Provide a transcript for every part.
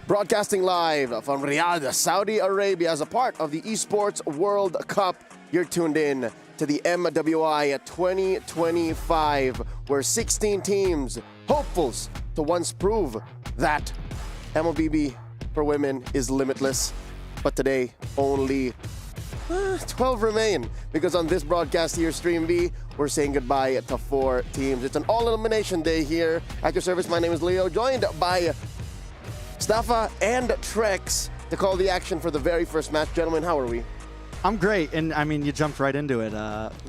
Broadcasting live from Riyadh, Saudi Arabia as a part of the Esports World Cup. You're tuned in to the MWI 2025, where 16 teams, hopefuls to once prove that MLBB for women is limitless. But today, only 12 remain, because on this broadcast here, Stream V, we're saying goodbye to 4 teams. It's an all-elimination day here at your service. My name is Leo, joined by Staffa and Trex to call the action for the very first match. Gentlemen, how are we? I'm great, and I mean, you jumped right into it.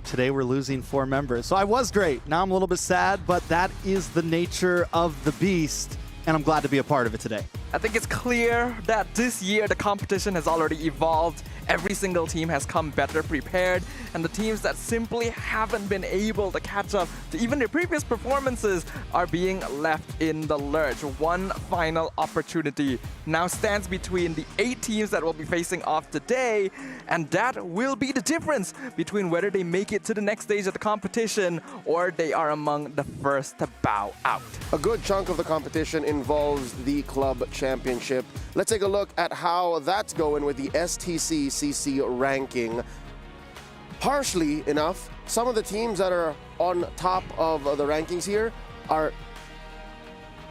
Today we're losing 4 members, so I was great. Now I'm a little bit sad, but that is the nature of the beast, and I'm glad to be a part of it today. I think it's clear that this year the competition has already evolved. Every single team has come better prepared, and the teams that simply haven't been able to catch up to even their previous performances are being left in the lurch. One final opportunity now stands between the 8 teams that will be facing off today, and that will be the difference between whether they make it to the next stage of the competition or they are among the first to bow out. A good chunk of the competition involves the club championship. Let's take a look at how that's going with the STC-CC ranking. Harshly enough, some of the teams that are on top of the rankings here are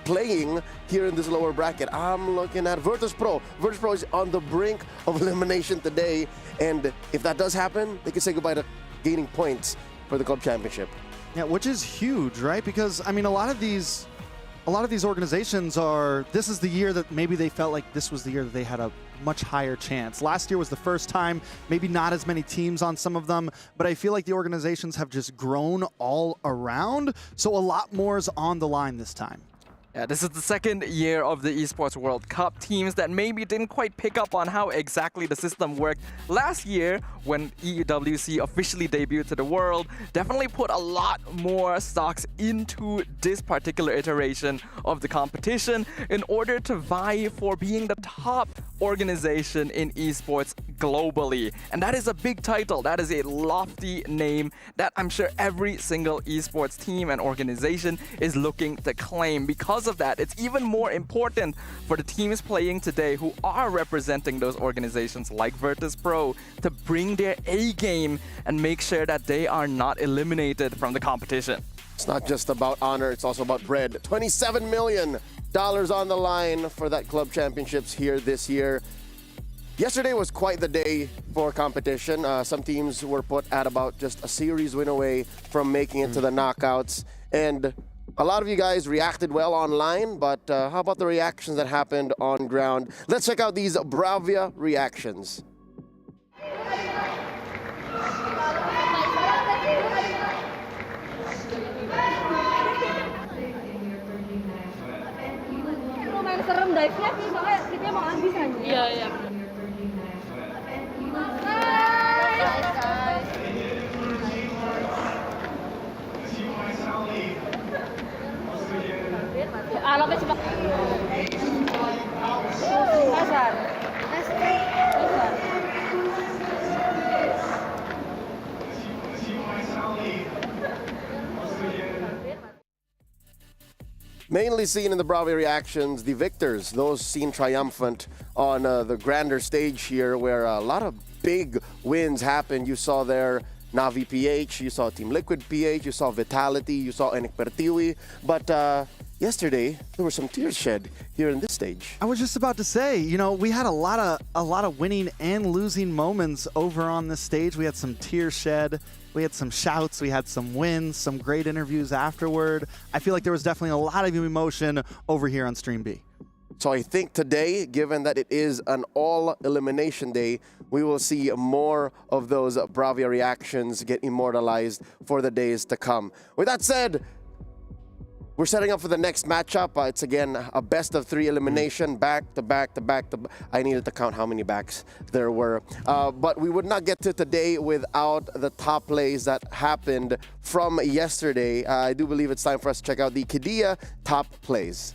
playing here in this lower bracket. I'm looking at Vertus Pro. Vertus Pro is on the brink of elimination today, and if that does happen, they can say goodbye to gaining points for the club championship. Yeah, which is huge, right? Because I mean, a lot of these organizations are, this is the year that maybe they felt like this was the year that they had a much higher chance. Last year was the first time, maybe not as many teams on some of them, but I feel like the organizations have just grown all around, so a lot more is on the line this time. Yeah, this is the second year of the Esports World Cup. Teams that maybe didn't quite pick up on how exactly the system worked last year when EWC officially debuted to the world definitely put a lot more stocks into this particular iteration of the competition in order to vie for being the top organization in esports globally. And that is a big title. That is a lofty name that I'm sure every single esports team and organization is looking to claim. Because of that, it's even more important for the teams playing today who are representing those organizations like Vertus Pro to bring their A game and make sure that they are not eliminated from the competition. It's not just about honor, it's also about bread. $27 million on the line for that club championships here this year. Yesterday was quite the day for competition. Some teams were put at about just a series win away from making it to the knockouts. And a lot of you guys reacted well online, but how about the reactions that happened on ground? Let's check out these Bravia reactions. Serem dive-nya, soalnya kita mau habis aja. Iya, iya. Alamnya cepat. Kasar. Mainly seen in the Bravia reactions, the victors, those seen triumphant on the grander stage here, where a lot of big wins happened. You saw there Navi PH, you saw Team Liquid PH, you saw Vitality, you saw Enik Pertiwi, but yesterday there were some tears shed here in this stage. I was just about to say, you know, we had a lot of winning and losing moments over on this stage. We had some tears shed, we had some shouts, we had some wins, some great interviews afterward. I feel like there was definitely a lot of emotion over here on Stream B. So I think today, given that it is an all-elimination day, we will see more of those Bravia reactions get immortalized for the days to come. With that said, we're setting up for the next matchup. It's again a best-of-3 elimination, back to back to back to. I needed to count how many backs there were, but we would not get to today without the top plays that happened from yesterday. I do believe it's time for us to check out the Kidia top plays.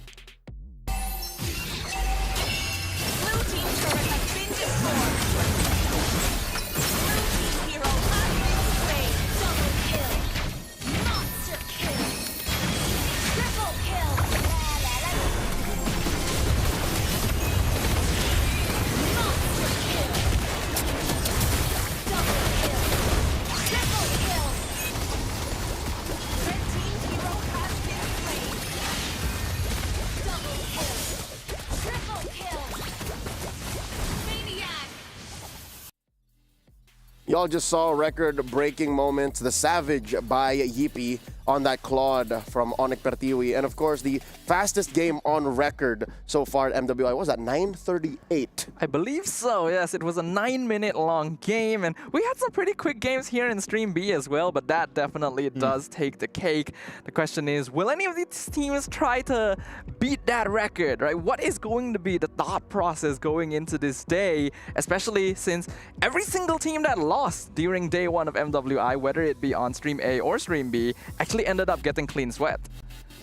Y'all just saw record-breaking moments. The Savage by Yippee on that Claude from Onyx Pertiwi. And of course, the fastest game on record so far at MWI. What was that, 9:38? I believe so, yes. It was a 9-minute long game, and we had some pretty quick games here in Stream B as well, but that definitely does take the cake. The question is, will any of these teams try to beat that record, right? What is going to be the thought process going into this day, especially since every single team that lost during day one of MWI, whether it be on Stream A or Stream B, actually ended up getting clean swept.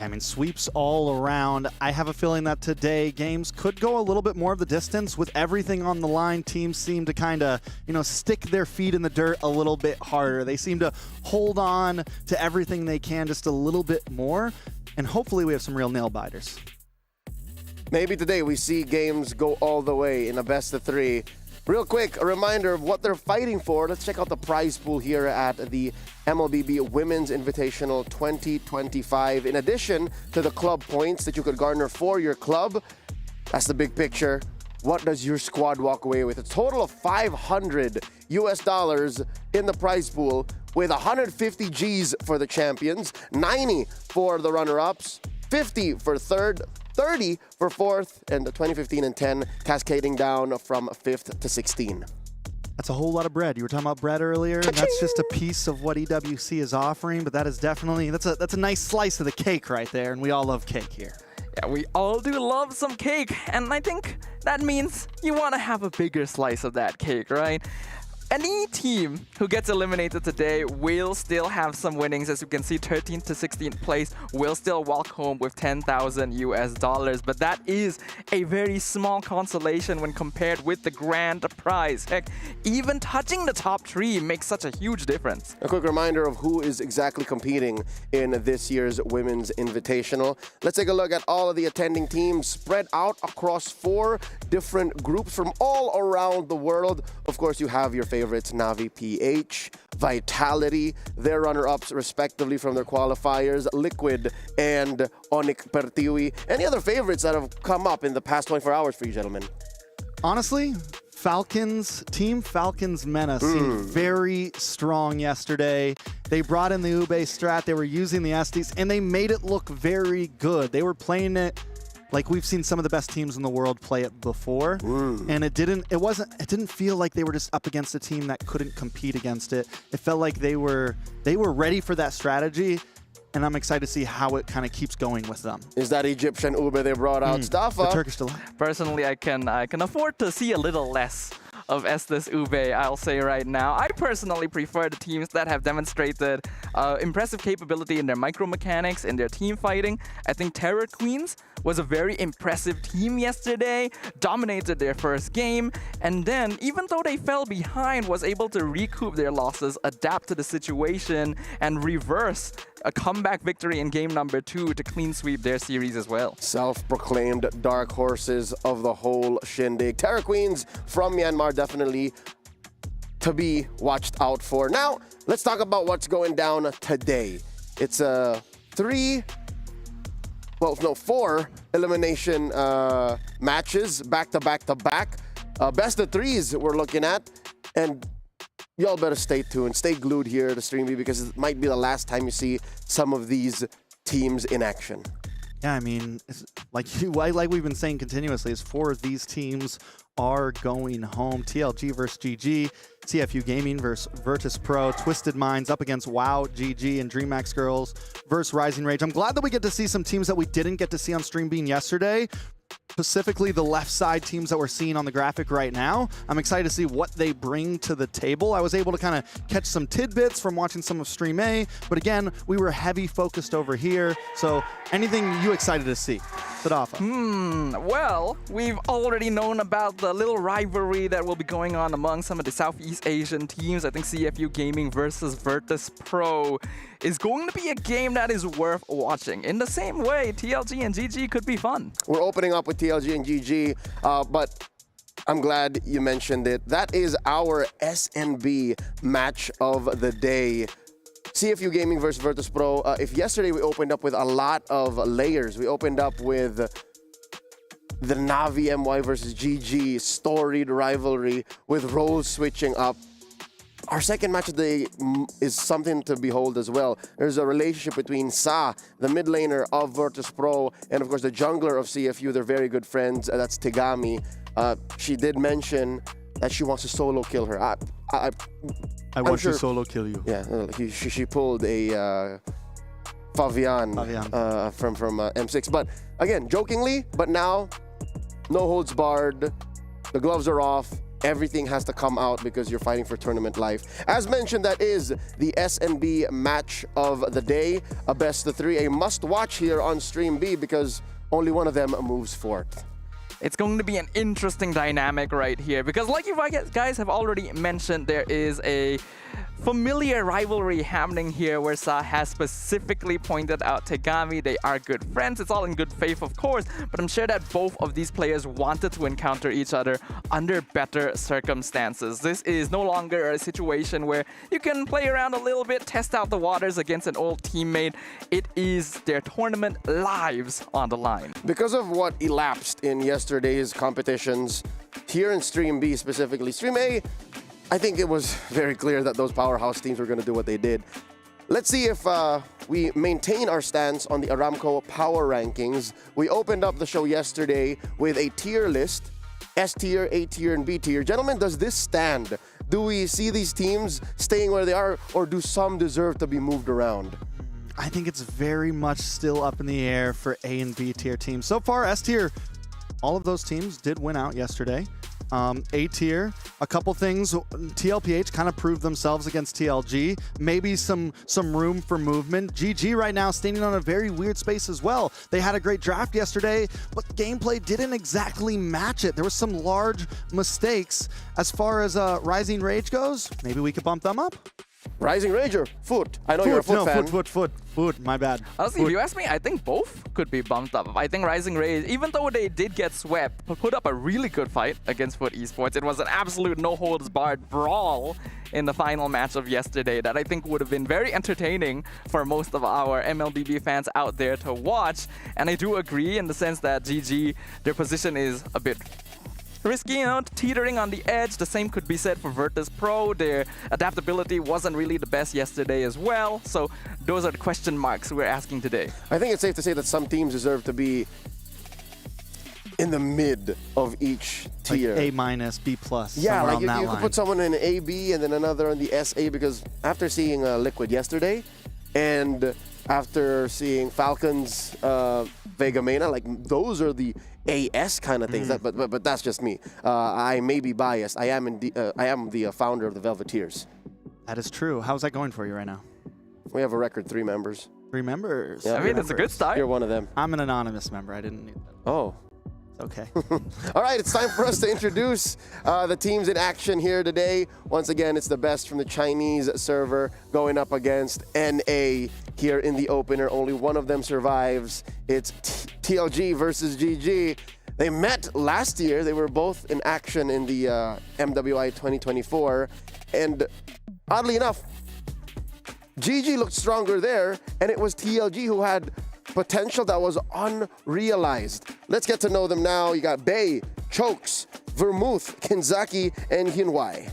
I mean, sweeps all around. I have a feeling that today games could go a little bit more of the distance. With everything on the line, teams seem to kind of, stick their feet in the dirt a little bit harder. They seem to hold on to everything they can just a little bit more, and hopefully we have some real nail-biters. Maybe today we see games go all the way in a best of 3. Real quick, a reminder of what they're fighting for. Let's check out the prize pool here at the MLBB Women's Invitational 2025. In addition to the club points that you could garner for your club, that's the big picture. What does your squad walk away with? A total of $500 in the prize pool, with 150 G's for the champions, 90 for the runner-ups, 50 for third, 30 for fourth, and the 2015 and 10 cascading down from 5th to 16. That's a whole lot of bread. You were talking about bread earlier, and that's just a piece of what EWC is offering, but that is definitely, that's a nice slice of the cake right there, and we all love cake here. Yeah, we all do love some cake, and I think that means you want to have a bigger slice of that cake, right? Any team who gets eliminated today will still have some winnings. As you can see, 13th to 16th place will still walk home with $10,000, but that is a very small consolation when compared with the grand prize. Heck, even touching the top 3 makes such a huge difference. A quick reminder of who is exactly competing in this year's Women's Invitational. Let's take a look at all of the attending teams spread out across 4 different groups from all around the world. Of course, you have your favorites, Navi PH, Vitality, their runner-ups respectively from their qualifiers, Liquid and Onyx Pertiwi. Any other favorites that have come up in the past 24 hours for you gentlemen? Honestly, Team Falcons Mena seemed very strong yesterday. They brought in the Ube strat, they were using the Estes, and they made it look very good. They were playing it like we've seen some of the best teams in the world play it before, and it didn't feel like they were just up against a team that couldn't compete against it. It felt like they were ready for that strategy, and I'm excited to see how it kind of keeps going with them. Is that Egyptian Ube they brought out? Staffa? The Turkish delight. Personally, I can afford to see a little less of Estes Ube, I'll say right now. I personally prefer the teams that have demonstrated impressive capability in their micromechanics, in their team fighting. I think Terror Queens was a very impressive team yesterday, dominated their first game, and then, even though they fell behind, was able to recoup their losses, adapt to the situation, and reverse a comeback victory in game number 2 to clean sweep their series as well. Self-proclaimed dark horses of the whole shindig. Terror Queens from Myanmar, definitely to be watched out for. Now, let's talk about what's going down today. It's a 4 elimination matches back to back. Best of 3s we're looking at, and y'all better stay tuned, stay glued here to Stream B, because it might be the last time you see some of these teams in action. Yeah, I mean, it's like we've been saying continuously, is 4 of these teams are going home. TLG versus GG, CFU Gaming versus Vertus Pro, Twisted Minds up against WoW, GG, and DreamHack Girls versus Rising Rage. I'm glad that we get to see some teams that we didn't get to see on Stream Bean yesterday. Specifically the left side teams that we're seeing on the graphic right now. I'm excited to see what they bring to the table. I was able to kind of catch some tidbits from watching some of Stream A, but again, we were heavy focused over here. So anything you excited to see? Sadafa. Well, we've already known about the little rivalry that will be going on among some of the Southeast Asian teams. I think CFU Gaming versus Vertus Pro is going to be a game that is worth watching. In the same way, TLG and GG could be fun. We're opening up with TLG and GG, but I'm glad you mentioned it. That is our SNB match of the day. CFU Gaming versus Vertus Pro. If yesterday we opened up with a lot of layers, we opened up with the Navi MY versus GG storied rivalry with roles switching up. our second match of the day is something to behold as well. There's a relationship between Sa, the mid laner of Vertus Pro, and of course the jungler of CFU. They're very good friends. That's Tegami. She did mention that she wants to solo kill her. I want sure, to solo kill you. Yeah, she pulled a Favian from M6. But again, jokingly, but now, no holds barred. The gloves are off. Everything has to come out because you're fighting for tournament life. As mentioned, that is the SNB match of the day. A best of three, a must-watch here on Stream B because only one of them moves forth. It's going to be an interesting dynamic right here because like you guys have already mentioned, there is a familiar rivalry happening here where Sa has specifically pointed out Tegami. They are good friends. It's all in good faith, of course, but I'm sure that both of these players wanted to encounter each other under better circumstances. This is no longer a situation where you can play around a little bit, test out the waters against an old teammate. It is their tournament lives on the line. Because of what elapsed in yesterday's competitions, here in Stream B specifically, Stream A, I think it was very clear that those powerhouse teams were going to do what they did. Let's see if we maintain our stance on the Aramco power rankings. We opened up the show yesterday with a tier list, S tier, A tier, and B tier. Gentlemen, does this stand? Do we see these teams staying where they are, or do some deserve to be moved around? I think it's very much still up in the air for A and B tier teams. So far, S tier, all of those teams did win out yesterday. A tier, a couple things. TLPH kind of proved themselves against TLG. Maybe some room for movement. GG right now standing on a very weird space as well. They had a great draft yesterday, but gameplay didn't exactly match it. There were some large mistakes. As far as Rising Rage goes, maybe we could bump them up. Rising Rager, Foot. I know you're a Foot fan. Foot, my bad. Honestly, if you ask me, I think both could be bumped up. I think Rising Rage, even though they did get swept, put up a really good fight against Foot Esports. It was an absolute no-holds-barred brawl in the final match of yesterday that I think would have been very entertaining for most of our MLBB fans out there to watch. And I do agree in the sense that GG, their position is a bit risky, you know, teetering on the edge. The same could be said for Vertus Pro. Their adaptability wasn't really the best yesterday as well. So those are the question marks we're asking today. I think it's safe to say that some teams deserve to be in the mid of each tier. Like A-, B+. Yeah, like you could put someone in AB and then another on the SA, because after seeing Liquid yesterday and after seeing Falcons Vega Mena, like those are the AS kind of things. But that's just me. I may be biased. I am the founder of the Velveteers. That is true. How's that going for you right now? We have a record 3 members. 3 members. Yeah, I mean, it's a good start. You're one of them. I'm an anonymous member. I didn't need that. Oh. Okay. All right, it's time for us to introduce the teams in action here today. Once again, it's the best from the Chinese server going up against NA here in the opener. Only one of them survives. It's TLG versus GG. They met last year. They were both in action in the MWI 2024. And oddly enough, GG looked stronger there, and it was TLG who had potential that was unrealized. Let's get to know them now. You got Bay, Chokes, Vermouth, Kinzaki, and Hinwai.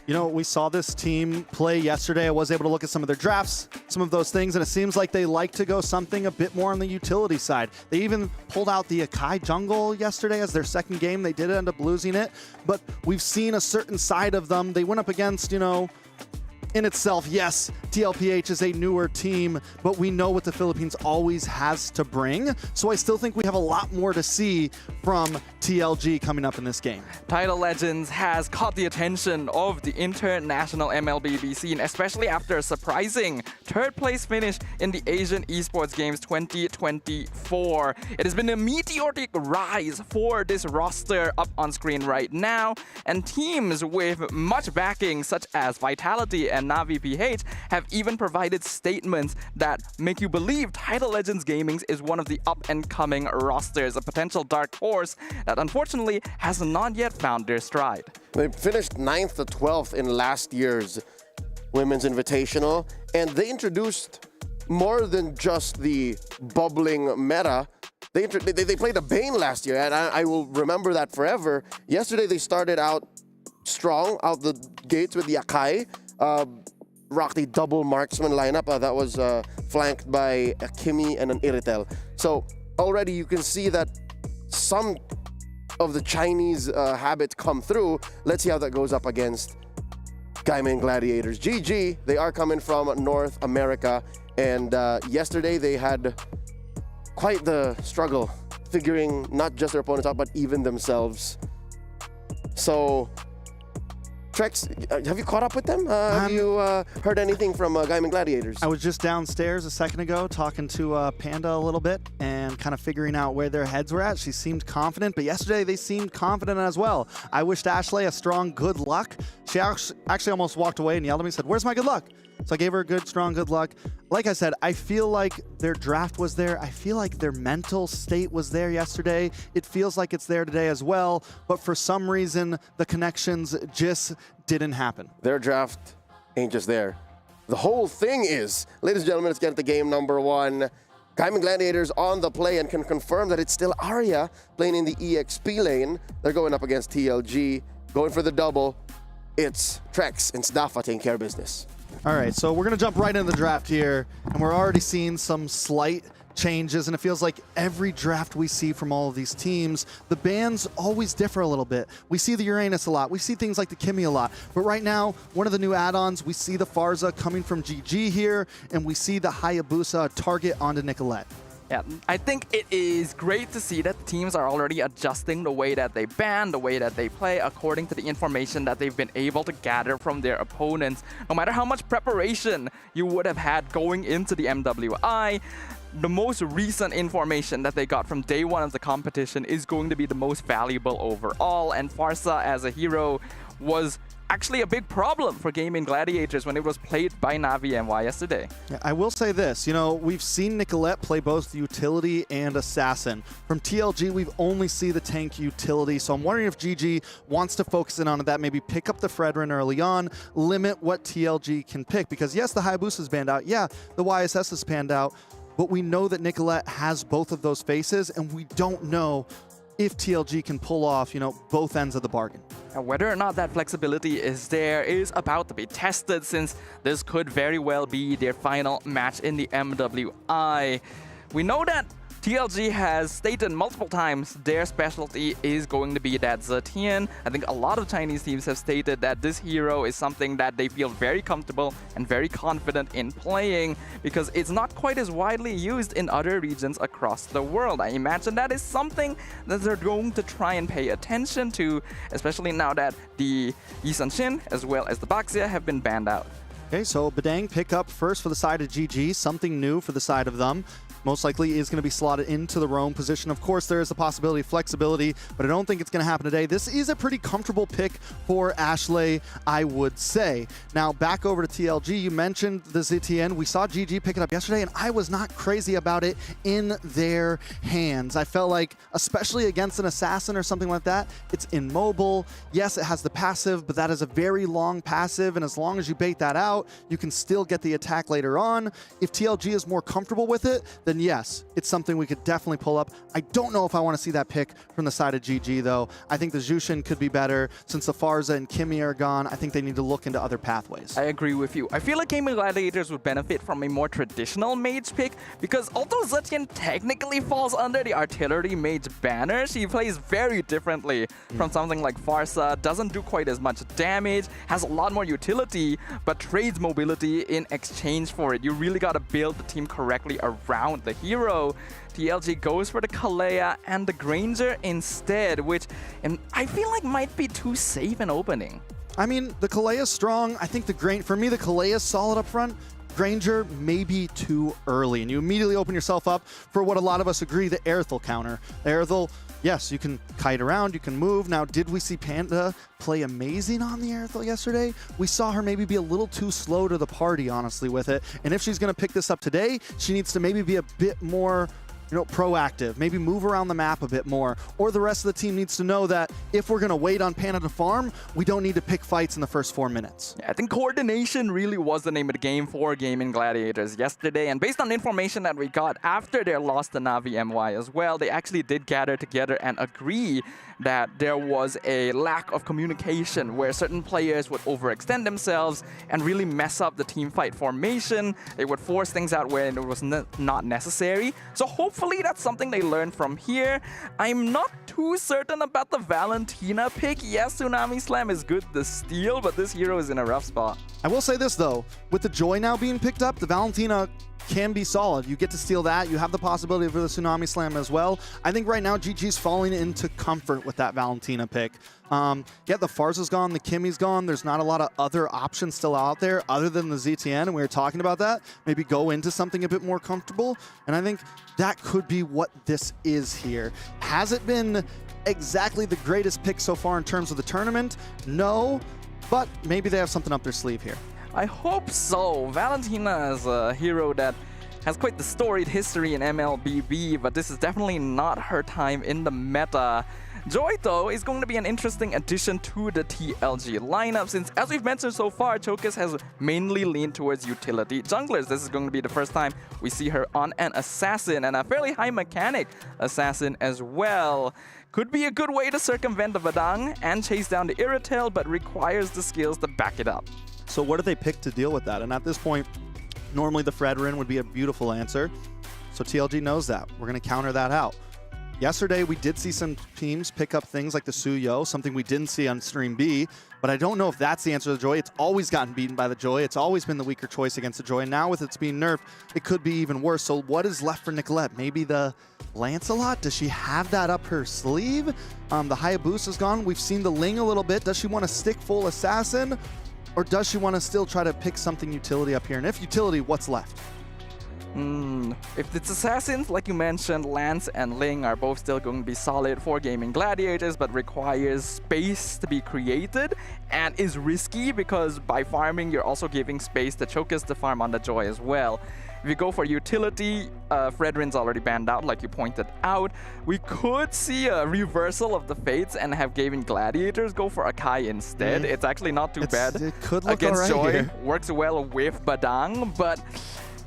You know, we saw this team play yesterday. I was able to look at some of their drafts, some of those things, and it seems like they like to go something a bit more on the utility side. They even pulled out the Akai jungle yesterday as their second game. They did end up losing it, but we've seen a certain side of them. They went up against, you know, in itself, yes, TLPH is a newer team, but we know what the Philippines always has to bring. So I still think we have a lot more to see from TLG coming up in this game. Title Legends has caught the attention of the international MLBB scene, especially after a surprising third-place finish in the Asian Esports Games 2024. It has been a meteoric rise for this roster up on screen right now, and teams with much backing, such as Vitality and Navi PH, have even provided statements that make you believe Title Legends Gaming is one of the up-and-coming rosters, a potential dark horse that unfortunately has not yet found their stride. They finished 9th to 12th in last year's Women's Invitational, and they introduced more than just the bubbling meta. They played a Bane last year, and I will remember that forever. Yesterday, they started out strong out the gates with the Akai. rock the double marksman lineup that was flanked by a Kimi and an Iritel. So already you can see that some of the Chinese habits come through. Let's see how that goes up against Gaming Gladiators. GG, they are coming from North America, and yesterday they had quite the struggle figuring not just their opponents out, but even themselves. So, Trex, have you caught up with them? Have you heard anything from Gaming Gladiators? I was just downstairs a second ago talking to Panda a little bit and kind of figuring out where their heads were at. She seemed confident, but yesterday they seemed confident as well. I wished Ashley a strong good luck. She actually almost walked away and yelled at me and said, "Where's my good luck?" So I gave her a good, strong good luck. Like I said, I feel like their draft was there. I feel like their mental state was there yesterday. It feels like it's there today as well. But for some reason, the connections just didn't happen. Their draft ain't just there. The whole thing is, ladies and gentlemen, let's get into game number one. Gaming Gladiators on the play and can confirm that it's still Arya playing in the EXP lane. They're going up against TLG, going for the double. It's Trex and Snafa taking care of business. All right, so we're going to jump right into the draft here, and we're already seeing some slight changes, and it feels like every draft we see from all of these teams, the bans always differ a little bit. We see the Uranus a lot. We see things like the Kimi a lot. But right now, one of the new add-ons, we see the Farza coming from GG here, and we see the Hayabusa target onto Nicolette. Yeah, I think it is great to see that teams are already adjusting the way that they ban, the way that they play, according to the information that they've been able to gather from their opponents. No matter how much preparation you would have had going into the MWI, the most recent information that they got from day one of the competition is going to be the most valuable overall, and Farsa as a hero was actually a big problem for Gaming Gladiators when it was played by Navi MY yesterday. Yeah, I will say this, you know, we've seen Nicolette play both utility and assassin. From TLG, we've only seen the tank utility, so I'm wondering if GG wants to focus in on that, maybe pick up the Fredrin early on, limit what TLG can pick, because yes, the Hayabusa is banned out, yeah, the YSS is panned out, but we know that Nicolette has both of those faces, and we don't know if TLG can pull off, you know, both ends of the bargain. Now, whether or not that flexibility is there is about to be tested, since this could very well be their final match in the MWI. We know that TLG has stated multiple times their specialty is going to be that Zetian. I think a lot of Chinese teams have stated that this hero is something that they feel very comfortable and very confident in playing, because it's not quite as widely used in other regions across the world. I imagine that is something that they're going to try and pay attention to, especially now that the Yisan Shin as well as the Baxia have been banned out. Okay, so Badang pick up first for the side of GG, something new for the side of them. Most likely is going to be slotted into the roam position. Of course, there is the possibility of flexibility, but I don't think it's going to happen today. This is a pretty comfortable pick for Ashley, I would say. Now, back over to TLG, you mentioned the ZTN. We saw GG pick it up yesterday, and I was not crazy about it in their hands. I felt like, especially against an assassin or something like that, it's immobile. Yes, it has the passive, but that is a very long passive, and as long as you bait that out, you can still get the attack later on. If TLG is more comfortable with it, then yes, it's something we could definitely pull up. I don't know if I want to see that pick from the side of GG, though. I think the Jushin could be better. Since the Farza and Kimi are gone, I think they need to look into other pathways. I agree with you. I feel like Gaming Gladiators would benefit from a more traditional mage pick, because although Zetian technically falls under the artillery mage banner, she plays very differently from something like Farsa, doesn't do quite as much damage, has a lot more utility, but trades mobility in exchange for it. You really got to build the team correctly around the hero. TLG goes for the Kalea and the Granger instead, which I feel like might be too safe an opening. I mean, the Kalea is strong. I think for me, the Kalea is solid up front. Granger may be too early, and you immediately open yourself up for what a lot of us agree, the Aerthal counter. The Aerthal, yes, you can kite around, you can move. Now, did we see Panda play amazing on the Aerthal yesterday? We saw her maybe be a little too slow to the party, honestly, with it. And if she's going to pick this up today, she needs to maybe be a bit more proactive, maybe move around the map a bit more, or the rest of the team needs to know that if we're going to wait on Panda to farm, we don't need to pick fights in the first 4 minutes. Yeah, I think coordination really was the name of the game for Gaming Gladiators yesterday, and based on information that we got after their loss to Navi MY as well, they actually did gather together and agree that there was a lack of communication where certain players would overextend themselves and really mess up the team fight formation. They would force things out where it was not necessary. So hopefully that's something they learned from here. I'm not too certain about the Valentina pick. Yes, Tsunami Slam is good to steal, but this hero is in a rough spot. I will say this though, with the Joy now being picked up, the Valentina can be solid. You get to steal that. You have the possibility for the Tsunami Slam as well. I think right now GG's falling into comfort with that Valentina pick. Yeah, the Farza's gone, the Kimmy's gone. There's not a lot of other options still out there other than the ZTN, and we were talking about that. Maybe go into something a bit more comfortable, and I think that could be what this is here. Has it been exactly the greatest pick so far in terms of the tournament? No, but maybe they have something up their sleeve here. I hope so. Valentina is a hero that has quite the storied history in MLBB, but this is definitely not her time in the meta. Joy, though, is going to be an interesting addition to the TLG lineup since, as we've mentioned so far, Chokers has mainly leaned towards utility junglers. This is going to be the first time we see her on an assassin, and a fairly high mechanic assassin as well. Could be a good way to circumvent the Vadang and chase down the Irritel, but requires the skills to back it up. So what do they pick to deal with that? And at this point, normally the Fredrin would be a beautiful answer. So TLG knows that. We're going to counter that out. Yesterday, we did see some teams pick up things like the Suyo, something we didn't see on Stream B, but I don't know if that's the answer to the Joy. It's always gotten beaten by the Joy. It's always been the weaker choice against the Joy. And now with it's being nerfed, it could be even worse. So what is left for Nicolette? Maybe the Lancelot? Does she have that up her sleeve? The Hayabusa's gone. We've seen the Ling a little bit. Does she want to stick full assassin? Or does she want to still try to pick something utility up here? And if utility, what's left? If it's assassins, like you mentioned, Lance and Ling are both still going to be solid for Gaming Gladiators, but requires space to be created and is risky because by farming, you're also giving space to Chokers to farm on the Joy as well. If you go for utility, Fredrin's already banned out, like you pointed out. We could see a reversal of the fates and have Gaming Gladiators go for Akai instead. It's actually not too bad. It could look against all right Joy. here. Works well with Badang, but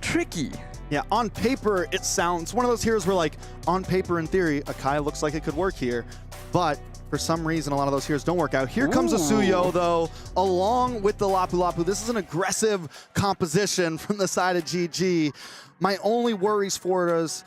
tricky. Yeah, on paper, it sounds one of those heroes where, like, on paper, in theory, Akai looks like it could work here. But for some reason, a lot of those heroes don't work out. Here comes a Suyo, though, along with the Lapu Lapu. This is an aggressive composition from the side of GG. My only worries for it is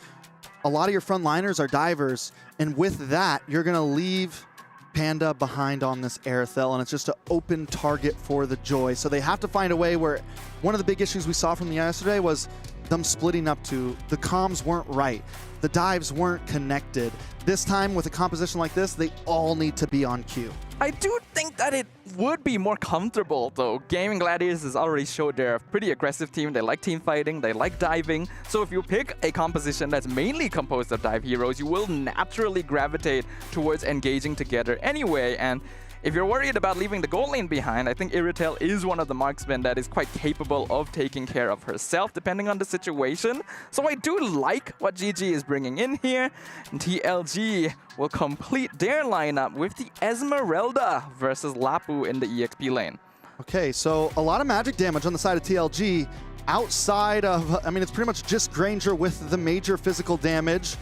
a lot of your frontliners are divers. And with that, you're going to leave Panda behind on this Aerithel, and it's just an open target for the Joy. So they have to find a way where one of the big issues we saw from the yesterday was them splitting up to the comms weren't right. The dives weren't connected. This time with a composition like this, they all need to be on cue. I do think that it would be more comfortable, though. Gaming Gladiators has already showed they're a pretty aggressive team. They like team fighting, they like diving. So if you pick a composition that's mainly composed of dive heroes, you will naturally gravitate towards engaging together anyway. And if you're worried about leaving the gold lane behind, I think Irritel is one of the marksmen that is quite capable of taking care of herself, depending on the situation. So I do like what GG is bringing in here. And TLG will complete their lineup with the Esmeralda versus Lapu in the EXP lane. Okay, so a lot of magic damage on the side of TLG. Outside of, I mean, it's pretty much just Granger with the major physical damage.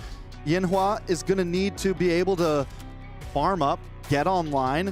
Yinhua is going to need to be able to farm up, get online,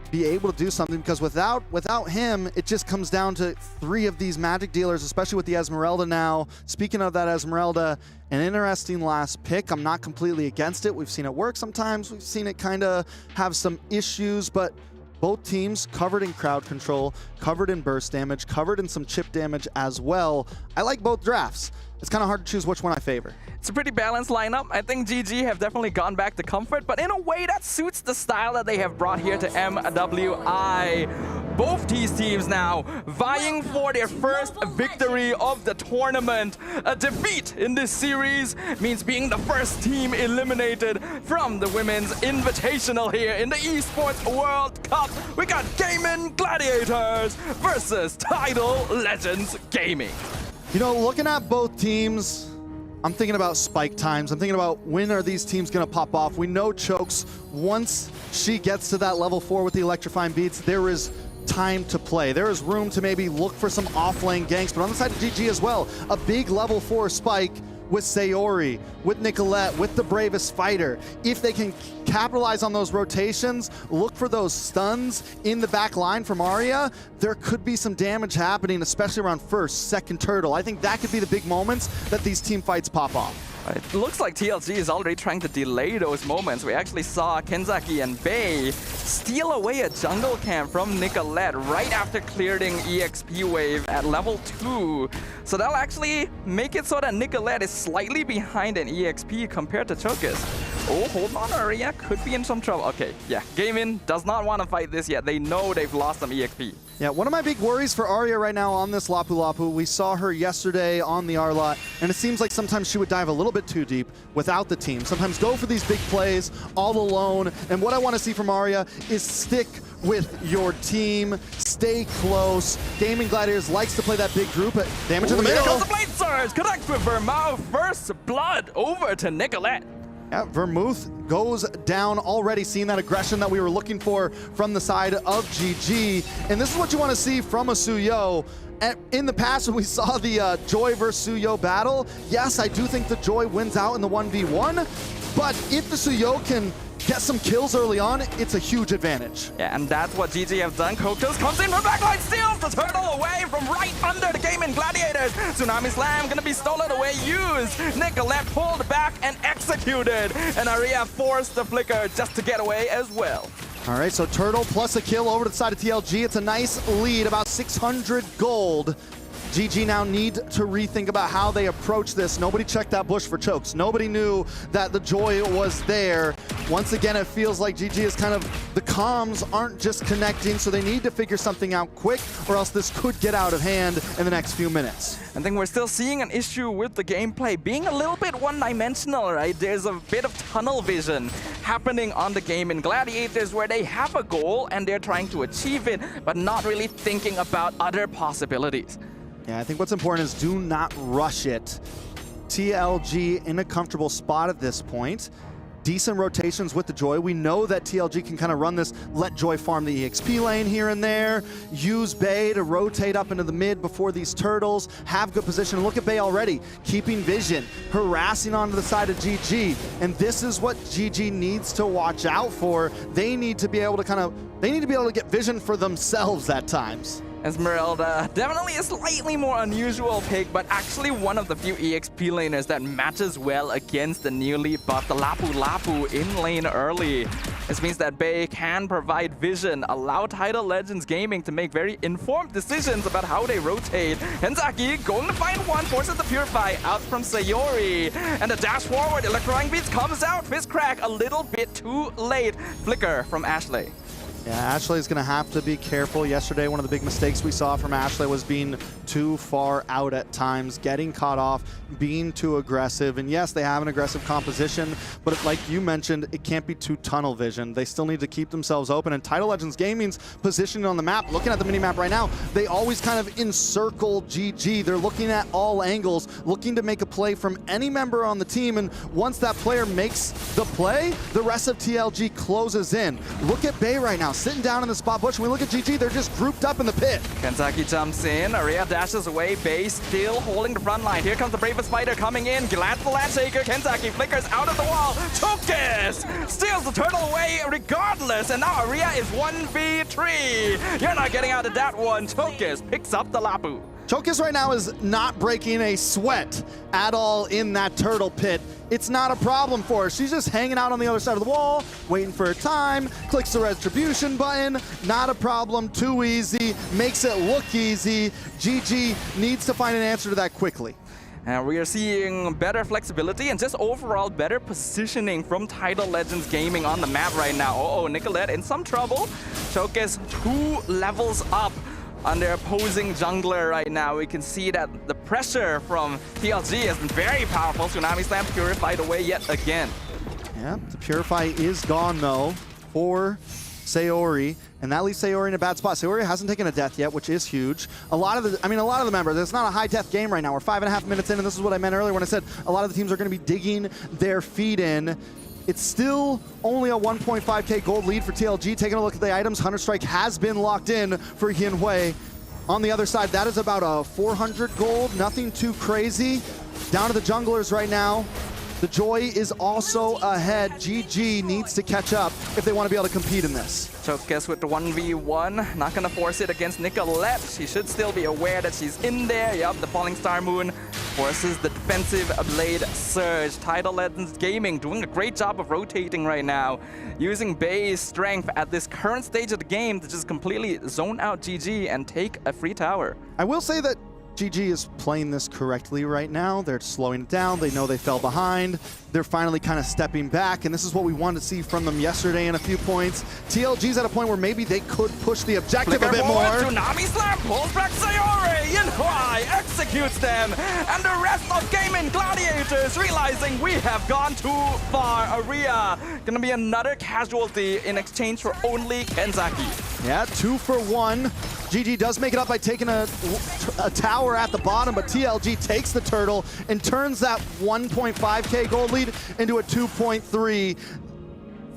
be able to do something, because without him, it just comes down to 3 of these magic dealers, especially with the Esmeralda now. Speaking of that Esmeralda, an interesting last pick. I'm not completely against it. We've seen it work sometimes. We've seen it kind of have some issues, but both teams covered in crowd control, covered in burst damage, covered in some chip damage as well. I like both drafts. It's kind of hard to choose which one I favor. It's a pretty balanced lineup. I think GG have definitely gone back to comfort, but in a way that suits the style that they have brought here to MWI. Both these teams now vying for their first victory of the tournament. A defeat in this series means being the first team eliminated from the Women's Invitational here in the Esports World Cup. We got Gaming Gladiators versus Tidal Legends Gaming. You know, looking at both teams, I'm thinking about spike times. I'm thinking about when are these teams going to pop off. We know Chokes, once she gets to that level 4 with the electrifying beats, there is time to play. There is room to maybe look for some off-lane ganks, but on the side of GG as well, a big level 4 spike with Sayori, with Nicolette, with the bravest fighter. If they can capitalize on those rotations, look for those stuns in the back line from Arya, there could be some damage happening, especially around first, second turtle. I think that could be the big moments that these team fights pop off. It looks like TLG is already trying to delay those moments. We actually saw Kenzaki and Bei steal away a jungle camp from Nicolette right after clearing EXP wave at level 2. So that'll actually make it so that Nicolette is slightly behind in EXP compared to Chokus. Oh, hold on, Arya could be in some trouble. Okay, yeah, Gaming does not want to fight this yet. They know they've lost some EXP. Yeah, one of my big worries for Arya right now on this Lapu Lapu, we saw her yesterday on the R-Lot, and it seems like sometimes she would dive a little bit too deep without the team. Sometimes go for these big plays all alone, and what I want to see from Arya is stick with your team, stay close. Gaming Gladiators likes to play that big group, but damage in the middle. Here comes the Blade Surge, connects with Vermouth, first blood over to Nicolette. Yeah, Vermouth goes down already, seeing that aggression that we were looking for from the side of GG. And this is what you want to see from a Suyo. In the past, when we saw the Joy versus Suyo battle, yes, I do think the Joy wins out in the 1v1. But if the Suyo can get some kills early on, it's a huge advantage. Yeah, and that's what GG have done. Kotos comes in from backline, steals the turtle away from right under the Gaming Gladiators. Tsunami Slam gonna be stolen away, used. Nicolette pulled back and executed. And Arya forced the flicker just to get away as well. All right, so Turtle plus a kill over to the side of TLG. It's a nice lead, about 600 gold. GG now need to rethink about how they approach this. Nobody checked that bush for Chokes. Nobody knew that the Joy was there. Once again, it feels like GG is kind of, the comms aren't just connecting, so they need to figure something out quick, or else this could get out of hand in the next few minutes. I think we're still seeing an issue with the gameplay being a little bit one-dimensional, right? There's a bit of tunnel vision happening on the Gaming Gladiators where they have a goal and they're trying to achieve it, but not really thinking about other possibilities. Yeah, I think what's important is do not rush it. TLG in a comfortable spot at this point. Decent rotations with the Joy. We know that TLG can kind of run this, let Joy farm the EXP lane here and there, use Bei to rotate up into the mid before these turtles, have good position. Look at Bei already, keeping vision, harassing onto the side of GG. And this is what GG needs to watch out for. They need to be able to get vision for themselves at times. Esmeralda, definitely a slightly more unusual pick, but actually one of the few EXP laners that matches well against the newly buffed Lapu Lapu in lane early. This means that Bei can provide vision, allow Tidal Legends Gaming to make very informed decisions about how they rotate. Kenzaki going to find one, forces the Purify out from Sayori. And the dash forward, Electrifying Beats comes out, Fist Crack a little bit too late. Flicker from Ashley. Yeah, Ashley's going to have to be careful. Yesterday, one of the big mistakes we saw from Ashley was being too far out at times, getting caught off, being too aggressive. And yes, they have an aggressive composition, but like you mentioned, it can't be too tunnel vision. They still need to keep themselves open. And Tidal Legends Gaming's positioning on the map, looking at the mini-map right now, they always kind of encircle GG. They're looking at all angles, looking to make a play from any member on the team. And once that player makes the play, the rest of TLG closes in. Look at Bei right now, sitting down in the spot bush. When we look at GG, they're just grouped up in the pit. Kenzaki jumps in, Arya dashes away, Bei still holding the front line. Here comes the bravest fighter coming in, glad the land shaker, Kenzaki flickers out of the wall, Chokus steals the turtle away regardless, and now Arya is 1v3. You're not getting out of that one. Chokus picks up the Lapu. Chokus right now is not breaking a sweat at all in that turtle pit. It's not a problem for her. She's just hanging out on the other side of the wall, waiting for her time, clicks the retribution button. Not a problem, too easy, makes it look easy. GG needs to find an answer to that quickly. And we are seeing better flexibility and just overall better positioning from Tidal Legends Gaming on the map right now. Uh-oh, Nicolette in some trouble. Chokus 2 levels up on their opposing jungler right now. We can see that the pressure from TLG has been very powerful. Tsunami Slam purified away yet again. Yeah, the Purify is gone though for Sayori, and that leaves Sayori in a bad spot. Sayori hasn't taken a death yet, which is huge. A lot of the members, it's not a high death game right now. We're 5.5 minutes in, and this is what I meant earlier when I said a lot of the teams are going to be digging their feet in. It's still only a 1.5k gold lead for TLG. Taking a look at the items, Hunter Strike has been locked in for Yin Hui. On the other side, that is about a 400 gold, nothing too crazy. Down to the junglers right now. The Joy is also ahead. GG needs to catch up if they want to be able to compete in this. Chokes with the 1v1, not gonna force it against Nicolette. She should still be aware that she's in there. Yup, the Falling Star Moon forces the defensive Blade Surge. Tidal Legends Gaming doing a great job of rotating right now, using Bay's strength at this current stage of the game to just completely zone out GG and take a free tower. I will say that GG is playing this correctly right now. They're slowing it down. They know they fell behind. They're finally kind of stepping back, and this is what we wanted to see from them yesterday in a few points. TLG's at a point where maybe they could push the objective a bit more. Tsunami Slam pulls back Sayori. Yin Hui executes them, and the rest of Gaming Gladiators realizing we have gone too far. Aria gonna be another casualty in exchange for only Kenzaki. Yeah, 2 for 1. GG does make it up by taking a tower at the bottom, but TLG takes the turtle and turns that 1.5k gold lead into a 2.3.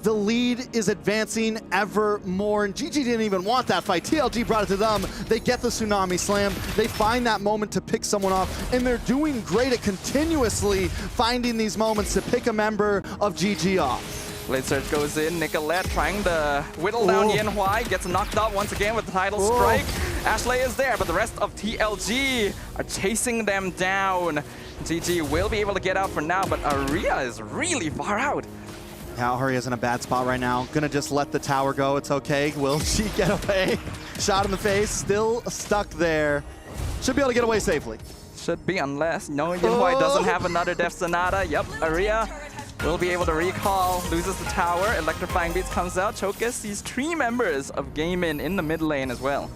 The lead is advancing ever more, and GG didn't even want that fight. TLG brought it to them. They get the Tsunami Slam. They find that moment to pick someone off, and they're doing great at continuously finding these moments to pick a member of GG off. Blade Surge goes in, Nicolette trying to whittle down Yin Hui, gets knocked out once again with the Tidal Strike. Ashley is there, but the rest of TLG are chasing them down. GG will be able to get out for now, but Aria is really far out. Yeah, Aria's in a bad spot right now. Gonna just let the tower go, it's okay. Will she get away? Shot in the face, still stuck there. Should be able to get away safely. Should be, unless, no, Yin Hui doesn't have another Death Sonata. Yep, Aria will be able to recall, loses the tower, Electrifying Beats comes out, Chokus sees 3 members of Gaming in the mid lane as well.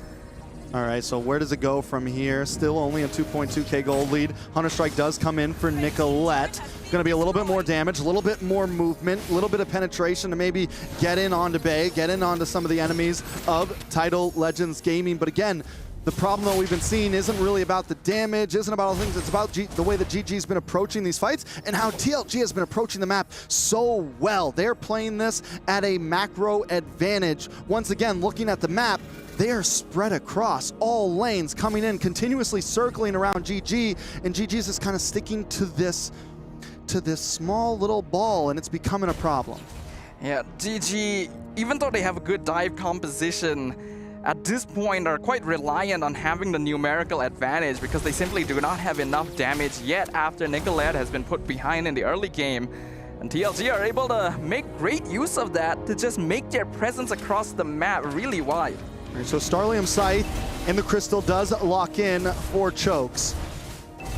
All right, so where does it go from here? Still only a 2.2k gold lead. Hunter Strike does come in for Nicolette. Gonna be a little bit more damage, a little bit more movement, a little bit of penetration to maybe get in onto Bay, get in onto some of the enemies of Tidal Legends Gaming. But again, the problem that we've been seeing isn't really about the damage, isn't about all the things, it's about the way that GG's been approaching these fights and how TLG has been approaching the map so well. They're playing this at a macro advantage. Once again, looking at the map, they are spread across all lanes, coming in, continuously circling around GG, and GG's is kind of sticking to this small little ball, and it's becoming a problem. Yeah, GG, even though they have a good dive composition, at this point are quite reliant on having the numerical advantage because they simply do not have enough damage yet after Nicolette has been put behind in the early game. And TLG are able to make great use of that to just make their presence across the map really wide. All right, so Starlium Scythe and the Crystal does lock in for Chokes.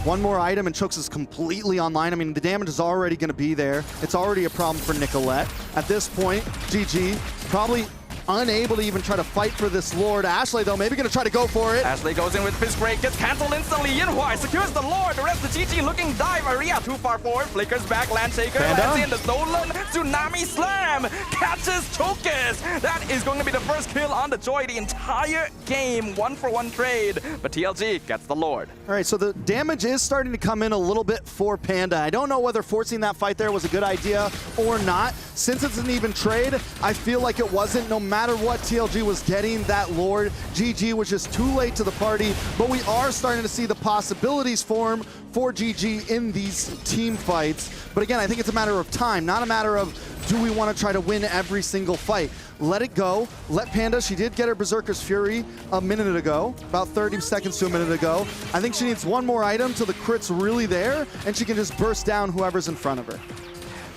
One more item and Chokes is completely online. I mean, the damage is already going to be there. It's already a problem for Nicolette. At this point, GG probably unable to even try to fight for this Lord. Ashley, though, maybe going to try to go for it. Ashley goes in with Fist Break, gets cancelled instantly. Yin Hui secures the Lord. The rest of GG looking dive. Aria too far forward. Flickers back. Landshaker lands in the Stolen. Tsunami Slam catches Chokus. That is going to be the first kill on the Joy the entire game. 1-for-1 trade. But TLG gets the Lord. All right, so the damage is starting to come in a little bit for Panda. I don't know whether forcing that fight there was a good idea or not. Since it's an even trade, I feel like it wasn't. No matter what TLG was getting that Lord, GG was just too late to the party, but we are starting to see the possibilities form for GG in these team fights. But again, I think it's a matter of time, not a matter of do we want to try to win every single fight. Let it go. Let Panda, she did get her Berserker's Fury a minute ago, about 30 seconds to a minute ago. I think she needs one more item till the crit's really there, and she can just burst down whoever's in front of her.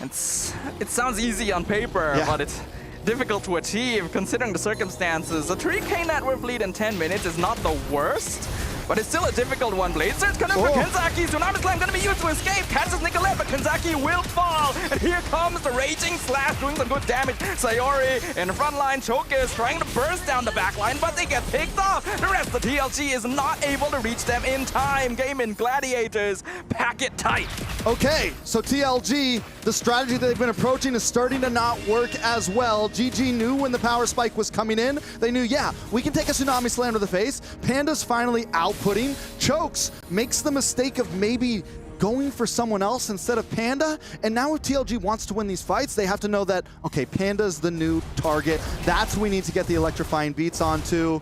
It sounds easy on paper, yeah, but it's difficult to achieve considering the circumstances. A 3k net worth lead in 10 minutes is not the worst, but it's still a difficult one. Blade Surge coming for Kenzaki. Tsunami Slam gonna be used to escape. Catches Nicolette, but Kenzaki will fall. And here comes the Raging Slash doing some good damage. Sayori in the front line. Chokers trying to burst down the back line, but they get picked off. The rest of TLG is not able to reach them in time. Gaming Gladiators pack it tight. Okay, so TLG, the strategy that they've been approaching is starting to not work as well. GG knew when the power spike was coming in. They knew, yeah, we can take a Tsunami Slam to the face. Panda's finally outputting. Chokes makes the mistake of maybe going for someone else instead of Panda. And now if TLG wants to win these fights, they have to know that, okay, Panda's the new target. That's who we need to get the electrifying beats onto.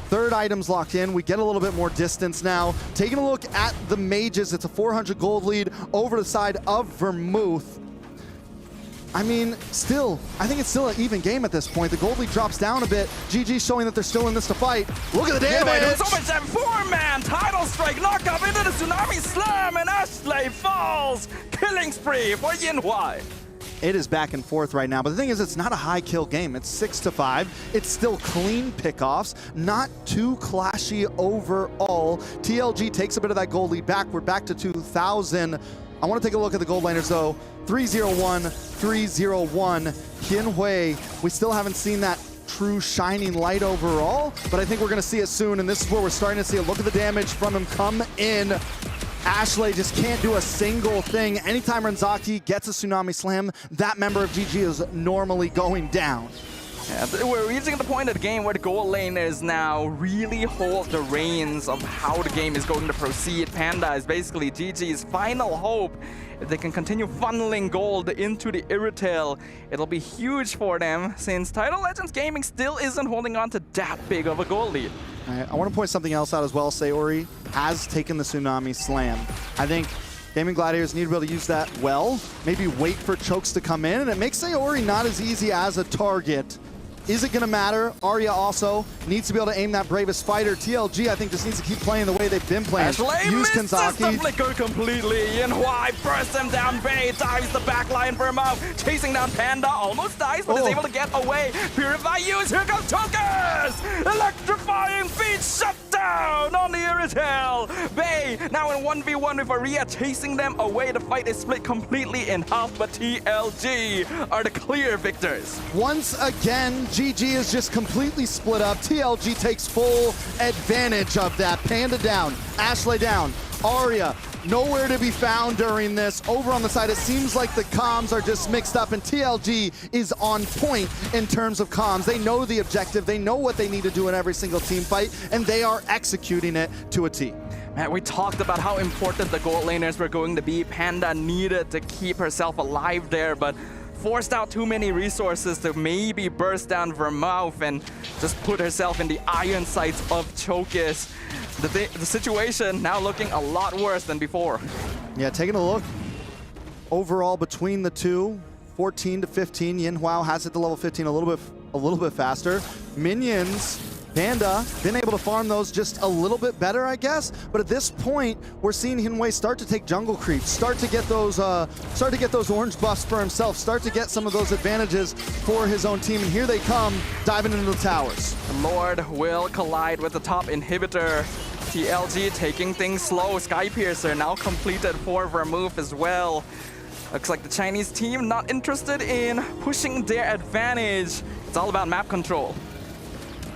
Third item's locked in. We get a little bit more distance now. Taking a look at the mages, it's a 400 gold lead over the side of Vermouth. I mean, still, I think it's still an even game at this point. The gold lead drops down a bit. GG showing that they're still in this to fight. Look at the damage! There's so much damage. 4-man title strike, knock up into the Tsunami Slam, and Ashley falls. Killing spree for Yinhuai. It is back and forth right now, but the thing is, it's not a high kill game. It's 6-5. It's still clean pickoffs, not too clashy overall. TLG takes a bit of that gold lead back. We're back to 2,000. I want to take a look at the gold laners though. 3-0-1, 3-0-1. Yinhui, we still haven't seen that true shining light overall, but I think we're going to see it soon, and this is where we're starting to see it. Look at the damage from him come in. Ashley just can't do a single thing. Anytime Renzaki gets a Tsunami Slam, that member of GG is normally going down. Yeah, we're reaching the point of the game where the gold laners now really hold the reins of how the game is going to proceed. Panda is basically GG's final hope. If they can continue funneling gold into the Irritel, it'll be huge for them, since Title Legends Gaming still isn't holding on to that big of a gold lead. I want to point something else out as well. Sayori has taken the Tsunami Slam. I think Gaming Gladiators need to be able to use that well. Maybe wait for Chokes to come in, and it makes Sayori not as easy as a target. Is it going to matter? Arya also needs to be able to aim that Bravest Fighter. TLG, I think, just needs to keep playing the way they've been playing. Ashley Use misses Kenzaki. the flicker completely. Yinhuai bursts him down. Bay dives the backline for him out. Chasing down Panda. Almost dies, but is able to get away. Purify use. Here comes Chokers! Electrifying feet shut down on the Irritel. Bay now in 1v1 with Arya chasing them away. The fight is split completely in half, but TLG are the clear victors. Once again, GG is just completely split up. TLG takes full advantage of that. Panda down, Ashley down, Arya nowhere to be found during this. Over on the side, it seems like the comms are just mixed up, and TLG is on point in terms of comms. They know the objective, they know what they need to do in every single team fight, and they are executing it to a T. Man, we talked about how important the gold laners were going to be. Panda needed to keep herself alive there, but forced out too many resources to maybe burst down Vermouth and just put herself in the iron sights of Chokers. The situation now looking a lot worse than before. Yeah, taking a look overall between the two, 14 to 15. Yinhuai has it to level 15 a little bit faster. Minions, Panda, been able to farm those just a little bit better, I guess. But at this point, we're seeing Yinhuai start to take jungle creeps, start to get those orange buffs for himself, start to get some of those advantages for his own team. And here they come, diving into the towers. Lord will collide with the top inhibitor. TLG taking things slow. Skypiercer now completed for Vermouth as well. Looks like the Chinese team not interested in pushing their advantage. It's all about map control.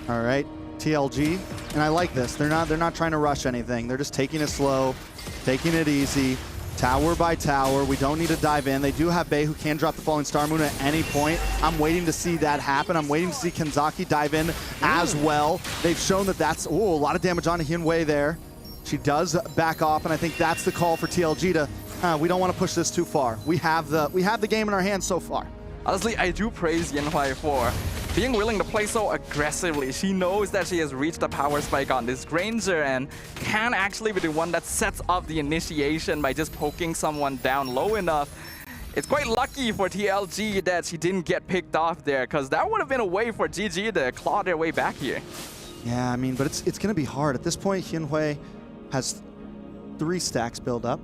All right, TLG, and I like this. They're not trying to rush anything. They're just taking it slow, taking it easy, tower by tower. We don't need to dive in. They do have Bay who can drop the Falling Star Moon at any point. I'm waiting to see that happen. I'm waiting to see Kenzaki dive in as well. They've shown that that's, a lot of damage on Yinhuai there. She does back off, and I think that's the call for TLG to, we don't want to push this too far. We have the game in our hands so far. Honestly, I do praise Yinhuai for being willing to play so aggressively. She knows that she has reached a power spike on this Granger and can actually be the one that sets up the initiation by just poking someone down low enough. It's quite lucky for TLG that she didn't get picked off there, because that would have been a way for GG to claw their way back here. Yeah, I mean, but it's going to be hard. At this point, Yinhuai has 3 stacks built up.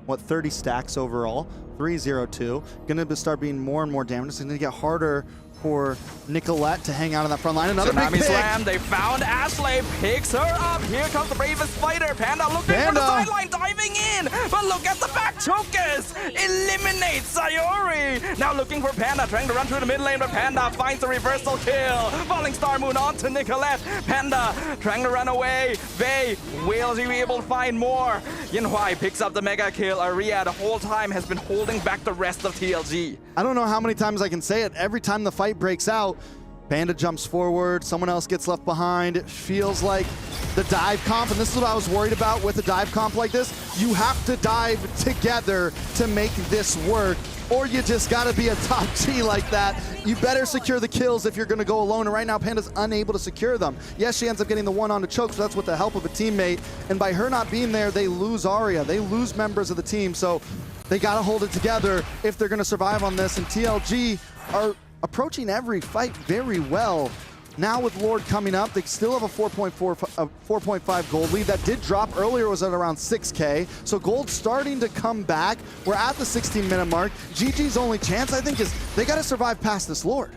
30 stacks overall? 302. Going to start being more and more damage. It's going to get harder for Nicolette to hang out on that front line. Another Tsunami big pick. Slam, they found Ashley, picks her up. Here comes the bravest fighter. Panda looking for the sideline, diving in. But look at the back chokers. Eliminates Sayori. Now looking for Panda, trying to run through the mid lane, but Panda finds a reversal kill. Falling Star Moon onto Nicolette. Panda trying to run away. Vey, will she be able to find more? Yinhuai picks up the mega kill. Aria the whole time has been holding back the rest of TLG. I don't know how many times I can say it. Every time the fight breaks out, Panda jumps forward, someone else gets left behind. It feels like the dive comp, and this is what I was worried about with a dive comp like this. You have to dive together to make this work, or you just gotta be a top G like that. You better secure the kills if you're gonna go alone, and right now Panda's unable to secure them. Yes, she ends up getting the one onto Choke, so that's with the help of a teammate, and by her not being there, they lose Aria. They lose members of the team, so they gotta hold it together if they're gonna survive on this, and TLG are approaching every fight very well. Now with Lord coming up, they still have a 4.5 gold lead. That did drop earlier, was at around 6K. So gold's starting to come back. We're at the 16-minute mark. GG's only chance, I think, is they got to survive past this Lord.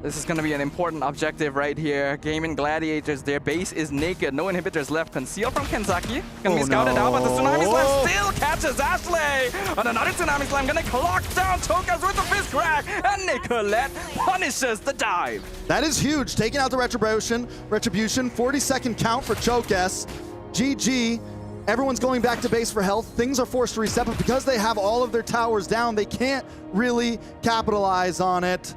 This is going to be an important objective right here. Gaming Gladiators, their base is naked. No inhibitors left. Conceal from Kenzaki. Going to be scouted out, but the Tsunami Slam still catches Ashley. And another Tsunami Slam going to clock down Tokas with the fist crack. And Nicolette punishes the dive. That is huge. Taking out the Retribution. 40-second count for Chokas. GG. Everyone's going back to base for health. Things are forced to reset, but because they have all of their towers down, they can't really capitalize on it.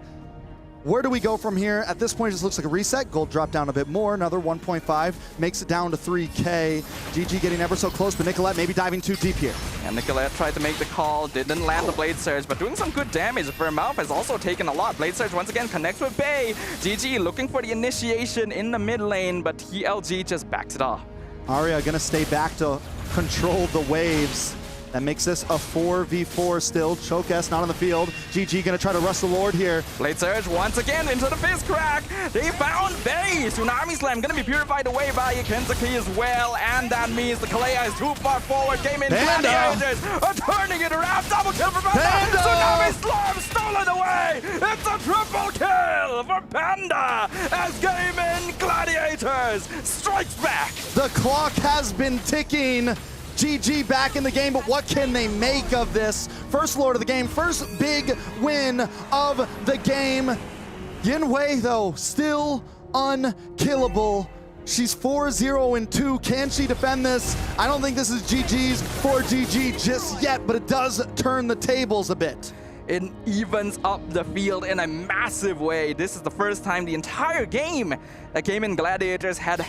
Where do we go from here? At this point, it just looks like a reset. Gold dropped down a bit more, another 1.5, makes it down to 3K. GG getting ever so close, but Nicolette maybe diving too deep here. And Nicolette tried to make the call, didn't land the Blade Surge, but doing some good damage. Vermouth has also taken a lot. Blade Surge once again connects with Vey. GG looking for the initiation in the mid lane, but TLG just backs it off. Aria gonna stay back to control the waves. That makes this a 4v4 still. Choke S not on the field. GG gonna try to rush the Lord here. Blade Surge once again into the fist crack. They found Vey. Tsunami Slam gonna be purified away by Kenzaki as well. And that means the Kalea is too far forward. Gaming Gladiators are turning it around. Double kill for Panda. Tsunami Slam stolen away. It's a triple kill for Panda as Gaming Gladiators strikes back. The clock has been ticking. GG back in the game, but what can they make of this? First Lord of the game, first big win of the game. Yinhui, though, still unkillable. She's 4-0-2. Can she defend this? I don't think this is GG's for GG just yet, but it does turn the tables a bit. It evens up the field in a massive way. This is the first time the entire game that Gaming Gladiators had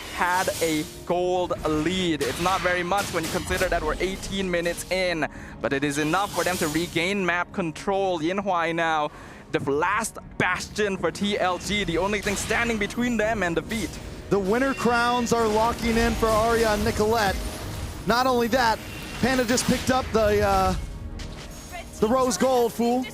a gold lead. It's not very much when you consider that we're 18 minutes in, but it is enough for them to regain map control. Yinhui now, the last bastion for TLG, the only thing standing between them and defeat. The winner crowns are locking in for Aria and Nicolette. Not only that, Panda just picked up the rose gold, fool.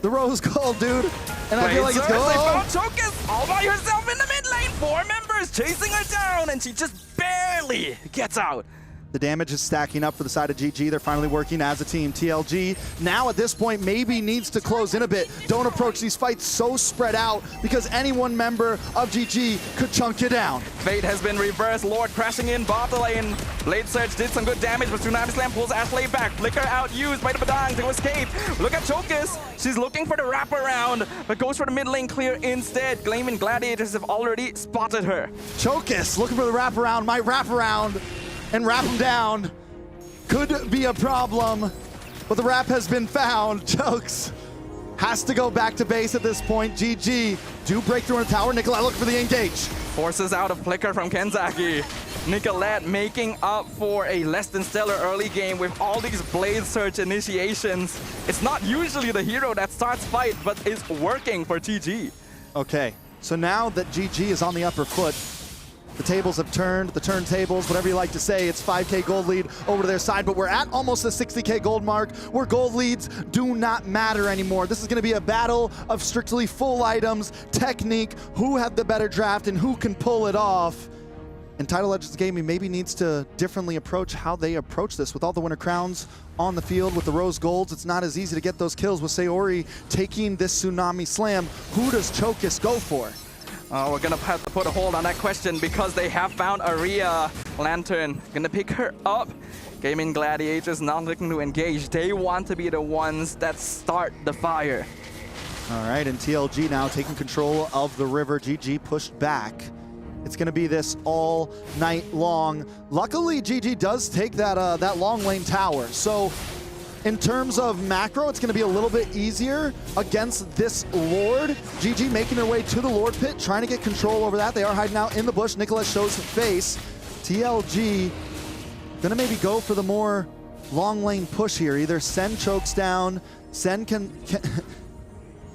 The rose gold, dude. And I feel like it's going. They found Chokas all by herself in the mid lane. 4 members chasing her down, and she just barely gets out. The damage is stacking up for the side of GG. They're finally working as a team. TLG now at this point maybe needs to close in a bit. Don't approach these fights so spread out because any one member of GG could chunk you down. Fate has been reversed. Lord crashing in bot lane. Blade Surge did some good damage, but Tsunami Slam pulls Ashley back. Flicker out used by the Badang to escape. Look at Chokas. She's looking for the wraparound, but goes for the mid lane clear instead. Gaming Gladiators have already spotted her. Chokas looking for the wraparound. Might wrap around and wrap him down. Could be a problem, but the wrap has been found. Chokes has to go back to base at this point. GG do break through in the tower. Nicolette looking for the engage. Forces out a flicker from Kenzaki. Nicolette making up for a less than stellar early game with all these Blade Surge initiations. It's not usually the hero that starts fight, but is working for GG. Okay, so now that GG is on the upper foot, the tables have turned, the turntables, whatever you like to say. It's 5K gold lead over to their side, but we're at almost the 60K gold mark where gold leads do not matter anymore. This is going to be a battle of strictly full items, technique, who had the better draft and who can pull it off. And Title Legends Gaming maybe needs to differently approach how they approach this. With all the winter crowns on the field, with the rose golds, it's not as easy to get those kills. With Sayori taking this Tsunami Slam, who does Chokis go for? We're gonna have to put a hold on that question because they have found Aria. Lantern gonna pick her up. Gaming Gladiators not looking to engage. They want to be the ones that start the fire. All right, and TLG now taking control of the river. GG pushed back. It's going to be this all night long. Luckily, GG does take that long lane tower. So in terms of macro, it's going to be a little bit easier against this Lord. GG making their way to the Lord pit, trying to get control over that. They are hiding out in the bush. NICOLETTE shows face. TLG going to maybe go for the more long lane push here. Either send Chokes down, send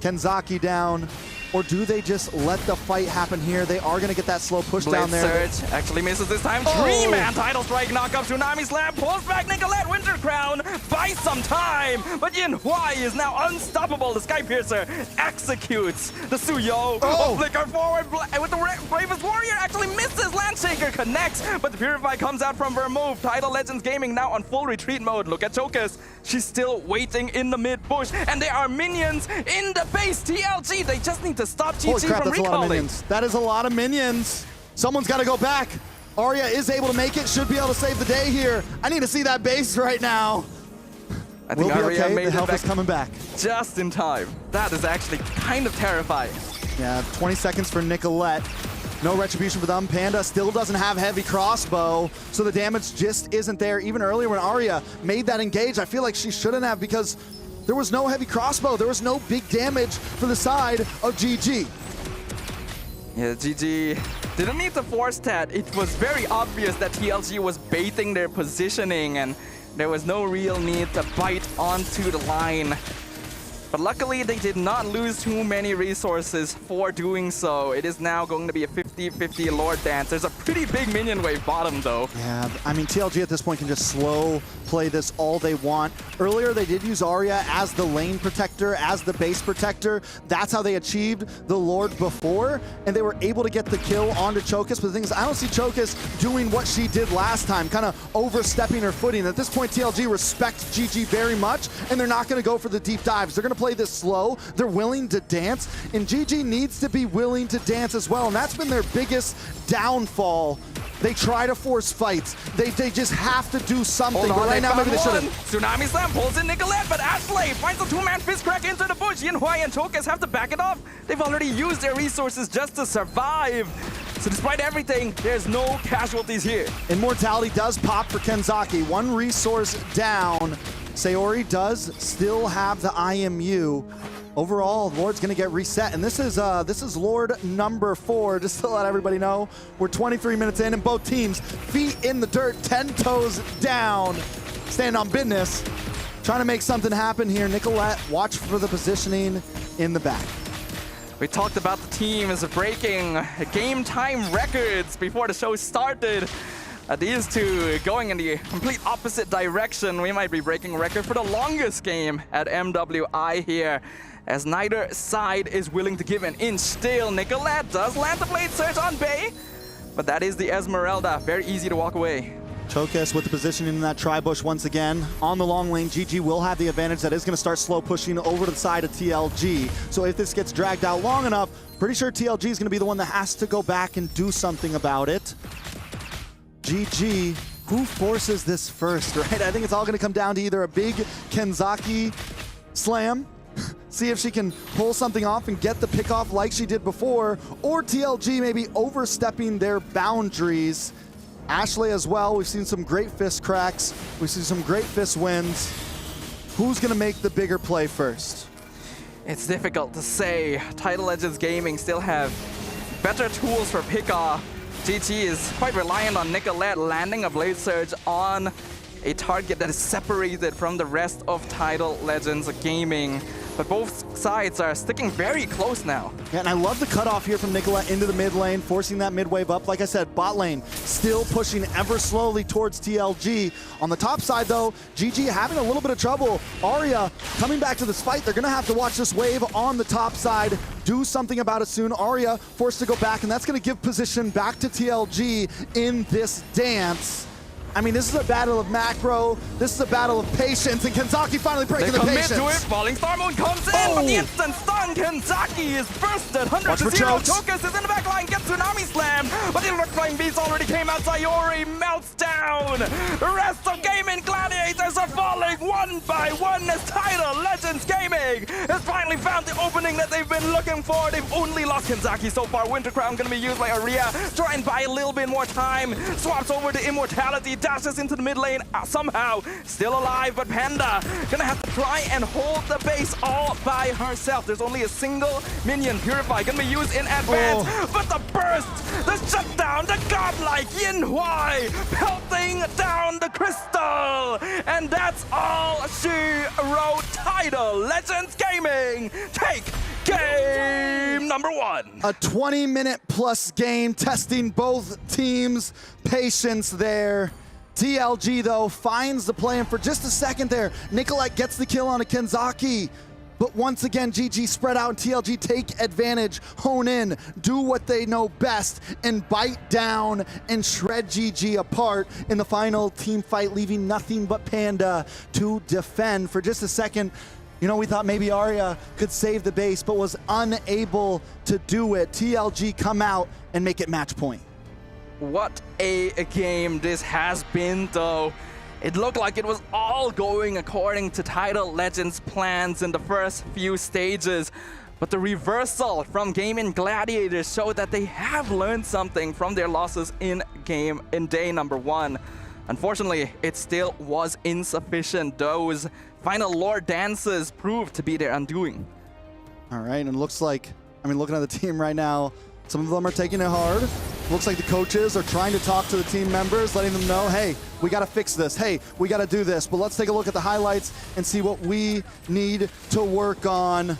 Kenzaki down, or do they just let the fight happen here? They are going to get that slow push down there. Surge actually misses this time. Oh. 3-man title strike, knock up Tsunami Slam, pulls back NICOLETTE, Winter Crown, buys some time, but YinHua is now unstoppable. The Skypiercer executes the Suyo. Oh. Flicker forward with the Bravest Warrior, actually misses. Landshaker connects, but the Purify comes out from Vermouth. Title Legends Gaming now on full retreat mode. Look at Chokis. She's still waiting in the mid bush, and there are minions in the base. TLG, they just need to stop GG Holy crap, from that's a lot of recalling. minions. That is a lot of minions. Someone's got to go back. Arya is able to make it, should be able to save the day here. I need to see that base right now. I think We'll be Aria okay, made the it health back is coming back. just in time. That is actually kind of terrifying. Yeah, 20 seconds for NICOLETTE. No retribution for them. Panda still doesn't have heavy crossbow, so the damage just isn't there. Even earlier when Arya made that engage, I feel like she shouldn't have, because there was no heavy crossbow. There was no big damage for the side of GG. Yeah, GG didn't need to force that. It was very obvious that TLG was baiting their positioning, and there was no real need to bite onto the line. But luckily, they did not lose too many resources for doing so. It is now going to be a 50-50 Lord dance. There's a pretty big minion wave bottom, though. Yeah, I mean, TLG at this point can just slow play this all they want. Earlier, they did use Arya as the lane protector, as the base protector. That's how they achieved the Lord before, and they were able to get the kill onto Chokis. But the thing is, I don't see Chokis doing what she did last time, kind of overstepping her footing. At this point, TLG respects GG very much, and they're not going to go for the deep dives. They're going to play this slow. They're willing to dance, and GG needs to be willing to dance as well, and that's been their biggest downfall. They try to force fights. They just have to do something, but right now maybe they shouldn't. Tsunami Slam pulls in NICOLETTE, but Ashley finds a two-man fist crack into the bush. YinHua and Chokis have to back it off. They've already used their resources just to survive. So despite everything, there's no casualties here. Immortality does pop for Kenzaki. One resource down. Sayori does still have the IMU. Overall, Lord's gonna get reset, and this is Lord number 4. Just to let everybody know, we're 23 minutes in, and both teams feet in the dirt, 10 toes down, stand on business, trying to make something happen here. NICOLETTE, watch for the positioning in the back. We talked about the teams breaking game time records before the show started. These two going in the complete opposite direction. We might be breaking a record for the longest game at MWI here, as neither side is willing to give an inch still. NICOLETTE does land the blade surge on Bay, but that is the Esmeralda. Very easy to walk away. Chokis with the positioning in that tri-bush once again. On the long lane, GG will have the advantage. That is going to start slow pushing over to the side of TLG. So if this gets dragged out long enough, pretty sure TLG is going to be the one that has to go back and do something about it. GG, who forces this first, right? I think it's all going to come down to either a big Kenzaki slam, see if she can pull something off and get the pick off like she did before, or TLG maybe overstepping their boundaries. Ashley as well, we've seen some great fist cracks, we've seen some great fist wins. Who's going to make the bigger play first? It's difficult to say. Title Legends Gaming still have better tools for pick-off. GG is quite reliant on NICOLETTE landing a Blade Surge on a target that is separated from the rest of Title Legends Gaming. but both sides are sticking very close now. Yeah, and I love the cutoff here from Nicolette into the mid lane, forcing that mid wave up. Like I said, bot lane still pushing ever slowly towards TLG. On the top side, though, GG having a little bit of trouble. Arya coming back to this fight. They're going to have to watch this wave on the top side, do something about it soon. Arya forced to go back, and that's going to give position back to TLG in this dance. I mean, this is a battle of macro. This is a battle of patience, and Kenzaki finally breaking the patience. They commit to it. Falling Star Moon comes in, but the instant stun, Kenzaki is bursted. 100 to 0. Tokus is in the back line, gets Tsunami Slam, but the Flying Beast already came out. Sayori melts down. The rest of Gaming Gladiators are falling one by one as Title Legends Gaming has finally found the opening that they've been looking for. They've only lost Kenzaki so far. Winter Crown going to be used by Arya. Try and buy a little bit more time. Swaps over to Immortality. Dashes into the mid lane, somehow still alive, but Panda gonna have to try and hold the base all by herself. There's only a single minion, Purify, gonna be used in advance, but the burst, the shutdown, the godlike Yin Huai pelting down the crystal, and that's all she wrote. Title Legends Gaming take game number 1. A 20-minute plus game, testing both teams' patience there. TLG, though, finds the play, and for just a second there, Nicolette gets the kill on a Kenzaki. But once again, GG spread out, and TLG take advantage, hone in, do what they know best, and bite down and shred GG apart in the final team fight, leaving nothing but Panda to defend. For just a second, you know, we thought maybe Arya could save the base, but was unable to do it. TLG come out and make it match point. What a game this has been, though. It looked like it was all going according to Title Legends' plans in the first few stages. But the reversal from Gaming Gladiators showed that they have learned something from their losses in day number 1. Unfortunately, it still was insufficient. Those final lore dances proved to be their undoing. All right, and it looks like, I mean, looking at the team right now, some of them are taking it hard. Looks like the coaches are trying to talk to the team members, letting them know, hey, we got to fix this. Hey, we got to do this. But let's take a look at the highlights and see what we need to work on.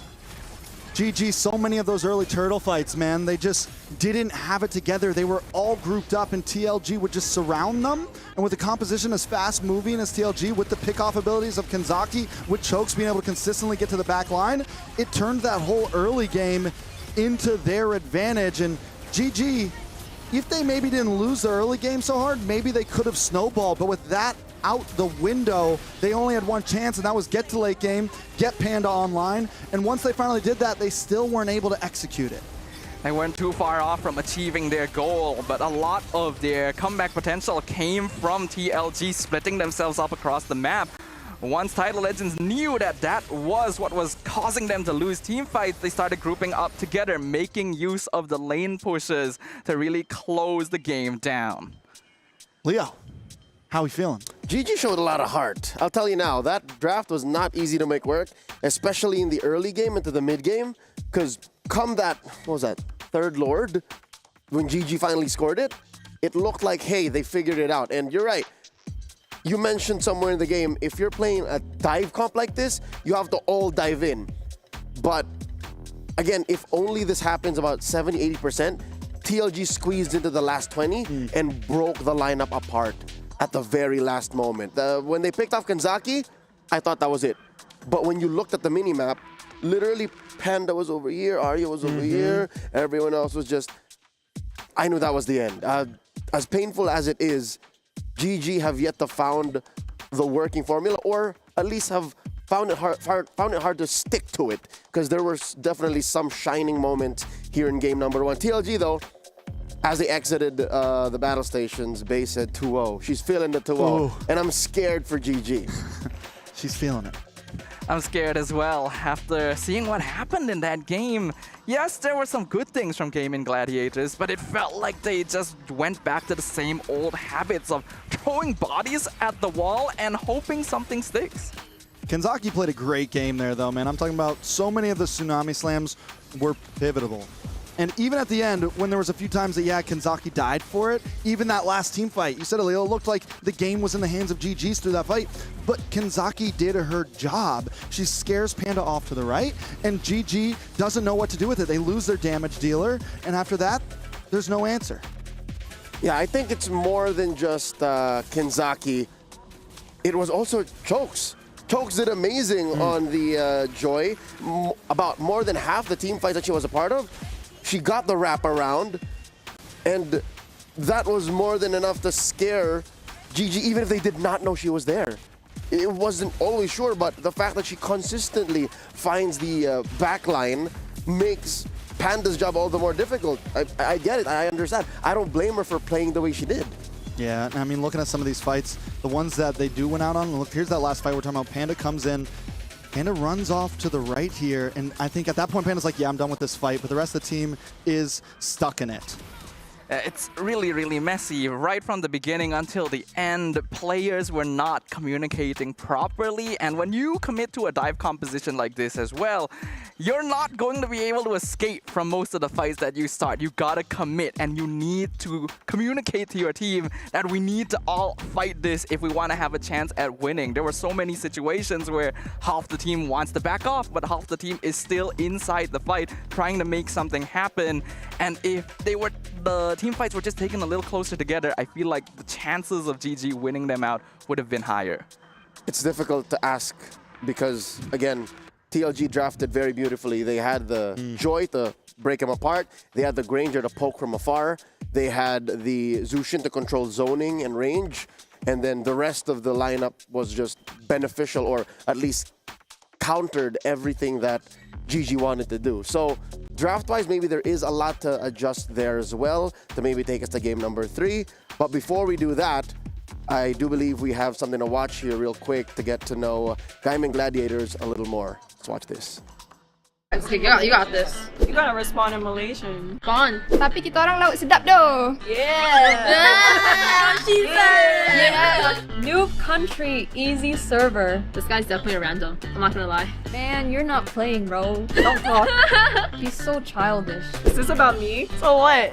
GG, so many of those early turtle fights, man, they just didn't have it together. They were all grouped up, and TLG would just surround them. And with the composition as fast moving as TLG, with the pick-off abilities of Kenzaki, with Chokes being able to consistently get to the back line, it turned that whole early game into their advantage. And GG, if they maybe didn't lose the early game so hard, maybe they could have snowballed. But with that out the window, they only had one chance, and that was get to late game, get Panda online. And once they finally did that, they still weren't able to execute it. They weren't too far off from achieving their goal, but a lot of their comeback potential came from TLG splitting themselves up across the map. Once Title Legends knew that that was what was causing them to lose team fights, they started grouping up together, making use of the lane pushes to really close the game down. Leo, how are we feeling? GG showed a lot of heart. I'll tell you now, that draft was not easy to make work, especially in the early game into the mid game, because come that, what was that, third Lord, when GG finally scored it, it looked like, hey, they figured it out. And you're right. You mentioned somewhere in the game, if you're playing a dive comp like this, you have to all dive in. But again, if only this happens about 70-80%, TLG squeezed into the last 20 and broke the lineup apart at the very last moment. When they picked off Kenzaki, I thought that was it. But when you looked at the minimap, literally Panda was over here, Arya was over here, everyone else was just, I knew that was the end. As painful as it is, GG have yet to found the working formula, or at least have found it hard to stick to it, because there were definitely some shining moments here in game number 1. TLG, though, as they exited the battle stations, base said 2-0. She's feeling the 2-0, and I'm scared for GG. She's feeling it. I'm scared as well after seeing what happened in that game. Yes, there were some good things from Gaming Gladiators, but it felt like they just went back to the same old habits of throwing bodies at the wall and hoping something sticks. Kenzaki played a great game there, though, man. I'm talking about so many of the Tsunami Slams were pivotal. And even at the end, when there was a few times that, yeah, Kanzaki died for it, even that last team fight, you said it, Leo, it looked like the game was in the hands of GG's through that fight. But Kanzaki did her job. She scares Panda off to the right, and GG doesn't know what to do with it. They lose their damage dealer, and after that, there's no answer. Yeah, I think it's more than just Kanzaki. It was also Chokes. Chokes did amazing on the Joy. About more than half the team fights that she was a part of, she got the wrap around, and that was more than enough to scare GG, even if they did not know she was there. It wasn't always sure, but the fact that she consistently finds the back line makes Panda's job all the more difficult. I get it, I understand. I don't blame her for playing the way she did. Yeah, I mean, looking at some of these fights, the ones that they do win out on, look, here's that last fight we're talking about. Panda comes in, Panda runs off to the right here, and I think at that point, Panda's like, yeah, I'm done with this fight, but the rest of the team is stuck in it. It's really, really messy. Right from the beginning until the end, players were not communicating properly. And when you commit to a dive composition like this as well, you're not going to be able to escape from most of the fights that you start. You gotta commit, and you need to communicate to your team that we need to all fight this if we want to have a chance at winning. There were so many situations where half the team wants to back off, but half the team is still inside the fight trying to make something happen. And if the team fights were just taken a little closer together, I feel like the chances of GG winning them out would have been higher. It's difficult to ask because, again, TLG drafted very beautifully. They had the Joy to break them apart. They had the Granger to poke from afar. They had the Zushin to control zoning and range. And then the rest of the lineup was just beneficial, or at least countered everything that GG wanted to do. So draft-wise, maybe there is a lot to adjust there as well to maybe take us to game number 3. But before we do that, I do believe we have something to watch here real quick to get to know Gaming Gladiators a little more. Let's watch this. Okay, you got this. You gotta respond in Malaysian. Fun. Tapi kita orang laut sedap doh. Yeah. She said. Yeah. New country, easy server. This guy's definitely a random. I'm not gonna lie. Man, you're not playing, bro. Don't talk. He's so childish. Is this about me? So what?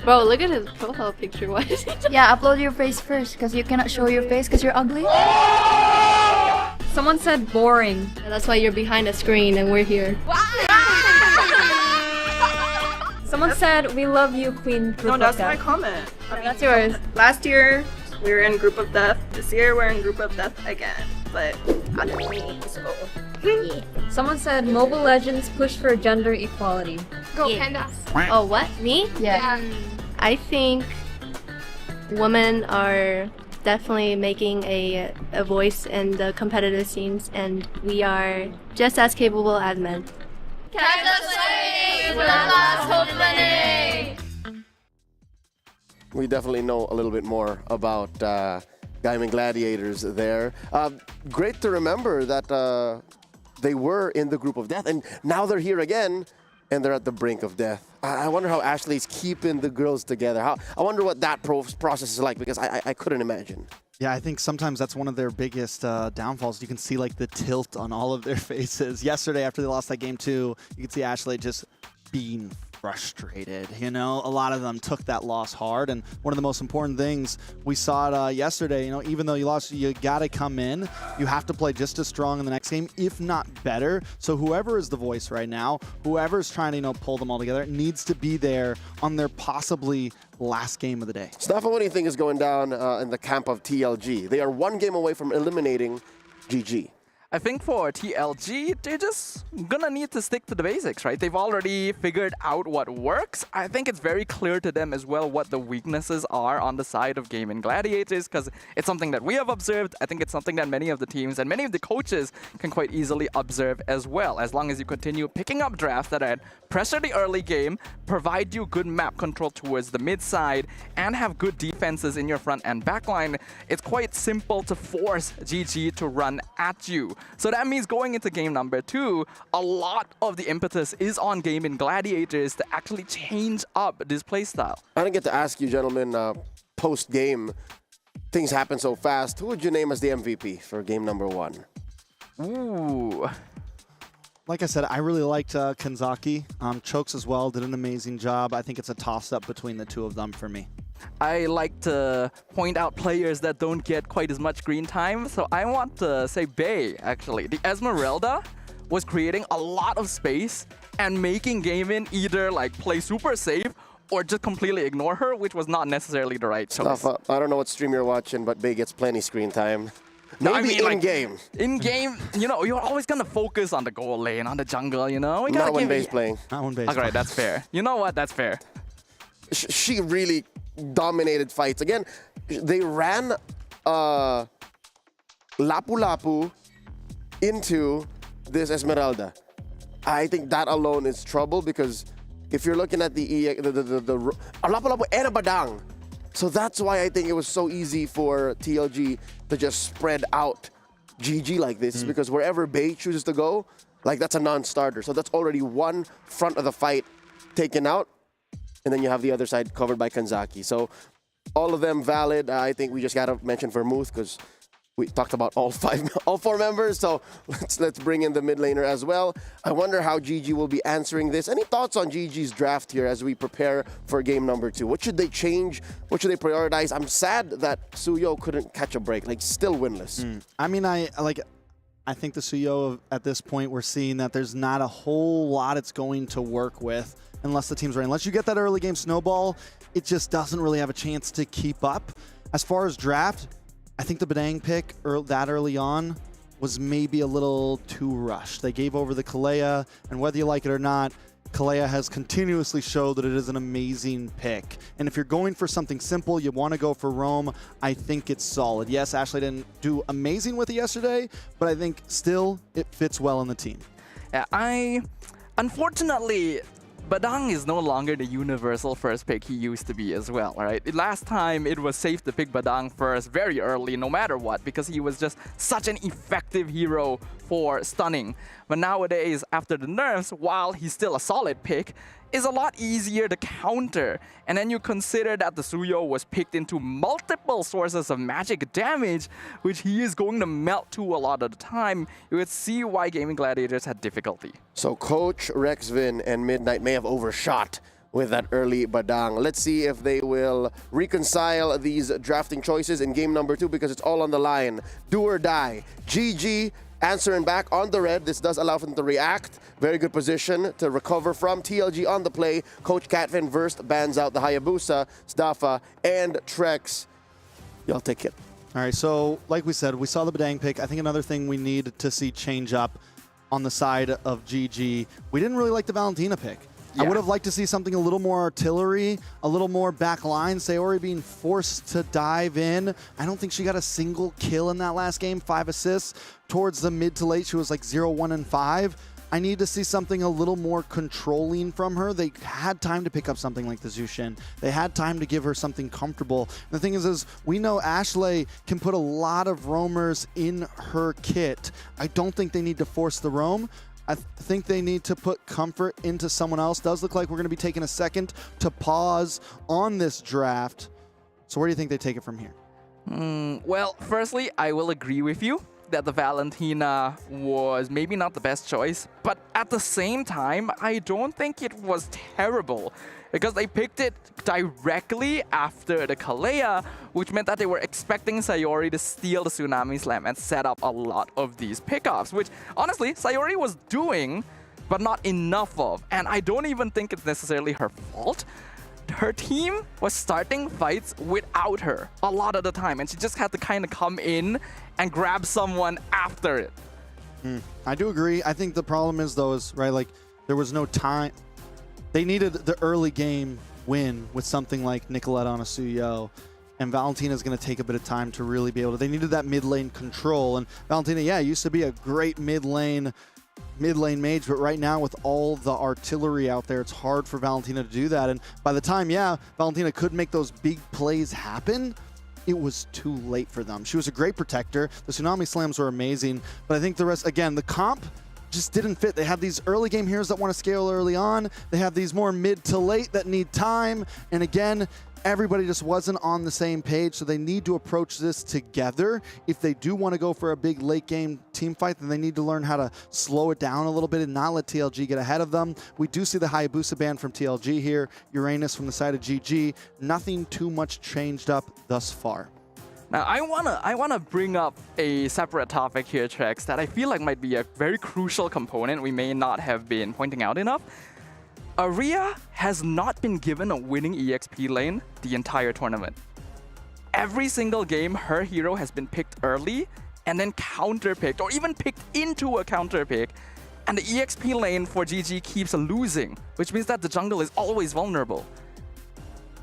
Bro, look at his profile picture. What is it? Yeah, upload your face first, because you cannot show your face because you're ugly. Someone said boring. That's why you're behind a screen and we're here. Someone said, we love you, Queen. No, that's my comment. That's yours. Last year, we were in Group of Death. This year, we're in Group of Death again. But I didn't mean so. Someone said, Mobile Legends push for gender equality. Go Pandas. Oh, what? Me? Yeah. I think women are definitely making a voice in the competitive scenes, and we are just as capable as men. We definitely know a little bit more about Gaming Gladiators there. Great to remember that they were in the Group of Death, and now they're here again, and they're at the brink of death. I wonder how Ashley's keeping the girls together. I wonder what that process is like, because I couldn't imagine. Yeah, I think sometimes that's one of their biggest downfalls. You can see like the tilt on all of their faces. Yesterday, after they lost that game too, you can see Ashley just being frustrated. You know, a lot of them took that loss hard, and one of the most important things we saw it yesterday, you know, even though you lost, you got to come in. You have to play just as strong in the next game, if not better. So whoever is the voice right now, whoever's trying to, you know, pull them all together, needs to be there on their possibly last game of the day. Stefan, what do you think is going down in the camp of TLG? They are one game away from eliminating GG. I think for TLG, they're just gonna need to stick to the basics, right? They've already figured out what works. I think it's very clear to them as well what the weaknesses are on the side of Gaming Gladiators, because it's something that we have observed. I think it's something that many of the teams and many of the coaches can quite easily observe as well. As long as you continue picking up drafts that pressure the early game, provide you good map control towards the mid side, and have good defenses in your front and back line, it's quite simple to force GG to run at you. So that means going into game number 2, a lot of the impetus is on Gaming Gladiators to actually change up this playstyle. I didn't get to ask you, gentlemen, post-game, things happen so fast. Who would you name as the MVP for game number 1? Ooh. like I said, I really liked Kanzaki. Chokes as well, did an amazing job. I think it's a toss-up between the two of them for me. I like to point out players that don't get quite as much green time, so I want to say Bay, actually. The Esmeralda was creating a lot of space and making Gaming either like play super safe or just completely ignore her, which was not necessarily the right choice. I don't know what stream you're watching, but Bay gets plenty screen time. No, Maybe I mean, in-game. In-game, you know, you're always going to focus on the goal lane, on the jungle, you know? We gotta Not when give Bay's it- playing. Not one base. Okay, that's fair. You know what? That's fair. She really dominated fights. Again, they ran Lapu Lapu into this Esmeralda. I think that alone is trouble because if you're looking at the Lapu Lapu and a Badang. So that's why I think it was so easy for TLG to just spread out GG like this because wherever Bay chooses to go, like that's a non-starter. So that's already one front of the fight taken out. And then you have the other side covered by Kanzaki. So all of them valid. I think we just gotta mention Vermouth because we talked about all four members. So let's bring in the mid laner as well. I wonder how GG will be answering this. Any thoughts on GG's draft here as we prepare for game number 2? What should they change? What should they prioritize? I'm sad that Suyo couldn't catch a break. Like still winless. I mean, I think the Suyo at this point, we're seeing that there's not a whole lot it's going to work with unless the team's ready. Unless you get that early game snowball, it just doesn't really have a chance to keep up. As far as draft, I think the Badang pick that early on was maybe a little too rushed. They gave over the Kalea, and whether you like it or not, Kalea has continuously showed that it is an amazing pick. And if you're going for something simple, you want to go for Roam, I think it's solid. Yes, Ashley didn't do amazing with it yesterday, but I think still it fits well in the team. Yeah, unfortunately, Badang is no longer the universal first pick he used to be as well, right? Last time, it was safe to pick Badang first very early, no matter what, because he was just such an effective hero for stunning. But nowadays, after the nerfs, while he's still a solid pick, is a lot easier to counter. And then you consider that the Suyo was picked into multiple sources of magic damage, which he is going to melt to a lot of the time. You would see why Gaming Gladiators had difficulty. So Coach, Rexvin, and Midnight may have overshot with that early Badang. Let's see if they will reconcile these drafting choices in game number 2 because it's all on the line. Do or die. GG answering back on the red. This does allow for them to react. Very good position to recover from. TLG on the play. Coach Catvin versed bans out the Hayabusa, Stafa, and Trex. Y'all take it. All right, so like we said, we saw the Badang pick. I think another thing we need to see change up on the side of GG, we didn't really like the Valentina pick. I would have liked to see something a little more artillery, a little more back line. Sayori being forced to dive in. I don't think she got a single kill in that last game, 5 assists. Towards the mid to late, she was like 0, 1, and 5. I need to see something a little more controlling from her. They had time to pick up something like the Zushin. They had time to give her something comfortable. And the thing is we know Ashley can put a lot of roamers in her kit. I don't think they need to force the roam. I think they need to put comfort into someone else. Does look like we're going to be taking a second to pause on this draft. So where do you think they take it from here? Well, firstly, I will agree with you that the Valentina was maybe not the best choice, but at the same time, I don't think it was terrible because they picked it directly after the Kalea, which meant that they were expecting Sayori to steal the Tsunami Slam and set up a lot of these pickoffs, which honestly, Sayori was doing, but not enough of. And I don't even think it's necessarily her fault. Her team was starting fights without her a lot of the time, and she just had to kind of come in and grab someone after it. I do agree. I think the problem is, though, right, like, there was no time. They needed the early game win with something like Nicolette on a Suyo, and Valentina's going to take a bit of time to really be able to. They needed that mid lane control, and Valentina, used to be a great mid lane mage, but right now with all the artillery out there, it's hard for Valentina to do that. And by the time, Valentina could make those big plays happen, it was too late for them. She was a great protector. The Tsunami Slams were amazing, but I think the rest, again, the comp just didn't fit. They have these early game heroes that want to scale early on. They have these more mid to late that need time. And again, everybody just wasn't on the same page, so they need to approach this together. If they do want to go for a big late game team fight, then they need to learn how to slow it down a little bit and not let TLG get ahead of them. We do see the Hayabusa ban from TLG here, Uranus from the side of GG. Nothing too much changed up thus far. Now, I wanna bring up a separate topic here, Trex, that I feel like might be a very crucial component we may not have been pointing out enough. Aria has not been given a winning EXP lane the entire tournament. Every single game, her hero has been picked early and then counter-picked, or even picked into a counter-pick, and the EXP lane for GG keeps losing, which means that the jungle is always vulnerable.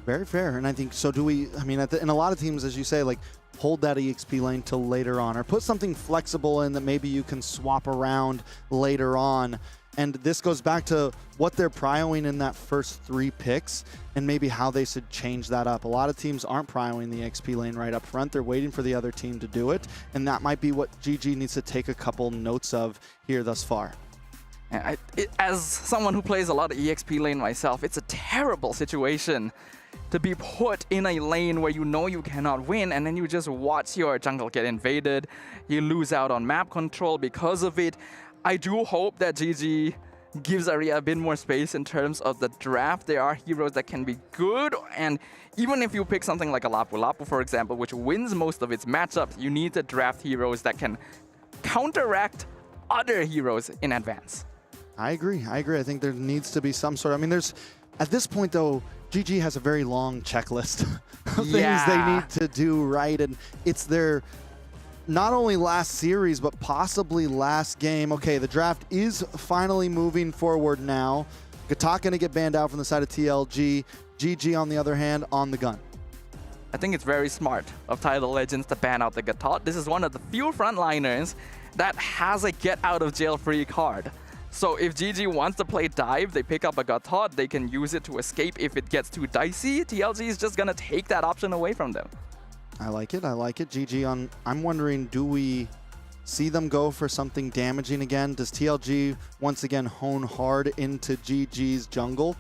Very fair, and I think so. Do we? I mean, in a lot of teams, as you say, like hold that EXP lane till later on, or put something flexible in that maybe you can swap around later on. And this goes back to what they're prioing in that first 3 picks, and maybe how they should change that up. A lot of teams aren't prioing the XP lane right up front. They're waiting for the other team to do it, and that might be what GG needs to take a couple notes of here thus far. As someone who plays a lot of EXP lane myself, it's a terrible situation to be put in a lane where you know you cannot win, and then you just watch your jungle get invaded. You lose out on map control because of it. I do hope that GG gives Aria a bit more space in terms of the draft. There are heroes that can be good, and even if you pick something like a Lapu Lapu, for example, which wins most of its matchups, you need to draft heroes that can counteract other heroes in advance. I agree. I think there needs to be some sort of, I mean, there's, at this point though, GG has a very long checklist of things they need to do right, and it's their not only last series, but possibly last game. Okay, the draft is finally moving forward now. Gatot gonna get banned out from the side of TLG. GG, on the other hand, on the gun. I think it's very smart of Tidal Legends to ban out the Gatot. This is one of the few frontliners that has a get out of jail free card. So if GG wants to play dive, they pick up a Gatot, they can use it to escape if it gets too dicey. TLG is just gonna take that option away from them. I like it. GG on, I'm wondering, do we see them go for something damaging again? Does TLG once again hone hard into GG's jungle?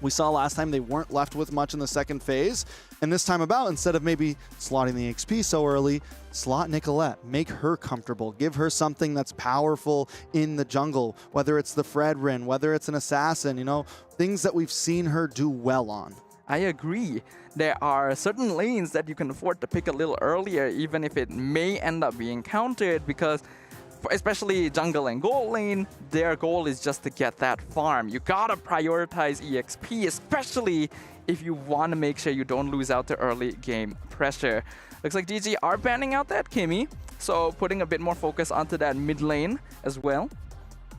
We saw last time they weren't left with much in the second phase, and this time about, instead of maybe slotting the XP so early, slot Nicolette, make her comfortable, give her something that's powerful in the jungle, whether it's the Fredrin, whether it's an assassin, you know, things that we've seen her do well on. I agree. There are certain lanes that you can afford to pick a little earlier, even if it may end up being countered, because especially jungle and gold lane, their goal is just to get that farm. You gotta prioritize EXP, especially if you want to make sure you don't lose out to early game pressure. Looks like GG are banning out that Kimmy, so putting a bit more focus onto that mid lane as well.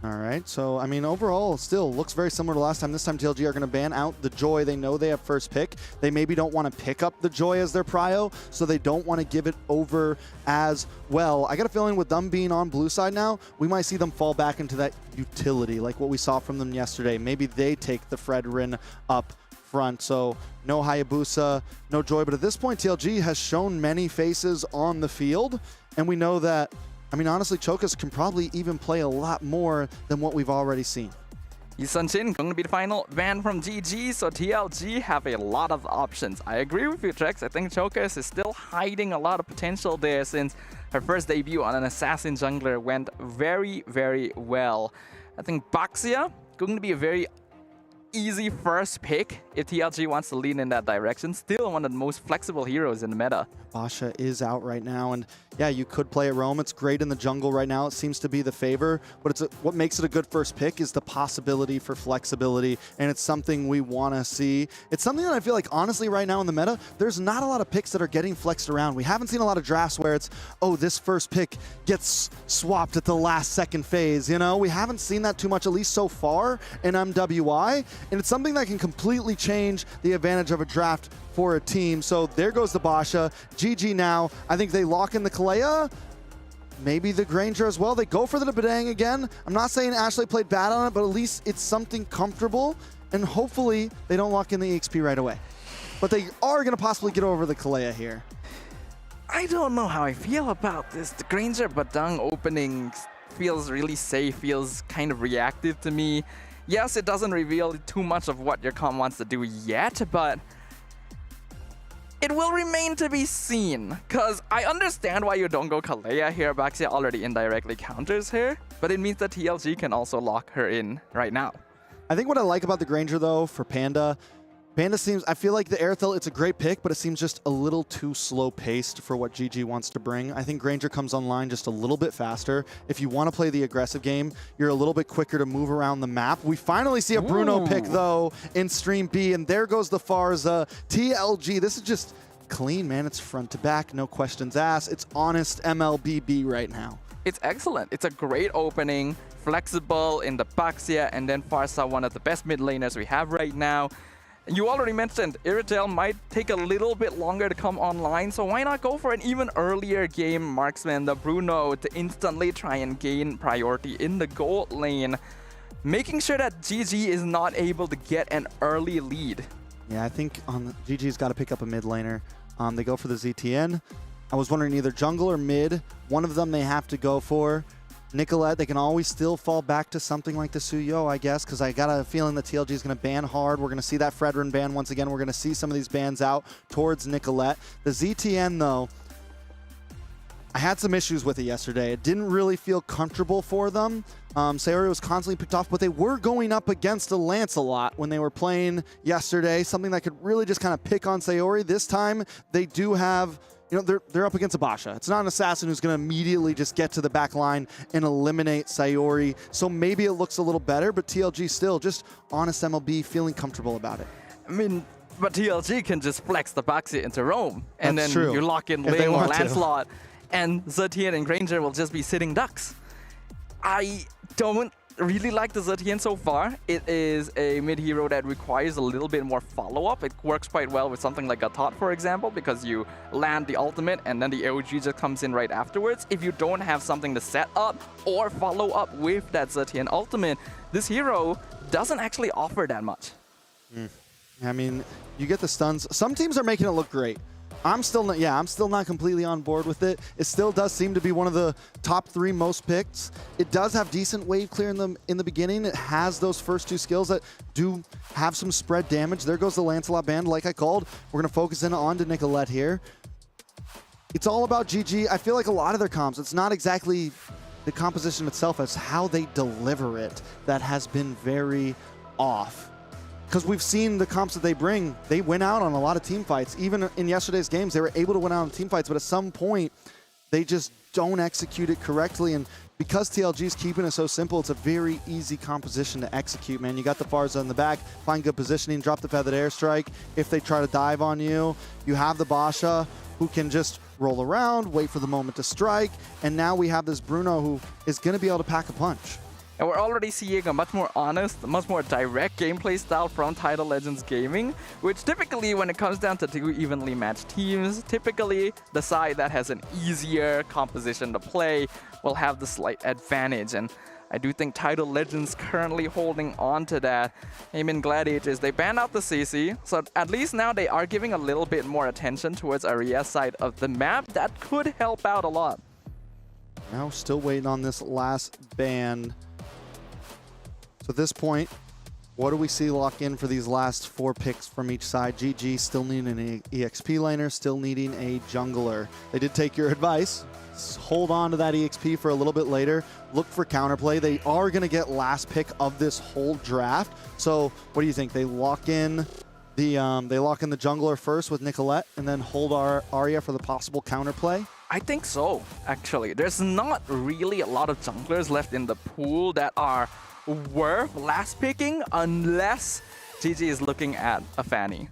All right, so I mean, overall, still looks very similar to last time. This time, TLG are going to ban out the Joy. They know they have first pick. They maybe don't want to pick up the Joy as their prio, so they don't want to give it over as well. I got a feeling with them being on blue side now, we might see them fall back into that utility, like what we saw from them yesterday. Maybe they take the Fredrin up front. So no Hayabusa, no Joy. But at this point, TLG has shown many faces on the field, and we know that, I mean, honestly, Chokas can probably even play a lot more than what we've already seen. Yisun going to be the final ban from GG, so TLG have a lot of options. I agree with you, Trex. I think Chokas is still hiding a lot of potential there, since her first debut on an assassin jungler went very, very well. I think Baxia going to be a very easy first pick if TLG wants to lean in that direction. Still one of the most flexible heroes in the meta. Basha is out right now, and yeah, you could play a roam. It's great in the jungle right now. It seems to be the favor, but what makes it a good first pick is the possibility for flexibility, and it's something we want to see. It's something that I feel like, honestly, right now in the meta, there's not a lot of picks that are getting flexed around. We haven't seen a lot of drafts where it's, oh, this first pick gets swapped at the last second phase, you know? We haven't seen that too much, at least so far in MWI, and it's something that can completely change the advantage of a draft for a team. So there goes the Basha. GG now. I think they lock in the Kalea. Maybe the Granger as well. They go for the Badang again. I'm not saying Ashley played bad on it, but at least it's something comfortable. And hopefully they don't lock in the EXP right away. But they are going to possibly get over the Kalea here. I don't know how I feel about this. The Granger Badang opening feels really safe, feels kind of reactive to me. Yes, it doesn't reveal too much of what your comp wants to do yet, but It will remain to be seen, because I understand why you don't go Kalea here. Baxia already indirectly counters her, but it means that TLG can also lock her in right now. I think what I like about the Granger, though, for Panda seems, I feel like the Airthel, it's a great pick, but it seems just a little too slow-paced for what GG wants to bring. I think Granger comes online just a little bit faster. If you want to play the aggressive game, you're a little bit quicker to move around the map. We finally see a Bruno pick, though, in Stream B, and there goes the Farza. TLG, this is just clean, man. It's front to back, no questions asked. It's honest MLBB right now. It's excellent. It's a great opening, flexible in the Baxia, and then Farsa, one of the best mid laners we have right now. You already mentioned Iritel might take a little bit longer to come online, so why not go for an even earlier game marksman, the Bruno, to instantly try and gain priority in the gold lane, making sure that GG is not able to get an early lead. Yeah, I think GG's got to pick up a mid laner. They go for the ZTN. I was wondering either jungle or mid. One of them they have to go for. Nicolette, they can always still fall back to something like the Suyo, I guess, because I got a feeling that TLG is going to ban hard. We're going to see that Fredrin ban once again. We're going to see some of these bans out towards Nicolette. The ZTN, though, I had some issues with it yesterday. It didn't really feel comfortable for them. Sayori was constantly picked off, but they were going up against a Lancelot when they were playing yesterday, something that could really just kind of pick on Sayori. This time, they do have... You know, they're up against a Basha. It's not an assassin who's going to immediately just get to the back line and eliminate Sayori. So maybe it looks a little better, but TLG still just honest MLB feeling comfortable about it. I mean, but TLG can just flex the Baxia into Rome, and That's then true. you lock in If they Ling or want to. Lancelot, and Zetian and Granger will just be sitting ducks. I don't really like the Zetian so far. It is a mid-hero that requires a little bit more follow-up. It works quite well with something like Gatot, for example, because you land the ultimate and then the AOG just comes in right afterwards. If you don't have something to set up or follow up with that Zetian ultimate, this hero doesn't actually offer that much. I mean, you get the stuns. Some teams are making it look great. I'm still not completely on board with it. It still does seem to be one of the top 3 most picked. It does have decent wave clear in the beginning. It has those first 2 skills that do have some spread damage. There goes the Lancelot band, like I called. We're going to focus in on to Nicolette here. It's all about GG. I feel like a lot of their comps, it's not exactly the composition itself, it's how they deliver it that has been very off. Because we've seen the comps that they bring, they win out on a lot of team fights. Even in yesterday's games, they were able to win out on team fights, but at some point, they just don't execute it correctly. And because TLG's keeping it so simple, it's a very easy composition to execute, man. You got the Farza in the back, find good positioning, drop the feathered airstrike. If they try to dive on you, you have the Basha, who can just roll around, wait for the moment to strike. And now we have this Bruno who is going to be able to pack a punch. And we're already seeing a much more honest, much more direct gameplay style from Title Legends Gaming, which typically, when it comes down to 2 evenly matched teams, typically the side that has an easier composition to play will have the slight advantage. And I do think Title Legends currently holding on to that. Aiming Gladiators, they banned out the CC, so at least now they are giving a little bit more attention towards Aria's side of the map. That could help out a lot. Now still waiting on this last ban. So at this point, what do we see lock in for these last 4 picks from each side? GG still needing an EXP laner, still needing a jungler. They did take your advice. Hold on to that EXP for a little bit later. Look for counterplay. They are going to get last pick of this whole draft. So what do you think? They lock in the jungler first with Nicolette and then hold Arya for the possible counterplay? I think so, actually. There's not really a lot of junglers left in the pool that are worth last picking unless GG is looking at a Fanny.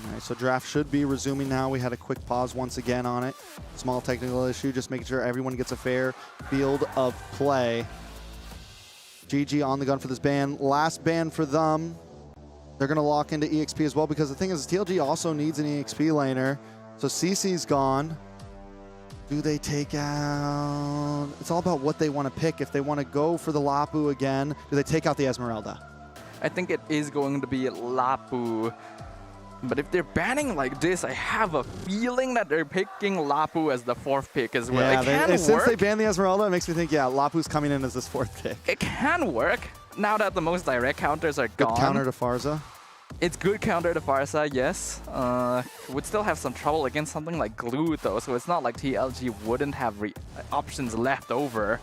All right, so draft should be resuming now. We had a quick pause once again on it. Small technical issue, just making sure everyone gets a fair field of play. GG on the gun for this ban. Last ban for them. They're going to lock into EXP as well because the thing is TLG also needs an EXP laner. So CC's gone. Do they take out... It's all about what they want to pick. If they want to go for the Lapu again, do they take out the Esmeralda? I think it is going to be Lapu. But if they're banning like this, I have a feeling that they're picking Lapu as the 4th pick as well. Yeah, it can work. Since they banned the Esmeralda, it makes me think, yeah, Lapu's coming in as this 4th pick. It can work now that the most direct counters are Good gone. counter to Farza. It's good counter to Farsa, yes. Would still have some trouble against something like Glue though, so it's not like TLG wouldn't have options left over.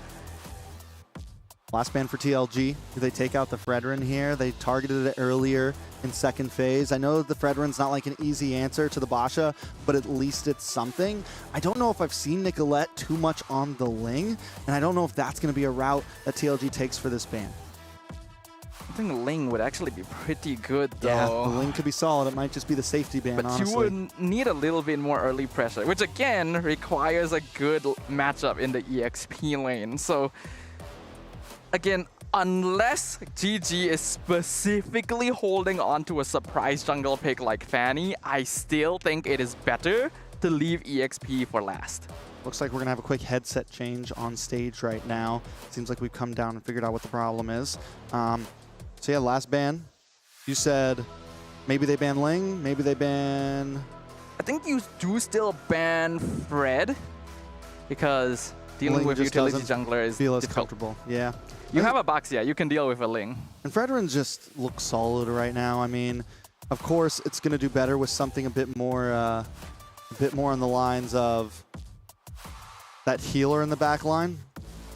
Last ban for TLG. Do they take out the Fredrin here? They targeted it earlier in second phase. I know the Fredrin's not like an easy answer to the Basha, but at least it's something. I don't know if I've seen Nicolette too much on the Ling, and I don't know if that's going to be a route that TLG takes for this ban. I think Ling would actually be pretty good though. Yeah, the Ling could be solid. It might just be the safety ban, but honestly. you would need a little bit more early pressure, which again requires a good matchup in the EXP lane. So again, unless GG is specifically holding on to a surprise jungle pick like Fanny, I still think it is better to leave EXP for last. Looks like we're going to have a quick headset change on stage right now. Seems like we've come down and figured out what the problem is. So yeah, last ban. You said maybe they ban Ling, maybe they ban... I think you do still ban Fred, because dealing Ling with just utility doesn't jungler is feel as difficult. comfortable. Yeah. You have a box, yeah, you can deal with a Ling. And Fredrin just looks solid right now. I mean, of course, it's going to do better with something a bit more on the lines of that healer in the back line.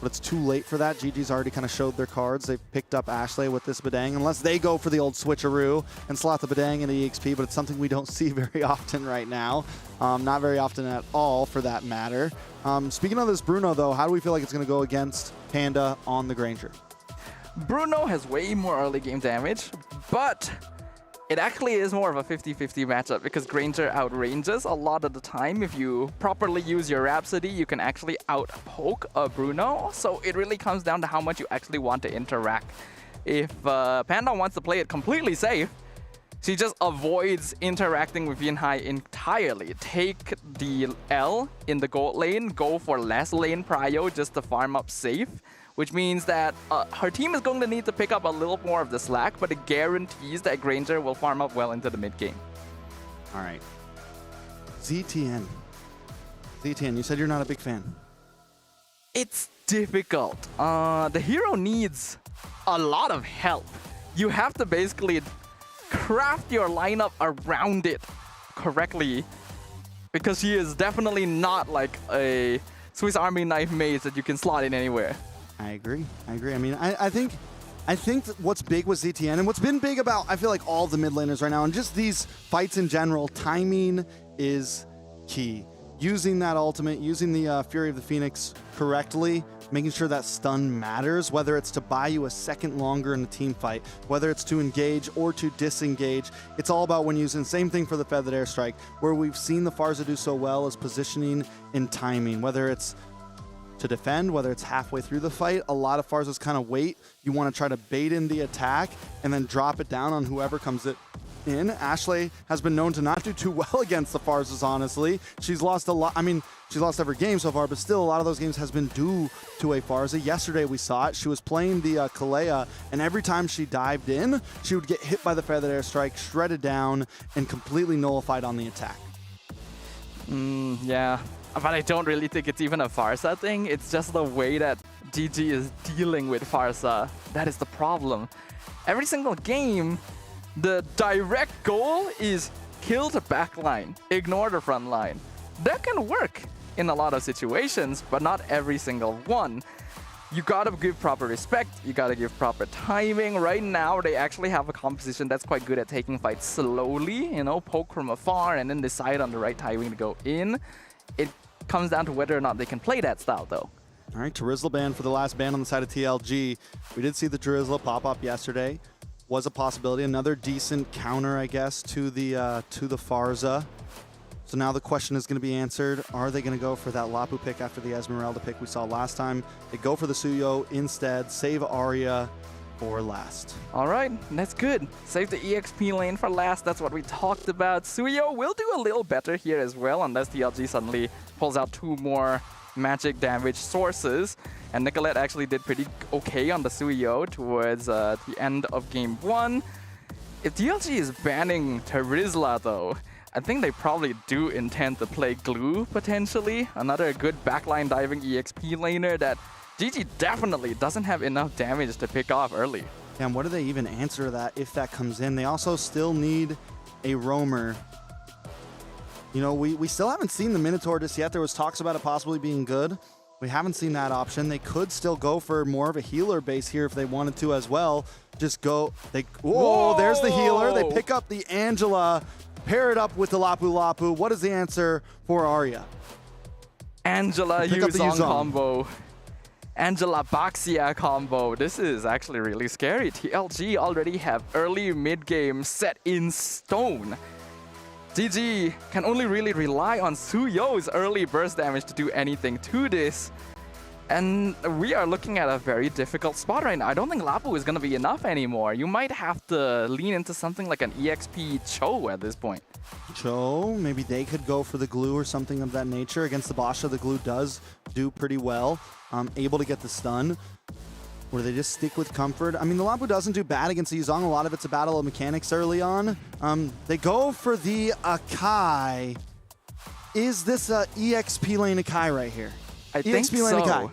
But it's too late for that. GG's already kind of showed their cards. They've picked up Ashley with this Badang, unless they go for the old switcheroo and slot the Badang into EXP, but it's something we don't see very often right now. Not very often at all, for that matter. Speaking of this Bruno, though, how do we feel like it's going to go against Panda on the Granger? Bruno has way more early game damage, but it actually is more of a 50-50 matchup because Granger outranges a lot of the time. If you properly use your Rhapsody, you can actually outpoke a Bruno. So it really comes down to how much you actually want to interact. If Panda wants to play it completely safe, she just avoids interacting with Yinhai entirely. Take the L in the gold lane, go for less lane prio just to farm up safe, which means that her team is going to need to pick up a little more of the slack, but it guarantees that Granger will farm up well into the mid game. All right. ZTN. ZTN, you said you're not a big fan. It's difficult. The hero needs a lot of help. You have to basically craft your lineup around it correctly, because he is definitely not like a Swiss Army knife maze that you can slot in anywhere. I agree. I mean, I think that what's big with ZTN, and what's been big about, I feel like, all the mid laners right now, and just these fights in general, timing is key. Using that ultimate, using the Fury of the Phoenix correctly, making sure that stun matters, whether it's to buy you a second longer in a team fight, whether it's to engage or to disengage. It's all about when using. Same thing for the Feathered Airstrike, where we've seen the Farza do so well is positioning and timing, whether it's to defend, whether it's halfway through the fight. A lot of Farzas kind of wait. You want to try to bait in the attack and then drop it down on whoever comes in. Ashley has been known to not do too well against the Farzas, honestly. She's lost a lot. I mean, she's lost every game so far, but still a lot of those games has been due to a Farza. Yesterday we saw it. She was playing the Kalea, and every time she dived in, she would get hit by the Feathered Airstrike, shredded down, and completely nullified on the attack. Yeah. But I don't really think it's even a Farsa thing. It's just the way that GG is dealing with Farsa. That is the problem. Every single game, the direct goal is kill the back line, ignore the front line. That can work in a lot of situations, but not every single one. You gotta give proper respect, you gotta give proper timing. Right now, they actually have a composition that's quite good at taking fights slowly, you know, poke from afar and then decide on the right timing to go in. It comes down to whether or not they can play that style, though. All right, Drizzle ban for the last ban on the side of TLG. We did see the Drizzle pop up yesterday. Was a possibility. Another decent counter, I guess, to the Farza. So now the question is going to be answered. Are they going to go for that Lapu pick after the Esmeralda pick we saw last time? They go for the Suyo instead, save Arya for last. All right, that's good. Save the EXP lane for last. That's what we talked about. Suyo will do a little better here as well, unless TLG suddenly pulls out 2 more magic damage sources. And Nicolette actually did pretty okay on the Suyo towards the end of game 1. If TLG is banning Terizla, though, I think they probably do intend to play Glue, potentially. Another good backline diving EXP laner that GG definitely doesn't have enough damage to pick off early. And what do they even answer to that if that comes in? They also still need a roamer. You know, we still haven't seen the Minotaur just yet. There was talks about it possibly being good. We haven't seen that option. They could still go for more of a healer base here if they wanted to as well. Just go. Whoa, there's the healer. They pick up the Angela, pair it up with the Lapu Lapu. What is the answer for Arya? Angela Yuzong combo. Angela Baxia combo. This is actually really scary. TLG already have early mid-game set in stone. GG can only really rely on Suyo's early burst damage to do anything to this. And we are looking at a very difficult spot right now. I don't think Lapu is going to be enough anymore. You might have to lean into something like an EXP Cho at this point. Cho, maybe they could go for the glue or something of that nature. Against the Basha, the glue does do pretty well. Able to get the stun. Or they just stick with comfort. I mean, the Lapu doesn't do bad against the Yuzong. A lot of it's a battle of mechanics early on. They go for the Akai. Is this a EXP lane Akai right here? I think so.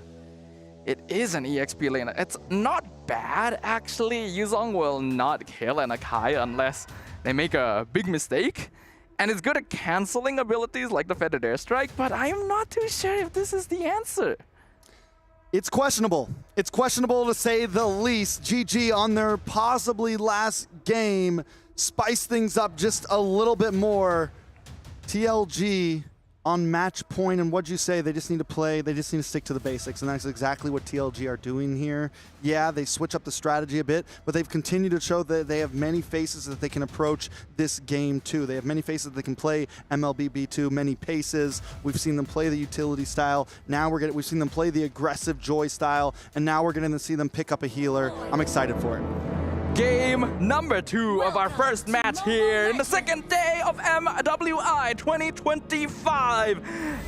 It is an EXP lane. It's not bad, actually. Yuzong will not kill an Akai unless they make a big mistake. And it's good at canceling abilities like the Feathered Airstrike, but I am not too sure if this is the answer. It's questionable. It's questionable to say the least. GG on their possibly last game. Spice things up just a little bit more. TLG on match point, and what'd you say? They just need to play, they just need to stick to the basics, and that's exactly what TLG are doing here. Yeah, they switch up the strategy a bit, but they've continued to show that they have many faces that they can approach this game too. They have many faces that they can play MLBB too, many paces. We've seen them play the utility style. Now we've seen them play the aggressive Joy style, and now we're going to see them pick up a healer. I'm excited for it. Game number 2 of our first match here in the second day of MWI 2025.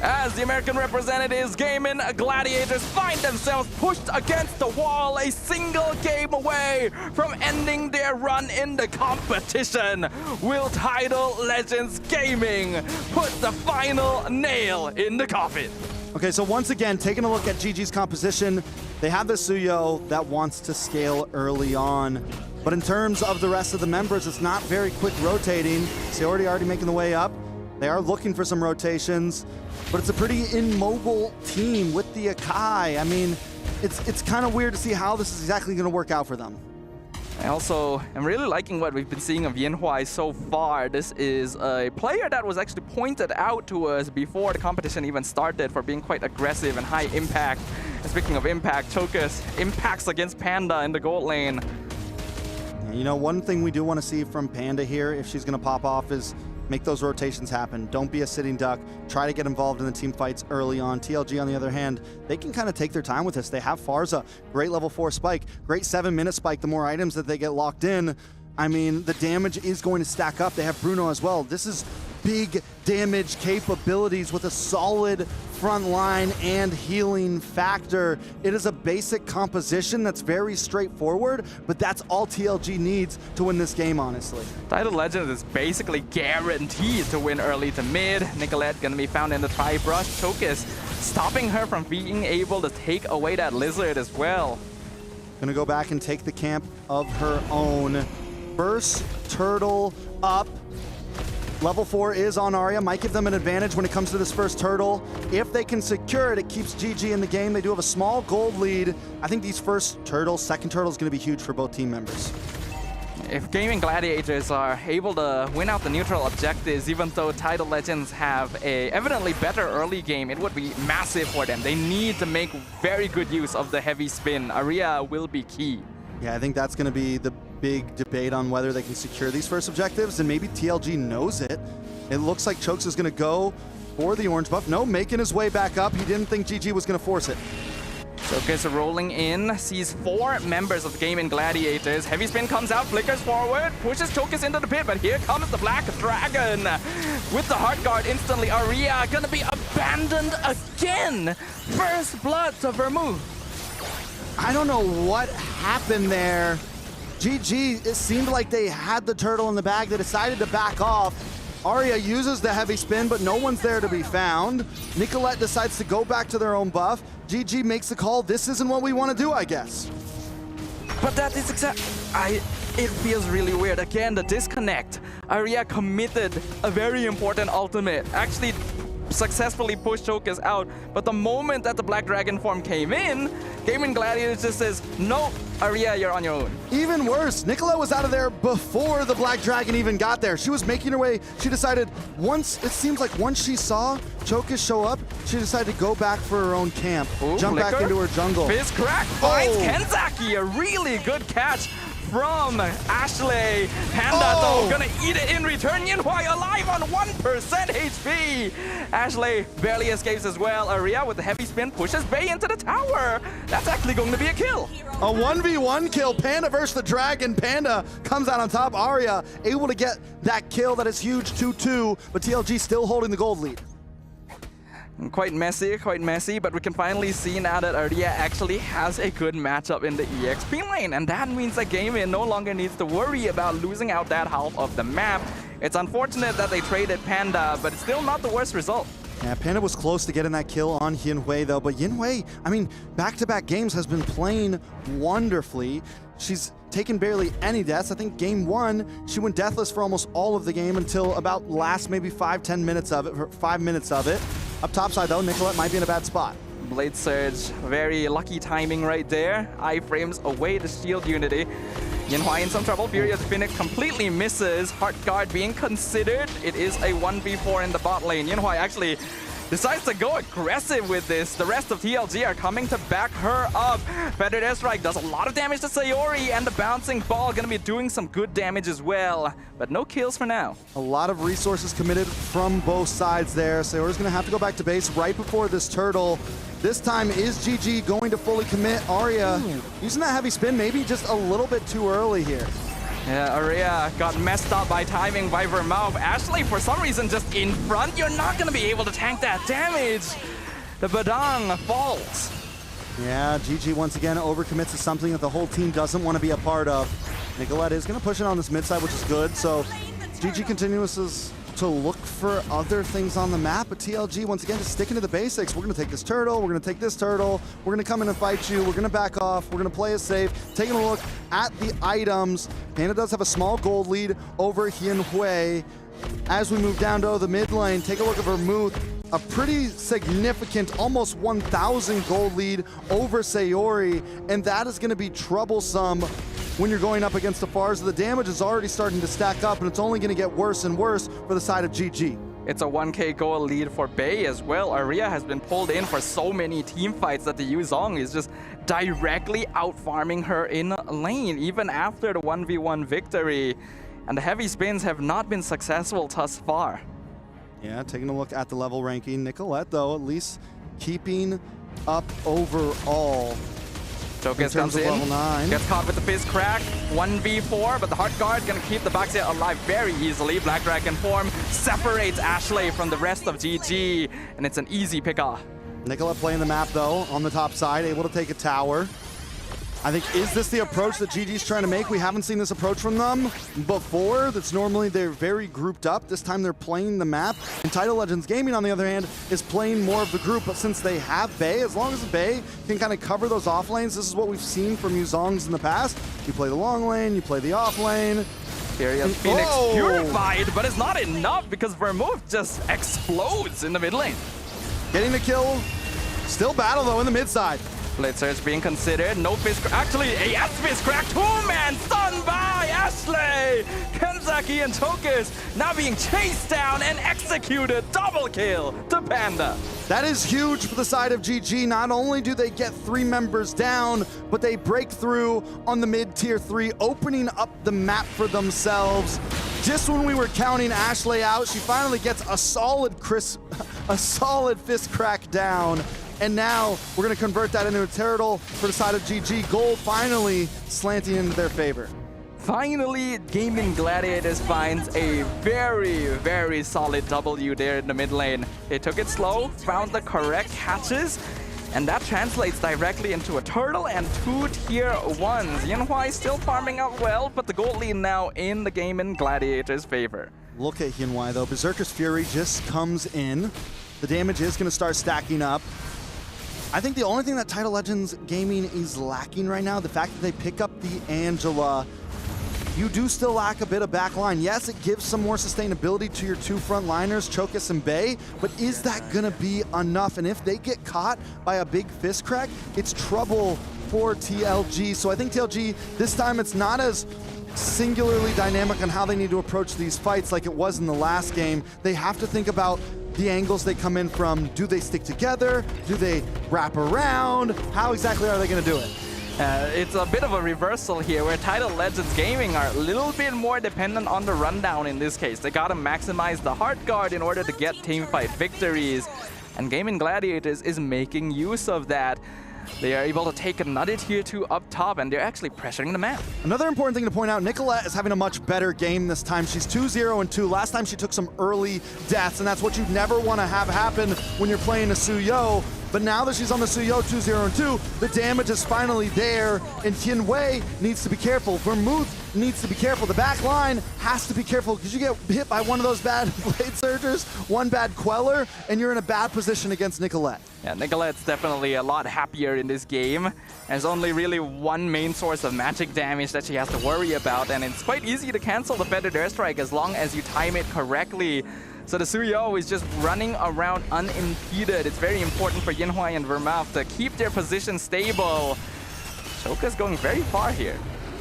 As the American representatives, Gaming Gladiators, find themselves pushed against the wall, a single game away from ending their run in the competition. Will Tidal Legends Gaming put the final nail in the coffin? Okay, so once again, taking a look at GG's composition, they have the Suyo that wants to scale early on. But in terms of the rest of the members, it's not very quick rotating. Seordi already making the way up. They are looking for some rotations, but it's a pretty immobile team with the Akai. I mean, it's kind of weird to see how this is exactly going to work out for them. I also am really liking what we've been seeing of Yanhuai so far. This is a player that was actually pointed out to us before the competition even started for being quite aggressive and high impact. And speaking of impact, Chokus impacts against Panda in the gold lane. You know, one thing we do want to see from Panda here, if she's going to pop off, is make those rotations happen. Don't be a sitting duck. Try to get involved in the team fights early on. TLG, on the other hand, they can kind of take their time with this. They have Farza, great level 4 spike, great 7-minute spike. The more items that they get locked in, I mean, the damage is going to stack up. They have Bruno as well. This is big damage capabilities with a solid front line and healing factor. It is a basic composition that's very straightforward, but that's all TLG needs to win this game, honestly. Tidal Legends is basically guaranteed to win early to mid. Nicolette gonna be found in the tri-brush. Chokus stopping her from being able to take away that lizard as well. Gonna go back and take the camp of her own. First turtle up. Level 4 is on Arya, might give them an advantage when it comes to this first turtle. If they can secure it, it keeps GG in the game. They do have a small gold lead. I think these first turtles, second turtle is going to be huge for both team members. If Gaming Gladiators are able to win out the neutral objectives, even though Tidal Legends have a evidently better early game, it would be massive for them. They need to make very good use of the heavy spin. Arya will be key. Yeah, I think that's going to be the big debate on whether they can secure these first objectives, and maybe TLG knows it. It looks like Chokes is going to go for the orange buff. No, making his way back up. He didn't think GG was going to force it. Chokus rolling in, sees 4 members of Gaming Gladiators. Heavy spin comes out, flickers forward, pushes Chokus into the pit, but here comes the Black Dragon. With the Heart Guard instantly, Arya gonna be abandoned again. First blood to Vermouth. I don't know what happened there. GG, it seemed like they had the turtle in the bag. They decided to back off. Arya uses the heavy spin, but no one's there to be found. Nicolette decides to go back to their own buff. GG makes the call. This isn't what we want to do, I guess. But that is exactly... it feels really weird. Again, the disconnect. Arya committed a very important ultimate. Actually successfully pushed Chokers out, but the moment that the Black Dragon form came in, Gaming Gladiators just says, no, Arya, you're on your own. Even worse, Nicola was out of there before the Black Dragon even got there. She was making her way. She decided once she saw Chokers show up, she decided to go back for her own camp, jump back into her jungle. Fizz crack finds Kenzaki, a really good catch from Ashley. Panda though gonna eat it in return. Yinhui alive on 1% HP. Ashley barely escapes as well. Arya with the heavy spin pushes Bay into the tower. That's actually going to be a kill. A 1v1 kill. Panda versus the Dragon. Panda comes out on top. Arya able to get that kill. That is huge. 2-2, but TLG still holding the gold lead. Quite messy, but we can finally see now that Arya actually has a good matchup in the EXP lane, and that means that Gaming no longer needs to worry about losing out that half of the map. It's unfortunate that they traded Panda, but it's still not the worst result. Yeah, Panda was close to getting that kill on Yinhui though, but Yinhui, I mean, back-to-back games has been playing wonderfully. She's taken barely any deaths. I think game 1, she went deathless for almost all of the game until about last maybe 5 minutes of it. Up top side though, Nicolette might be in a bad spot. Blade Surge, very lucky timing right there. Iframes away the shield unity. Yinhui in some trouble. Furious Phoenix completely misses. Heart Guard being considered. It is a 1v4 in the bot lane. Yinhui actually decides to go aggressive with this. The rest of TLG are coming to back her up. Feathered Airstrike does a lot of damage to Sayori, and the bouncing ball gonna be doing some good damage as well. But no kills for now. A lot of resources committed from both sides there. Sayori's gonna have to go back to base right before this turtle. This time, is GG going to fully commit? Arya using that heavy spin, maybe just a little bit too early here. Yeah, Arya got messed up by timing by Vermouth. Ashley, for some reason, just in front. You're not going to be able to tank that damage. The Badang falls. Yeah, GG once again overcommits to something that the whole team doesn't want to be a part of. Nicolette is going to push it on this mid side, which is good. So GG continues to look for other things on the map, but TLG once again just sticking to the basics. We're going to take this turtle, we're going to take this turtle, we're going to come in and fight you, we're going to back off, we're going to play it safe. Taking a look at the items, Panda does have a small gold lead over Yinhui. As we move down to the mid lane, take a look at Vermouth, a pretty significant, almost 1,000 gold lead over Sayori, and that is going to be troublesome when you're going up against the Fars. The damage is already starting to stack up, and it's only going to get worse and worse for the side of GG. It's a 1k goal lead for Bay as well. Arya has been pulled in for so many team fights that the Yuzong is just directly out-farming her in lane, even after the 1v1 victory. And the heavy spins have not been successful thus far. Yeah, taking a look at the level ranking. Nicolette, though, at least keeping up overall. Chokers comes in, level 9. Gets caught with the Fizz crack, 1v4, but the Heart Guard gonna keep the Baxia alive very easily. Black Dragon form separates Ashley from the rest of GG, and it's an easy pick-off. Nicolette playing the map, though, on the top side, able to take a tower. I think, is this the approach that GG's trying to make? We haven't seen this approach from them before. That's normally they're very grouped up. This time they're playing the map. And Title Legends Gaming, on the other hand, is playing more of the group. But since they have Bay, as long as Bay can kind of cover those off lanes, this is what we've seen from Yuzongs in the past. You play the long lane, you play the off lane. Furious Phoenix purified, but it's not enough because Vermouth just explodes in the mid lane. Getting the kill. Still battle, though, in the mid side. Blade Surge being considered. No Fizz crack. Actually, a yes Fizz crack. Two-man stunned by Ashley. Kenzaki and Chokers now being chased down and executed. Double kill to Panda. That is huge for the side of GG. Not only do they get 3 members down, but they break through on the mid-tier 3, opening up the map for themselves. Just when we were counting Ashley out, she finally gets a solid Fizz crack down. And now we're going to convert that into a turtle for the side of GG. Gold finally slanting into their favor. Finally, Gaming Gladiators finds a very, very solid W there in the mid lane. They took it slow, found the correct hatches, and that translates directly into a turtle and 2 tier 1s. Yinhui still farming out well, but the gold lead now in the Gaming Gladiators' favor. Look at Yinhui, though. Berserker's Fury just comes in. The damage is going to start stacking up. I think the only thing that Title Legends Gaming is lacking right now, the fact that they pick up the Angela you do still lack a bit of backline. Yes, it gives some more sustainability to your two frontliners, Chokus and Bay, but is that gonna be enough? And if they get caught by a big fist crack, it's trouble for TLG. So I think TLG, this time it's not as singularly dynamic on how they need to approach these fights like it was in the last game. They have to think about the angles they come in from. Do they stick together? Do they wrap around? How exactly are they gonna do it? It's a bit of a reversal here where Title Legends Gaming are a little bit more dependent on the rundown in this case. They gotta maximize the hard guard in order to get teamfight victories. And Gaming Gladiators is making use of that. They are able to take another tier 2 up top, and they're actually pressuring the map. Another important thing to point out, Nicolette is having a much better game this time. She's 2-0-2. Last time she took some early deaths, and that's what you'd never want to have happen when you're playing a Suyo. But now that she's on the Suyo 2-0-2, the damage is finally there, and Tien Wei needs to be careful. Vermouth needs to be careful. The back line has to be careful because you get hit by one of those bad blade surgers, one bad queller, and you're in a bad position against Nicolette. Yeah, Nicolette's definitely a lot happier in this game. There's only really one main source of magic damage that she has to worry about, and it's quite easy to cancel the Feathered Airstrike as long as you time it correctly. So the Suyo is just running around unimpeded. It's very important for Yinhuai and Vermouth to keep their position stable. Choka's going very far here.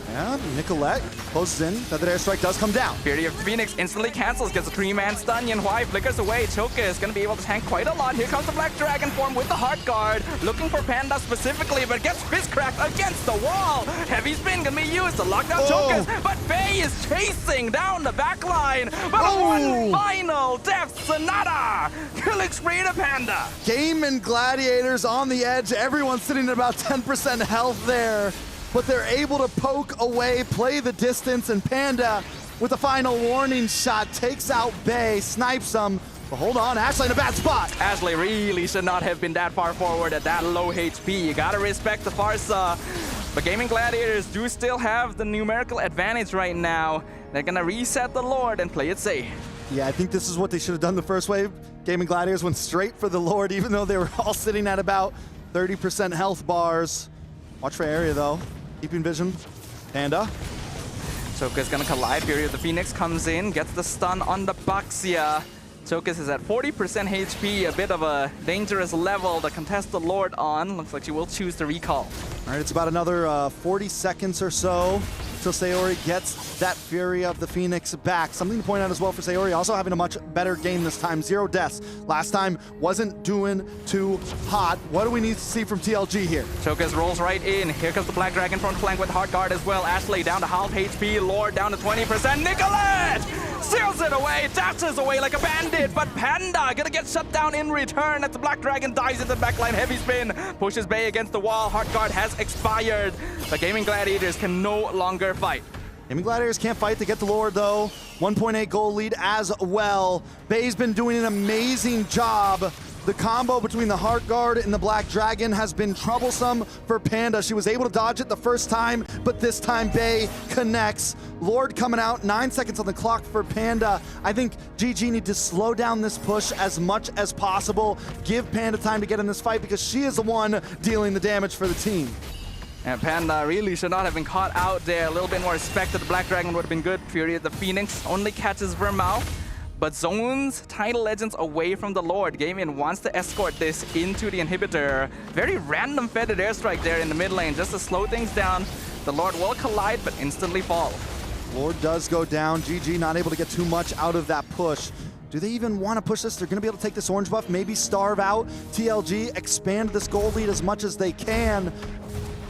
Yeah, Nicolette closes in. Feathered Airstrike does come down. Fury of Phoenix instantly cancels, gets a 3-man stun. Yinhuai flickers away. Choka is going to be able to tank quite a lot. Here comes the Black Dragon form with the Heart Guard. Looking for Panda specifically, but gets fist cracked against the wall. Heavy spin going to be used to lock down Chokas, but Faye is chasing down the backline. But one final Death Sonata. Killing spree to Panda. Game and Gladiators on the edge. Everyone's sitting at about 10% health there. But they're able to poke away, play the distance, and Panda, with a final warning shot, takes out Bay, snipes him. But hold on, Ashley in a bad spot. Ashley really should not have been that far forward at that low HP. You gotta respect the Farsa. But Gaming Gladiators do still have the numerical advantage right now. They're gonna reset the Lord and play it safe. Yeah, I think this is what they should have done the first wave. Gaming Gladiators went straight for the Lord, even though they were all sitting at about 30% health bars. Watch for area, though. Keeping vision. Panda. Choka's gonna collide. Fury of the Phoenix comes in, gets the stun on the Baxia. Chokas is at 40% HP, a bit of a dangerous level to contest the Lord on. Looks like she will choose to recall. All right, it's about another 40 seconds or so until Sayori gets that Fury of the Phoenix back. Something to point out as well for Sayori, also having a much better game this time. 0 deaths. Last time wasn't doing too hot. What do we need to see from TLG here? Chokas rolls right in. Here comes the Black Dragon front flank with Heart Guard as well. Ashley down to half HP. Lord down to 20%. Nicolette seals it away, dashes away like a bandit, but Panda gonna get shut down in return as the Black Dragon dives into the backline. Heavy spin, pushes Bay against the wall. Heart Guard has expired. The Gaming Gladiators can no longer fight. Gaming Gladiators can't fight to get the Lord, though. 1.8 goal lead as well. Bay's been doing an amazing job. The combo between the Heart Guard and the Black Dragon has been troublesome for Panda. She was able to dodge it the first time, but this time Bay connects. Lord coming out, 9 seconds on the clock for Panda. I think GG need to slow down this push as much as possible. Give Panda time to get in this fight because she is the one dealing the damage for the team. And Panda really should not have been caught out there. A little bit more respect to the Black Dragon would have been good. Fury of the Phoenix only catches Vermouth, but zones Title Legends away from the Lord. Gaming wants to escort this into the inhibitor. Very random Feathered Airstrike there in the mid lane just to slow things down. The Lord will collide, but instantly fall. Lord does go down. GG not able to get too much out of that push. Do they even want to push this? They're going to be able to take this orange buff, maybe starve out TLG, expand this gold lead as much as they can.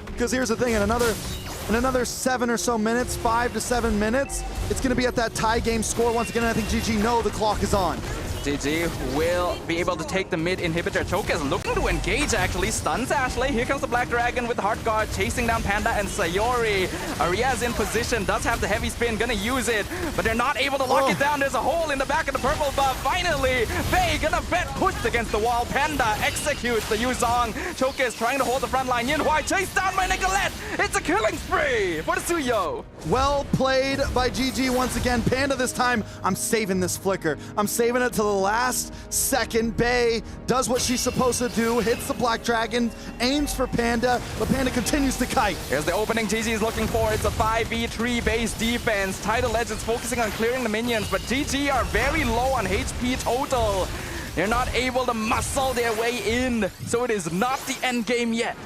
Because here's the thing, in another 7 or so minutes, 5 to 7 minutes, it's going to be at that tie game score once again. I think GG know the clock is on. GG will be able to take the mid inhibitor. Choka is looking to engage, actually. Stuns Ashley. Here comes the Black Dragon with the Heart Guard, chasing down Panda and Sayori. Aria's in position, does have the heavy spin, gonna use it, but they're not able to lock it down. There's a hole in the back of the purple buff. Finally, Faye gonna bet pushed against the wall. Panda executes the Yuzong. Choka is trying to hold the front line. Yinhuai chased down by Nicolette. It's a killing spree for the Suyo. Well played by GG once again. Panda this time, I'm saving this flicker. I'm saving it to the last second. Bay does what she's supposed to do, hits the Black Dragon, aims for Panda, but Panda continues to kite. Here's the opening GG is looking for. It's a 5v3 base defense. Title Legends focusing on clearing the minions, but GG are very low on HP total. They're not able to muscle their way in, so it is not the end game yet.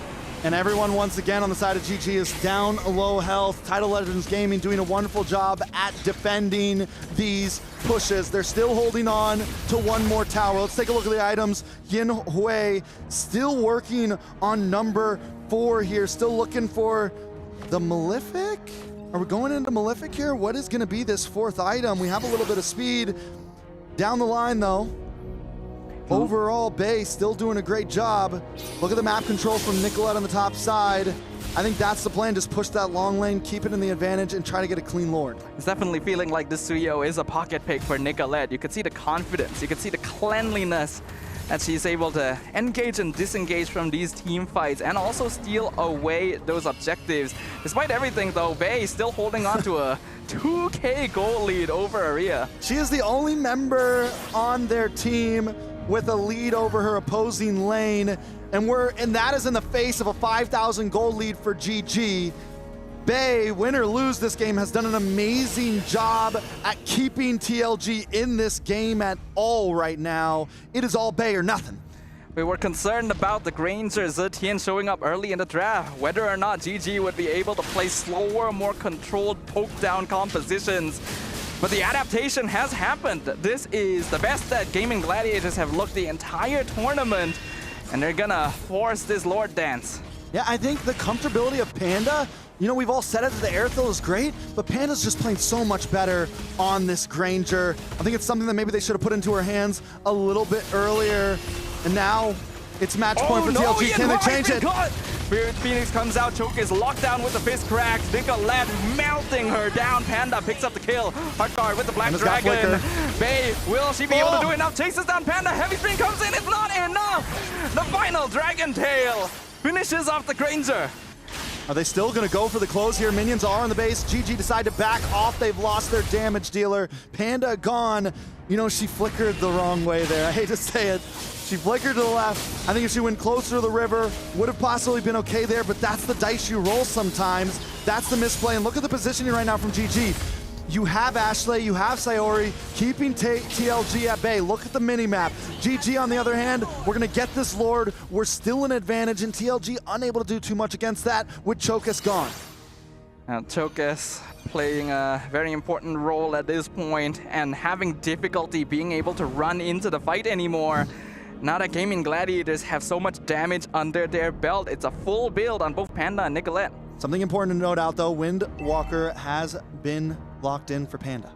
And everyone once again on the side of GG is down low health. Title Legends Gaming doing a wonderful job at defending these pushes. They're still holding on to one more tower. Let's take a look at the items. Yin Hui still working on number 4 here. Still looking for the Malefic. Are we going into Malefic here? What is going to be this 4th item? We have a little bit of speed down the line though. Overall, Bay still doing a great job. Look at the map control from Nicolette on the top side. I think that's the plan, just push that long lane, keep it in the advantage, and try to get a clean Lord. It's definitely feeling like this Suyo is a pocket pick for Nicolette. You can see the confidence, you can see the cleanliness that she's able to engage and disengage from these team fights and also steal away those objectives. Despite everything though, Bay still holding on to a 2K gold lead over Aria. She is the only member on their team with a lead over her opposing lane, and that is in the face of a 5,000 gold lead for GG. Bay, win or lose this game, has done an amazing job at keeping TLG in this game at all right now. It is all Bay or nothing. We were concerned about the Granger Zetian showing up early in the draft, whether or not GG would be able to play slower, more controlled poke-down compositions. But the adaptation has happened. This is the best that Gaming Gladiators have looked the entire tournament, and they're gonna force this Lord dance. Yeah, I think the comfortability of Panda, you know, we've all said it, that the airfield is great, but Panda's just playing so much better on this Granger. I think it's something that maybe they should have put into her hands a little bit earlier, and now it's match point for TLG. Can they change it? Spirit Phoenix comes out, Choke is locked down with the fist crack. Nicolette melting her down. Panda picks up the kill. Hardguard with the Black Dragon. Bay, will she be able to do enough? Chases down Panda. Heavy Spin comes in. It's not enough. The final Dragon Tail finishes off the Granger. Are they still going to go for the close here? Minions are on the base. GG decide to back off. They've lost their damage dealer. Panda gone. You know, she flickered the wrong way there. I hate to say it. She flickered to the left. I think if she went closer to the river, would have possibly been okay there, but that's the dice you roll sometimes. That's the misplay, and look at the positioning right now from GG. You have Ashley, you have Sayori, keeping TLG at bay. Look at the mini-map. GG, on the other hand, we're gonna get this Lord. We're still in advantage, and TLG unable to do too much against that with Chokus gone. Chokus playing a very important role at this point and having difficulty being able to run into the fight anymore. Now that Gaming Gladiators have so much damage under their belt, it's a full build on both Panda and Nicolette. Something important to note out though, Windwalker has been locked in for Panda.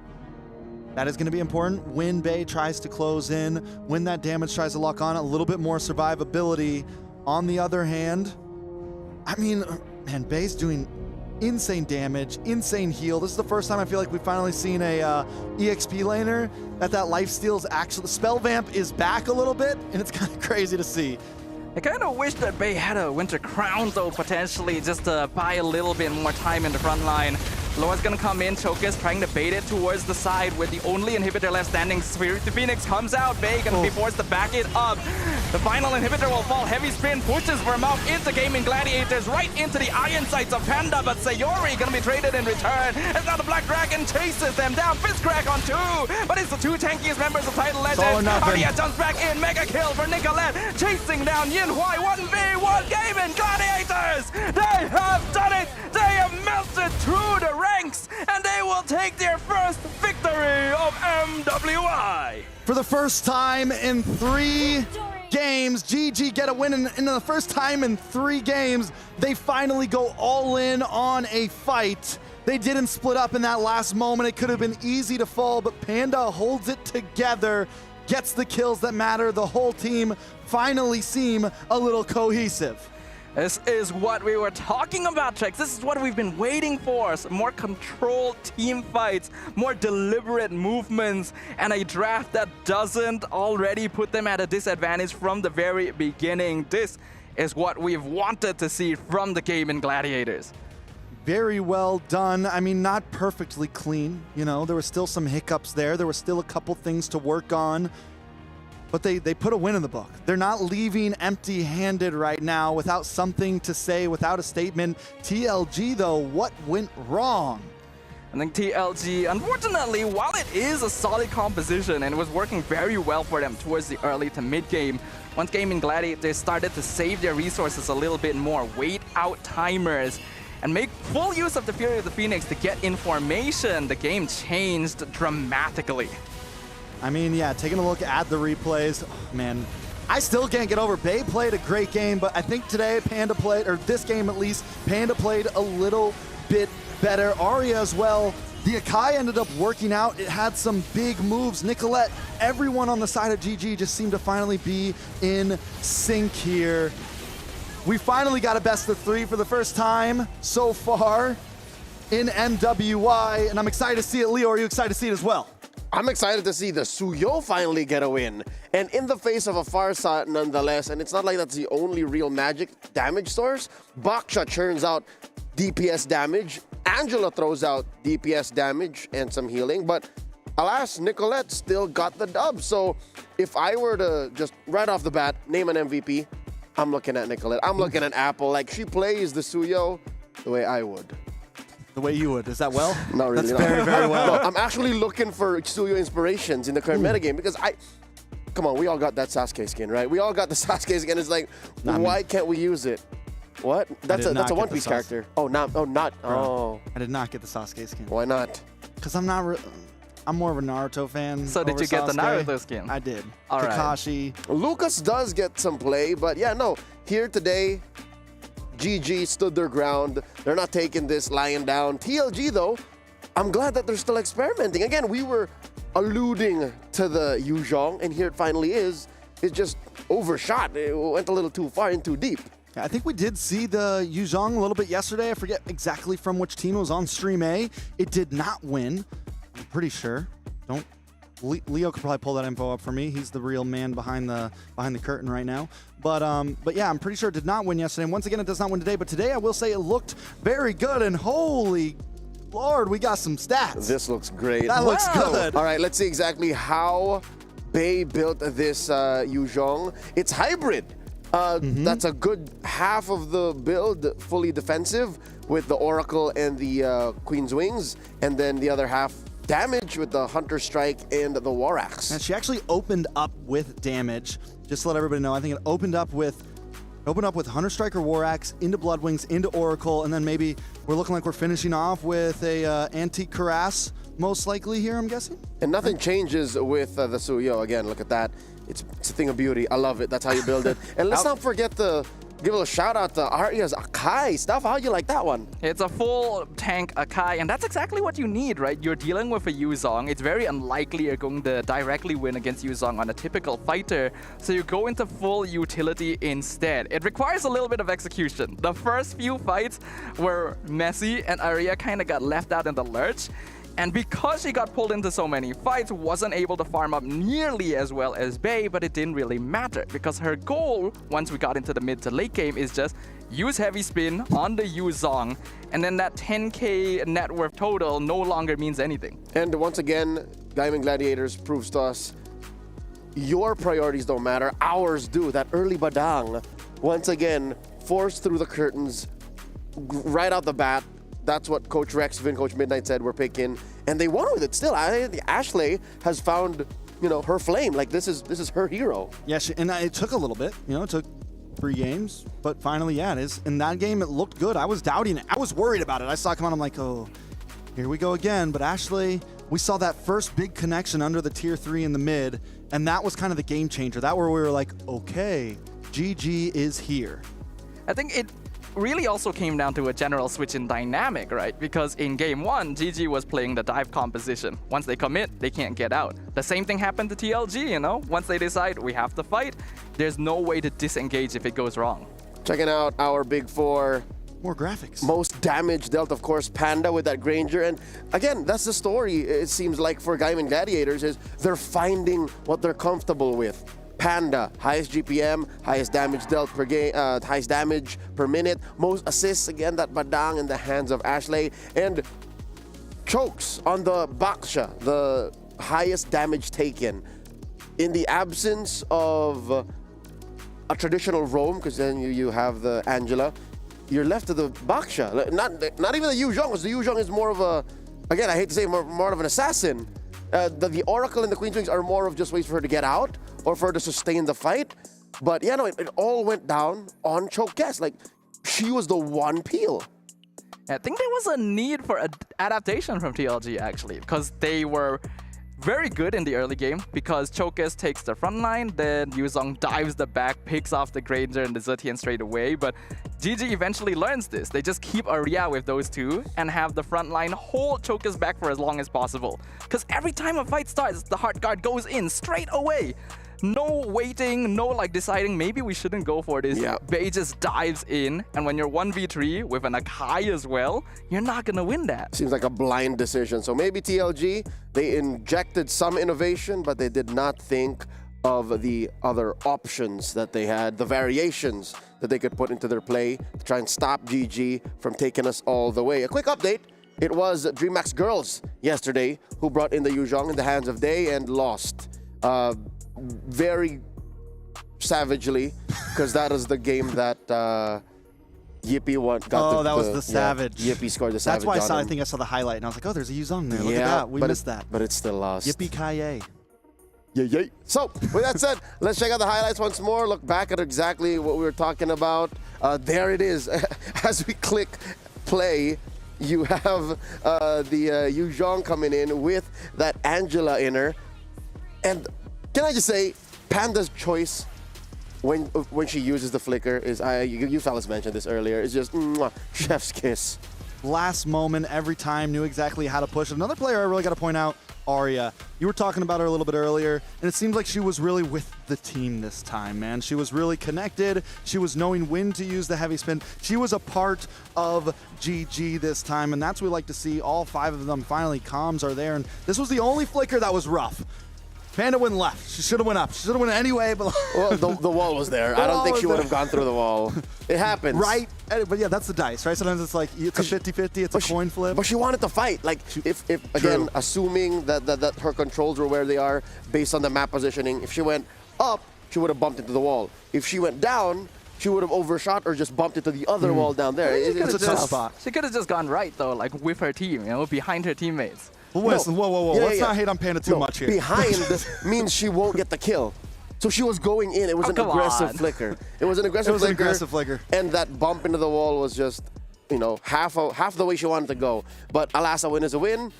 That is going to be important when Bay tries to close in, when that damage tries to lock on, a little bit more survivability. On the other hand, I mean, man, Bay's doing insane damage, insane heal. This is the first time I feel like we've finally seen a EXP laner that lifesteal's actually, Spell Vamp is back a little bit, and it's kind of crazy to see. I kind of wish that Bay had a Winter Crown though, potentially, just to buy a little bit more time in the front line. Loa's gonna come in, Chokus trying to bait it towards the side with the only inhibitor left standing. Spirit Phoenix comes out, Bay gonna be forced to back it up. The final inhibitor will fall. Heavy Spin pushes Vermouth into Gaming Gladiators, right into the iron sights of Panda, but Sayori gonna be traded in return. And now the Black Dragon chases them down. Fist crack on 2, but it's the 2 tankiest members of Title Legends. Aria jumps back in, mega kill for Nicolette, chasing down Yin Hui. 1v1 Gaming Gladiators! They have done it! They have melted through the ranks, and they will take their first victory of MWI! For the first time in 3 games, GG get a win, and the first time in 3 games, they finally go all in on a fight. They didn't split up in that last moment. It could have been easy to fall, but Panda holds it together, gets the kills that matter. The whole team finally seem a little cohesive. This is what we were talking about, Trex. This is what we've been waiting for. Some more controlled team fights, more deliberate movements, and a draft that doesn't already put them at a disadvantage from the very beginning. This is what we've wanted to see from the Gaming Gladiators. Very well done. I mean, not perfectly clean. You know, there were still some hiccups there. There were still a couple things to work on. but they put a win in the book. They're not leaving empty-handed right now without something to say, without a statement. TLG, though, what went wrong? I think TLG, unfortunately, while it is a solid composition and it was working very well for them towards the early to mid-game, once Gaming Gladiators started to save their resources a little bit more, wait out timers, and make full use of the Fury of the Phoenix to get information, the game changed dramatically. I mean, yeah, taking a look at the replays, oh, man, I still can't get over. Bay played a great game, but I think today Panda played, or this game at least, Panda played a little bit better. Arya as well. The Akai ended up working out. It had some big moves. Nicolette, everyone on the side of GG just seemed to finally be in sync here. We finally got a best of 3 for the first time so far in MWI, and I'm excited to see it. Leo, are you excited to see it as well? I'm excited to see the Suyo finally get a win. And in the face of a Farsa nonetheless, and it's not like that's the only real magic damage source. Baksha churns out DPS damage. Angela throws out DPS damage and some healing. But alas, Nicolette still got the dub. So if I were to just right off the bat name an MVP, I'm looking at Nicolette. I'm looking at Apple. Like, she plays the Suyo the way I would. The way you would. Is that well? Not really. That's very, very well. No, I'm actually looking for Suyo inspirations in the current metagame because come on, we all got that Sasuke skin, right? We all got the Sasuke skin. It's like, why can't we use it? What? That's a One Piece character. Oh, not. Oh. I did not get the Sasuke skin. Why not? Because I'm not. I'm more of a Naruto fan. So did you get the Naruto skin? I did. All right. Kakashi. Lucas does get some play, but yeah, no. Here today, GG stood their ground. They're not taking this lying down. TLG, though, I'm glad that they're still experimenting. Again, we were alluding to the Yuzhong, and here it finally is. It just overshot. It went a little too far and too deep. I think we did see the Yuzhong a little bit yesterday. I forget exactly from which team. It was on Stream A. It did not win. I'm pretty sure. Leo could probably pull that info up for me. He's the real man behind the curtain right now. But yeah, I'm pretty sure it did not win yesterday. And once again, it does not win today. But today, I will say it looked very good. And holy Lord, we got some stats. This looks great. That looks good. All right, let's see exactly how Bay built this Yuzhong. It's hybrid. That's a good half of the build fully defensive with the Oracle and the Queen's Wings, and then the other half damage with the Hunter Strike and the War Axe. And she actually opened up with damage. Just to let everybody know, I think it opened up with Hunter Strike or War Axe into Blood Wings, into Oracle, and then maybe we're looking like we're finishing off with a Antique Cuirass, most likely here, I'm guessing. And nothing changes with the Suyo. Again, look at that. It's a thing of beauty. I love it. That's how you build it. And let's not forget to give a shout out to Arya's Akai stuff. How you like that one? It's a full tank Akai, and that's exactly what you need, right? You're dealing with a Yuzhong. It's very unlikely you're going to directly win against Yuzhong on a typical fighter, so you go into full utility instead. It requires a little bit of execution. The first few fights were messy, and Arya kind of got left out in the lurch. And because she got pulled into so many fights, wasn't able to farm up nearly as well as Bay, but it didn't really matter because her goal, once we got into the mid to late game, is just use heavy spin on the Yuzhong, and then that 10k net worth total no longer means anything. And once again, Gaming Gladiators proves to us your priorities don't matter, ours do. That early badang, once again, forced through the curtains right out the bat. That's what Coach Rex, Coach Midnight said we're picking, and they won with it still. Ashley has found, her flame. Like, this is her hero. Yeah, and it took a little bit. It took 3 games, but finally, yeah, it is. In that game, it looked good. I was doubting it. I was worried about it. I saw it come on. I'm like, oh, here we go again. But Ashley, we saw that first big connection under the tier 3 in the mid, and that was kind of the game changer. That where we were like, okay, GG is here. I think it really also came down to a general switch in dynamic, right? Because in game 1, GG was playing the dive composition. Once they commit, they can't get out. The same thing happened to TLG, Once they decide we have to fight, there's no way to disengage if it goes wrong. Checking out our big 4. More graphics. Most damage dealt, of course, Panda with that Granger. And again, that's the story, it seems like, for Gaming Gladiators, is they're finding what they're comfortable with. Panda, highest GPM, highest damage dealt per game, highest damage per minute, most assists, again, that badang in the hands of Ashley, and chokes on the Baksha, the highest damage taken. in the absence of a traditional roam, because then you have the Angela, you're left to the Baksha. Not even the Yuzhong, because the Yuzhong is more of a, again, I hate to say more of an assassin. The Oracle and the Queen's Wings are more of just ways for her to get out or for her to sustain the fight. But yeah, no, it all went down on choke guess. Like, she was the one peel. I think there was a need for adaptation from TLG actually, because they were very good in the early game because Chokes takes the front line, then Yuzong dives the back, picks off the Granger and the Zetian straight away, but GG eventually learns this. They just keep Arya with those two and have the front line hold Chokes back for as long as possible. Because every time a fight starts, the Heart Guard goes in straight away. No waiting, no like deciding maybe we shouldn't go for this. Yeah. Bey just dives in, and when you're 1v3 with an Akai as well, you're not gonna win that. Seems like a blind decision. So maybe TLG, they injected some innovation, but they did not think of the other options that they had, the variations that they could put into their play to try and stop GG from taking us all the way. A quick update. It was DreamHack Girls yesterday who brought in the Yuzhong in the hands of Day and lost. Very savagely, because that is the game that Yippee won. That was the Savage. Yippee scored the Savage. That's why on I him. think I saw the highlight and I was like, oh, there's a Yuzong there. Look at that. We missed that. But it's still lost. Yippee Kaye. Yeah. So, with that said, let's check out the highlights once more. Look back at exactly what we were talking about. There it is. As we click play, you have the Yuzhong coming in with that Angela in her. And can I just say, Panda's choice when she uses the flicker is, you fellas mentioned this earlier, is just mwah, chef's kiss. Last moment, every time, knew exactly how to push. Another player I really got to point out, Arya. You were talking about her a little bit earlier, and it seems like she was really with the team this time, man. She was really connected. She was knowing when to use the heavy spin. She was a part of GG this time, and that's what we like to see. All 5 of them, finally, comms are there, and this was the only flicker that was rough. Panda went left. She should have went up. She should have went anyway, but well, the wall was there. I don't think she would have gone through the wall. It happens. Right? But yeah, that's the dice, right? Sometimes it's like, it's a 50-50, it's a coin flip. But she wanted to fight. Like, if again, assuming that her controls were where they are based on the map positioning, if she went up, she would have bumped into the wall. If she went down, she would have overshot or just bumped into the other wall down there. It's a tough spot. She could have just gone right though, like with her team, behind her teammates. Well, listen, whoa. Yeah, Let's not hate on Panda too much here. Behind means she won't get the kill. So she was going in. It was an aggressive flicker. It was an aggressive flicker. And that bump into the wall was just, half the way she wanted to go. But alas, a win is a win.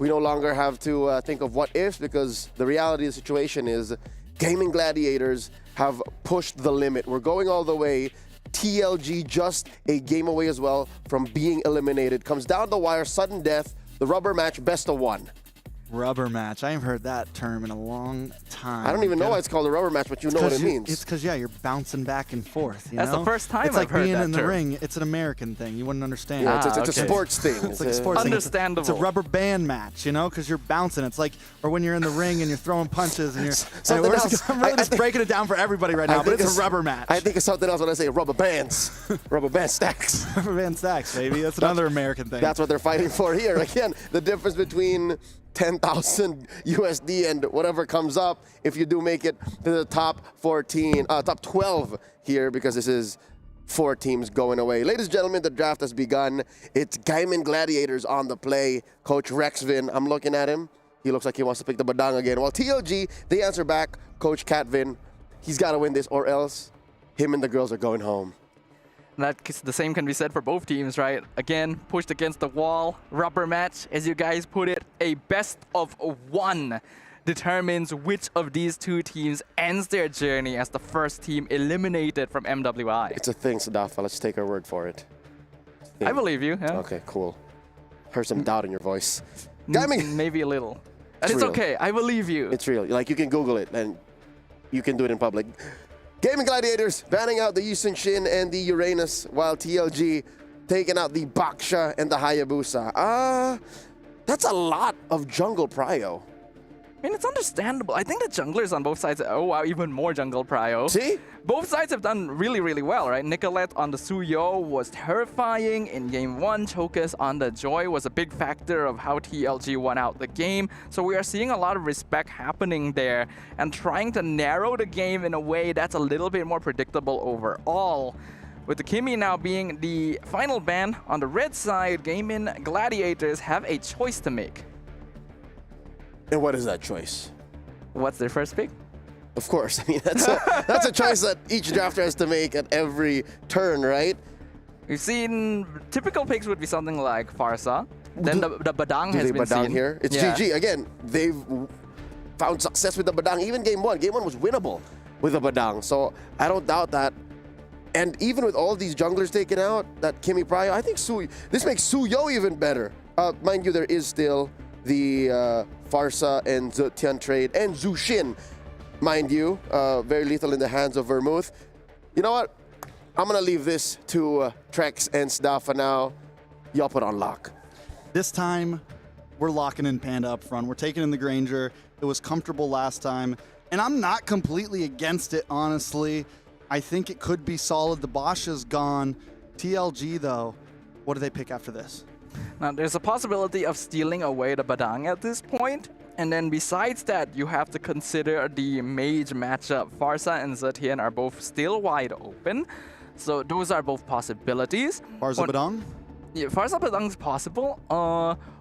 We no longer have to think of what ifs, because the reality of the situation is Gaming Gladiators have pushed the limit. We're going all the way. TLG just a game away as well from being eliminated. Comes down the wire, sudden death. The rubber match, best of 1. Rubber match. I haven't heard that term in a long time. I don't even know why it's called a rubber match, but you know what it means. It's because, you're bouncing back and forth. That's the first time I've heard that. It's like being in the term. ring. It's an American thing. You wouldn't understand. Yeah, it's a sports thing. It's like a sports thing. Understandable. It's a rubber band match, because you're bouncing. It's like, or when you're in the ring and you're throwing punches and you're. I'm really just breaking it down for everybody right now, but it's a rubber match. I think it's something else when I say rubber bands. Rubber band stacks. Rubber band stacks, baby. That's another American thing. That's what they're fighting for here. Again, the difference between 10,000 USD and whatever comes up if you do make it to the top 12 here, because this is 4 teams going away. Ladies and gentlemen, the draft has begun. It's Gaming Gladiators on the play. Coach Rexvin, I'm looking at him. He looks like he wants to pick the badang again. While TLG, they answer back, Coach Catvin, he's got to win this or else him and the girls are going home. The same can be said for both teams, right? Again, pushed against the wall, rubber match, as you guys put it. A best of 1 determines which of these 2 teams ends their journey as the first team eliminated from MWI. It's a thing, Sadafa. Let's take our word for it. I believe you. Yeah. Okay, cool. Heard some doubt in your voice. Maybe a little. And it's real. okay. I believe you. It's real. Like, you can Google it and you can do it in public. Gaming Gladiators banning out the Yusun Shin and the Uranus, while TLG taking out the Baksha and the Hayabusa. That's a lot of jungle prio. I mean, it's understandable. I think the junglers on both sides, oh wow, even more jungle prio. See? Both sides have done really, really well, right? Nicolette on the Suyo was terrifying in game 1. Chokus on the Joy was a big factor of how TLG won out the game. So we are seeing a lot of respect happening there and trying to narrow the game in a way that's a little bit more predictable overall. With the Kimmy now being the final ban on the red side, Gaming Gladiators have a choice to make. And what is that choice? What's their first pick? Of course, I mean, that's a choice that each drafter has to make at every turn, right? We've seen typical picks would be something like Farsa. Then the Badang has been Badang seen. here? It's Yeah. GG. Again, they've found success with the Badang. Even game 1. Game 1 was winnable with the Badang. So I don't doubt that. And even with all these junglers taken out, that Kimmy Prio, I think this makes Suyo even better. Mind you, there is still the Farsa and Zetian trade and Zushin, mind you, very lethal in the hands of Vermouth. You know what? I'm gonna leave this to Trex and Sdafa now. Y'all put on lock. This time, we're locking in Panda up front. We're taking in the Granger. It was comfortable last time, and I'm not completely against it, honestly. I think it could be solid. The Bosch is gone. TLG, though, what do they pick after this? Now, there's a possibility of stealing away the Badang at this point. And then besides that, you have to consider the mage matchup. Farsa and Zetian are both still wide open. So those are both possibilities. Farsa Badang? Yeah, Farsa Badang is possible.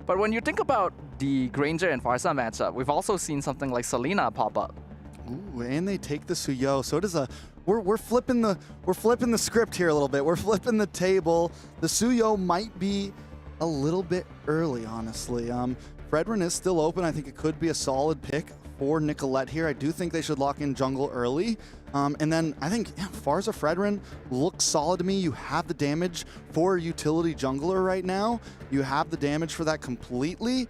But when you think about the Granger and Farsa matchup, we've also seen something like Selena pop up. Ooh, and they take the Suyo. So it is a we're flipping the script here a little bit. We're flipping the table. The Suyo might be a little bit early, honestly. Fredrin is still open. I think it could be a solid pick for Nicolette here. I do think they should lock in jungle early. And then I think Farsa Fredrin looks solid to me. You have the damage for a utility jungler right now. You have the damage for that completely.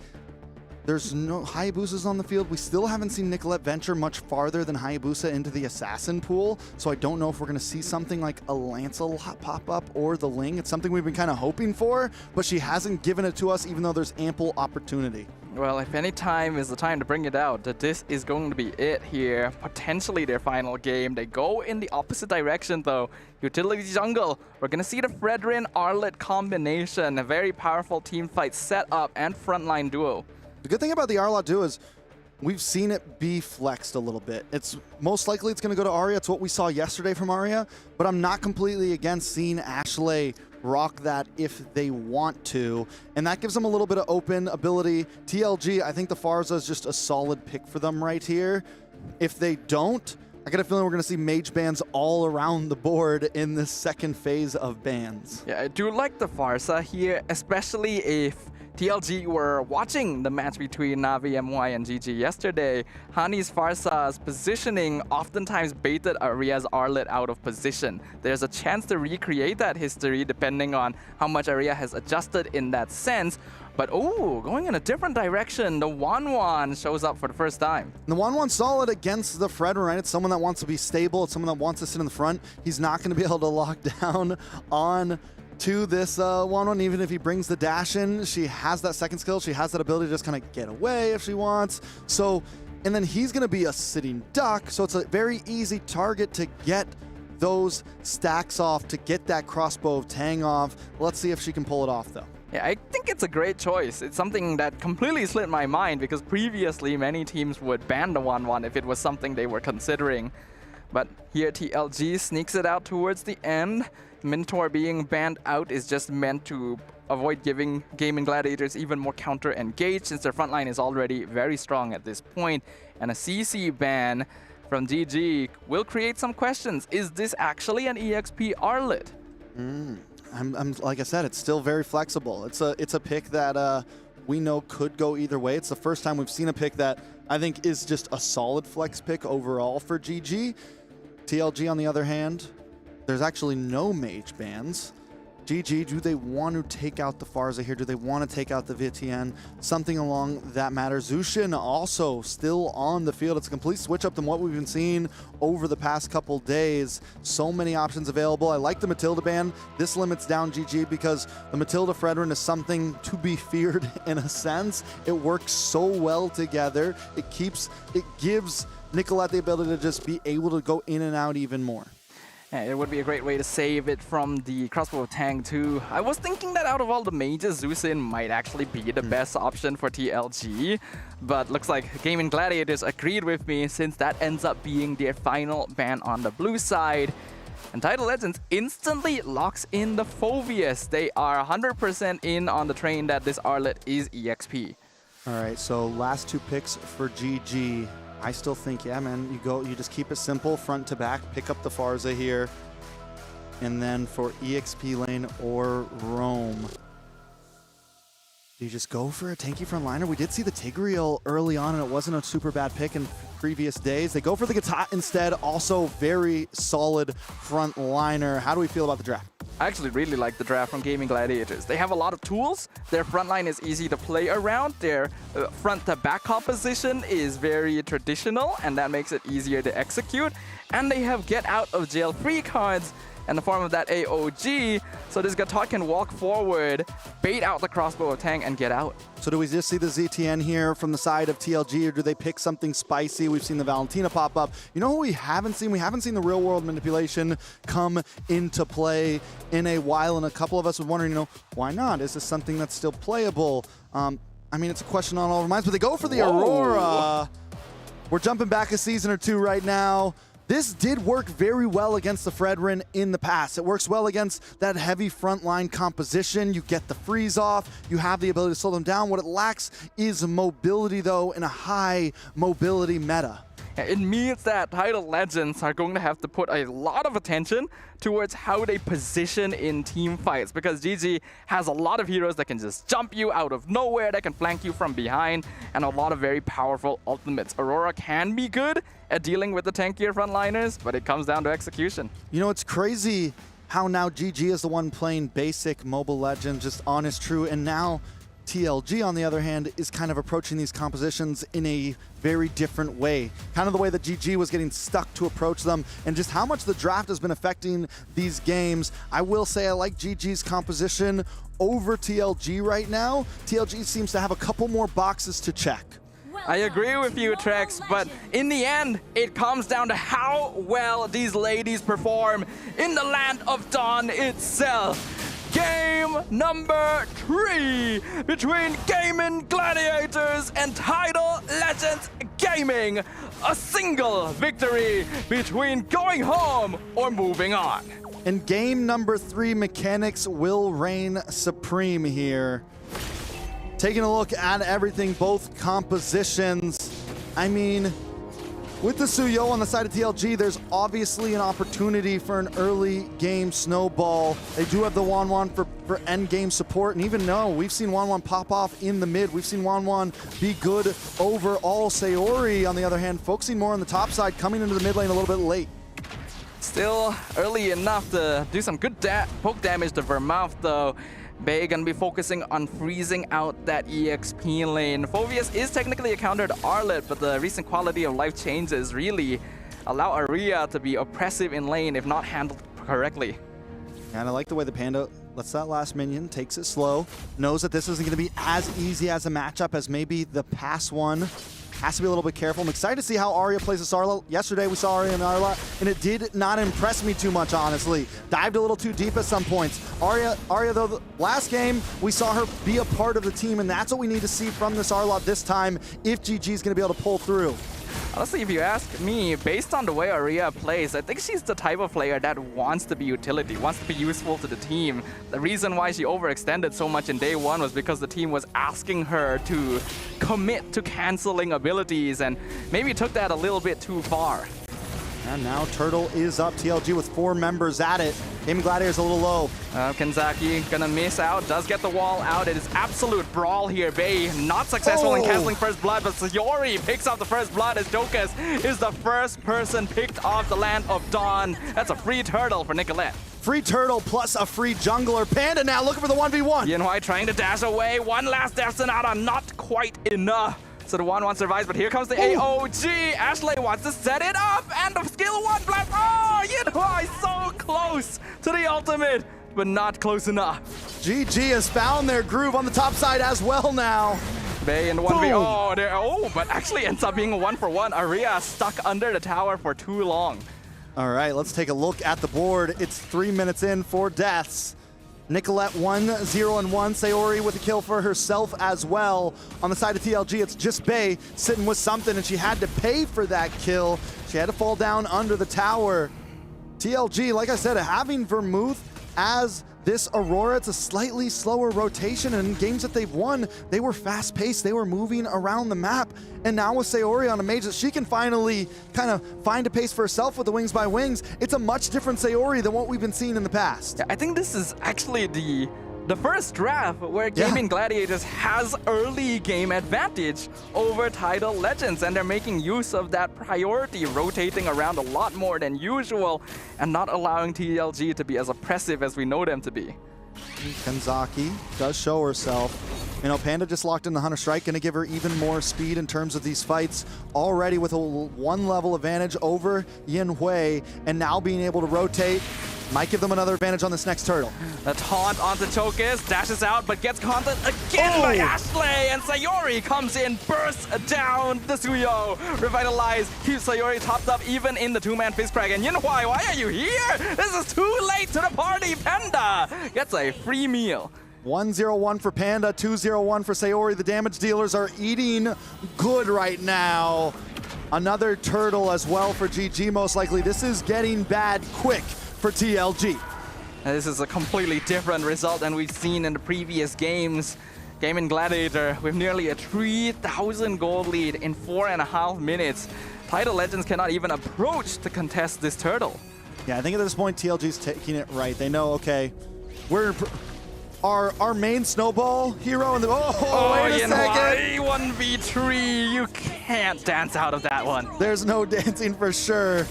There's no Hayabusas on the field. We still haven't seen Nicolette venture much farther than Hayabusa into the assassin pool. So I don't know if we're going to see something like a Lancelot pop up or the Ling. It's something we've been kind of hoping for, but she hasn't given it to us, even though there's ample opportunity. Well, if any time is the time to bring it out, that this is going to be it here. Potentially their final game. They go in the opposite direction though. Utility jungle. We're going to see the Fredrin Arlet combination. A very powerful team fight set up and frontline duo. The good thing about the Arlot duo is we've seen it be flexed a little bit. It's most likely it's going to go to Arya. It's what we saw yesterday from Arya, but I'm not completely against seeing Ashley rock that if they want to, and that gives them a little bit of open ability. TLG, I think the Farsa is just a solid pick for them right here. If they don't, I got a feeling we're going to see mage bans all around the board in this second phase of bans. Yeah, I do like the Farsa here, especially if TLG were watching the match between Navi, MWI, and GG yesterday. Hani's Farsa's positioning oftentimes baited Aria's Arlet out of position. There's a chance to recreate that history depending on how much Aria has adjusted in that sense. But oh, going in a different direction, the Wanwan shows up for the first time. The Wanwan's solid against the Fredrin, right? It's someone that wants to be stable. It's someone that wants to sit in the front. He's not going to be able to lock down on to this Wanwan, even if he brings the dash in. She has that second skill. She has that ability to just kind of get away if she wants. So, and then he's going to be a sitting duck. So it's a very easy target to get those stacks off, to get that crossbow of Tang off. Let's see if she can pull it off, though. Yeah, I think it's a great choice. It's something that completely slipped my mind because previously many teams would ban the 1-1 if it was something they were considering. But here TLG sneaks it out towards the end. Mentor being banned out is just meant to avoid giving Gaming Gladiators even more counter-engaged since their frontline is already very strong at this point. And a CC ban from GG will create some questions. Is this actually an EXP Arlet? I'm like I said, it's still very flexible. It's a pick that we know could go either way. It's the first time we've seen a pick that I think is just a solid flex pick overall for GG. TLG, on the other hand, there's actually no mage bans. GG, do they want to take out the Farza here? Do they want to take out the VTN? Something along that matter. Zushin also still on the field. It's a complete switch up than what we've been seeing over the past couple days. So many options available. I like the Matilda ban. This limits down GG because the Matilda Fredrin is something to be feared in a sense. It works so well together. It gives Nicolette the ability to just be able to go in and out even more. Yeah, it would be a great way to save it from the crossbow of Tang too. I was thinking that out of all the mages, Zushin might actually be the best option for TLG, but looks like Gaming Gladiators agreed with me since that ends up being their final ban on the blue side. And Title Legends instantly locks in the Phoveus. They are 100% in on the train that this Arlet is EXP. All right, so last 2 picks for GG. I still think, yeah, man, you just keep it simple, front to back, pick up the Farza here. And then for EXP lane or Roam, do you just go for a tanky frontliner? We did see the Tigreal early on, and it wasn't a super bad pick in previous days. They go for the Gatot instead, also very solid frontliner. How do we feel about the draft? I actually really like the draft from Gaming Gladiators. They have a lot of tools. Their frontline is easy to play around. Their front-to-back composition is very traditional, and that makes it easier to execute. And they have get-out-of-jail-free cards in the form of that AOG, so this Gatot can walk forward, bait out the crossbow of Tang, and get out. So do we just see the ZTN here from the side of TLG, or do they pick something spicy? We've seen the Valentina pop up. You know who we haven't seen? We haven't seen the real-world manipulation come into play in a while, and a couple of us were wondering, why not? Is this something that's still playable? I mean, it's a question on all of our minds, but they go for the Aurora. We're jumping back a season or 2 right now. This did work very well against the Fredrin in the past. It works well against that heavy frontline composition. You get the freeze off. You have the ability to slow them down. What it lacks is mobility, though, in a high mobility meta. It means that Title Legends are going to have to put a lot of attention towards how they position in team fights, because GG has a lot of heroes that can just jump you out of nowhere, that can flank you from behind, and a lot of very powerful ultimates. Aurora can be good at dealing with the tankier frontliners, but it comes down to execution. You know, it's crazy how now GG is the one playing basic Mobile Legends, just honest, true, and now TLG, on the other hand, is kind of approaching these compositions in a very different way. Kind of the way that GG was getting stuck to approach them, and just how much the draft has been affecting these games. I will say I like GG's composition over TLG right now. TLG seems to have a couple more boxes to check. I agree with you, Trex, but in the end, it comes down to how well these ladies perform in the land of Dawn itself. Game number 3 between Gaming Gladiators and Title Legends Gaming. A single victory between going home or moving on. In game number 3, mechanics will reign supreme here. Taking a look at everything, both compositions. I mean, with the Suyo on the side of TLG, there's obviously an opportunity for an early game snowball. They do have the Wanwan for end game support, and even though we've seen Wanwan pop off in the mid, we've seen Wanwan be good overall. Sayori, on the other hand, focusing more on the top side, coming into the mid lane a little bit late. Still early enough to do some good poke damage to Vermouth, though. Bay gonna be focusing on freezing out that EXP lane. Phoveus is technically a counter to Arlet, but the recent quality of life changes really allow Aria to be oppressive in lane if not handled correctly. And I like the way the Panda lets that last minion, takes it slow, knows that this isn't gonna be as easy as a matchup as maybe the past one. Has to be a little bit careful. I'm excited to see how Arya plays this Arla. Yesterday we saw Arya and Arla, and it did not impress me too much, honestly. Dived a little too deep at some points. Arya though, the last game, we saw her be a part of the team, and that's what we need to see from this Arla this time if GG is going to be able to pull through. Honestly, if you ask me, based on the way Aria plays, I think she's the type of player that wants to be utility, wants to be useful to the team. The reason why she overextended so much in day 1 was because the team was asking her to commit to canceling abilities, and maybe took that a little bit too far. And now Turtle is up. TLG with 4 members at it. Gaming Gladiator's a little low. Kenzaki gonna miss out, does get the wall out. It is absolute brawl here. Bay not successful in canceling first blood, but Sayori picks up the first blood as Jokas is the first person picked off the land of Dawn. That's a free turtle for Nicolette. Free Turtle plus a free jungler. Panda now looking for the 1v1. Yenhui trying to dash away. One last Destinata, not quite enough. So the 1-1 survives, but here comes the AOG. Ashley wants to set it up, and the skill 1 blast. Oh, Yenhui so close to the ultimate, but not close enough. GG has found their groove on the top side as well now. Bay in the 1v. But actually ends up being a 1-for-1. Aria stuck under the tower for too long. All right, let's take a look at the board. It's 3 minutes in, 4 deaths. Nicolette 1-0-1. Sayori with a kill for herself as well. On the side of TLG, it's just Bay sitting with something, and she had to pay for that kill. She had to fall down under the tower. TLG, like I said, having Vermouth as this Aurora, it's a slightly slower rotation, and in games that they've won, they were fast-paced, they were moving around the map, and now with Sayori on a mage that she can finally kind of find a pace for herself with the Wings by Wings, it's a much different Sayori than what we've been seeing in the past. Yeah, I think this is actually the first draft where Gaming Gladiators has early game advantage over Tidal Legends, and they're making use of that priority, rotating around a lot more than usual and not allowing TLG to be as oppressive as we know them to be. Kenzaki does show herself. You know, Panda just locked in the Hunter Strike, gonna give her even more speed in terms of these fights, already with a 1 level advantage over Yenhui, and now being able to rotate might give them another advantage on this next turtle. The taunt onto Chokus, dashes out, but gets content again by Ashley, and Sayori comes in, bursts down the Suyo. Revitalize, keeps Sayori topped up even in the 2-man fist crack. And Yenhui, why are you here? This is too late to the party. Panda gets a free meal. 1-0-1 for Panda, 2-0-1 for Sayori. The damage dealers are eating good right now. Another turtle as well for GG, most likely. This is getting bad quick for TLG. This is a completely different result than we've seen in the previous games. Gaming Gladiator with nearly a 3,000 gold lead in 4.5 minutes. Tidal Legends cannot even approach to contest this turtle. Yeah, I think at this point TLG's taking it right. They know, okay, we're our main snowball hero in the wait a second. 1v3, you can't dance out of that one. There's no dancing for sure.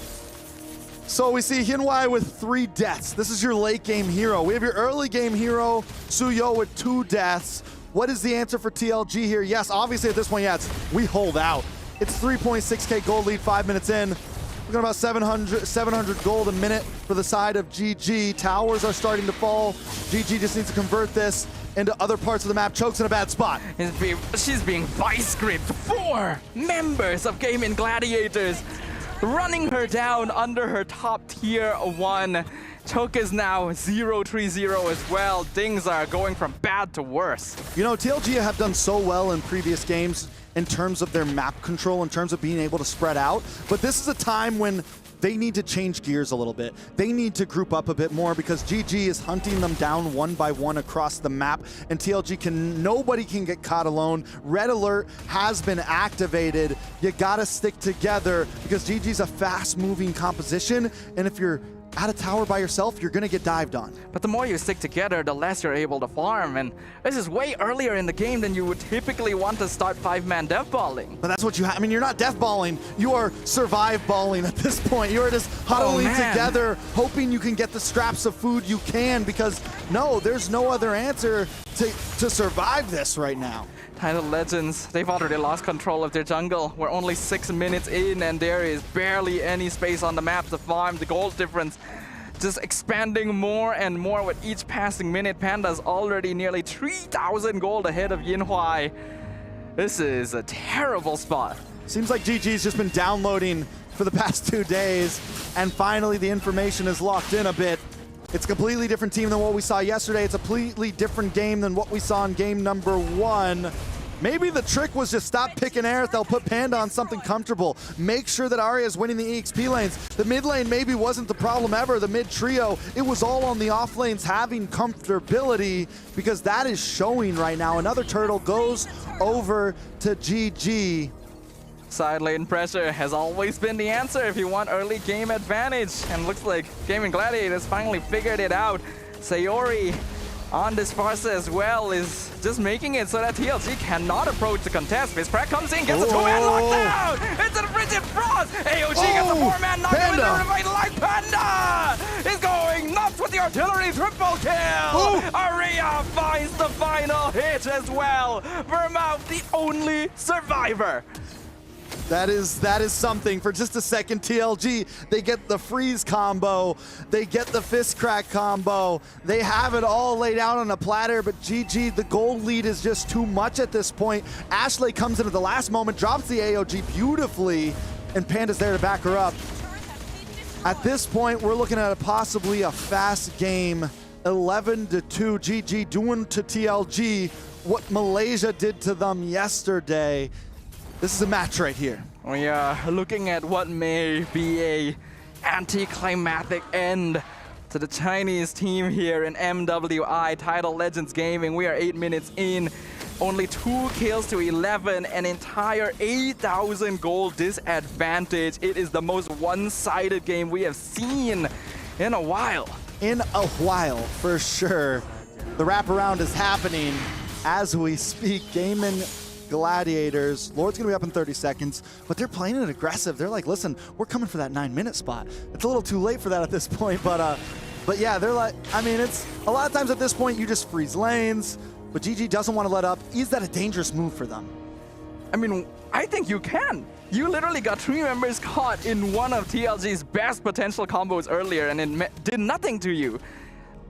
So we see Yenhui with 3 deaths. This is your late game hero. We have your early game hero, Suyo, with 2 deaths. What is the answer for TLG here? Yes, obviously at this point, yeah, we hold out. It's 3.6k gold lead 5 minutes in. We're going about 700 gold a minute for the side of GG. Towers are starting to fall. GG just needs to convert this into other parts of the map. Choke's in a bad spot. She's being vice gripped. 4 members of Gaming Gladiators running her down under her top tier 1. Choke is now 0-3-0 as well. Things are going from bad to worse. You know, TLG have done so well in previous games in terms of their map control, in terms of being able to spread out. But this is a time when they need to change gears a little bit. They need to group up a bit more because GG is hunting them down 1 by 1 across the map, and TLG nobody can get caught alone. Red alert has been activated. You gotta stick together because GG's a fast-moving composition, and if you're at a tower by yourself, you're gonna get dived on. But the more you stick together, the less you're able to farm, and this is way earlier in the game than you would typically want to start 5-man deathballing. But that's what you have. I mean, you're not deathballing, you are survive balling at this point. You are just huddling together, hoping you can get the scraps of food you can, because no, there's no other answer to survive this right now. Tidal Legends, they've already lost control of their jungle. We're only 6 minutes in and there is barely any space on the map to farm. The gold difference just expanding more and more with each passing minute. Panda's already nearly 3,000 gold ahead of Yenhui. This is a terrible spot. Seems like GG's just been downloading for the past 2 days, and finally the information is locked in a bit. It's a completely different team than what we saw yesterday. It's a completely different game than what we saw in game number 1. Maybe the trick was just stop picking Aerith. They'll put Panda on something comfortable. Make sure that Arya is winning the EXP lanes. The mid lane maybe wasn't the problem ever. The mid trio, it was all on the off lanes having comfortability, because that is showing right now. Another turtle goes over to GG. Side lane pressure has always been the answer if you want early game advantage. And looks like Gaming Gladiators finally figured it out. Sayori on this Farsa as well is just making it so that TLG cannot approach the contest. Fistcrack comes in, gets a two-man lockdown! Into the Frigid Frost! AOG gets a four-man knockdown with the revitalized Panda! Is going nuts with the artillery triple kill! Aria finds the final hit as well! Vermouth, the only survivor! That is something. For just a second, TLG, they get the freeze combo, they get the fist crack combo, they have it all laid out on a platter, but GG, the gold lead is just too much at this point. Ashley comes in at the last moment, drops the AOG beautifully, and Panda's there to back her up. At this point, we're looking at possibly a fast game, 11-2, GG doing to TLG what Malaysia did to them yesterday. This is a match right here. We are looking at what may be a anticlimactic end to the Chinese team here in MWI Title Legends Gaming. We are 8 minutes in, only 2 kills to 11, an entire 8,000 gold disadvantage. It is the most one-sided game we have seen in a while. In a while, for sure. The wraparound is happening as we speak. Gaming Gladiators. Lord's gonna be up in 30 seconds, but they're playing it aggressive. They're like, listen, we're coming for that 9-minute spot. It's a little too late for that at this point, but yeah, they're like, I mean, it's a lot of times at this point you just freeze lanes, but GG doesn't want to let up. Is that a dangerous move for them? I mean, I think you can. You literally got 3 members caught in one of TLG's best potential combos earlier, and it did nothing to you.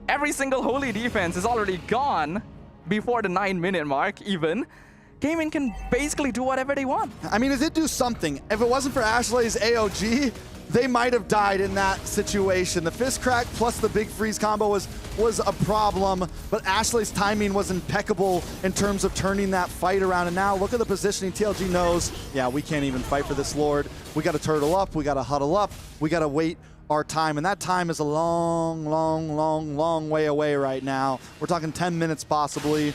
Every single holy defense is already gone before the 9-minute mark even. Gaming can basically do whatever they want. I mean, it did do something. If it wasn't for Ashley's AOG, they might have died in that situation. The fist crack plus the big freeze combo was a problem, but Ashley's timing was impeccable in terms of turning that fight around. And now look at the positioning. TLG knows, yeah, we can't even fight for this Lord. We got to turtle up. We got to huddle up. We got to wait our time. And that time is a long way away right now. We're talking 10 minutes possibly.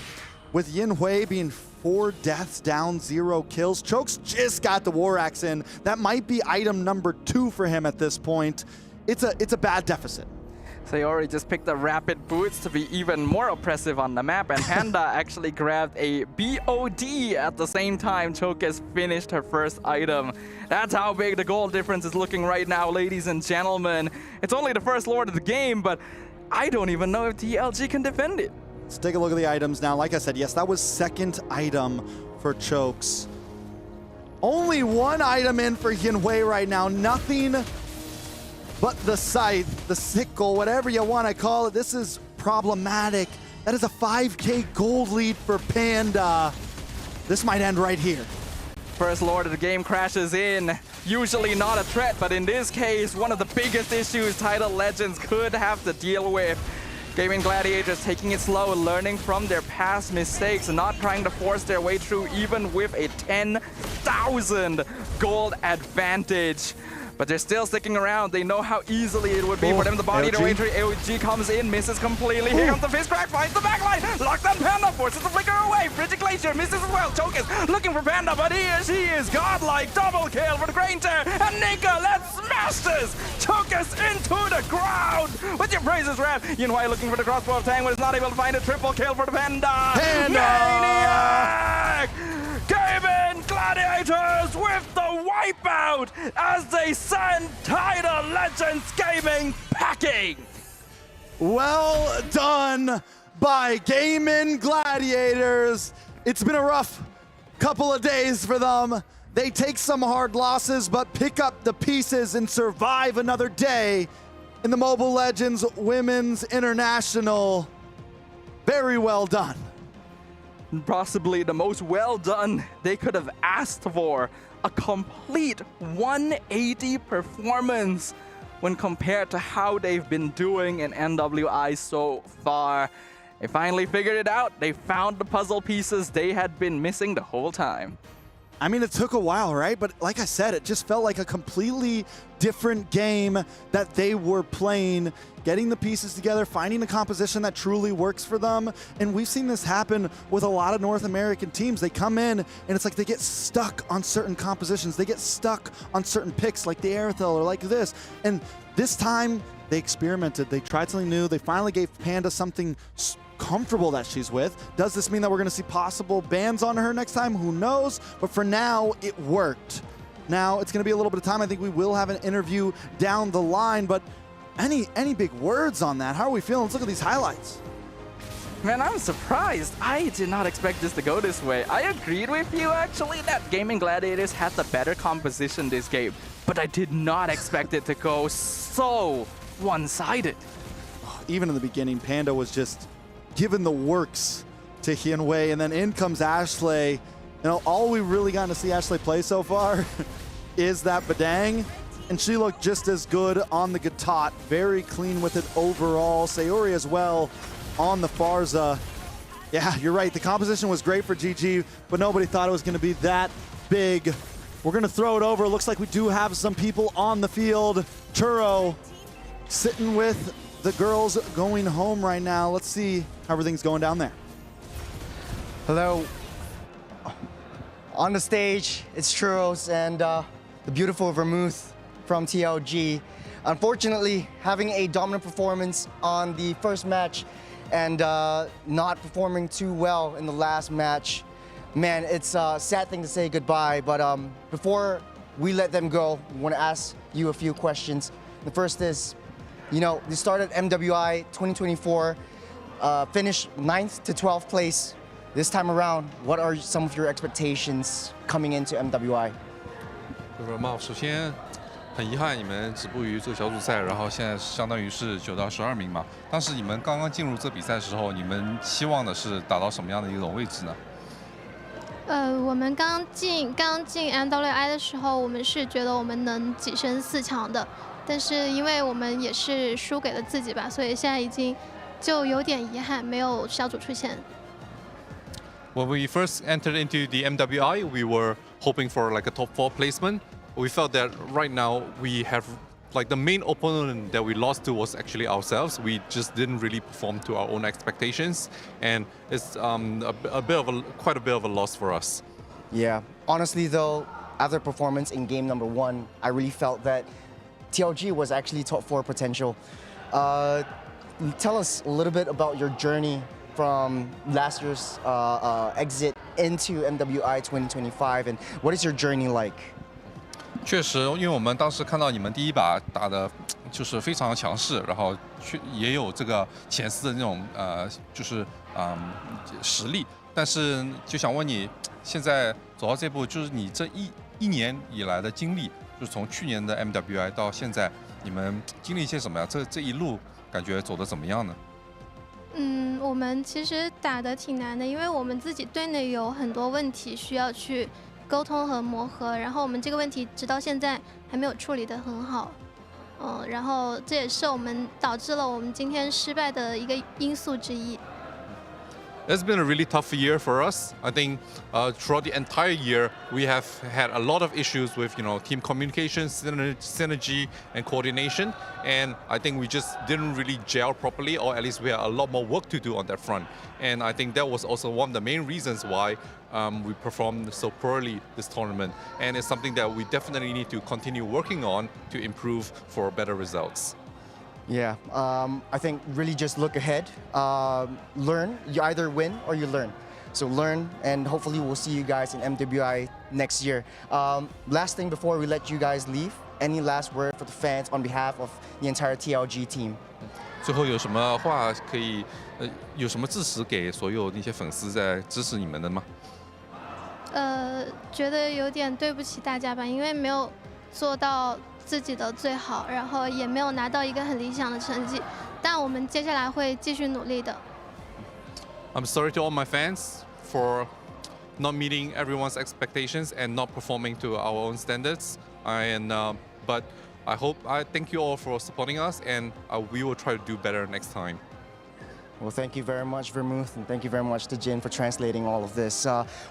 With Yin Hui being 4 deaths down, 0 kills. Chokes just got the War Axe in. That might be item number 2 for him at this point. It's a bad deficit. Sayori just picked the rapid boots to be even more oppressive on the map, and Panda actually grabbed a BOD at the same time Choke has finished her first item. That's how big the goal difference is looking right now, ladies and gentlemen. It's only the first Lord of the game, but I don't even know if TLG can defend it. Let's take a look at the items now. Like I said, yes, that was second item for Chokes. Only 1 item in for Yin Hui right now. Nothing but the scythe, the sickle, whatever you want to call it. This is problematic. That is a 5K gold lead for Panda. This might end right here. First Lord of the game crashes in. Usually not a threat, but in this case, one of the biggest issues Title Legends could have to deal with. Gaming Gladiators taking it slow, learning from their past mistakes, and not trying to force their way through even with a 10,000 gold advantage. But they're still sticking around. They know how easily it would be for them to body their way through. AOG comes in, misses completely. Here comes the fist crack, finds the backline. Lockdown Panda forces the flicker away. Frigid Glacier misses as well. Choke is looking for Panda, but she is godlike. Double kill for the Granger. And Nika, let's smash this. Choke us into the ground. With your praises, Red. Yin Hui looking for the crossbow of Tang, but is not able to find a triple kill for the Panda. Maniac! Gaming Gladiators with the wipeout as they send Title Legends Gaming packing. Well done by Gaming Gladiators. It's been a rough couple of days for them. They take some hard losses, but pick up the pieces and survive another day in the Mobile Legends Women's International. Very well done. Possibly the most well done they could have asked for. A complete 180 performance when compared to how they've been doing in MWI so far. They finally figured it out. They found the puzzle pieces they had been missing the whole time. I mean, it took a while, right? But like I said, it just felt like a completely different game that they were playing, getting the pieces together, finding a composition that truly works for them. And we've seen this happen with a lot of North American teams. They come in and it's like they get stuck on certain compositions. They get stuck on certain picks like the Aerithel or like this. And this time they experimented. They tried something new. They finally gave Panda something comfortable that she's with. Does this mean that we're going to see possible bans on her next time? Who knows? But for now, it worked. Now, it's going to be a little bit of time. I think we will have an interview down the line, but any big words on that? How are we feeling? Let's look at these highlights. Man, I'm surprised. I did not expect this to go this way. I agreed with you, actually, that Gaming Gladiators had the better composition this game, but I did not expect it to go so one-sided. Even in the beginning, Panda was just given the works to Hyunwei, and then in comes Ashley. You know, all we've really gotten to see Ashley play so far is that Badang, and she looked just as good on the Gatot. Very clean with it overall. Sayori as well on the Farza. Yeah, you're right. The composition was great for GG, but nobody thought it was going to be that big. We're going to throw it over. Looks like we do have some people on the field. Churro sitting with the girls going home right now. Let's see how everything's going down there. Hello. On the stage, it's Churros and the beautiful Vermouth from TLG. Unfortunately, having a dominant performance on the first match and not performing too well in the last match. Man, it's a sad thing to say goodbye, but before we let them go, we want to ask you a few questions. The first is, you know, you started MWI 2024, finished 9th to 12th place. This time around, what are some of your expectations coming into MWI? 首先很遗憾你们止步于这个小组赛，然后现在相当于是9到12名嘛。当时你们刚刚进入这比赛的时候，你们期望的是达到什么样的一种位置呢？我们刚进 MWI 的时候，我们是觉得我们能跻身4强的，但是因为我们也是输给了自己吧，所以现在已经就有点遗憾，没有小组出线。When we first entered into the MWI, we were hoping for like a top 4 placement. We felt that right now we have like the main opponent that we lost to was actually ourselves. We just didn't really perform to our own expectations, and it's quite a bit of a loss for us. Yeah, honestly though, after performance in game number 1, I really felt that TLG was actually top 4 potential. Tell us a little bit about your journey from last year's exit into MWI 2025, and what is your journey like? 确实，因为我们当时看到你们第一把打的就是非常强势，然后也有这个前4的那种实力，但是就想问你，现在走到这步，就是你这一年以来的经历，就是从去年的 MWI 到现在，你们经历一些什么呀？这一路感觉走得怎么样呢？我们其实打得挺难的，因为我们自己队内有很多问题需要去沟通和磨合，然后我们这个问题直到现在还没有处理得很好，然后这也是我们导致了我们今天失败的一个因素之一。It's been a really tough year for us. I think throughout the entire year, we have had a lot of issues with, team communication, synergy, and coordination. And I think we just didn't really gel properly, or at least we had a lot more work to do on that front. And I think that was also one of the main reasons why we performed so poorly this tournament. And it's something that we definitely need to continue working on to improve for better results. Yeah, I think really just look ahead, learn. You either win or you learn. So learn, and hopefully we'll see you guys in MWI next year. Last thing before we let you guys leave, any last word for the fans on behalf of the entire TLG team? 最后有什么话可以，有什么支持给所有那些粉丝在支持你们的吗？觉得有点对不起大家吧，因为没有做到自己的最好，然后也没有拿到一个很理想的成绩，但我们接下来会继续努力的。I'm sorry to all my fans for not meeting everyone's expectations and not performing to our own standards. But I thank you all for supporting us, and we will try to do better next time. Well, thank you very much, Vermouth, and thank you very much to Jin for translating all of this.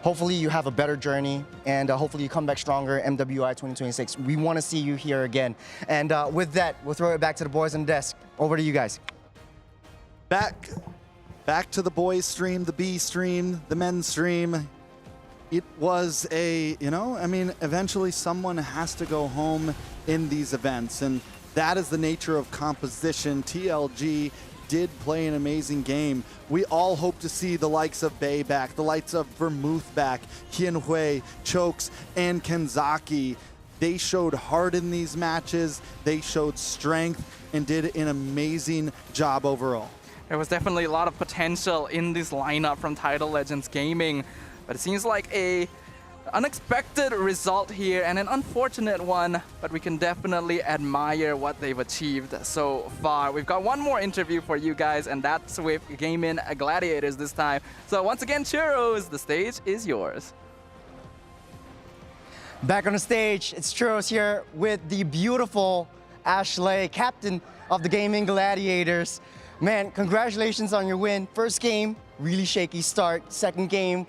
Hopefully you have a better journey, and hopefully you come back stronger, MWI 2026. We want to see you here again. And with that, we'll throw it back to the boys on the desk. Over to you guys. Back to the boys stream, the B stream, the men's stream. It was eventually someone has to go home in these events, and that is the nature of composition. TLG did play an amazing game. We all hope to see the likes of Bei back, the likes of Vermouth back, Hienhui, Chokes, and Kenzaki. They showed heart in these matches, they showed strength, and did an amazing job overall. There was definitely a lot of potential in this lineup from Tidal Legends Gaming, but it seems like a unexpected result here and an unfortunate one, but we can definitely admire what they've achieved so far. We've got one more interview for you guys, and that's with Gaming Gladiators this time. So once again, Churros, the stage is yours. Back on the stage, it's Churros here with the beautiful Ashley, captain of the Gaming Gladiators. Man, congratulations on your win. First game, really shaky start. Second game,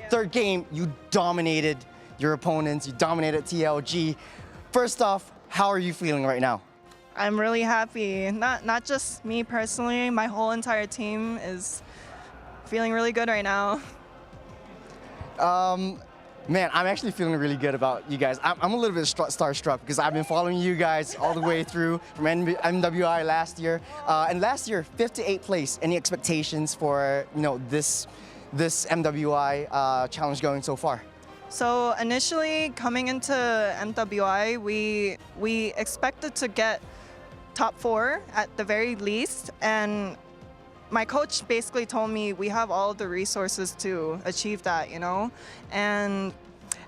third game, you dominated your opponents. You dominated TLG. First off, how are you feeling right now? I'm really happy. Not just me personally, my whole entire team is feeling really good right now. Man, I'm actually feeling really good about you guys. I'm a little bit starstruck because I've been following you guys all the way through from MWI last year. And last year, 5th to 8th place. Any expectations for this MWI challenge going so far? So initially coming into MWI, we expected to get top 4 at the very least, and my coach basically told me we have all the resources to achieve that, And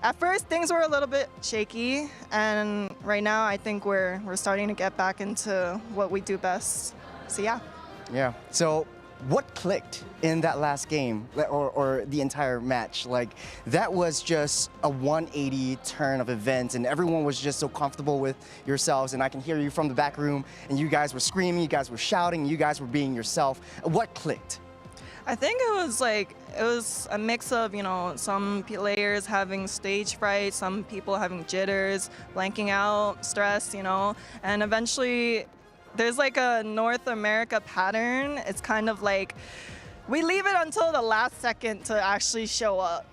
at first things were a little bit shaky, and right now I think we're starting to get back into what we do best. So yeah. Yeah. So what clicked in that last game or the entire match? Like, that was just a 180 turn of events, and everyone was just so comfortable with yourselves, and I can hear you from the back room, and you guys were screaming, you guys were shouting, you guys were being yourself. What clicked? I think it was a mix of, some players having stage fright, some people having jitters, blanking out, stress, and eventually there's like a North America pattern. It's kind of like we leave it until the last second to actually show up.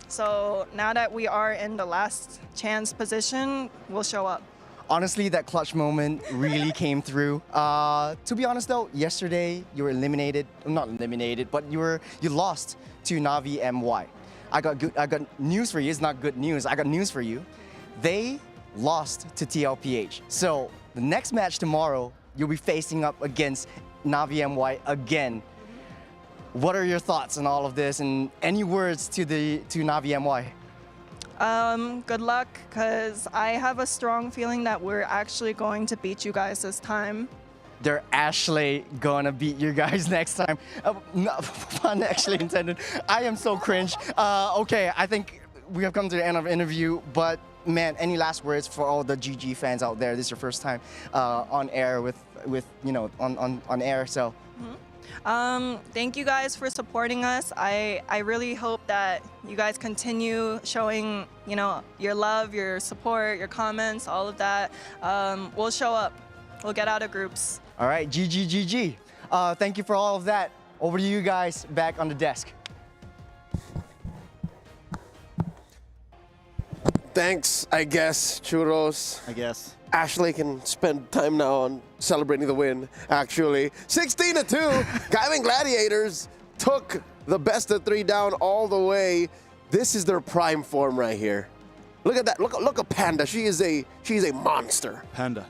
So now that we are in the last chance position, we'll show up. Honestly, that clutch moment really came through. To be honest though, yesterday you were eliminated, not eliminated, but you lost to Navi MY. I got news for you. It's not good news. I got news for you. They lost to TLPH. So the next match tomorrow, you'll be facing up against Navi MY again. What are your thoughts on all of this, and any words to Navi MY? Good luck, because I have a strong feeling that we're actually going to beat you guys this time. They're actually gonna beat you guys next time. No, pun actually intended. I am so cringe. Okay, I think we have come to the end of the interview, but man, any last words for all the GG fans out there? This is your first time on air on air, so. Thank you guys for supporting us. I really hope that you guys continue showing, your love, your support, your comments, all of that. We'll show up. We'll get out of groups. All right, GG. Thank you for all of that. Over to you guys back on the desk. Thanks, I guess, Churros. I guess. Ashley can spend time now on celebrating the win, actually. 16-2, Gaming Gladiators took the best of 3 down all the way. This is their prime form right here. Look at that, look at Panda. She is a monster. Panda.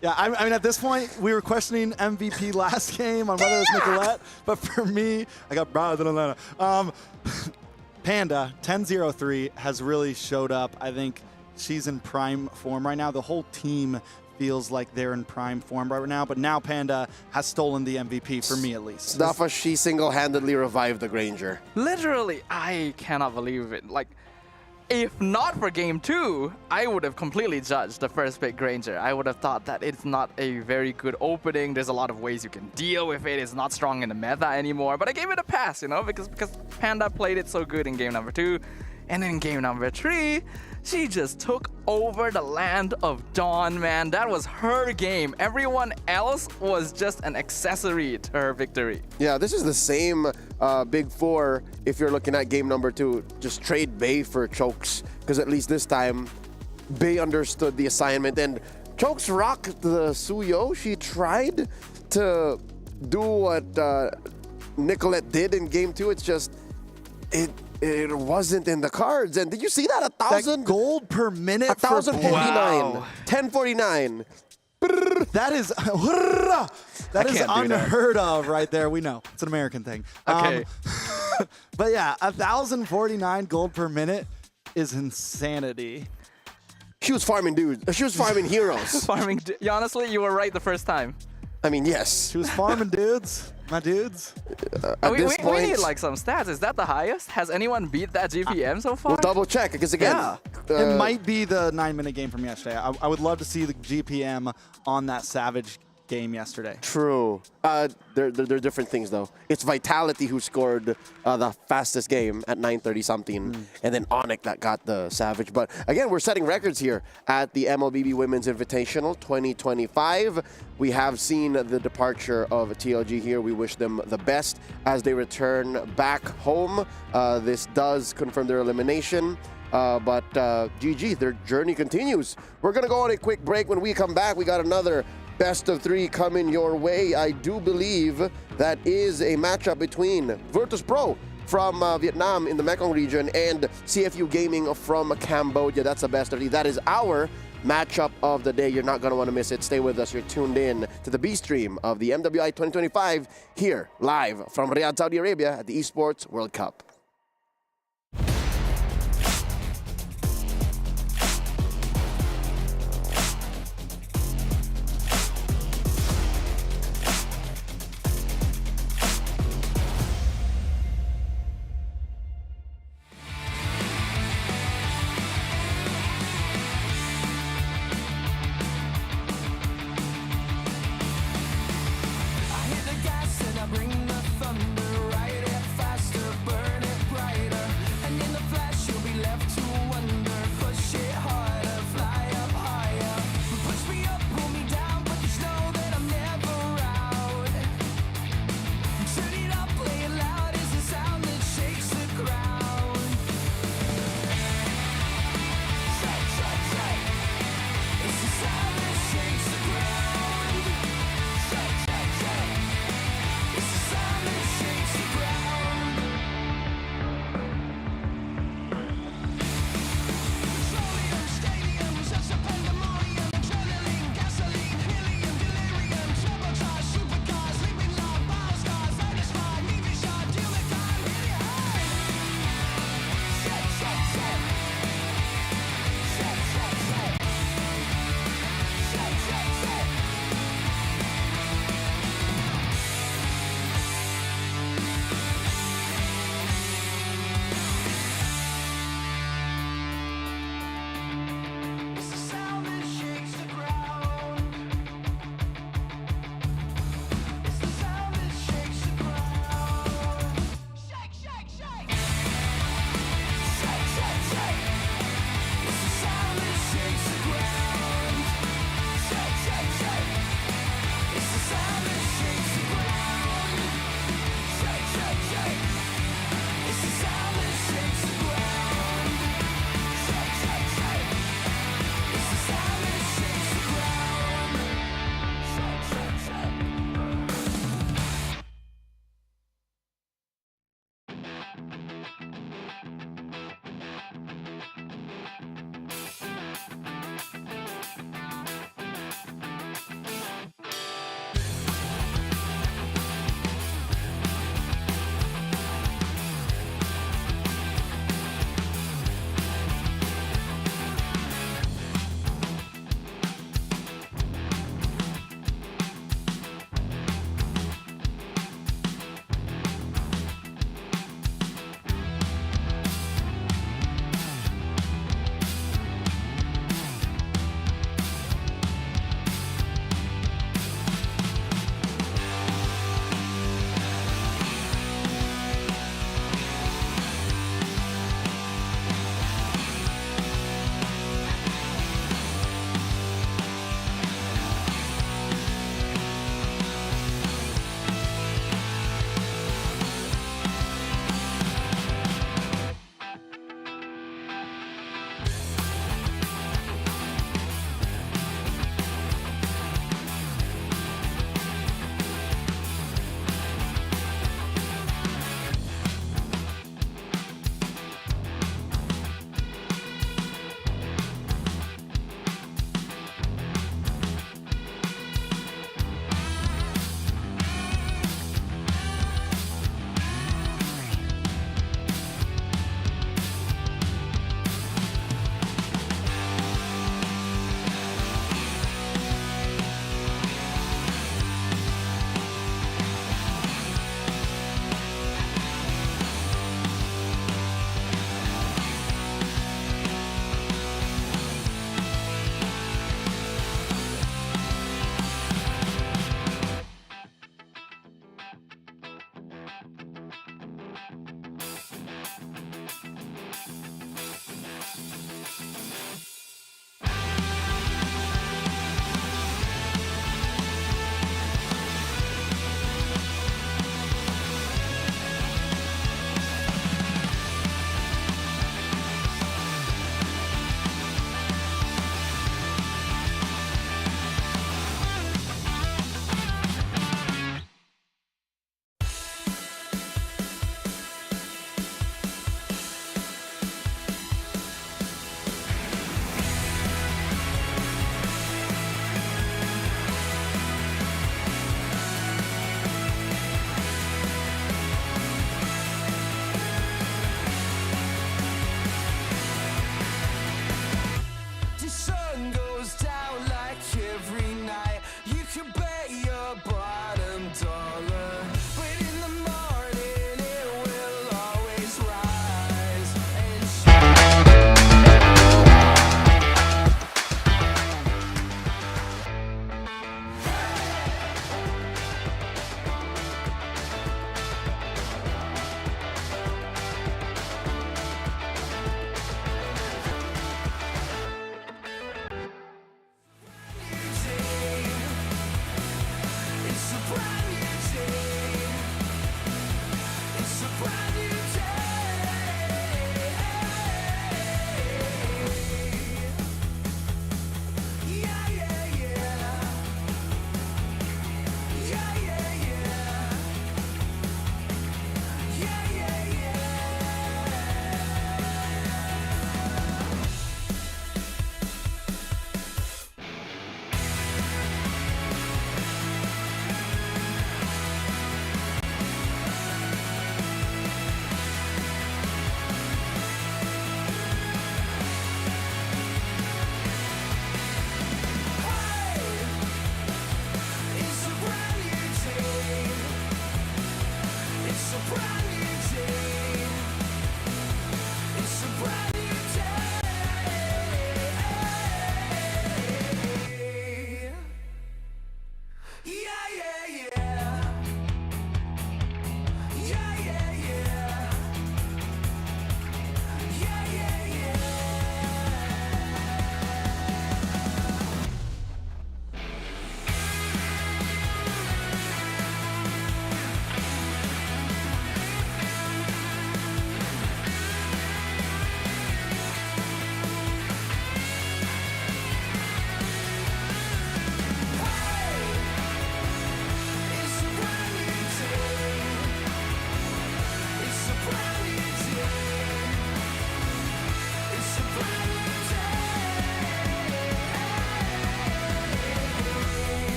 Yeah, I mean, at this point, we were questioning MVP last game on whether it was Nicolette, but for me, I got Atlanta. Panda, 10-0-3, has really showed up. I think she's in prime form right now. The whole team feels like they're in prime form right now, but now Panda has stolen the MVP, for me at least. Staffa, she single-handedly revived the Granger. Literally, I cannot believe it. Like, if not for game 2, I would have completely judged the first pick Granger. I would have thought that it's not a very good opening. There's a lot of ways you can deal with it. It's not strong in the meta anymore. But I gave it a pass, you know, because Panda played it so good in game number 2. And in game number 3, she just took over the land of Dawn, man. That was her game. Everyone else was just an accessory to her victory. Yeah, this is the same Big Four if you're looking at game number 2. Just trade Bay for Chokes, because at least this time, Bay understood the assignment. And Chokes rocked the Suyo. She tried to do what Nicolette did in game 2. It's just, it wasn't in the cards. And did you see that? 1,000 That gold per minute. 1,049. Wow. 1049. That is unheard of right there. We know it's an American thing. Okay. But yeah, 1,049 gold per minute is insanity. She was farming dudes. She was farming heroes. Farming. Honestly, you were right the first time. I mean, yes. She was farming dudes, my dudes. At we this point, need like some stats. Is that the highest? Has anyone beat that GPM so far? we'll double check because again, It might be the 9-minute game from yesterday. I would love to see the GPM on that Savage game yesterday. True. They're different things though. It's Vitality who scored the fastest game at 9:30 something, and then Onyx that got the Savage. But again, we're setting records here at the MLBB Women's Invitational 2025. We have seen the departure of TLG here. We wish them the best as they return back home. This does confirm their elimination. But GG, their journey continues. We're going to go on a quick break. When we come back, we got another best of 3 coming your way. I do believe that is a matchup between Vertus Pro from Vietnam in the Mekong region and CFU Gaming from Cambodia. That's the best of 3. That is our matchup of the day. You're not going to want to miss it. Stay with us. You're tuned in to the B stream of the MWI 2025 here live from Riyadh, Saudi Arabia at the Esports World Cup. Bring the thunder, ride it faster, burn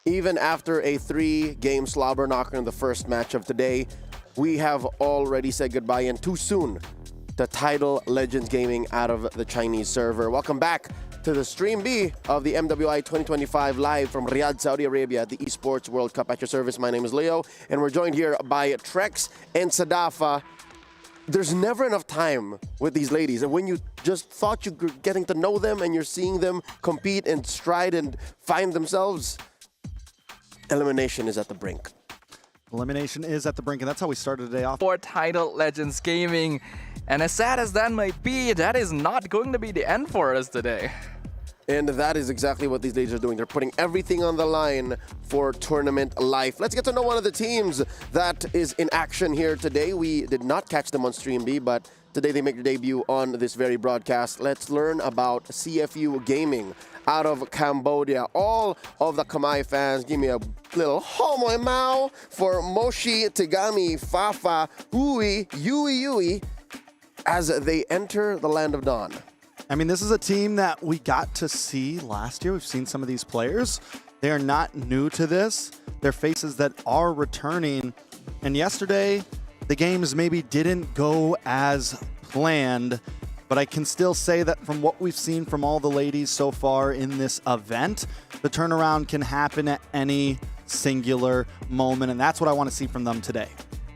Even after a 3-game slobber knocker in the first match of today, we have already said goodbye and too soon to Tidal Legends Gaming out of the Chinese server. Welcome back to the Stream B of the MWI 2025 live from Riyadh, Saudi Arabia at the Esports World Cup at your service. My name is Leo, and we're joined here by Trex and Sadafa. There's never enough time with these ladies, and when you just thought you were getting to know them and you're seeing them compete and stride and find themselves, elimination is at the brink. Elimination is at the brink, and that's how we started today off. For Tidal Legends Gaming. And as sad as that might be, that is not going to be the end for us today. And that is exactly what these ladies are doing. They're putting everything on the line for tournament life. Let's get to know one of the teams that is in action here today. We did not catch them on Stream B, but today they make their debut on this very broadcast. Let's learn about CFU Gaming out of Cambodia. All of the Khmer fans, give me a little homo mao for Moshi, Tigami, Fafa, Ui, Yui, as they enter the land of dawn. I mean, this is a team that we got to see last year. We've seen some of these players. They are not new to this. They're faces that are returning. And yesterday, the games maybe didn't go as planned, but I can still say that from what we've seen from all the ladies so far in this event, the turnaround can happen at any singular moment, and that's what I want to see from them today.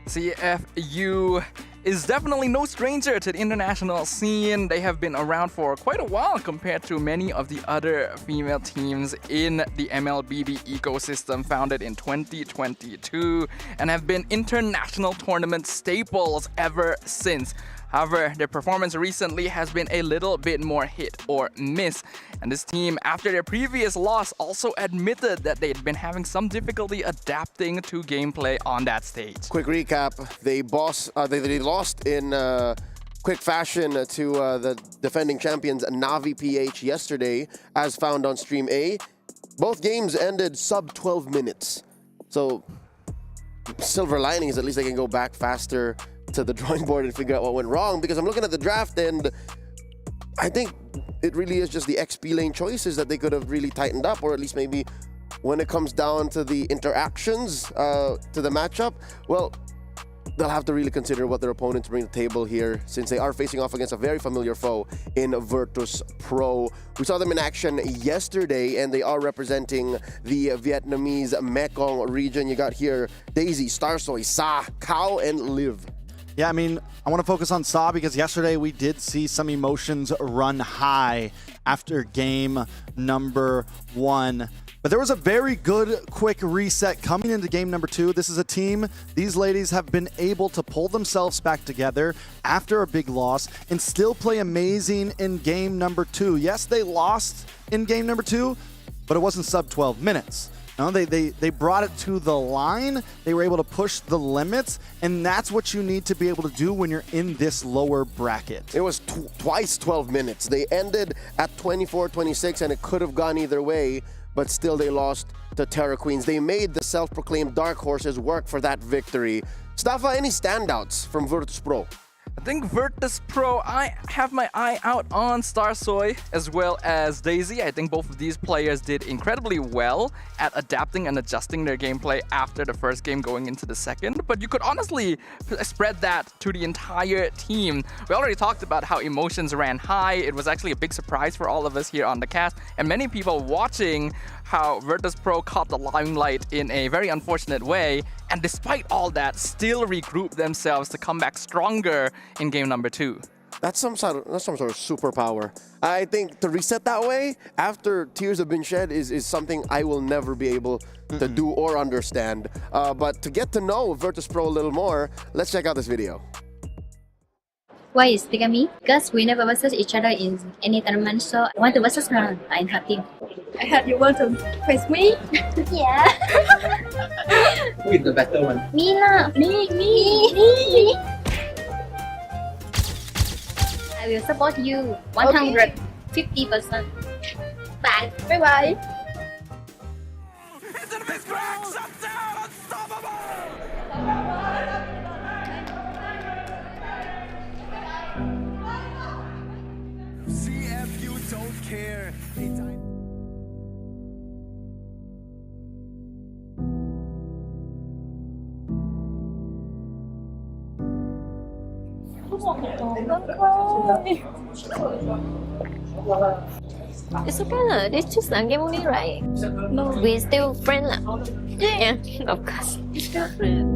CFU is definitely no stranger to the international scene. They have been around for quite a while compared to many of the other female teams in the MLBB ecosystem, founded in 2022, and have been international tournament staples ever since. However, their performance recently has been a little bit more hit or miss. And this team, after their previous loss, also admitted that they'd been having some difficulty adapting to gameplay on that stage. Quick recap, they lost in quick fashion to the defending champions Navi PH yesterday, as found on Stream A. Both games ended sub 12 minutes. So silver lining is at least they can go back faster to the drawing board and figure out what went wrong, because I'm looking at the draft and I think it really is just the XP lane choices that they could have really tightened up, or at least maybe when it comes down to the interactions to the matchup, well, they'll have to really consider what their opponents bring to the table here, since they are facing off against a very familiar foe in Vertus Pro. We saw them in action yesterday, and they are representing the Vietnamese Mekong region. You got here Daisy, Starsoy, Sa, Kao, and Liv. Yeah, I mean, I want to focus on Sa because yesterday we did see some emotions run high after game number 1. But there was a very good quick reset coming into game number 2. This is a team, these ladies have been able to pull themselves back together after a big loss and still play amazing in game number 2. Yes, they lost in game number 2, but it wasn't sub 12 minutes. No, they brought it to the line. They were able to push the limits, and that's what you need to be able to do when you're in this lower bracket. It was twice 12 minutes. They ended at 24-26, and it could have gone either way, but still they lost to Terra Queens. They made the self-proclaimed Dark Horses work for that victory. Staffa, any standouts from Vertus Pro? I think Vertus Pro, I have my eye out on Starsoy as well as Daisy. I think both of these players did incredibly well at adapting and adjusting their gameplay after the first game going into the second. But you could honestly spread that to the entire team. We already talked about how emotions ran high. It was actually a big surprise for all of us here on the cast, and many people watching how Vertus Pro caught the limelight in a very unfortunate way, and despite all that, still regrouped themselves to come back stronger in game number 2. That's some sort of superpower. I think to reset that way after tears have been shed is something I will never be able to do or understand. But to get to know Vertus Pro a little more, let's check out this video. Why is Tigami? Because we never versus each other in any tournament, so I want to versus her in her team. I heard you want to face me? Yeah. Who is the better one? Me lah. Me. I will support you 150%. Bye. Bye-bye. CFU don't care. It's okay lah. It's just one game only, right? No. We still friends lah. Yeah, of course. We still friends.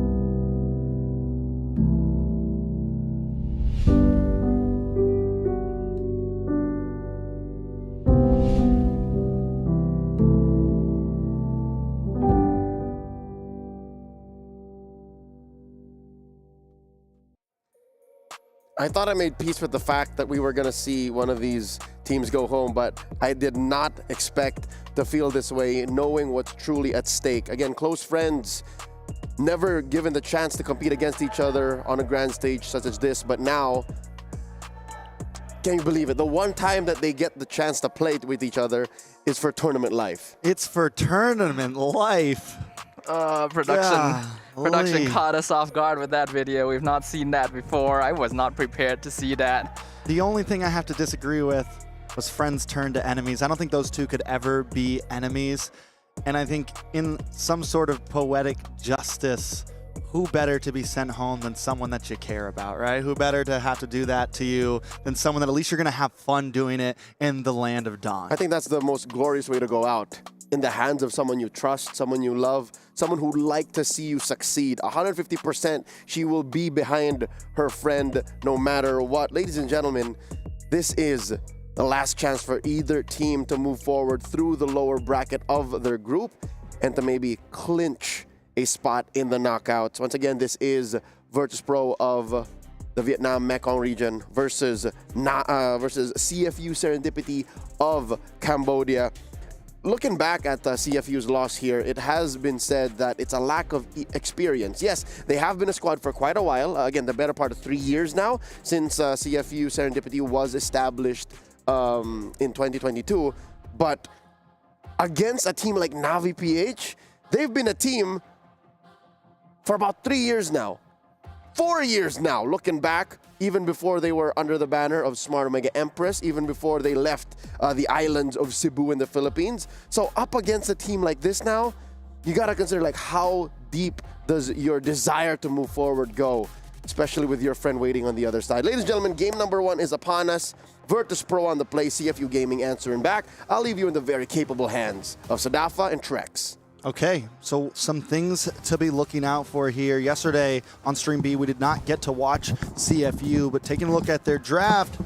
I thought I made peace with the fact that we were going to see one of these teams go home, but I did not expect to feel this way, knowing what's truly at stake. Again, close friends, never given the chance to compete against each other on a grand stage such as this, but now, can you believe it? The one time that they get the chance to play with each other is for tournament life. It's for tournament life. Production caught us off guard with that video. We've not seen that before. I was not prepared to see that. The only thing I have to disagree with was friends turned to enemies. I don't think those two could ever be enemies. And I think in some sort of poetic justice, who better to be sent home than someone that you care about, right? Who better to have to do that to you than someone that at least you're going to have fun doing it in the land of dawn? I think that's the most glorious way to go out. In the hands of someone you trust, someone you love, someone who'd like to see you succeed. 150%, she will be behind her friend no matter what. Ladies and gentlemen, this is the last chance for either team to move forward through the lower bracket of their group and to maybe clinch a spot in the knockouts. Once again, this is Vertus Pro of the Vietnam Mekong region versus CFU Serendipity of Cambodia. Looking back at CFU's loss here, it has been said that it's a lack of experience. Yes, they have been a squad for quite a while. Again, the better part of 3 years now since CFU Serendipity was established in 2022. But against a team like Navi PH, they've been a team for about 3 years now. 4 years now, looking back, even before they were under the banner of Smart Omega Empress, even before they left the islands of Cebu in the Philippines. So up against a team like this now, you gotta consider like how deep does your desire to move forward go, especially with your friend waiting on the other side. Ladies and gentlemen, game number 1 is upon us. Vertus Pro on the play, CFU Gaming answering back. I'll leave you in the very capable hands of Sadafa and Trex. Okay, so some things to be looking out for here. Yesterday on Stream B, we did not get to watch CFU, but taking a look at their draft,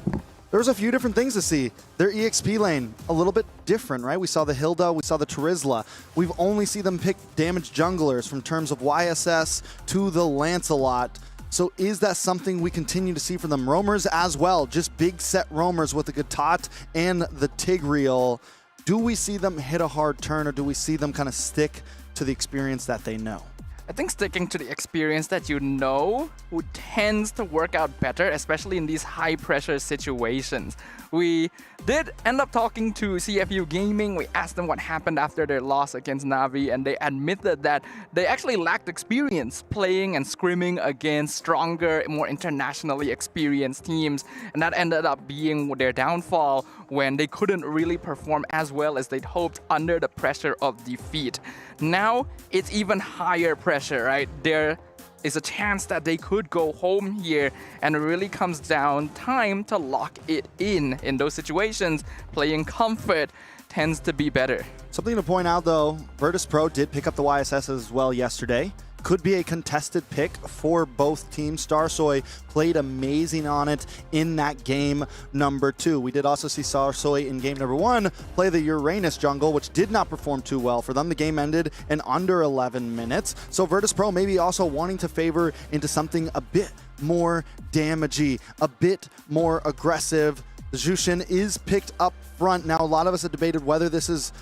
there was a few different things to see. Their EXP lane, a little bit different, right? We saw the Hilda, we saw the Terizla. We've only seen them pick damaged junglers from terms of YSS to the Lancelot. So is that something we continue to see from them? Roamers as well, just big set roamers with the Gatot and the Tigreal. Do we see them hit a hard turn, or do we see them kind of stick to the experience that they know? I think sticking to the experience that you know tends to work out better, especially in these high-pressure situations. We did end up talking to CFU Gaming. We asked them what happened after their loss against Navi, and they admitted that they actually lacked experience playing and scrimming against stronger, more internationally experienced teams, and that ended up being their downfall when they couldn't really perform as well as they'd hoped under the pressure of defeat. Now, it's even higher pressure, right? There is a chance that they could go home here, and it really comes down time to lock it in those situations. Playing comfort tends to be better. Something to point out though, Vertus Pro did pick up the YSS as well yesterday. Could be a contested pick for both teams. Starsoy played amazing on it in that game number 2. We did also see Starsoy in game number 1 play the Uranus jungle, which did not perform too well for them. The game ended in under 11 minutes. So Vertus Pro maybe also wanting to favor into something a bit more damagey, a bit more aggressive. The Jushin is picked up front. Now, a lot of us have debated whether this is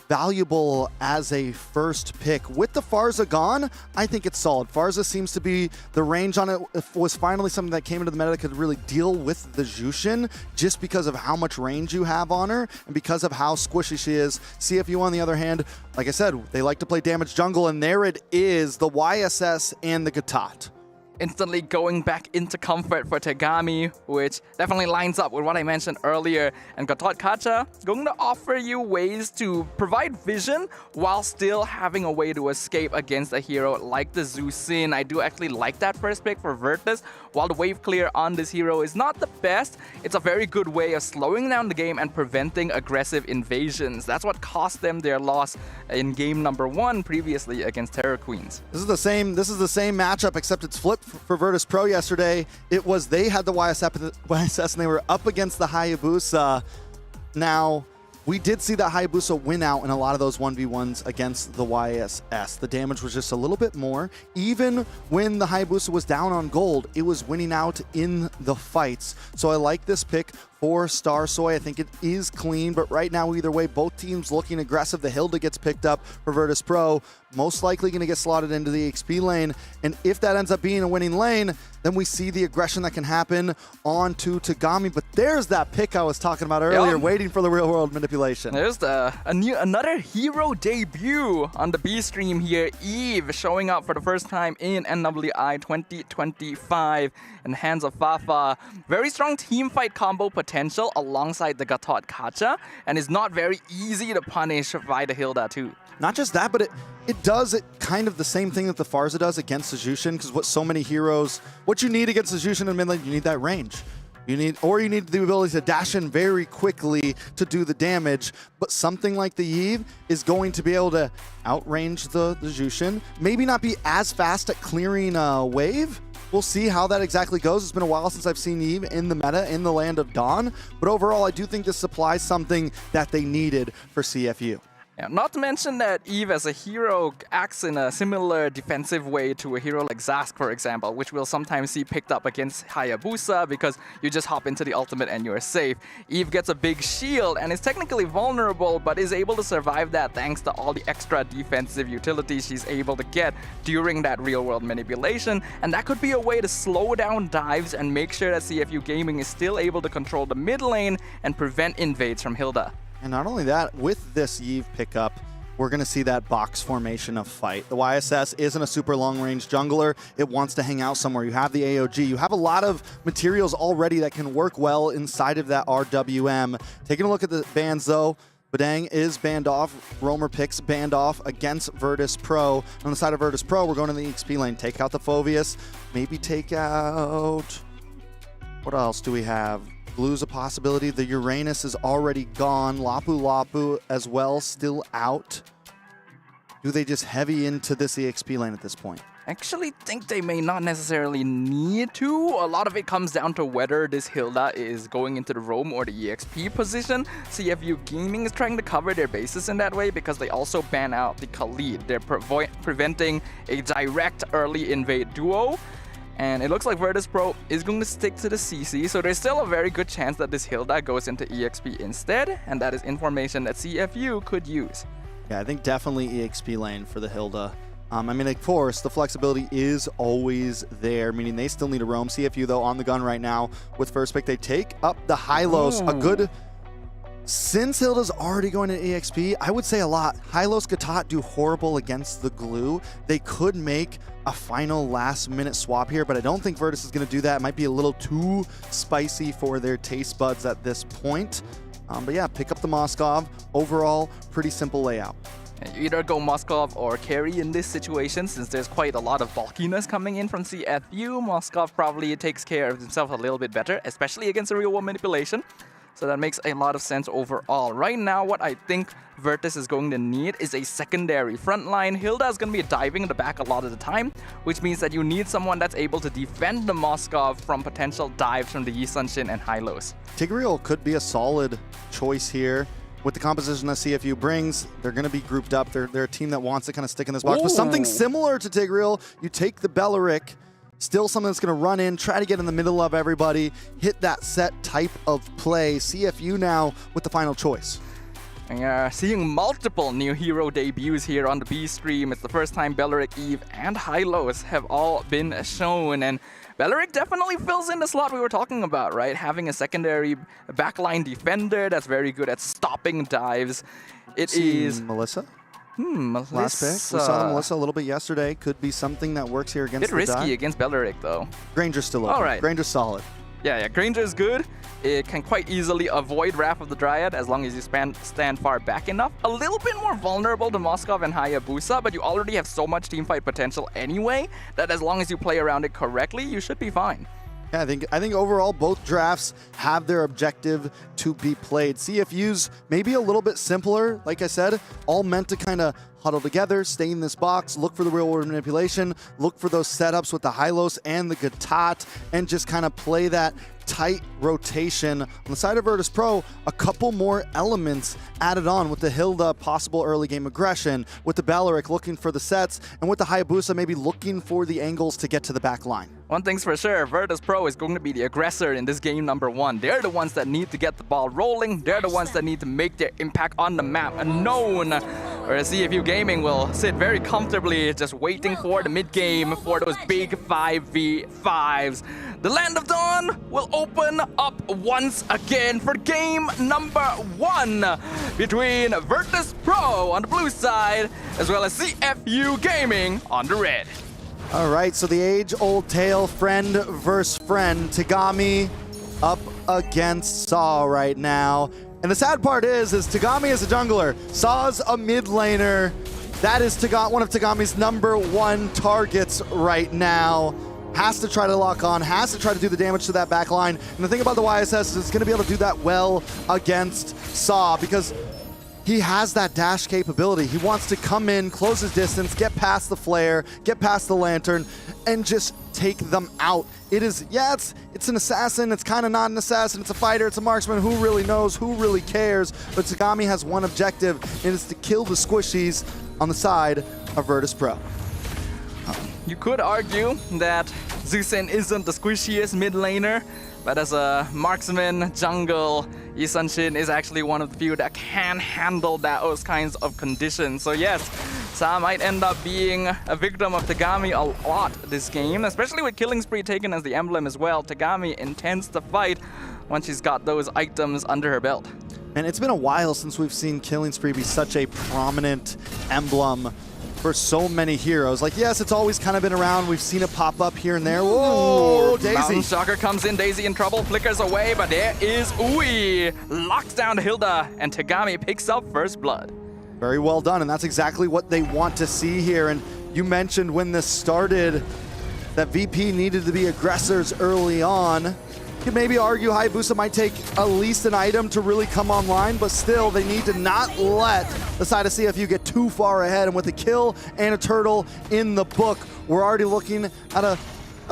valuable as a first pick. With the Farza gone, I think it's solid. Farza seems to be, the range on it was finally something that came into the meta that could really deal with the Jushin, just because of how much range you have on her and because of how squishy she is. CFU, on the other hand, like I said, they like to play damage jungle, and there it is, the YSS and the Gatot. instantly going back into comfort for Tegami, which definitely lines up with what I mentioned earlier. And Gatot Kacha going to offer you ways to provide vision while still having a way to escape against a hero like the Zusin. I do actually like that first pick for Vertus. While the wave clear on this hero is not the best, it's a very good way of slowing down the game and preventing aggressive invasions. That's what cost them their loss in game number 1 previously against Terror Queens. This is the same matchup, except it's flipped for Vertus Pro yesterday. It was they had the YSS and they were up against the Hayabusa. Now, we did see that Hayabusa win out in a lot of those 1v1s against the YSS. The damage was just a little bit more. Even when the Hayabusa was down on gold, it was winning out in the fights. So I like this pick for Star Soy. I think it is clean, but right now, either way, both teams looking aggressive. The Hilda gets picked up for Vertus Pro, most likely going to get slotted into the XP lane. And if that ends up being a winning lane, then we see the aggression that can happen onto Tegami. But there's that pick I was talking about earlier, waiting for the real-world manipulation. There's another hero debut on the B stream here. Eve showing up for the first time in MWI 2025 in the hands of Fafa. Very strong team fight combo potential alongside the Gatot Kacha, and is not very easy to punish by the Hilda too. Not just that, but it does kind of the same thing that the Farza does against the Jushin, because what so many heroes, what you need against the Jushin in mid lane, you need that range. You need the ability to dash in very quickly to do the damage, but something like the Eve is going to be able to outrange the Jushin, maybe not be as fast at clearing a wave. We'll see how that exactly goes. It's been a while since I've seen Eve in the meta in the Land of Dawn, but overall I do think this supplies something that they needed for CFU. Yeah, not to mention that Eve as a hero acts in a similar defensive way to a hero like Zask, for example, which we'll sometimes see picked up against Hayabusa because you just hop into the ultimate and you're safe. Eve gets a big shield and is technically vulnerable, but is able to survive that thanks to all the extra defensive utilities she's able to get during that real-world manipulation, and that could be a way to slow down dives and make sure that CFU Gaming is still able to control the mid lane and prevent invades from Hilda. And not only that, with this Eve pickup, we're going to see that box formation of fight. The YSS isn't a super long-range jungler. It wants to hang out somewhere. You have the AOG. You have a lot of materials already that can work well inside of that RWM. Taking a look at the bans, though, Badang is banned off. Roamer picks banned off against Vertus Pro. On the side of Vertus Pro, we're going to the XP lane. Take out the Phoveus. Maybe take out... What else do we have? Blue's a possibility. The Uranus is already gone. Lapu Lapu as well, still out. Do they just heavy into this EXP lane at this point? I actually think they may not necessarily need to. A lot of it comes down to whether this Hilda is going into the roam or the EXP position. CFU Gaming is trying to cover their bases in that way because they also ban out the Khalid. They're preventing a direct early invade duo. And it looks like Vertus Pro is going to stick to the CC, so there's still a very good chance that this Hilda goes into EXP instead, and that is information that CFU could use. Yeah, I think definitely EXP lane for the Hilda. I mean, of course, the flexibility is always there, meaning they still need to roam. CFU, though, on the gun right now with first pick. They take up the Hylos, a good... Since Hilda's already going to EXP, I would say a lot. Hylos Gatot do horrible against the glue. They could make a final last-minute swap here, but I don't think Vertus is going to do that. It might be a little too spicy for their taste buds at this point. But yeah, pick up the Moskov. Overall, pretty simple layout. You either go Moskov or carry in this situation, since there's quite a lot of bulkiness coming in from CFU. Moskov probably takes care of himself a little bit better, especially against the real-world manipulation. So that makes a lot of sense overall. Right now, what I think Vertus is going to need is a secondary front line. Hilda is going to be diving in the back a lot of the time, which means that you need someone that's able to defend the Moskov from potential dives from the Yi Sun-Shin and Hylos. Tigreal could be a solid choice here. With the composition that CFU brings, they're going to be grouped up. They're a team that wants to kind of stick in this box. But something similar to Tigreal, you take the Belleric, still something that's going to run in, try to get in the middle of everybody, hit that set type of play. CFU now with the final choice. Seeing multiple new hero debuts here on the B stream. It's the first time Belleric, Eve, and Hylos have all been shown. And Belleric definitely fills in the slot we were talking about, right? Having a secondary backline defender that's very good at stopping dives. It is... Melissa? Last pick. We saw the Melissa a little bit yesterday. Could be something that works here against bit risky against Belleric, though. Granger's still open. All right. Granger's solid. Yeah, Granger is good. It can quite easily avoid Wrath of the Dryad as long as you stand far back enough. A little bit more vulnerable to Moskov and Hayabusa, but you already have so much teamfight potential anyway that as long as you play around it correctly, you should be fine. Yeah, I think overall both drafts have their objective to be played. CFU's maybe a little bit simpler, like I said, all meant to kind of huddle together, stay in this box, look for the real world manipulation, look for those setups with the Hylos and the Gatot, and just kind of play that tight rotation. On the side of Vertus Pro, a couple more elements added on with the Hilda possible early game aggression, with the Belleric looking for the sets, and with the Hayabusa maybe looking for the angles to get to the back line. One thing's for sure, Vertus Pro is going to be the aggressor in this game number 1. They're the ones that need to get the ball rolling. They're the ones that need to make their impact on the map known. Whereas CFU Gaming will sit very comfortably just waiting for the mid-game for those big 5v5s. The Land of Dawn will open up once again for game number 1 between Vertus Pro on the blue side as well as CFU Gaming on the red. All right, so the age-old tale, friend versus friend. Tagami up against Saw right now. And the sad part is Tagami is a jungler. Saw's a mid laner. That is one of Tagami's #1 targets right now. Has to try to lock on, has to try to do the damage to that back line. And the thing about the YSS is it's going to be able to do that well against Saw because he has that dash capability. He wants to come in, close his distance, get past the flare, get past the lantern, and just take them out. It is, yeah, it's an assassin. It's kind of not an assassin. It's a fighter. It's a marksman. Who really knows? Who really cares? But Tagami has one objective, and it's to kill the squishies on the side of Vertus Pro. You could argue that Zusin isn't the squishiest mid laner, but as a marksman jungle, Yisanshin is actually one of the few that can handle those kinds of conditions. So yes, Sa might end up being a victim of Tagami a lot this game, especially with Killing Spree taken as the emblem as well. Tagami intends to fight once she's got those items under her belt. And it's been a while since we've seen Killing Spree be such a prominent emblem for so many heroes. Like, yes, it's always kind of been around. We've seen it pop up here and there. Whoa, Daisy. Mountain Shocker comes in, Daisy in trouble, flickers away, but there is Ui. Locks down Hilda, and Tagami picks up first blood. Very well done, and that's exactly what they want to see here. And you mentioned when this started that VP needed to be aggressors early on. You could maybe argue Hayabusa might take at least an item to really come online, but still, they need to not let the side of CFU get too far ahead. And with a kill and a turtle in the book, we're already looking at a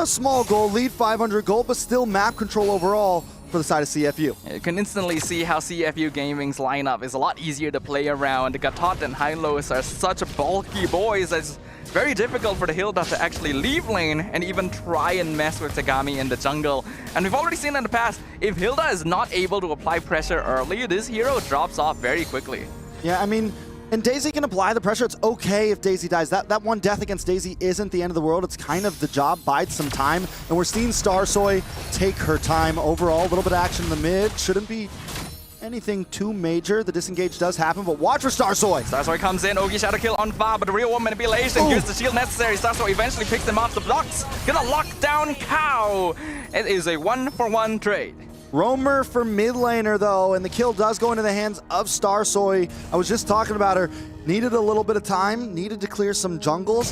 small goal, lead 500 gold, but still map control overall for the side of CFU. You can instantly see how CFU Gaming's lineup is a lot easier to play around. The Gatot and Hylos are such bulky boys that it's very difficult for the Hilda to actually leave lane and even try and mess with Tagami in the jungle. And we've already seen in the past, if Hilda is not able to apply pressure early, this hero drops off very quickly. Yeah, I mean, and Daisy can apply the pressure. It's okay if Daisy dies. That one death against Daisy isn't the end of the world. It's kind of the job, bides some time. And we're seeing Starsoy take her time overall. A little bit of action in the mid. Shouldn't be anything too major. The disengage does happen, but watch for Starsoy. Starsoy comes in, Ogi Shadow Kill on fire, but the real one manipulation. Here's the shield necessary. Starsoy eventually picks him off the blocks. Gonna lock down Cow. It is a 1-for-1 trade. Roamer for mid laner though, and the kill does go into the hands of Starsoy. I was just talking about her. Needed a little bit of time, needed to clear some jungles,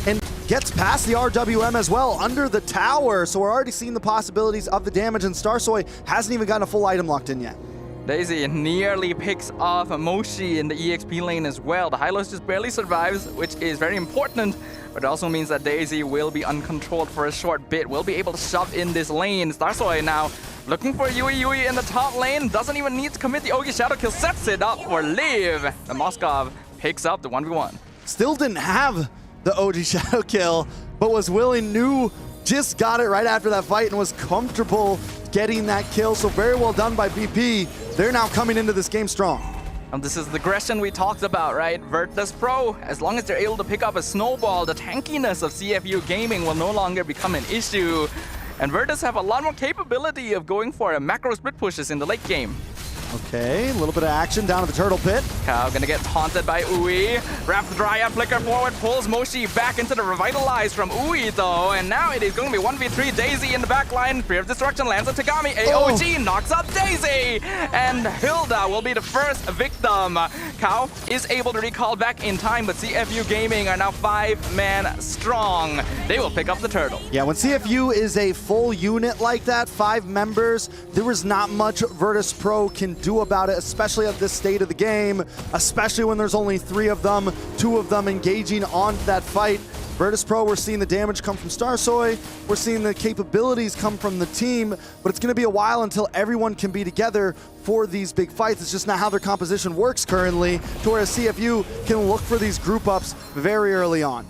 and gets past the RWM as well under the tower. So we're already seeing the possibilities of the damage, and Starsoy hasn't even gotten a full item locked in yet. Daisy nearly picks off Moshi in the EXP lane as well. The Hylos just barely survives, which is very important, but it also means that Daisy will be uncontrolled for a short bit. Will be able to shove in this lane. Starsoy now looking for Yui in the top lane. Doesn't even need to commit the Ogi Shadow Kill. Sets it up for Liv. The Moskov picks up the 1v1. Still didn't have the Ogi Shadow Kill, but was willing, knew, just got it right after that fight and was comfortable getting that kill. So very well done by BP. They're now coming into this game strong. And this is the aggression we talked about, right? Vertus Pro, as long as they're able to pick up a snowball, the tankiness of CFU Gaming will no longer become an issue. And Vertus have a lot more capability of going for macro split pushes in the late game. Okay, a little bit of action down at the turtle pit. Kao gonna get taunted by Ui. Wraps the Dryad, flicker forward, pulls Moshi back into the revitalize from Ui though. And now it is going to be 1v3. Daisy in the back line. Fear of Destruction lands on Tagami. AOG knocks out Daisy. And Hilda will be the first victim. Kao is able to recall back in time, but CFU Gaming are now 5-man strong. They will pick up the turtle. Yeah, when CFU is a full unit like that, 5 members, there is not much Vertus Pro can do about it, especially at this state of the game, especially when there's only 3 of them, 2 of them engaging on that fight. Vertus Pro, we're seeing the damage come from Starsoy, we're seeing the capabilities come from the team, but it's going to be a while until everyone can be together for these big fights. It's just not how their composition works currently, to where CFU can look for these group ups very early on.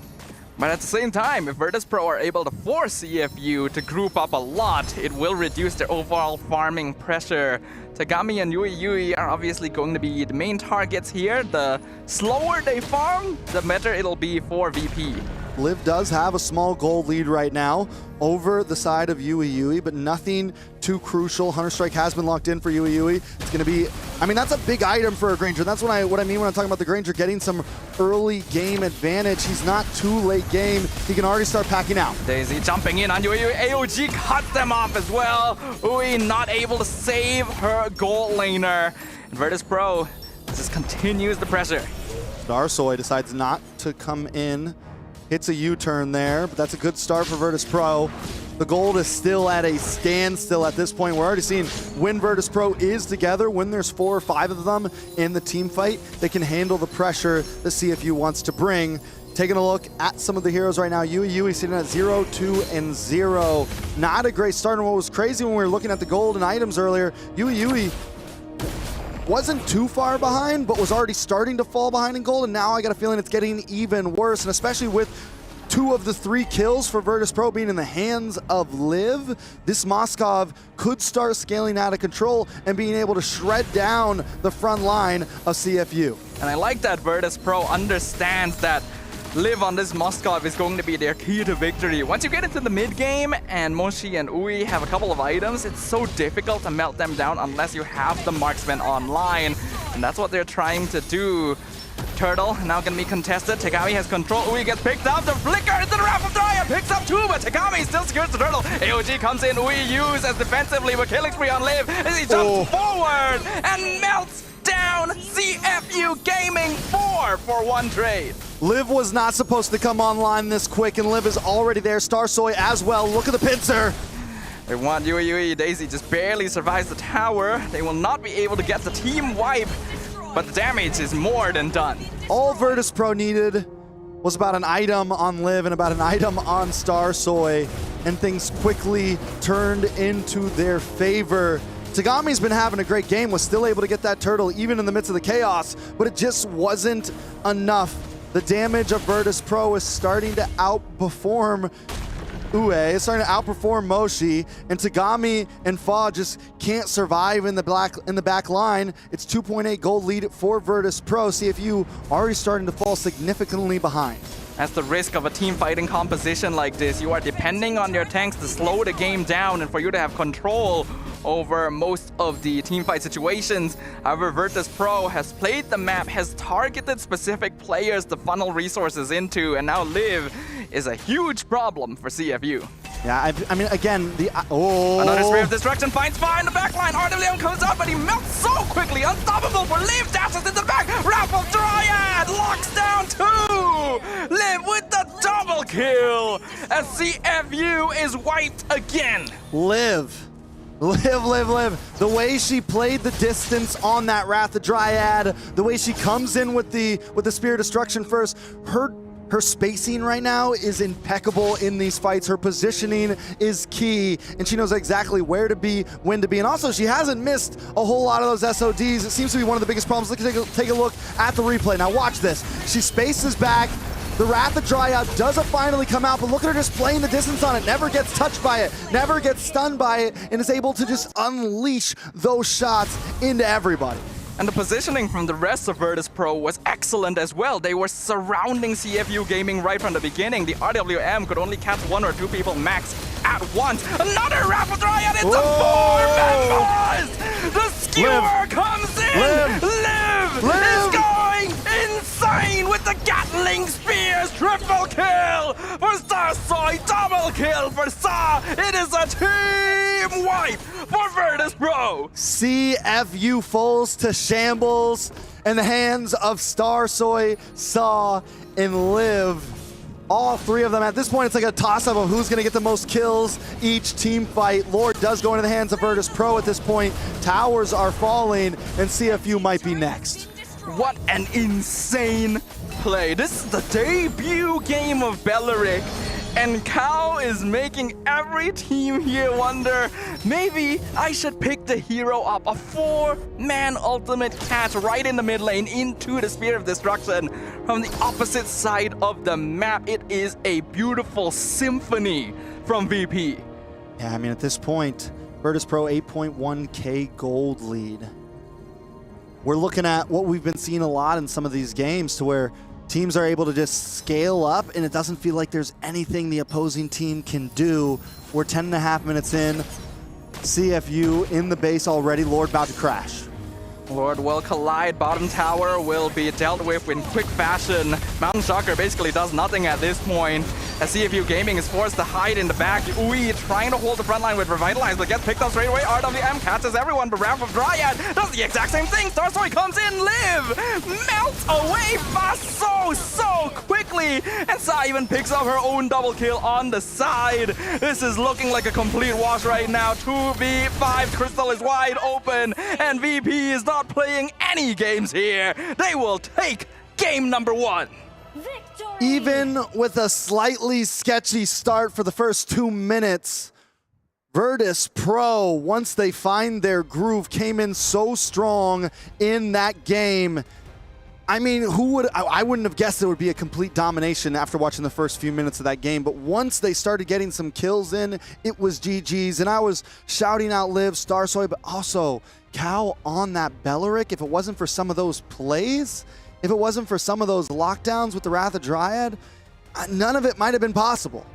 But at the same time, if Vertus Pro are able to force CFU to group up a lot, it will reduce their overall farming pressure. Tagami and Yui are obviously going to be the main targets here. The slower they farm, the better it'll be for VP. Liv does have a small gold lead right now over the side of Yui, but nothing too crucial. Hunter Strike has been locked in for Yui. It's going to be, I mean, that's a big item for a Granger. That's what I mean when I'm talking about the Granger getting some early game advantage. He's not too late game. He can already start packing out. Daisy jumping in on Yui. AOG cuts them off as well. Ui not able to save her gold laner. And Vertus Pro just continues the pressure. Starsoy decides not to come in. Hits a U-turn there, but that's a good start for Vertus Pro. The gold is still at a standstill at this point. We're already seeing when Vertus Pro is together, when there's 4 or 5 of them in the team fight, they can handle the pressure the CFU wants to bring. Taking a look at some of the heroes right now, Yui sitting at 0, 2, and 0. Not a great start, and what was crazy when we were looking at the gold and items earlier, Yui wasn't too far behind, but was already starting to fall behind in gold, and now I got a feeling it's getting even worse, and especially with 2 of the 3 kills for Vertus Pro being in the hands of Liv, this Moskov could start scaling out of control and being able to shred down the front line of CFU. And I like that Vertus Pro understands that Liv on this Moskov is going to be their key to victory. Once you get into the mid game and Moshi and Ui have a couple of items, it's so difficult to melt them down unless you have the marksman online. And that's what they're trying to do. Turtle now going to be contested. Tagami has control. Ui gets picked up. The flicker into the Wrath of Dryad. Picks up 2, but Tagami still secures the turtle. AOG comes in. Ui used as defensively, but killing spree on Liv as he jumps forward and melts down CFU Gaming 4 for 1 trade. Liv was not supposed to come online this quick, and Liv is already there. Starsoy as well. Look at the pincer. They want Yui. Daisy just barely survives the tower. They will not be able to get the team wipe, but the damage is more than done. All Vertus Pro needed was about an item on Liv and about an item on Starsoy, and things quickly turned into their favor. Tagami's been having a great game, was still able to get that turtle even in the midst of the chaos, but it just wasn't enough. The damage of Vertus Pro is starting to outperform Ue, it's starting to outperform Moshi, and Tagami and Fa just can't survive in the back line. It's 2.8 gold lead for Vertus Pro. CFU already starting to fall significantly behind. That's the risk of a team fighting composition like this. You are depending on your tanks to slow the game down and for you to have control over most of the teamfight situations. However, Vertus Pro has played the map, has targeted specific players to funnel resources into, and now Liv is a huge problem for CFU. Yeah, I mean, again, another Spear of Destruction finds fire in the backline. RWM comes up, but he melts so quickly. Unstoppable for Liv, dashes in the back. Wrath of Dryad locks down 2. Liv with the double kill as CFU is wiped again. Liv. The way she played the distance on that Wrath of Dryad, the way she comes in with the Spear of Destruction first, her spacing right now is impeccable in these fights. Her positioning is key, and she knows exactly where to be, when to be. And also, she hasn't missed a whole lot of those SODs. It seems to be one of the biggest problems. Let's take a look at the replay. Now watch this. She spaces back. The Wrath of Dryad doesn't finally come out, but look at her just playing the distance on it. Never gets touched by it, never gets stunned by it, and is able to just unleash those shots into everybody. And the positioning from the rest of Vertus Pro was excellent as well. They were surrounding CFU Gaming right from the beginning. The RWM could only catch 1 or 2 people max at once. Another Rapid Dryad. It's a 4 members. The skewer comes in. Liv is going insane with the Gatling Spears. Triple kill for Starsoy. Double kill for Sa. It is a team wipe for Vertus Pro. CFU falls to shambles in the hands of Starsoy, Sa, and Liv. All three of them. At this point, it's like a toss-up of who's going to get the most kills each team fight. Lord does go into the hands of Vertus Pro at this point. Towers are falling, and CFU might be next. What an insane play. This is the debut game of Belleric, and Cal is making every team here wonder, maybe I should pick the hero up. A 4-man ultimate catch right in the mid lane into the Spear of Destruction from the opposite side of the map. It is a beautiful symphony from VP. Yeah, I mean, at this point, Vertus Pro 8.1k gold lead. We're looking at what we've been seeing a lot in some of these games, to where teams are able to just scale up and it doesn't feel like there's anything the opposing team can do. We're 10.5 minutes in. CFU in the base already. Lord about to crash. Lord will collide. Bottom tower will be dealt with in quick fashion. Mountain Shocker basically does nothing at this point, as CFU Gaming is forced to hide in the back. Ui trying to hold the front line with Revitalize, but gets picked up straight away. RWM catches everyone, but Ramp of Dryad does the exact same thing. Starsoy comes in. Liv melts away fast so quickly, and Sa even picks up her own double kill on the side. This is looking like a complete wash right now. 2v5, Crystal is wide open, and VP is not playing any games here. They will take game number 1. Even with a slightly sketchy start for the first 2 minutes, Vertus Pro, once they find their groove, came in so strong in that game. I mean, I wouldn't have guessed it would be a complete domination after watching the first few minutes of that game, but once they started getting some kills in, it was GG's, and I was shouting out Liv, Starsoy, but also Cal on that Belleric. If it wasn't for some of those plays, if it wasn't for some of those lockdowns with the Wrath of Dryad, none of it might have been possible.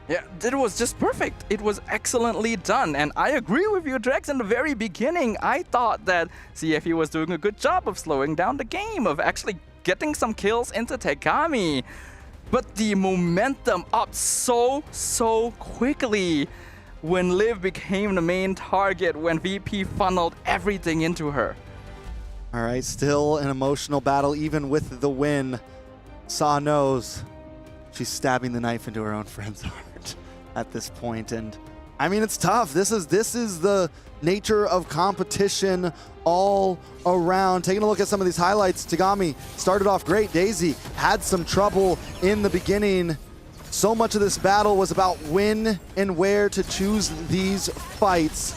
Yeah, it was just perfect. It was excellently done. And I agree with you, Drex. In the very beginning, I thought that CFU was doing a good job of slowing down the game, of actually getting some kills into Tegami. But the momentum up so quickly when Liv became the main target, when VP funneled everything into her. All right, still an emotional battle, even with the win. Sa knows she's stabbing the knife into her own friend's heart at this point, and I mean, it's tough. This is the nature of competition all around. Taking a look at some of these highlights, Tegami started off great. Daisy had some trouble in the beginning. So much of this battle was about when and where to choose these fights,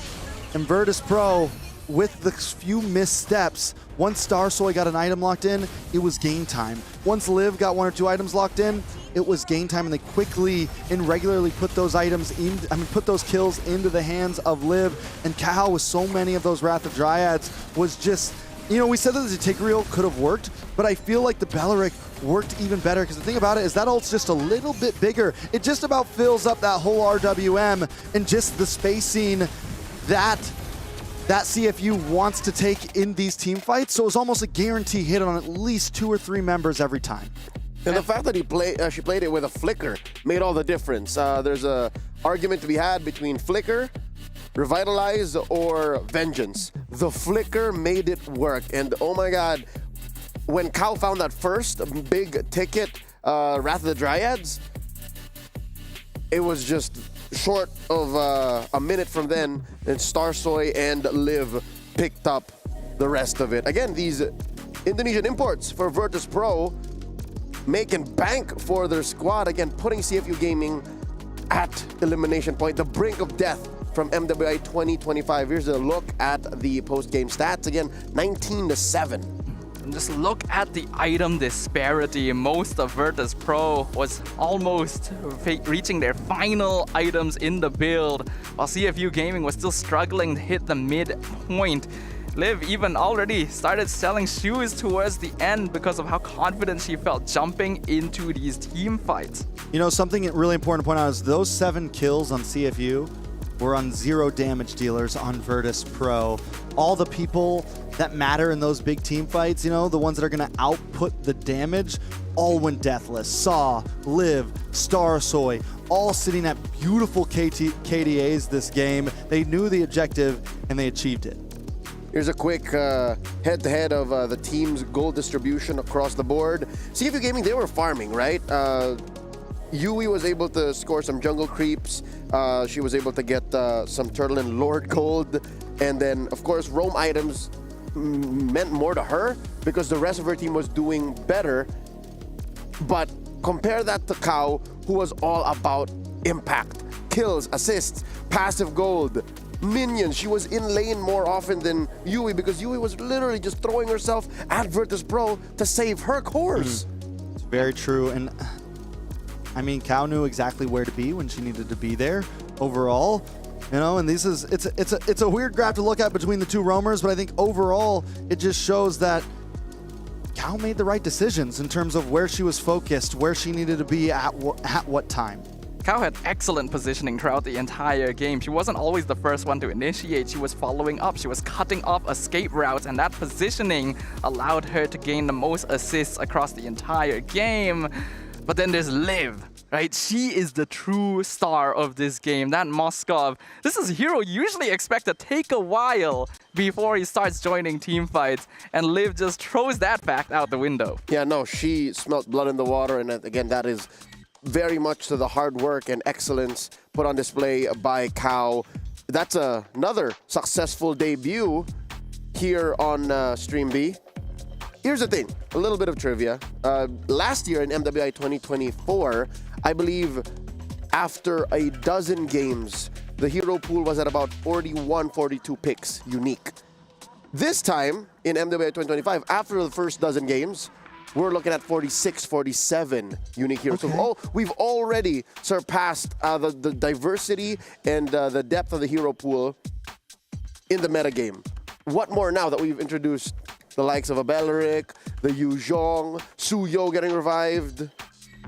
and Vertus Pro, with the few missteps, once Starsoy got an item locked in, it was game time. Once Liv got 1 or 2 items locked in, it was game time, and they quickly and regularly put those put those kills into the hands of Liv. And Cal, with so many of those Wrath of Dryads, was just, you know, we said that the Tigreal could have worked, but I feel like the Belleric worked even better, because the thing about it is that ult's just a little bit bigger. It just about fills up that whole RWM, and just the spacing that CFU wants to take in these team fights. So it was almost a guarantee hit on at least 2 or 3 members every time. And the fact that she played it with a flicker made all the difference. There's a argument to be had between flicker, revitalize, or vengeance. The flicker made it work, and oh my god, when Cal found that first big ticket Wrath of the Dryads, it was just short of a minute from then, and Starsoy and Liv picked up the rest of it. Again, these Indonesian imports for Vertus Pro making bank for their squad, again putting CFU Gaming at elimination point, the brink of death from MWI 2025. Here's a look at the post-game stats. Again, 19-7. And just look at the item disparity. Most of Vertus Pro was almost reaching their final items in the build, while CFU Gaming was still struggling to hit the midpoint. Liv even already started selling shoes towards the end because of how confident she felt jumping into these team fights. You know, something really important to point out is those 7 kills on CFU were on 0 damage dealers on Vertus Pro. All the people that matter in those big team fights, you know, the ones that are going to output the damage, all went deathless. Saw, Liv, Starsoy, all sitting at beautiful KDAs this game. They knew the objective and they achieved it. Here's a quick head-to-head of the team's goal distribution across the board. CFU Gaming, they were farming, right? Yui was able to score some jungle creeps. She was able to get some Turtle and Lord gold. And then, of course, roam items meant more to her because the rest of her team was doing better. But compare that to Kao, who was all about impact, kills, assists, passive gold, minions. She was in lane more often than Yui because Yui was literally just throwing herself at Vertus Pro to save her cores. It's very true. And I mean, Kao knew exactly where to be when she needed to be there overall. You know, and it's a weird graph to look at between the two roamers, but I think overall it just shows that Kao made the right decisions in terms of where she was focused, where she needed to be at what time. Kao had excellent positioning throughout the entire game. She wasn't always the first one to initiate. She was following up. She was cutting off escape routes, and that positioning allowed her to gain the most assists across the entire game. But then there's Liv, right? She is the true star of this game. That Moskov, this is a hero you usually expect to take a while before he starts joining team fights, and Liv just throws that fact out the window. Yeah, no, she smelt blood in the water, and again, that is very much to the hard work and excellence put on display by Kao. That's another successful debut here on Stream B. Here's the thing, a little bit of trivia. Last year in MWI 2024, I believe after a dozen games, the hero pool was at about 41, 42 picks unique. This time in MWI 2025, after the first dozen games, we're looking at 46, 47 unique heroes. Okay. So we've already surpassed the diversity and the depth of the hero pool in the metagame. What more now that we've introduced the likes of a Beleric, the Yu Zhong, Suyo getting revived?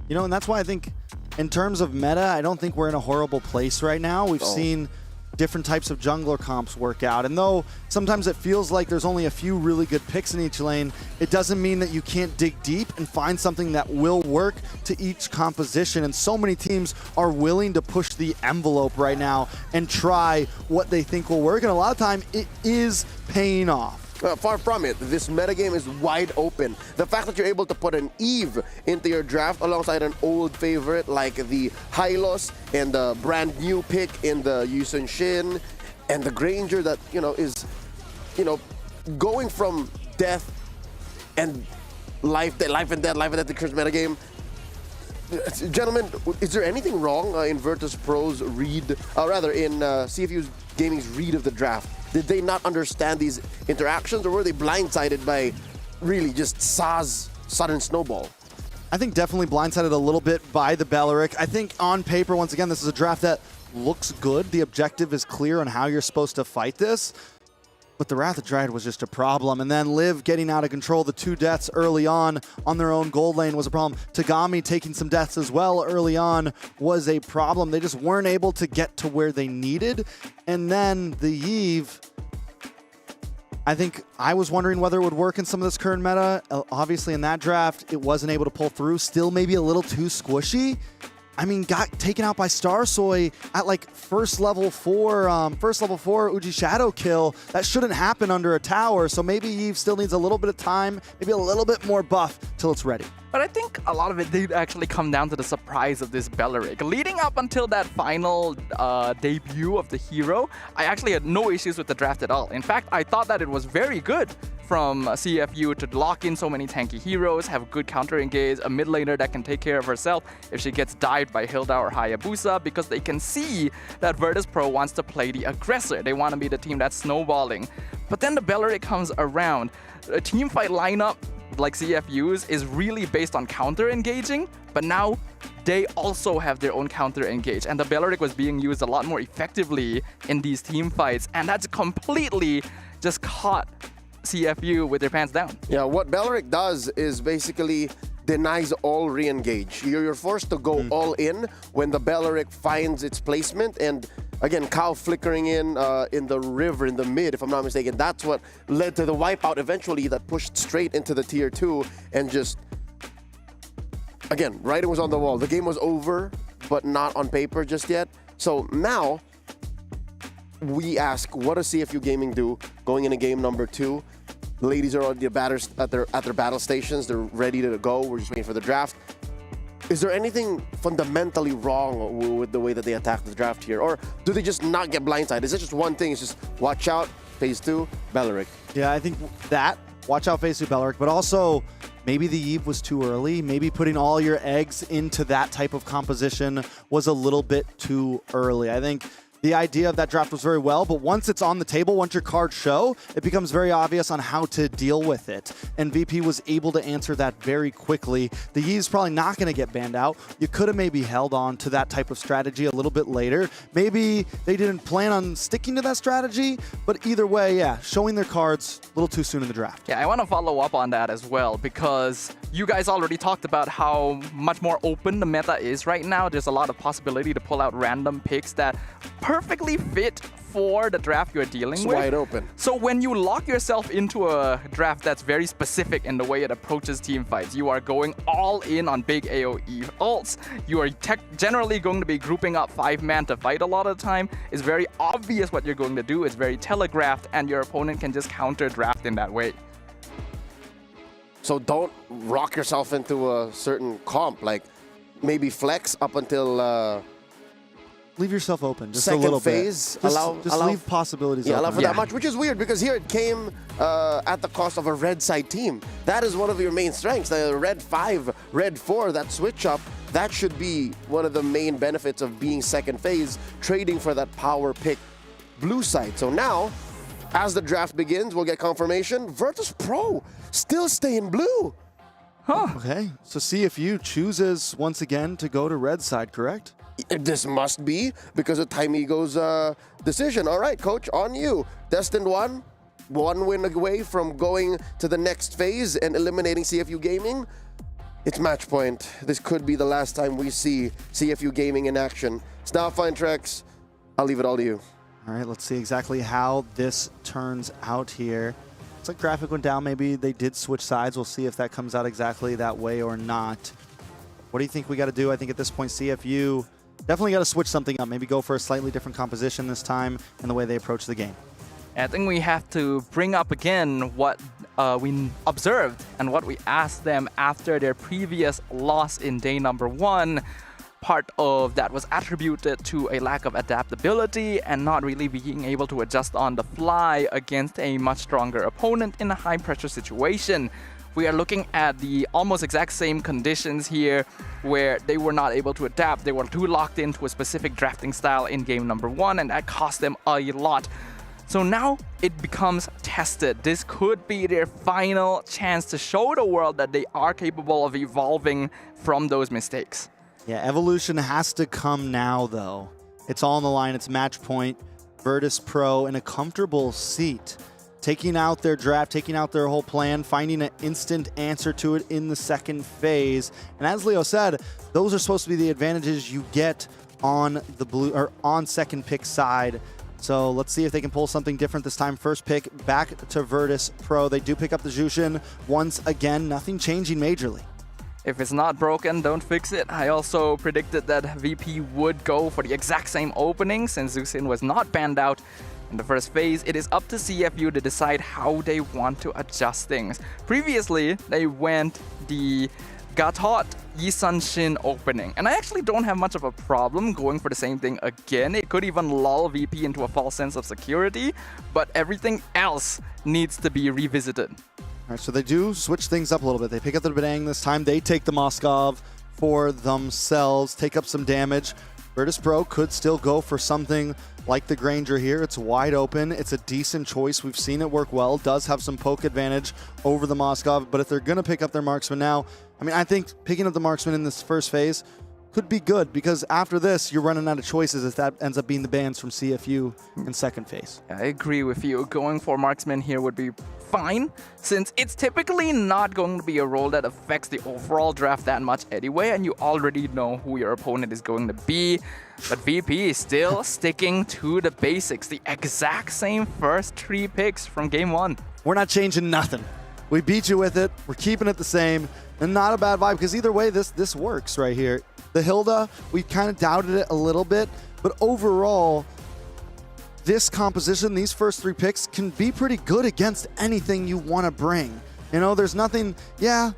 You know, and that's why I think in terms of meta, I don't think we're in a horrible place right now. We've seen different types of jungler comps work out. And though sometimes it feels like there's only a few really good picks in each lane, it doesn't mean that you can't dig deep and find something that will work to each composition. And so many teams are willing to push the envelope right now and try what they think will work. And a lot of time it is paying off. Far from it. This metagame is wide open. The fact that you're able to put an Eve into your draft alongside an old favorite like the Hylos and the brand new pick in the Yusun Shin and the Granger that, you know, is, you know, going from death and life and death the current metagame. Gentlemen, is there anything wrong in Vertus Pro's read, rather in CFU Gaming's read of the draft? Did they not understand these interactions, or were they blindsided by really just Sa's sudden snowball? I think definitely blindsided a little bit by the Beleric. I think on paper, once again, this is a draft that looks good. The objective is clear on how you're supposed to fight this. But the Wrath of Dryad was just a problem. And then Liv getting out of control, the 2 deaths early on their own gold lane was a problem. Tagami taking some deaths as well early on was a problem. They just weren't able to get to where they needed. And then the Eve, I think I was wondering whether it would work in some of this current meta. Obviously in that draft, it wasn't able to pull through. Still maybe a little too squishy. I mean, got taken out by Starsoy at like first level 4 Uji Shadow kill. That shouldn't happen under a tower, so maybe Eve still needs a little bit of time, maybe a little bit more buff till it's ready. But I think a lot of it did actually come down to the surprise of this Beleric. Leading up until that final debut of the hero, I actually had no issues with the draft at all. In fact, I thought that it was very good from CFU to lock in so many tanky heroes, have good counter engage, a mid laner that can take care of herself if she gets dived by Hilda or Hayabusa, because they can see that Vertus Pro wants to play the aggressor. They want to be the team that's snowballing. But then the Beleric comes around. A team fight lineup like CFU's is really based on counter engaging, but now they also have their own counter engage, and the Beleric was being used a lot more effectively in these team fights, and that's completely just caught CFU with their pants down. Yeah, what Belric does is basically denies all re-engage. You're forced to go all in when the Belric finds its placement, and again, Cow flickering in the river in the mid, if I'm not mistaken. That's what led to the wipeout eventually that pushed straight into the tier 2 and just, again, writing was on the wall. The game was over, but not on paper just yet. So now we ask, what does CFU Gaming do going into game number 2? The ladies are already batters at their battle stations. They're ready to go. We're just waiting for the draft. Is there anything fundamentally wrong with the way that they attack the draft here? Or do they just not get blindsided? Is it just one thing? It's just watch out, phase 2, Belric. Yeah, I think that, watch out phase 2 Belric, but also maybe the Eve was too early. Maybe putting all your eggs into that type of composition was a little bit too early. I think the idea of that draft was very well, but once it's on the table, once your cards show, it becomes very obvious on how to deal with it. And VP was able to answer that very quickly. The Yee's probably not going to get banned out. You could have maybe held on to that type of strategy a little bit later. Maybe they didn't plan on sticking to that strategy, but either way, yeah, showing their cards a little too soon in the draft. Yeah, I want to follow up on that as well, because you guys already talked about how much more open the meta is right now. There's a lot of possibility to pull out random picks that perfectly fit for the draft you're dealing with. It's wide open. So when you lock yourself into a draft that's very specific in the way it approaches team fights, you are going all in on big AoE ults. You are generally going to be grouping up 5-man to fight a lot of the time. It's very obvious what you're going to do. It's very telegraphed, and your opponent can just counter draft in that way. So don't rock yourself into a certain comp, like maybe flex up until leave yourself open just second a little phase. bit. Just leave possibilities open. Allow for that much, which is weird because here it came at the cost of a red side team. That is one of your main strengths. The red 5, red 4, that switch up, that should be one of the main benefits of being second phase, trading for that power pick blue side. So now, as the draft begins, we'll get confirmation. Vertus Pro still staying blue. Huh. Okay, so CFU chooses once again to go to red side, correct? This must be because of Time Ego's decision. All right, coach, on you. Destined one win away from going to the next phase and eliminating CFU Gaming. It's match point. This could be the last time we see CFU Gaming in action. It's now fine, Trex. I'll leave it all to you. All right, let's see exactly how this turns out here. It's like graphic went down. Maybe they did switch sides. We'll see if that comes out exactly that way or not. What do you think we got to do? I think at this point, CFU definitely got to switch something up. Maybe go for a slightly different composition this time in the way they approach the game. I think we have to bring up again what we observed and what we asked them after their previous loss in day number 1. Part of that was attributed to a lack of adaptability and not really being able to adjust on the fly against a much stronger opponent in a high-pressure situation. We are looking at the almost exact same conditions here where they were not able to adapt. They were too locked into a specific drafting style in game number 1, and that cost them a lot. So now it becomes tested. This could be their final chance to show the world that they are capable of evolving from those mistakes. Yeah, evolution has to come now, though. It's all on the line. It's match point. Vertus Pro in a comfortable seat, taking out their draft, taking out their whole plan, finding an instant answer to it in the second phase. And as Leo said, those are supposed to be the advantages you get on the blue or on second pick side. So let's see if they can pull something different this time. First pick back to Vertus Pro. They do pick up the Jushin once again. Nothing changing majorly. If it's not broken, don't fix it. I also predicted that VP would go for the exact same opening since Jushin was not banned out in the first phase. It is up to CFU to decide how they want to adjust things. Previously, they went the Gatot Yisanshin opening, and I actually don't have much of a problem going for the same thing again. It could even lull VP into a false sense of security, but everything else needs to be revisited. All right, so they do switch things up a little bit. They pick up the Bedang this time. They take the Moskov for themselves, take up some damage. Vertus Pro could still go for something like the Granger here. It's wide open. It's a decent choice. We've seen it work well. Does have some poke advantage over the Moskov, but if they're going to pick up their marksman now, I mean, I think picking up the marksman in this first phase could be good, because after this, you're running out of choices if that ends up being the bans from CFU in second phase. I agree with you. Going for marksman here would be fine, since it's typically not going to be a role that affects the overall draft that much anyway, and you already know who your opponent is going to be. But VP is still sticking to the basics, the exact same first 3 picks from game 1. We're not changing nothing. We beat you with it. We're keeping it the same, and not a bad vibe, because either way, this works right here. The Hilda, we kind of doubted it a little bit, but overall, this composition, these first 3 picks can be pretty good against anything you want to bring. You know, there's nothing, yeah,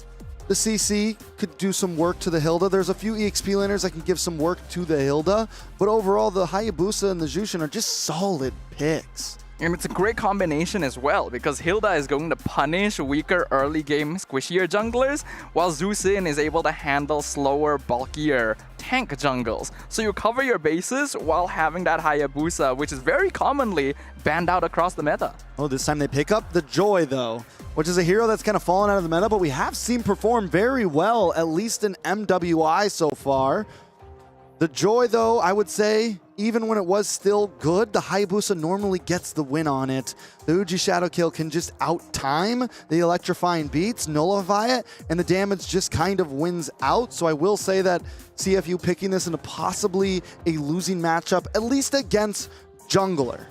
the CC could do some work to the Hilda. There's a few EXP laners that can give some work to the Hilda, but overall, the Hayabusa and the Jushin are just solid picks. And it's a great combination as well, because Hilda is going to punish weaker early game squishier junglers, while Zusin is able to handle slower, bulkier tank jungles. So you cover your bases while having that Hayabusa, which is very commonly banned out across the meta. Oh, this time they pick up the Joy, though, which is a hero that's kind of fallen out of the meta, but we have seen perform very well, at least in MWI so far. The Joy, though, I would say, even when it was still good, the Hayabusa normally gets the win on it. The Uji Shadow Kill can just out-time the electrifying beats, nullify it, and the damage just kind of wins out. So I will say that CFU picking this into possibly a losing matchup, at least against jungler.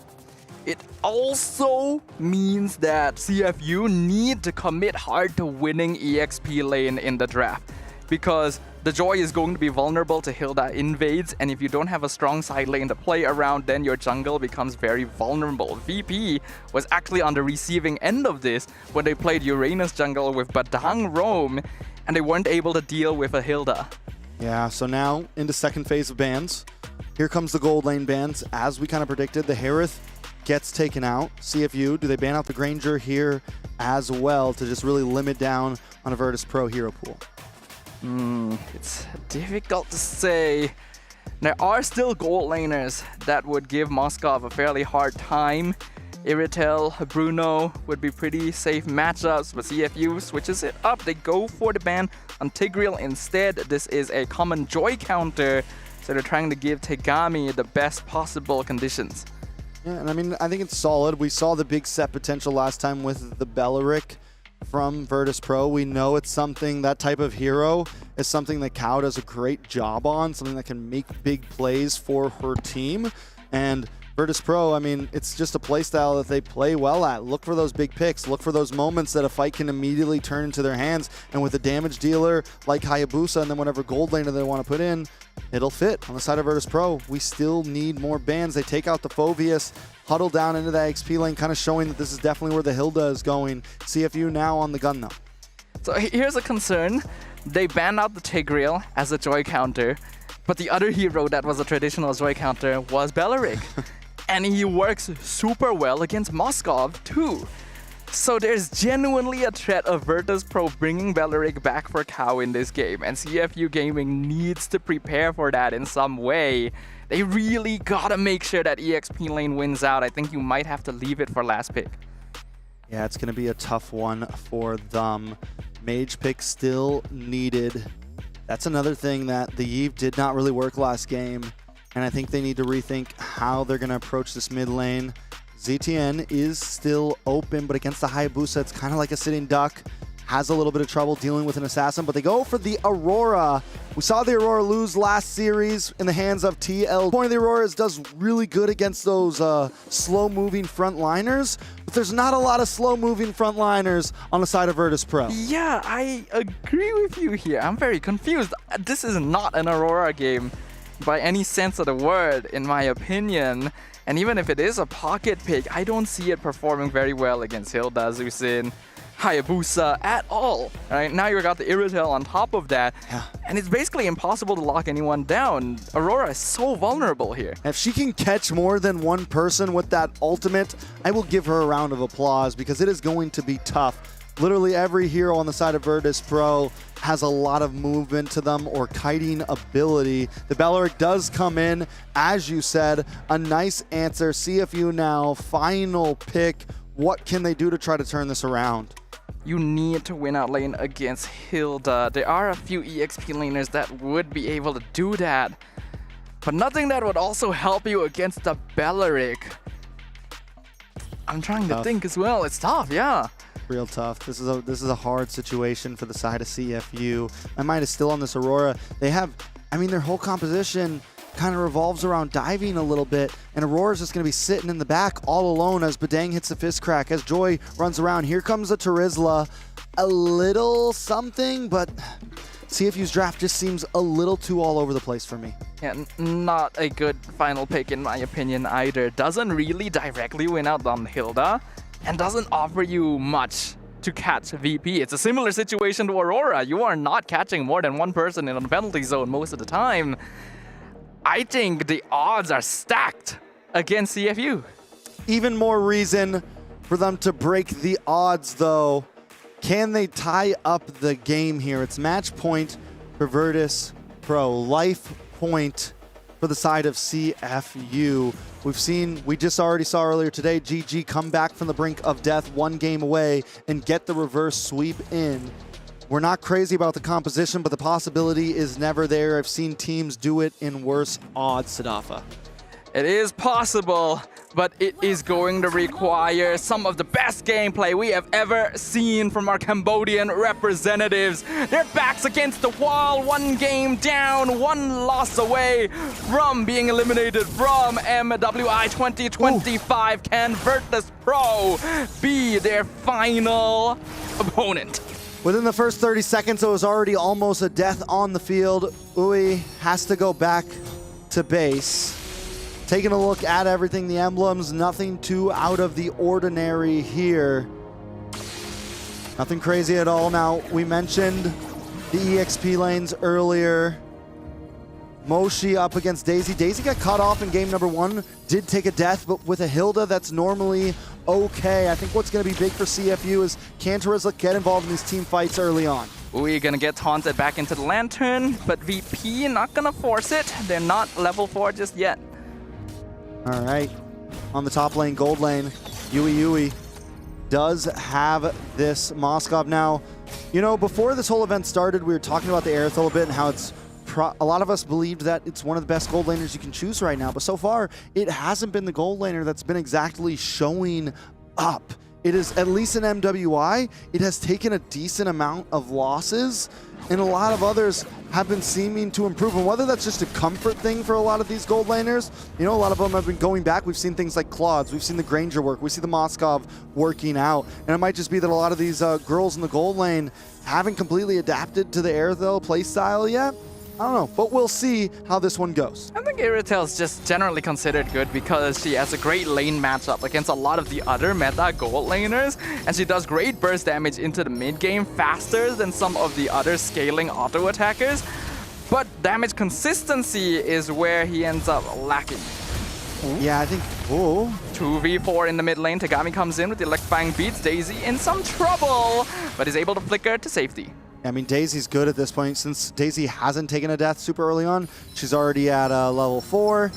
It also means that CFU need to commit hard to winning EXP lane in the draft, because the Joy is going to be vulnerable to Hilda invades, and if you don't have a strong side lane to play around, then your jungle becomes very vulnerable. VP was actually on the receiving end of this when they played Uranus jungle with Badang Roam, and they weren't able to deal with a Hilda. Yeah, so now into second phase of bans. Here comes the gold lane bans. As we kind of predicted, the Harith gets taken out. CFU, do they ban out the Granger here as well to just really limit down on a Vertus Pro hero pool? It's difficult to say. There are still gold laners that would give Moskov a fairly hard time. Iritel, Bruno would be pretty safe matchups, but CFU switches it up. They go for the ban on Tigreal instead. This is a common Joy counter, so they're trying to give Tegami the best possible conditions. Yeah, and I mean, I think it's solid. We saw the big set potential last time with the Belleric from Vertus Pro. We know it's something, that type of hero is something that Cow does a great job on, something that can make big plays for her team. And Vertus Pro, I mean, it's just a playstyle that they play well at. Look for those big picks. Look for those moments that a fight can immediately turn into their hands. And with a damage dealer like Hayabusa and then whatever gold laner they want to put in, it'll fit. On the side of Vertus Pro, we still need more bans. They take out the Phoveus, huddle down into that XP lane, kind of showing that this is definitely where the Hilda is going. CFU now on the gun, though. So here's a concern. They banned out the Tigreal as a Joy counter, but the other hero that was a traditional Joy counter was Belleric. And he works super well against Moskov too. So there's genuinely a threat of Vertus Pro bringing Belleric back for Cow in this game, and CFU Gaming needs to prepare for that in some way. They really gotta make sure that EXP lane wins out. I think you might have to leave it for last pick. Yeah, it's gonna be a tough one for them. Mage pick still needed. That's another thing that the Eve did not really work last game, and I think they need to rethink how they're gonna approach this mid lane. ZTN is still open, but against the Hayabusa, it's kind of like a sitting duck. Has a little bit of trouble dealing with an assassin, but they go for the Aurora. We saw the Aurora lose last series in the hands of TL. The point of the Aurora is does really good against those slow-moving frontliners, but there's not a lot of slow-moving frontliners on the side of Vertus Pro. Yeah, I agree with you here. I'm very confused. This is not an Aurora game by any sense of the word, in my opinion. And even if it is a pocket pick, I don't see it performing very well against Hilda, Zusin, Hayabusa at all. Right now you got the Iritel on top of that, and it's basically impossible to lock anyone down. Aurora is so vulnerable here. If she can catch more than one person with that ultimate, I will give her a round of applause, because it is going to be tough. Literally every hero on the side of Vertus Pro has a lot of movement to them or kiting ability. The Belleric does come in, as you said, a nice answer. CFU now, final pick. What can they do to try to turn this around? you need to win out lane against Hilda. There are a few EXP laners that would be able to do that, but nothing that would also help you against the Belleric. I'm trying to think as well. It's tough, yeah. Real tough. This is a hard situation for the side of CFU. My mind is still on this Aurora. They have, I mean, their whole composition kind of revolves around diving a little bit, and Aurora's just going to be sitting in the back all alone as Badang hits the fist crack, as Joy runs around. Here comes a Terizla. A little something, but CFU's draft just seems a little too all over the place for me. Yeah, not a good final pick in my opinion either. Doesn't really directly win out on Hilda, and doesn't offer you much to catch VP. It's a similar situation to Aurora. You are not catching more than one person in a penalty zone most of the time. I think the odds are stacked against CFU. Even more reason for them to break the odds, though. Can they tie up the game here? It's match point for Vertus Pro. Life point for the side of CFU. We just already saw earlier today, GG come back from the brink of death, 1 game away, and get the reverse sweep in. We're not crazy about the composition, but the possibility is never there. I've seen teams do it in worse odds, Sadafa. It is possible, but it is going to require some of the best gameplay we have ever seen from our Cambodian representatives. Their backs against the wall, 1 game down, 1 loss away from being eliminated from MWI 2025. Ooh. Can Vertus Pro be their final opponent? Within the first 30 seconds, it was already almost a death on the field. Ui has to go back to base. Taking a look at everything, the emblems, nothing too out of the ordinary here. Nothing crazy at all. Now, we mentioned the EXP lanes earlier. Moshi up against Daisy. Daisy got cut off in game number 1, did take a death, but with a Hilda, that's normally okay. I think what's going to be big for CFU is can Terizla get involved in these team fights early on. We're going to get taunted back into the Lantern, but VP not going to force it. They're not level 4 just yet. All right, on the top lane, gold lane, Yui does have this Moskov. Now, you know, before this whole event started, we were talking about the Aerith a little bit and how it's a lot of us believed that it's one of the best gold laners you can choose right now, but so far, it hasn't been the gold laner that's been exactly showing up. It is, at least in MWI, it has taken a decent amount of losses, and a lot of others have been seeming to improve. And whether that's just a comfort thing for a lot of these gold laners, you know, a lot of them have been going back. We've seen things like Claude's, we've seen the Granger work, we see the Moskov working out, and it might just be that a lot of these girls in the gold lane haven't completely adapted to the Aerithel playstyle yet. I don't know, but we'll see how this one goes. I think Aerithel is just generally considered good because she has a great lane matchup against a lot of the other meta gold laners, and she does great burst damage into the mid game faster than some of the other scaling auto attackers. But damage consistency is where he ends up lacking. Ooh. Yeah, I think, oh. 2v4 in the mid lane. Tagami comes in with the electrifying beats. Daisy in some trouble, but is able to flicker to safety. I mean, Daisy's good at this point. Since Daisy hasn't taken a death super early on, she's already at level 4,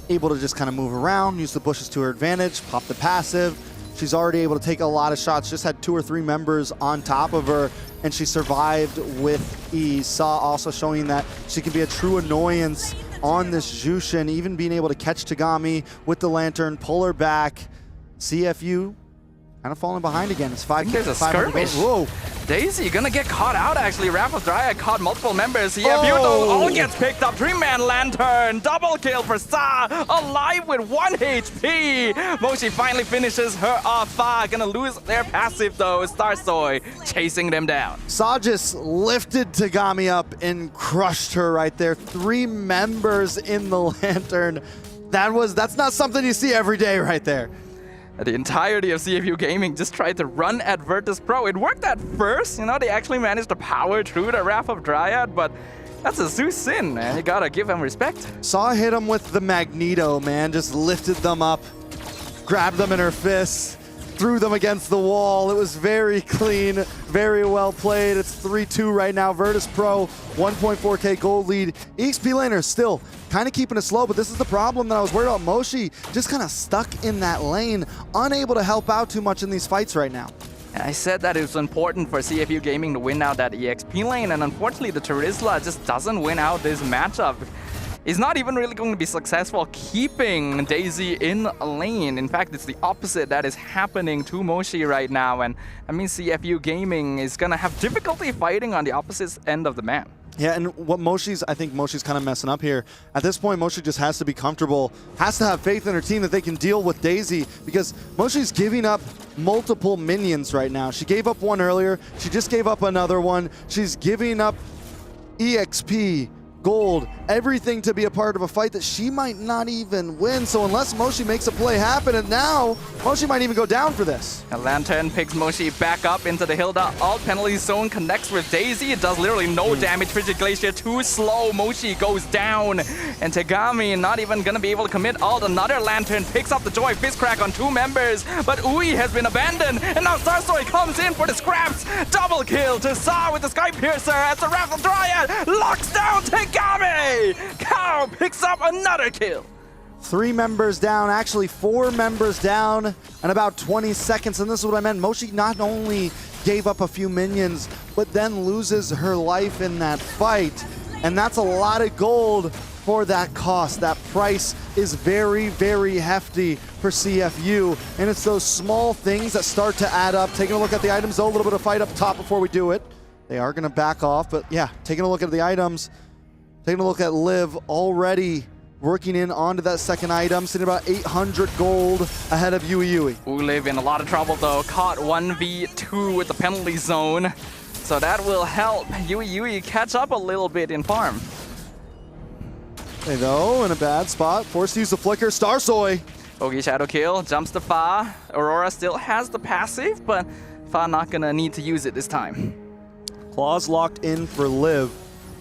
able to just kind of move around, use the bushes to her advantage, pop the passive. She's already able to take a lot of shots, just had 2 or 3 members on top of her, and she survived with ease. Saw also showing that she can be a true annoyance on this Jushin, even being able to catch Tagami with the Lantern, pull her back. CFU kind of falling behind again. It's 5. There's a skirmish. Whoa. Daisy gonna get caught out actually. Wrath of Dryad caught multiple members. CFU though all gets picked up. 3-man Lantern. Double kill for Sa. Alive with 1 HP. Moshi finally finishes her off. Gonna lose their passive though. Starsoy chasing them down. Sa just lifted Tagami up and crushed her right there. 3 members in the Lantern. That's not something you see every day right there. The entirety of CFU Gaming just tried to run at Vertus Pro. It worked at first, you know, they actually managed to power through the Wrath of Dryad, but that's a Zeus sin, man. You gotta give him respect. Saw hit him with the Magneto, man. Just lifted them up, grabbed them in her fists, threw them against the wall. It was very clean, very well played. It's 3-2 right now. Vertus Pro, 1.4K gold lead. EXP laner still kind of keeping it slow, but this is the problem that I was worried about. Moshi just kind of stuck in that lane, unable to help out too much in these fights right now. I said that it was important for CFU Gaming to win out that EXP lane, and unfortunately the Terizla just doesn't win out this matchup. He's not even really going to be successful keeping Daisy in a lane. In fact, it's the opposite that is happening to Moshi right now, and I mean CFU Gaming is going to have difficulty fighting on the opposite end of the map. Yeah, and what I think Moshi's kind of messing up here. At this point, Moshi just has to be comfortable, has to have faith in her team that they can deal with Daisy, because Moshi's giving up multiple minions right now. She gave up one earlier, she just gave up another one. She's giving up EXP, gold, everything to be a part of a fight that she might not even win. So unless Moshi makes a play happen, and now Moshi might even go down for this. A Lantern picks Moshi back up into the Hilda alt. Penalty zone connects with Daisy. It does literally no damage. Frigid Glacier too slow. Moshi goes down. And Tegami not even going to be able to commit alt. Another Lantern picks up the Joy Fist Crack on 2 members. But Ui has been abandoned. And now Starsoy comes in for the scraps. Double kill to Sa with the Sky Piercer as the Raffle Dryad locks down Tegami. Cow picks up another kill. 3 members down, actually 4 members down, and about 20 seconds. And this is what I meant. Moshi not only gave up a few minions, but then loses her life in that fight. And that's a lot of gold for that cost. That price is very, very hefty for CFU. And it's those small things that start to add up. Taking a look at the items, though, a little bit of fight up top before we do it. They are going to back off, but yeah, taking a look at the items. Taking a look at Liv already working in onto that second item, sitting about 800 gold ahead of Yui Yui. Liv in a lot of trouble though, caught 1v2 with the penalty zone. So that will help Yui Yui catch up a little bit in farm. Hey though, in a bad spot, forced to use the flicker, Starsoy. Ogi Shadow Kill, jumps to Fa. Aurora still has the passive, but Fa not gonna need to use it this time. Claws locked in for Liv.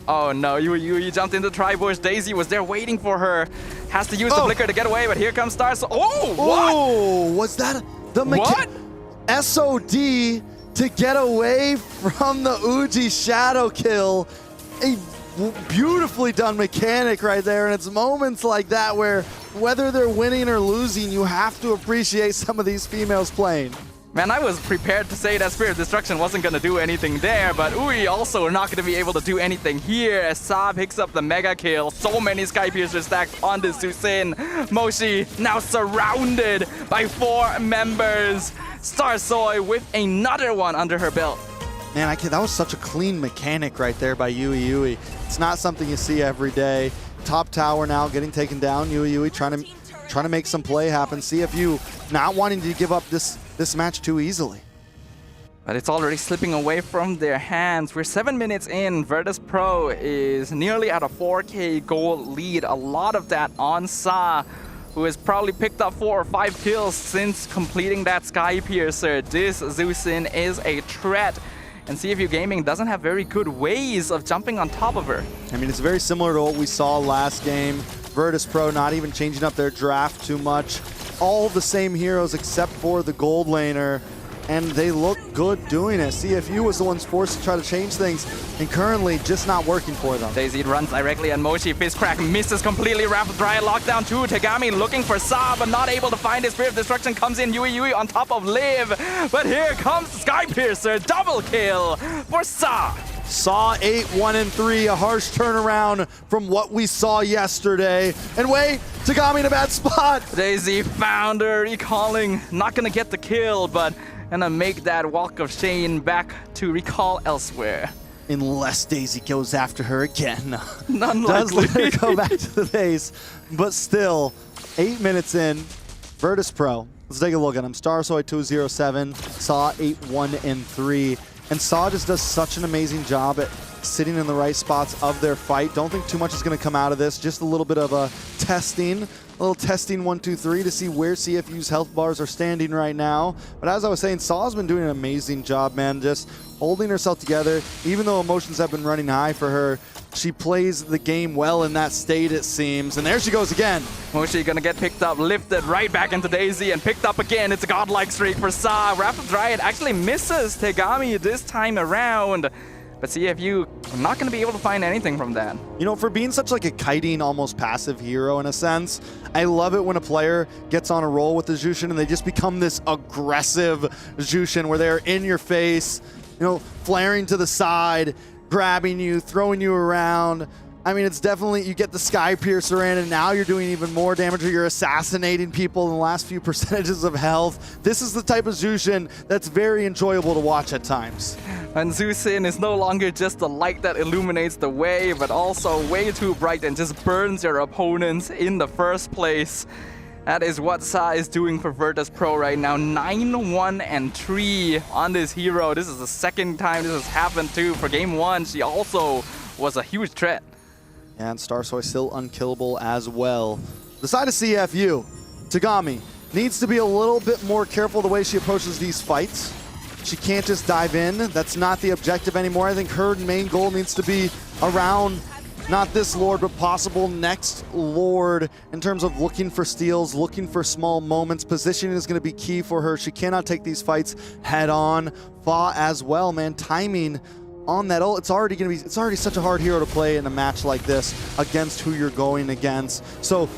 Oh no, Yui jumped into Tribush. Daisy was there waiting for her. Has to use the flicker to get away, but here comes Stars. Oh, what? Oh, was that the SOD to get away from the Uji Shadow Kill? A beautifully done mechanic right there, and it's moments like that where whether they're winning or losing, you have to appreciate some of these females playing. Man, I was prepared to say that Spirit of Destruction wasn't going to do anything there, but Ui also not going to be able to do anything here as Sa picks up the mega kill. So many Sky Piercers stacked on this Susin. Moshi now surrounded by 4 members. Starsoy with another one under her belt. Man, that was such a clean mechanic right there by Yui Yui. It's not something you see every day. Top tower now getting taken down. Yui Yui trying to make some play happen. CFU not wanting to give up this match too easily. But it's already slipping away from their hands. We're 7 minutes in. Vertus Pro is nearly at a 4K gold lead. A lot of that on Sa, who has probably picked up 4 or 5 kills since completing that Sky Piercer. This Zusin is a threat. And CFU Gaming doesn't have very good ways of jumping on top of her. I mean, it's very similar to what we saw last game. Vertus Pro not even changing up their draft too much. All the same heroes except for the gold laner, and they look good doing it. CFU was the ones forced to try to change things, and currently just not working for them. Daisy runs directly at Moshi. Fist Crack misses completely. Rapid Dry lockdown too. Tegami looking for Sa, but not able to find his Spirit of Destruction. Comes in Yui Yui on top of Liv, but here comes Sky Piercer. Double kill for Sa. Saw 8-1-3, a harsh turnaround from what we saw yesterday. And wait, Tegami in a bad spot. Daisy found her, recalling, not gonna get the kill, but gonna make that walk of shame back to recall elsewhere. Unless Daisy goes after her again. Unlikely. Does let her go back to the base, but still, 8 minutes in, Vertus Pro. Let's take a look at him. Starsoy 207, Saw 8-1-3. And Saw just does such an amazing job at sitting in the right spots of their fight. Don't think too much is going to come out of this. Just a little bit of a testing. A little testing 1, 2, 3 to see where CFU's health bars are standing right now. But as I was saying, Saw's been doing an amazing job, man. Just holding herself together. Even though emotions have been running high for her, she plays the game well in that state, it seems. And there she goes again. Moshi gonna get picked up, lifted right back into Daisy, and picked up again. It's a godlike streak for Sa. Rapid Dryad actually misses Tegami this time around. but CFU not going to be able to find anything from that. You know, for being such like a kiting, almost passive hero in a sense, I love it when a player gets on a roll with the Jushin and they just become this aggressive Jushin where they're in your face, you know, flaring to the side, grabbing you, throwing you around. I mean, it's definitely, you get the Sky Piercer in, and now you're doing even more damage, or you're assassinating people in the last few percentages of health. This is the type of Jushin that's very enjoyable to watch at times. And Jushin is no longer just the light that illuminates the way, but also way too bright and just burns your opponents in the first place. That is what Sa is doing for Vertus Pro right now. 9-1-3 on this hero. This is the second time this has happened too. For game 1, she also was a huge threat. And Starsoy still unkillable as well. The side of CFU, Tagami, needs to be a little bit more careful the way she approaches these fights. She can't just dive in. That's not the objective anymore. I think her main goal needs to be around not this Lord, but possible next Lord in terms of looking for steals, looking for small moments. Positioning is going to be key for her. She cannot take these fights head on. Fa as well, man. Timing on that ult, it's already such a hard hero to play in a match like this against who you're going against. So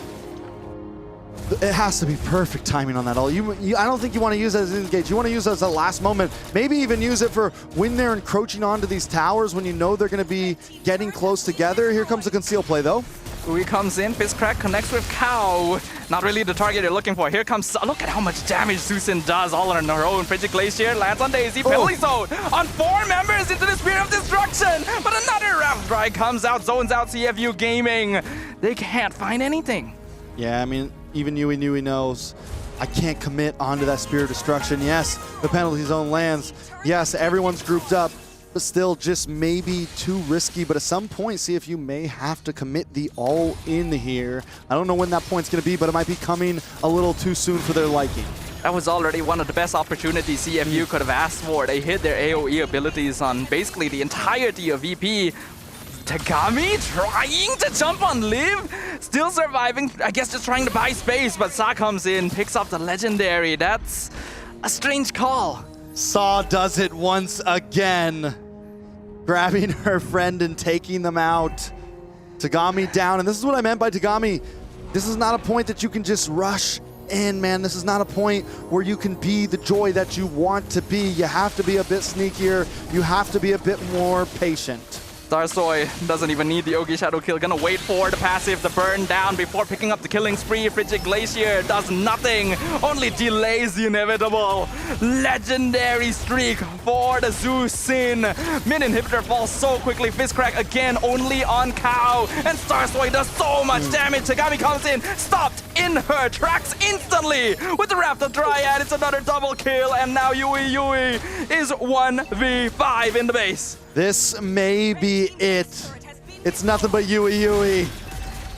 it has to be perfect timing on that ult. I don't think you want to use it as an engage. You want to use it as a last moment. Maybe even use it for when they're encroaching onto these towers, when you know they're going to be getting close together. Here comes the conceal play though. Ui comes in, Fistcrack connects with Cow. Not really the target you're looking for. Here comes, look at how much damage Susan does all on her own. Frigid Glacier lands on Daisy, penalty zone on 4 members into the Spear of Destruction. But another Rapid Strike comes out, zones out CFU Gaming. They can't find anything. Yeah, I mean, even Yui knows I can't commit onto that Spear of Destruction. Yes, the penalty zone lands. Yes, everyone's grouped up. But still just maybe too risky. But at some point, CFU may have to commit the all-in here. I don't know when that point's going to be, but it might be coming a little too soon for their liking. That was already one of the best opportunities CFU could have asked for. They hit their AoE abilities on basically the entirety of VP. Tagami trying to jump on Liv, still surviving, I guess just trying to buy space, but Sa comes in, picks up the Legendary. That's a strange call. Sa does it once again, grabbing her friend and taking them out. Tagami down, and this is what I meant by Tagami. This is not a point that you can just rush in, man. This is not a point where you can be the joy that you want to be. You have to be a bit sneakier. You have to be a bit more patient. Starsoy doesn't even need the Ogi Shadow kill. Gonna wait for the passive to burn down before picking up the killing spree. Frigid Glacier does nothing, only delays the inevitable. Legendary streak for the Jushin. Min inhibitor falls so quickly. Fistcrack again, only on Cow. And Starsoy does so much damage. Tagami comes in, stopped in her tracks instantly. With the Raptor Dryad, it's another double kill. And now Yui is 1v5 in the base. This may be it. It's nothing but Yui.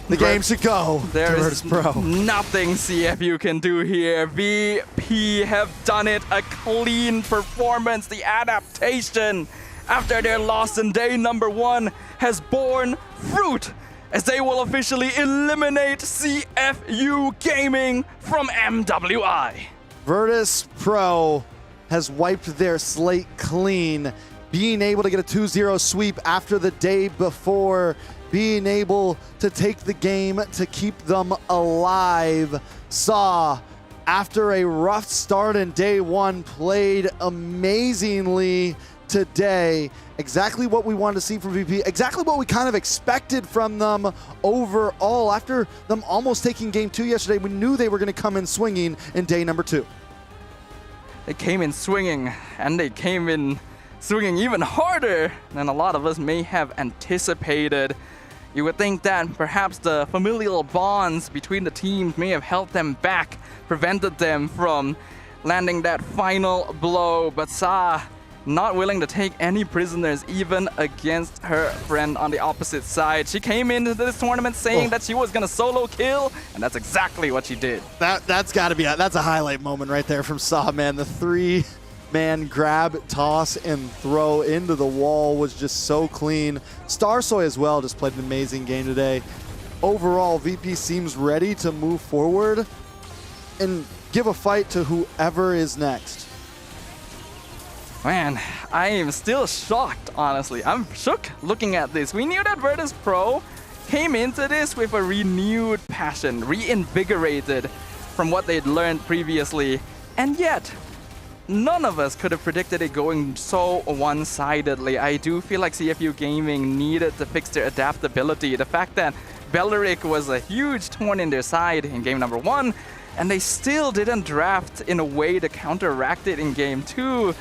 The game should go to Vertus Pro. Nothing CFU can do here. VP have done it. A clean performance. The adaptation after their loss in day number 1 has borne fruit, as they will officially eliminate CFU Gaming from MWI. Vertus Pro has wiped their slate clean, being able to get a 2-0 sweep after the day before, being able to take the game to keep them alive. Sa, after a rough start in day 1, played amazingly today. Exactly what we wanted to see from VP, exactly what we kind of expected from them overall. After them almost taking game 2 yesterday, we knew they were going to come in swinging in day number 2. They came in swinging, and they came in swinging even harder than a lot of us may have anticipated. You would think that perhaps the familial bonds between the teams may have held them back, prevented them from landing that final blow, but Sa not willing to take any prisoners, even against her friend on the opposite side. She came into this tournament saying that she was gonna solo kill, and that's exactly what she did. That's gotta be that's a highlight moment right there from Sa, man. The 3-man grab, toss, and throw into the wall was just so clean. Starsoy as well just played an amazing game today. Overall, VP seems ready to move forward and give a fight to whoever is next. Man, I am still shocked, honestly. I'm shook looking at this. We knew that Vertus Pro came into this with a renewed passion, reinvigorated from what they'd learned previously, and yet none of us could have predicted it going so one-sidedly. I do feel like CFU Gaming needed to fix their adaptability. The fact that Belleric was a huge thorn in their side in game number 1, and they still didn't draft in a way to counteract it in game 2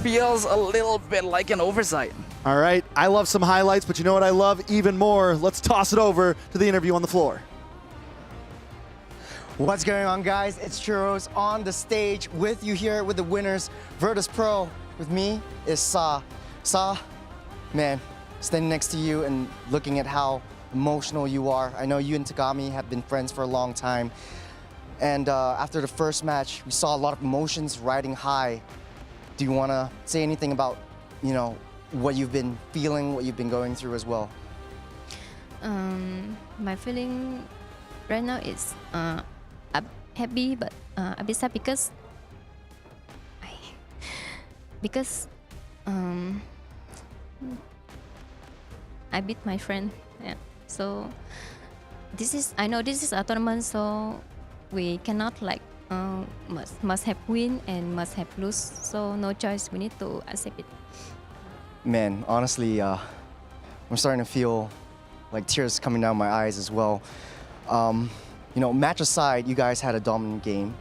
feels a little bit like an oversight. All right, I love some highlights, but you know what I love even more? Let's toss it over to the interview on the floor. What's going on, guys? It's Churros on the stage with you here with the winners, Vertus Pro. With me is Sa. Sa, man, standing next to you and looking at how emotional you are. I know you and Tagami have been friends for a long time. And after the first match, we saw a lot of emotions riding high. Do you want to say anything about, you know, what you've been feeling, what you've been going through as well? My feeling right now is happy, but a bit sad because I beat my friend. Yeah. So I know this is a tournament, so we cannot like must have win and must have lose. So no choice. We need to accept it. Man, honestly, I'm starting to feel like tears coming down my eyes as well. You know, match aside, you guys had a dominant game,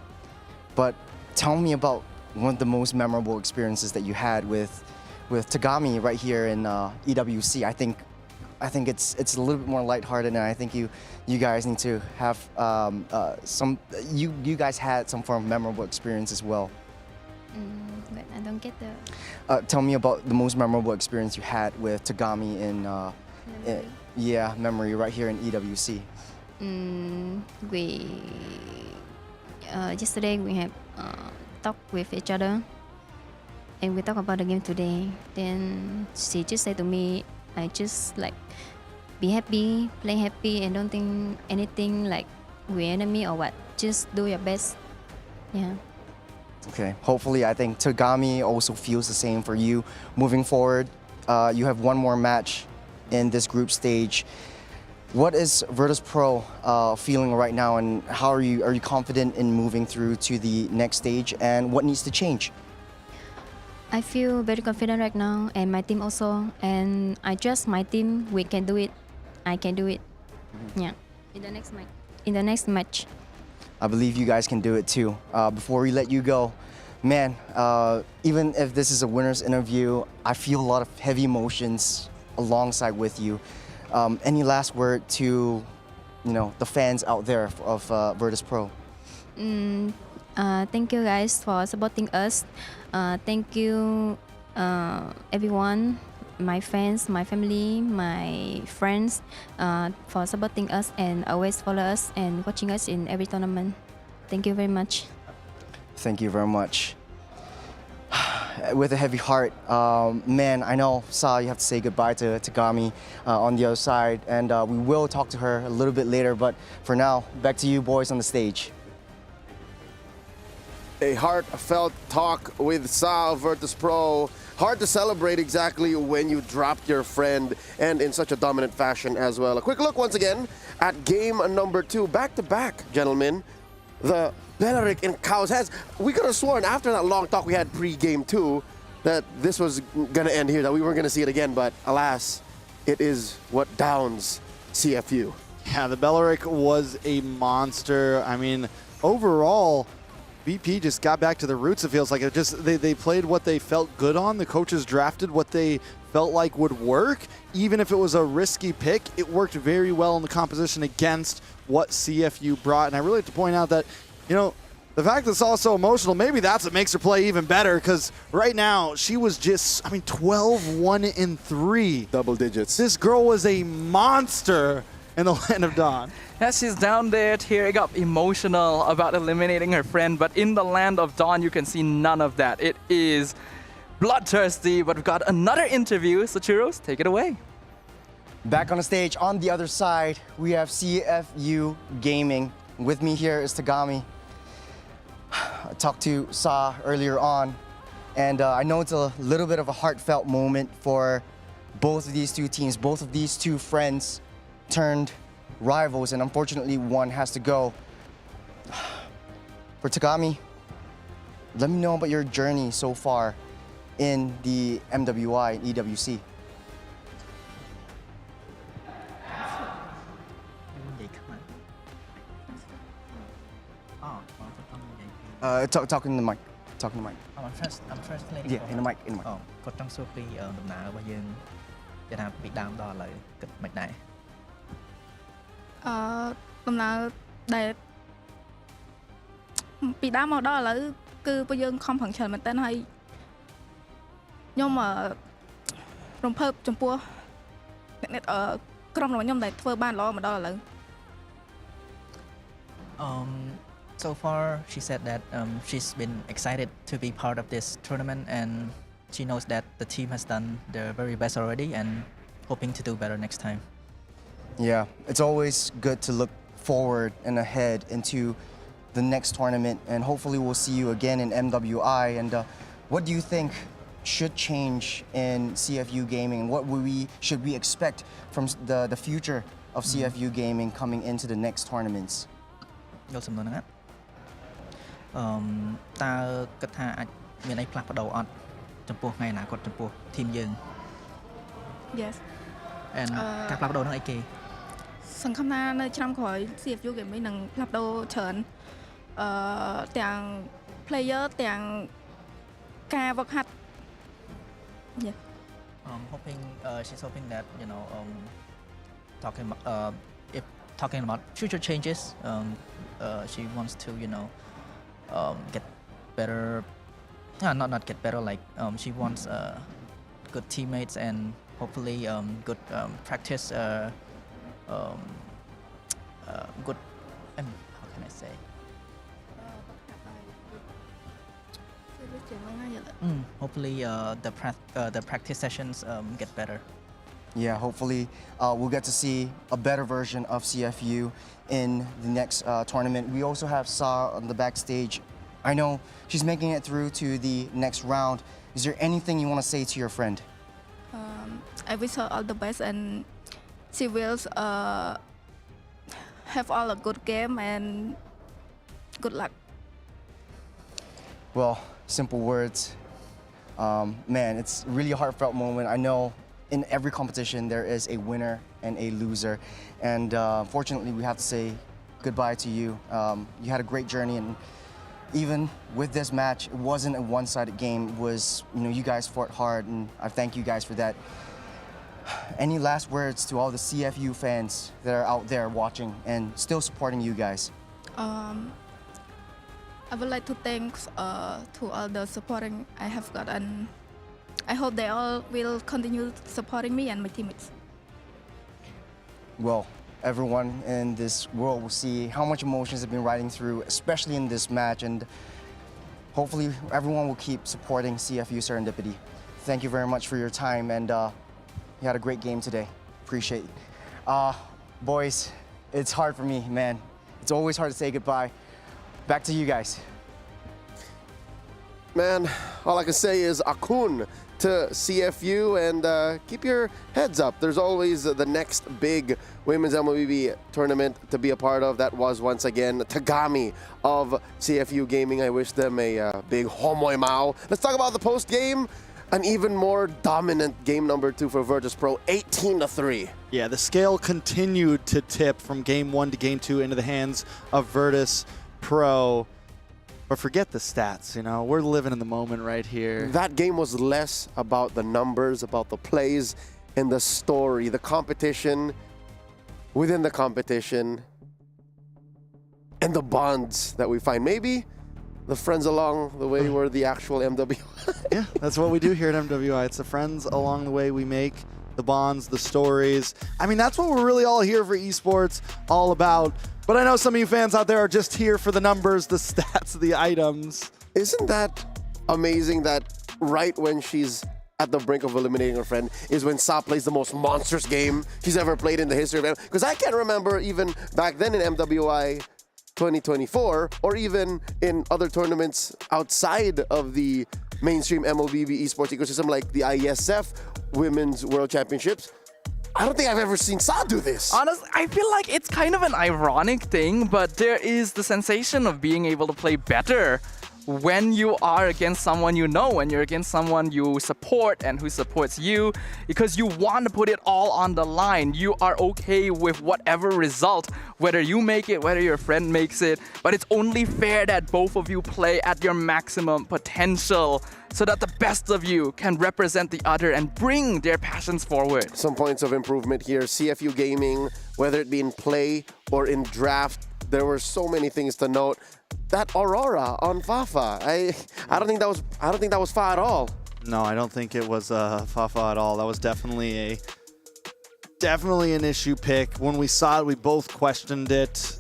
but tell me about one of the most memorable experiences that you had with Tagami right here in EWC. I think it's a little bit more lighthearted, and I think you guys need to have you guys had some form of memorable experience as well. But I don't get the. Tell me about the most memorable experience you had with Tagami in memory right here in EWC. We yesterday we have talked with each other, and we talk about the game today. Then she just said to me, I just like be happy, play happy, and don't think anything like we enemy or what. Just do your best. Yeah. Okay. Hopefully, I think Tagami also feels the same for you moving forward. You have one more match in this group stage. What is Vertus Pro feeling right now, and how are you confident in moving through to the next stage, and what needs to change? I feel very confident right now, and my team also, and I trust my team. We can do it. I can do it. Yeah. In the next match. I believe you guys can do it too. Before we let you go, man, even if this is a winner's interview, I feel a lot of heavy emotions alongside with you. Any last word to, you know, the fans out there of Vertus Pro? Thank you guys for supporting us. Thank you everyone, my fans, my family, my friends for supporting us and always follow us and watching us in every tournament. Thank you very much. Thank you very much. With a heavy heart, man, I know, Sa, you have to say goodbye to Tagami on the other side, and we will talk to her a little bit later, but for now, back to you boys on the stage. A heartfelt talk with Sa of Vertus Pro. Hard to celebrate exactly when you dropped your friend, and in such a dominant fashion as well. A quick look once again at game number 2. Back-to-back, gentlemen. The Belleric in Kao's heads. We could have sworn after that long talk we had pre-game 2 that this was going to end here, that we weren't going to see it again, but alas, it is what downs CFU. Yeah, the Belleric was a monster. I mean, overall, BP just got back to the roots, it feels like. It just they played what they felt good on. The coaches drafted what they felt like would work. Even if it was a risky pick, it worked very well in the composition against what CFU brought. And I really have to point out that, you know, the fact that it's all so emotional, maybe that's what makes her play even better, because right now she was just, I mean, 12-1-3. Double digits. This girl was a monster in the Land of Dawn. Yeah, she's down there tearing up emotional about eliminating her friend, but in the Land of Dawn, you can see none of that. It is bloodthirsty, but we've got another interview, so Churros, take it away. Back on the stage, on the other side, we have CFU Gaming. With me here is Tagami. I talked to Sa earlier on. And I know it's a little bit of a heartfelt moment for both of these two teams, both of these two friends turned rivals, and unfortunately one has to go. For Tagami, let me know about your journey so far in the MWI and EWC. Talking in the mic. Talking in the mic. I'm translating. Yeah, in the mic. In the mic. គាត់ចង់សួរពីដំណើររបស់យើងគេថាពីដើមដល់ឥឡូវគិតមិនដែរ ដំណើរដែលពីដើមមកដល់ឥឡូវគឺពួកយើងខំប្រឹងច្រើនមែនតើហើយខ្ញុំរំភើបចំពោះអ្នកក្រុមរបស់ខ្ញុំដែលធ្វើបានល្អមកដល់ឥឡូវ So far, she said that she's been excited to be part of this tournament, and she knows that the team has done their very best already and hoping to do better next time. Yeah, it's always good to look forward and ahead into the next tournament, and hopefully we'll see you again in MWI. And what do you think should change in CFU Gaming? What should we expect from the future of CFU Gaming coming into the next tournaments? យល់សំណួរហ្នឹងតើគិតថាអាចមានអីផ្លាស់ប្ដូរអត់ចំពោះថ្ងៃអនាគតចំពោះធីមយើង Yes. and ការផ្លាស់ប្ដូរហ្នឹងអីគេ សង្ឃឹមថានៅឆ្នាំក្រោយ CFU Gaming នឹងផ្លាស់ប្ដូរច្រើនទាំង player ទាំងការវឹកហាត់ Yeah. She's hoping that talking about future changes, she wants to get better. Not get better. Like she wants good teammates and hopefully good practice. Good. How can I say? Hopefully the practice sessions get better. Yeah, hopefully we'll get to see a better version of CFU in the next tournament. We also have Sa on the backstage. I know she's making it through to the next round. Is there anything you want to say to your friend? I wish her all the best, and she will have all a good game and good luck. Well, simple words. Man, it's really a heartfelt moment. I know in every competition there is a winner and a loser, and unfortunately we have to say goodbye to you. You had a great journey, and even with this match, it wasn't a one-sided game. It was, you guys fought hard, and I thank you guys for that. Any last words to all the CFU fans that are out there watching and still supporting you guys? I would like to thank to all the supporting I have got, and I hope they all will continue supporting me and my teammates. Well, everyone in this world will see how much emotions have been riding through, especially in this match, and hopefully everyone will keep supporting CFU Serendipity. Thank you very much for your time, and you had a great game today. Appreciate it. Boys, it's hard for me, man. It's always hard to say goodbye. Back to you guys. Man, all I can say is Akun to CFU, and keep your heads up. There's always the next big women's MLBB tournament to be a part of. That was once again Tagami of CFU Gaming. I wish them a big homoy mao. Let's talk about the post game. An even more dominant game number 2 for Vertus Pro, 18-3. Yeah, the scale continued to tip from game 1 to game 2 into the hands of Vertus Pro. But forget the stats, we're living in the moment right here. That game was less about the numbers, about the plays, and the story, the competition within the competition, and the bonds that we find. Maybe the friends along the way were the actual MWI. Yeah, that's what we do here at MWI. It's the friends along the way we make, the bonds, the stories. I mean, that's what we're really all here for esports, all about. But I know some of you fans out there are just here for the numbers, the stats, the items. Isn't that amazing that right when she's at the brink of eliminating her friend is when Sa plays the most monstrous game she's ever played in the history of Because I can't remember even back then in MWI 2024 or even in other tournaments outside of the mainstream MLBB esports ecosystem like the IESF Women's World Championships. I don't think I've ever seen Sa do this. Honestly, I feel like it's kind of an ironic thing, but there is the sensation of being able to play better when you are against someone you know, when you're against someone you support and who supports you, because you want to put it all on the line. You are okay with whatever result, whether you make it, whether your friend makes it, but it's only fair that both of you play at your maximum potential so that the best of you can represent the other and bring their passions forward. Some points of improvement here. CFU Gaming, whether it be in play or in draft, there were so many things to note. That Aurora on Fafa, I don't think that was Fa at all. No, I don't think it was Fafa at all. That was definitely an issue pick. When we saw it, we both questioned it.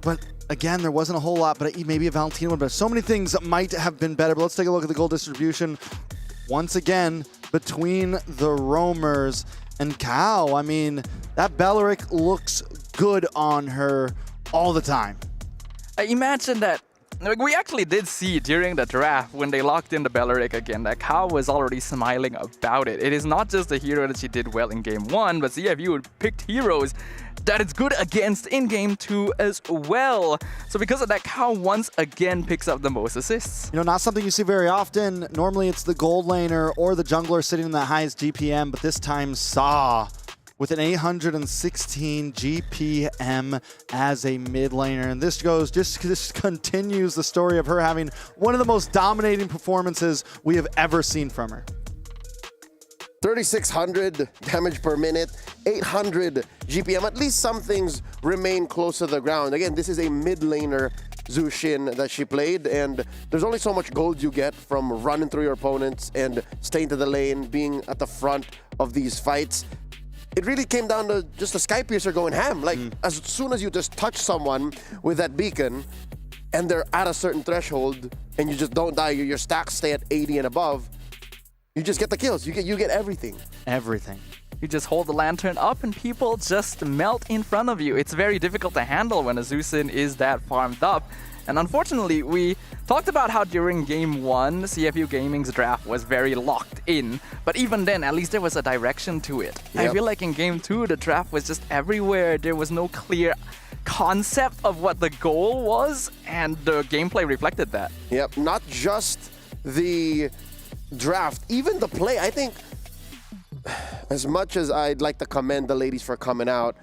But again, there wasn't a whole lot, but maybe a Valentino would. But so many things that might have been better. But let's take a look at the goal distribution once again between the roamers and Cow. I mean, that Belleric looks good on her all the time. Imagine that. Like, we actually did see during the draft when they locked in the Belleric again that Kao was already smiling about it. It is not just a hero that she did well in Game 1, but CFU picked heroes that it's good against in Game 2 as well. So because of that, Kao once again picks up the most assists. You know, not something you see very often. Normally it's the gold laner or the jungler sitting in the highest GPM, but this time Sa with an 816 GPM as a mid laner. And this continues the story of her having one of the most dominating performances we have ever seen from her. 3,600 damage per minute, 800 GPM. At least some things remain close to the ground. Again, this is a mid laner Zushin that she played, and there's only so much gold you get from running through your opponents and staying to the lane, being at the front of these fights. It really came down to just a Sky Piercer going ham. Like, as soon as you just touch someone with that beacon and they're at a certain threshold and you just don't die, your stacks stay at 80 and above, you just get the kills. You get everything. Everything. You just hold the lantern up and people just melt in front of you. It's very difficult to handle when a Zushin is that farmed up. And unfortunately, we talked about how during Game 1, CFU Gaming's draft was very locked in. But even then, at least there was a direction to it. Yep. I feel like in Game 2, the draft was just everywhere. There was no clear concept of what the goal was, and the gameplay reflected that. Yep, not just the draft, even the play. I think, as much as I'd like to commend the ladies for coming out,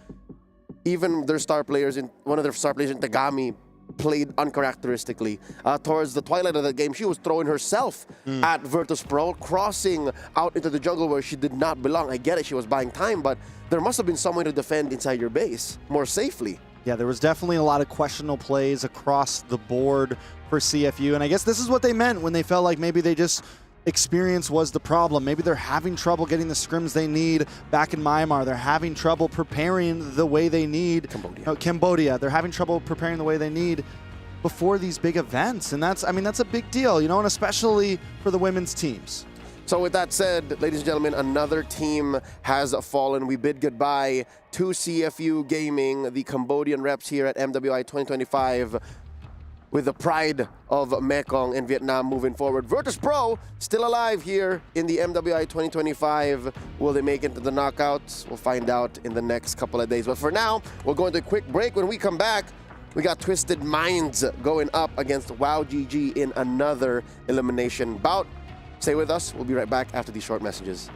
even their star players, one of their star players in Tagami, played uncharacteristically. Towards the twilight of the game, she was throwing herself at Vertus Pro, crossing out into the jungle where she did not belong. I get it, she was buying time, but there must have been some way to defend inside your base more safely. Yeah, there was definitely a lot of questionable plays across the board for CFU, and I guess this is what they meant when they felt like maybe they just experience was the problem. Maybe they're having trouble getting the scrims they need back in Myanmar. They're having trouble preparing the way they need. Cambodia. They're having trouble preparing the way they need before these big events. And that's a big deal, you know, and especially for the women's teams. So with that said, ladies and gentlemen, another team has fallen. We bid goodbye to CFU Gaming, the Cambodian reps here at MWI 2025. With the pride of Mekong and Vietnam moving forward. Vertus Pro still alive here in the MWI 2025. Will they make it to the knockouts? We'll find out in the next couple of days. But for now, we're going to a quick break. When we come back, we got Twisted Minds going up against WOW GG in another elimination bout. Stay with us. We'll be right back after these short messages.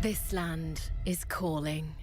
This land is calling.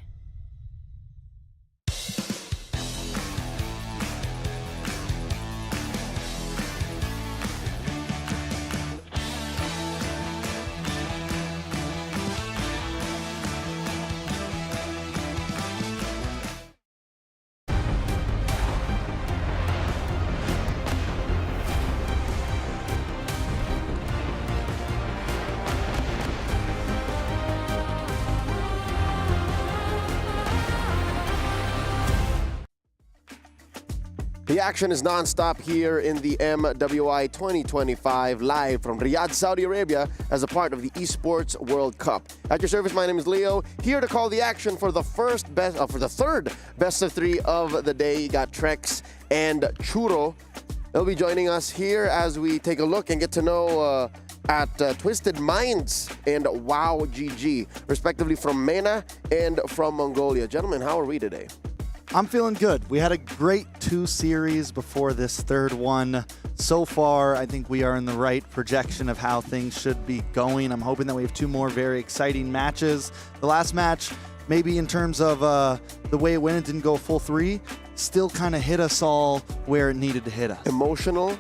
The action is non-stop here in the MWI 2025, live from Riyadh, Saudi Arabia, as a part of the Esports World Cup. At your service, my name is Leo, here to call the action for the third best of three of the day. You got Trex and Churo. They'll be joining us here as we take a look and get to know at Twisted Minds and Wow GG, respectively from MENA and from Mongolia. Gentlemen, how are we today? I'm feeling good. We had a great 2 series before this third one. So far, I think we are in the right projection of how things should be going. I'm hoping that we have 2 more very exciting matches. The last match, maybe in terms of the way it went, it didn't go full 3, still kind of hit us all where it needed to hit us. Emotional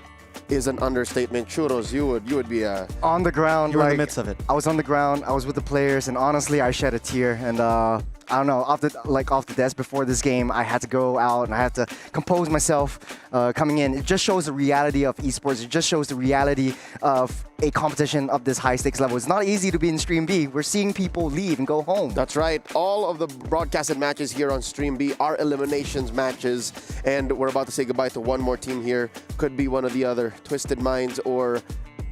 is an understatement. Churros, you would be on the ground. You were in the midst of it. I was on the ground. I was with the players, and honestly, I shed a tear. And I don't know, off the desk before this game, I had to go out and I had to compose myself coming in. It just shows the reality of esports. It just shows the reality of a competition of this high stakes level. It's not easy to be in Stream B. We're seeing people leave and go home. That's right. All of the broadcasted matches here on Stream B are eliminations matches, and we're about to say goodbye to one more team here. Could be one of the other Twisted Minds or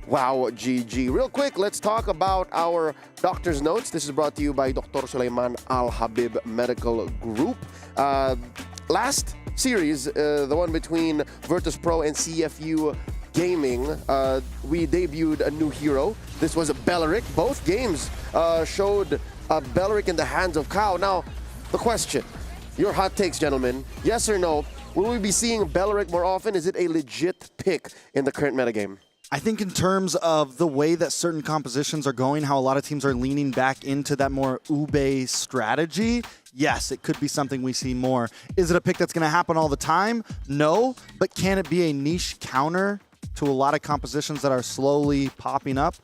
Wow GG. Real quick, let's talk about our doctor's notes. This is brought to you by Dr. Sulaiman Al Habib Medical Group. Last series, the one between Vertus Pro and CFU Gaming, we debuted a new hero. This was Belleric. Both games showed Belleric in the hands of Kao. Now, the question, your hot takes, gentlemen. Yes or no? Will we be seeing Belleric more often? Is it a legit pick in the current metagame? I think in terms of the way that certain compositions are going, how a lot of teams are leaning back into that more ube strategy, yes, it could be something we see more. Is it a pick that's going to happen all the time? No, but can it be a niche counter to a lot of compositions that are slowly popping up?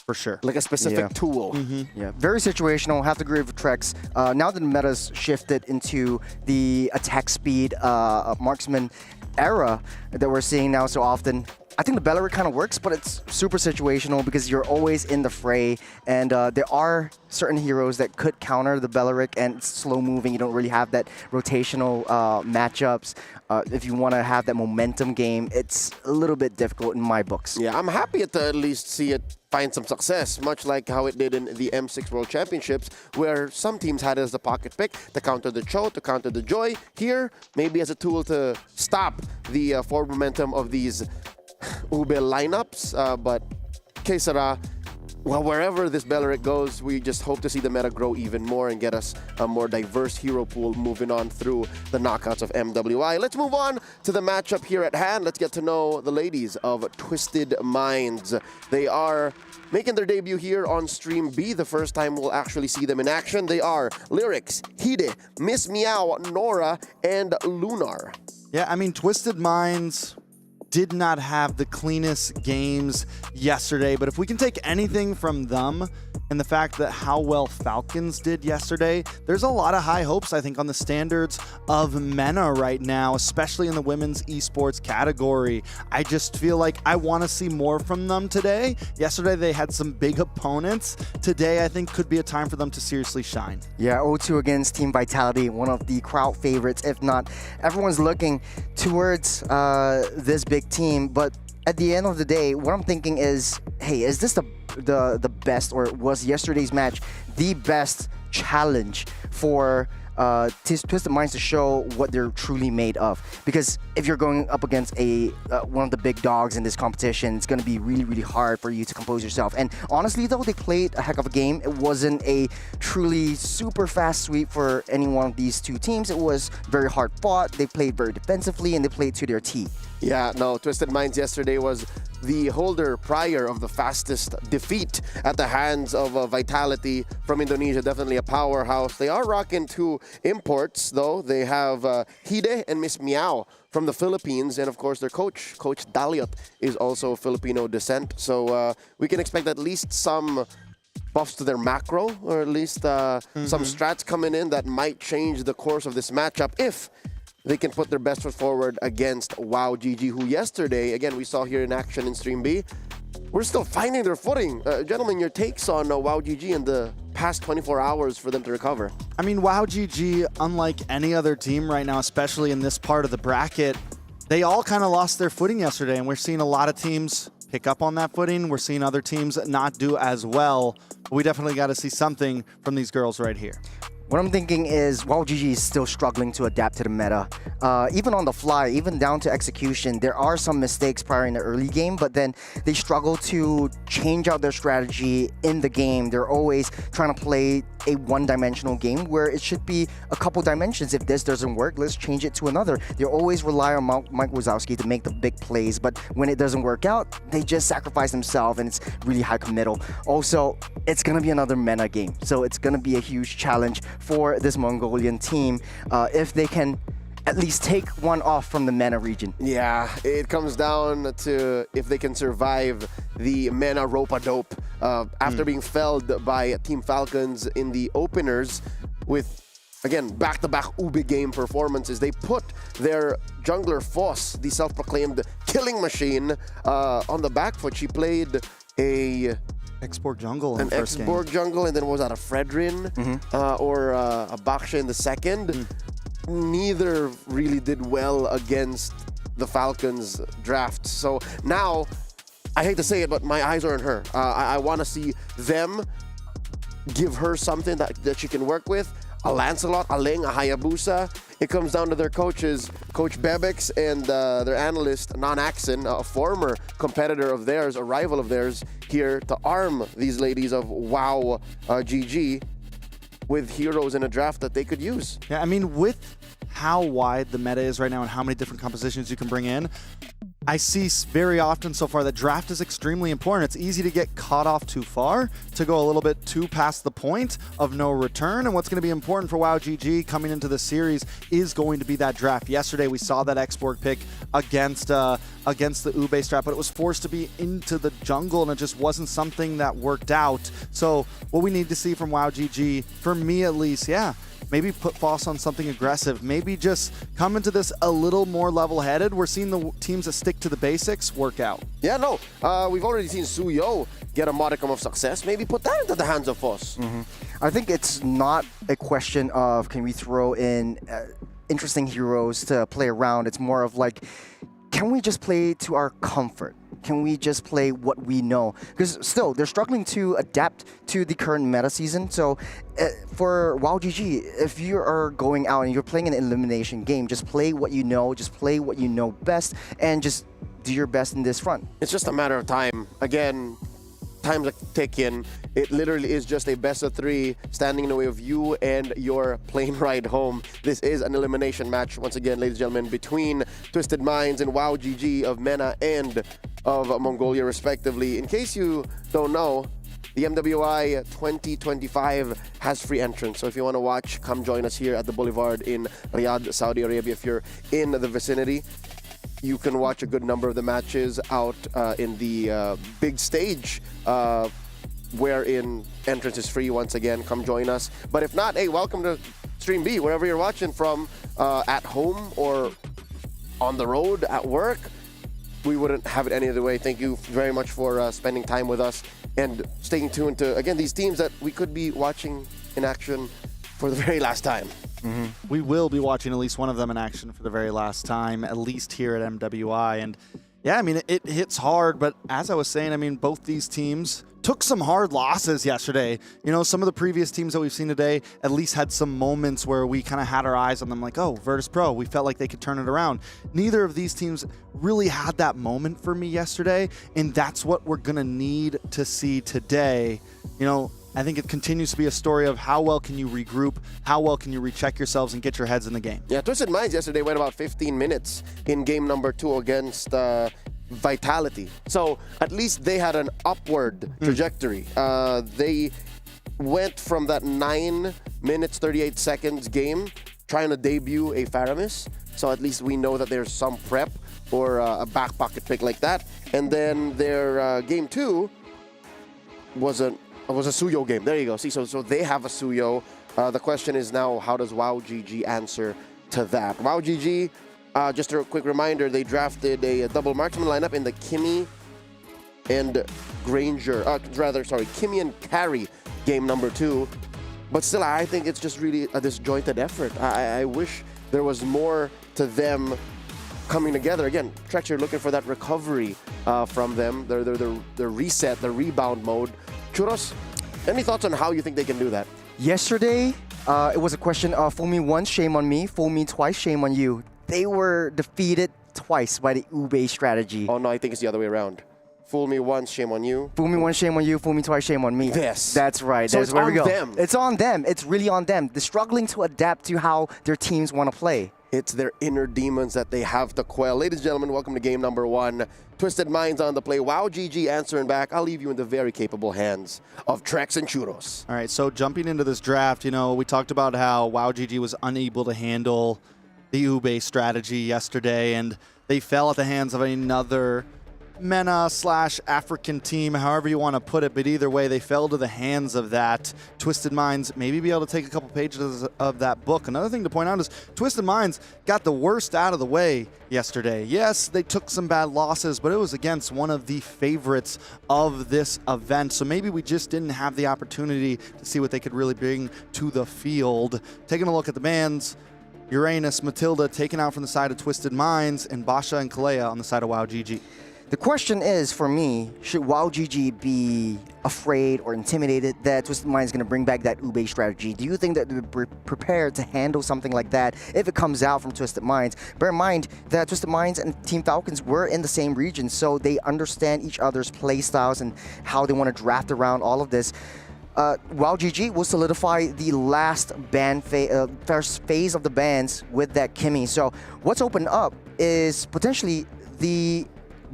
For sure. Like a specific tool. Yeah, very situational. Have to agree with Trex. Now that the meta's shifted into the attack speed marksman era that we're seeing now so often, I think the Belleric kind of works, but it's super situational because you're always in the fray, and there are certain heroes that could counter the Belleric, and it's slow moving. You don't really have that rotational matchups. If you want to have that momentum game, it's a little bit difficult in my books. Yeah, I'm happy to at least see it find some success, much like how it did in the M6 World Championships, where some teams had it as a pocket pick to counter the Cho, to counter the Joy. Here, maybe as a tool to stop the forward momentum of these Ube lineups, but que sera, well, wherever this Belleric goes, we just hope to see the meta grow even more and get us a more diverse hero pool moving on through the knockouts of MWI. Let's move on to the matchup here at hand. Let's get to know the ladies of Twisted Minds. They are making their debut here on Stream B. The first time we'll actually see them in action. They are Lyrics, Hide, Miss Meow, Nora, and Lunar. Yeah, I mean, Twisted Minds did not have the cleanest games yesterday, but if we can take anything from them and the fact that how well Falcons did yesterday, there's a lot of high hopes, I think, on the standards of MENA right now, especially in the women's esports category. I just feel like I want to see more from them today. Yesterday, they had some big opponents. Today, I think, could be a time for them to seriously shine. Yeah, 0-2 against Team Vitality, one of the crowd favorites. If not, everyone's looking towards this big team, but at the end of the day, what I'm thinking is, hey, is this the best, or was yesterday's match the best challenge for Twisted Minds to show what they're truly made of? Because if you're going up against one of the big dogs in this competition, it's going to be really, really hard for you to compose yourself. And honestly, though, they played a heck of a game. It wasn't a truly super fast sweep for any one of these two teams. It was very hard fought. They played very defensively, and they played to their T. Yeah, no, Twisted Minds yesterday was the holder prior of the fastest defeat at the hands of Vitality from Indonesia. Definitely a powerhouse. They are rocking 2 imports, though. They have Hide and Miss Meow from the Philippines. And, of course, their coach, Coach Daliot, is also Filipino descent. So we can expect at least some buffs to their macro, or at least some strats coming in that might change the course of this matchup if they can put their best foot forward against Wow GG, who yesterday, again, we saw here in action in Stream B, we're still finding their footing. Gentlemen, your takes on Wow GG in the past 24 hours for them to recover? I mean, Wow GG, unlike any other team right now, especially in this part of the bracket, they all kind of lost their footing yesterday, and we're seeing a lot of teams pick up on that footing. We're seeing other teams not do as well. But we definitely got to see something from these girls right here. What I'm thinking is WildGG is still struggling to adapt to the meta. Even on the fly, even down to execution, there are some mistakes prior in the early game, but then they struggle to change out their strategy in the game. They're always trying to play a one-dimensional game where it should be a couple dimensions. If this doesn't work, let's change it to another. They always rely on Mike Wazowski to make the big plays, but when it doesn't work out, they just sacrifice themselves, and it's really high committal. Also, it's going to be another meta game, so it's going to be a huge challenge for this Mongolian team if they can at least take one off from the MENA region. Yeah, it comes down to if they can survive the MENA rope-a-dope after being felled by Team Falcons in the openers with, again, back-to-back Ube game performances. They put their jungler Foss, the self-proclaimed killing machine, on the back foot. She played a Exborg jungle in an the first game. Exborg jungle, and then was that a Fredrin or a Baksha in the second? Neither really did well against the Falcons draft. So now, I hate to say it, but my eyes are on her. I want to see them give her something that she can work with. A Lancelot, a Ling, a Hayabusa. It comes down to their coaches, Coach Bebex and their analyst, Non Axon, a former competitor of theirs, a rival of theirs, here to arm these ladies of WoW GG with heroes in a draft that they could use. Yeah, I mean, with how wide the meta is right now and how many different compositions you can bring in, I see very often so far that draft is extremely important. It's easy to get caught off too far, to go a little bit too past the point of no return. And what's going to be important for WoW GG coming into the series is going to be that draft. Yesterday, we saw that Exborg pick against the Ube strat, but it was forced to be into the jungle, and it just wasn't something that worked out. So what we need to see from WoW GG, for me at least, yeah, maybe put Foss on something aggressive. Maybe just come into this a little more level-headed. We're seeing the teams that stick to the basics work out. Yeah, no. We've already seen Suyo get a modicum of success. Maybe put that into the hands of Foss. I think it's not a question of can we throw in interesting heroes to play around. It's more of like, can we just play to our comfort? Can we just play what we know? Because still, they're struggling to adapt to the current meta season. So for WoW GG, if you are going out and you're playing an elimination game, just play what you know, just play what you know best, and just do your best in this front. It's just a matter of time. Again, time's a ticking. It literally is just a best of three standing in the way of you and your plane ride home. This is an elimination match, once again, ladies and gentlemen, between Twisted Minds and WoW GG of MENA and of Mongolia, respectively. In case you don't know, the MWI 2025 has free entrance. So if you want to watch, come join us here at the Boulevard in Riyadh, Saudi Arabia. If you're in the vicinity, you can watch a good number of the matches out in the big stage, wherein entrance is free. Once again, come join us. But if not, hey, welcome to Stream B, wherever you're watching from, at home or on the road, at work. We wouldn't have it any other way. Thank you very much for spending time with us and staying tuned to, again, these teams that we could be watching in action for the very last time. We will be watching at least one of them in action for the very last time, at least here at MWI. And yeah, I mean, it hits hard, but as I was saying, I mean, both these teams took some hard losses yesterday. You know, some of the previous teams that we've seen today at least had some moments where we kind of had our eyes on them like, oh, Vertus Pro, we felt like they could turn it around. Neither of these teams really had that moment for me yesterday, and that's what we're going to need to see today. You know, I think it continues to be a story of how well can you regroup, how well can you recheck yourselves and get your heads in the game. Yeah, Twisted Minds yesterday went about 15 minutes in game number 2 against Vitality. So at least they had an upward trajectory. They went from that 9 minutes, 38 seconds game trying to debut a Faramis. So at least we know that there's some prep or a back pocket pick like that. And then their game 2 was a Suyo game. There you go. See, so they have a Suyo. The question is now, how does WoW GG answer to that? WoW GG, just a quick reminder, they drafted a double marksman lineup in the Kimmy and Granger, Kimmy and Carry game number 2. But still, I think it's just really a disjointed effort. I wish there was more to them coming together. Again, Trex, you're looking for that recovery from them, their reset, the rebound mode. Churros, any thoughts on how you think they can do that? Yesterday, it was a question of fool me once, shame on me, fool me twice, shame on you. They were defeated twice by the Ube strategy. Oh no, I think it's the other way around. Fool me once, shame on you. Fool me once, shame on you. Fool me twice, shame on me. Yes. That's right. So That's it's where on we go. them. It's on them. It's really on them. They're struggling to adapt to how their teams want to play. It's their inner demons that they have to quell. Ladies and gentlemen, welcome to game number 1. Twisted Minds on the play. Wow, GG answering back. I'll leave you in the very capable hands of Trex and Churros. All right, so jumping into this draft, we talked about how Wow GG was unable to handle the Ube strategy yesterday, and they fell at the hands of another MENA/African team, however you want to put it, but either way, they fell to the hands of that. Twisted Minds maybe be able to take a couple pages of that book. Another thing to point out is Twisted Minds got the worst out of the way yesterday. Yes, they took some bad losses, but it was against one of the favorites of this event, so maybe we just didn't have the opportunity to see what they could really bring to the field. Taking a look at the bands, Uranus, Matilda taken out from the side of Twisted Minds, and Basha and Kalea on the side of Wow GG. The question is, for me, should Wow GG be afraid or intimidated that Twisted Minds is going to bring back that Ube strategy? Do you think that they're prepared to handle something like that if it comes out from Twisted Minds? Bear in mind that Twisted Minds and Team Falcons were in the same region, so they understand each other's play styles and how they want to draft around all of this. Wow GG will solidify the last band first phase of the bans with that Kimmy. So what's opened up is potentially the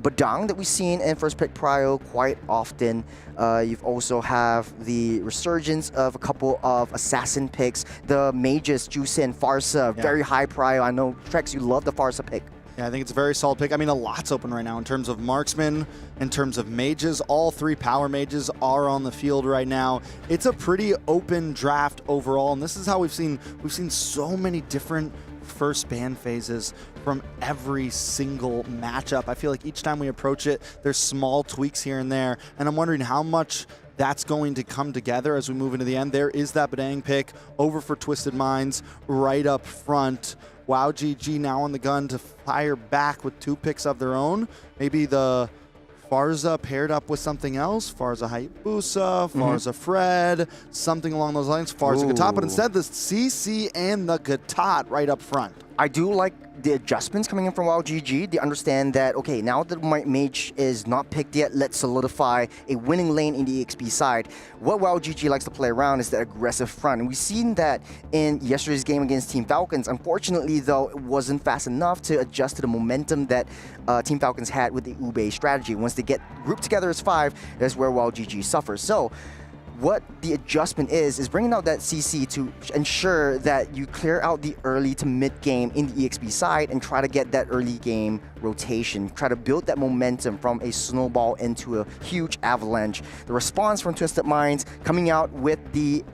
Badang that we've seen in first pick prio quite often. You've also have the resurgence of a couple of assassin picks. The mages, Jusin, Farsa, very high prio. I know, Trex, you love the Farsa pick. Yeah, I think it's a very solid pick. I mean, a lot's open right now in terms of marksmen, in terms of mages. All 3 power mages are on the field right now. It's a pretty open draft overall, and this is how we've seen so many different first ban phases from every single matchup. I feel like each time we approach it, there's small tweaks here and there, and I'm wondering how much that's going to come together as we move into the end. There is that Badang pick over for Twisted Minds right up front. Wow GG now on the gun to fire back with 2 picks of their own. Maybe the Farza paired up with something else. Farza Hayabusa, Farza Fred, something along those lines. Farza Gatot, but instead the CC and the Gatot right up front. I do like the adjustments coming in from Wow GG. They understand that, okay, now that my mage is not picked yet, let's solidify a winning lane in the EXP side. What Wow GG likes to play around is the aggressive front. And we've seen that in yesterday's game against Team Falcons. Unfortunately, though, it wasn't fast enough to adjust to the momentum that Team Falcons had with the Ube strategy. Once they get grouped together as 5, that's where Wow GG suffers. So what the adjustment is bringing out that CC to ensure that you clear out the early to mid game in the EXP side and try to get that early game rotation. Try to build that momentum from a snowball into a huge avalanche. The response from Twisted Minds coming out with the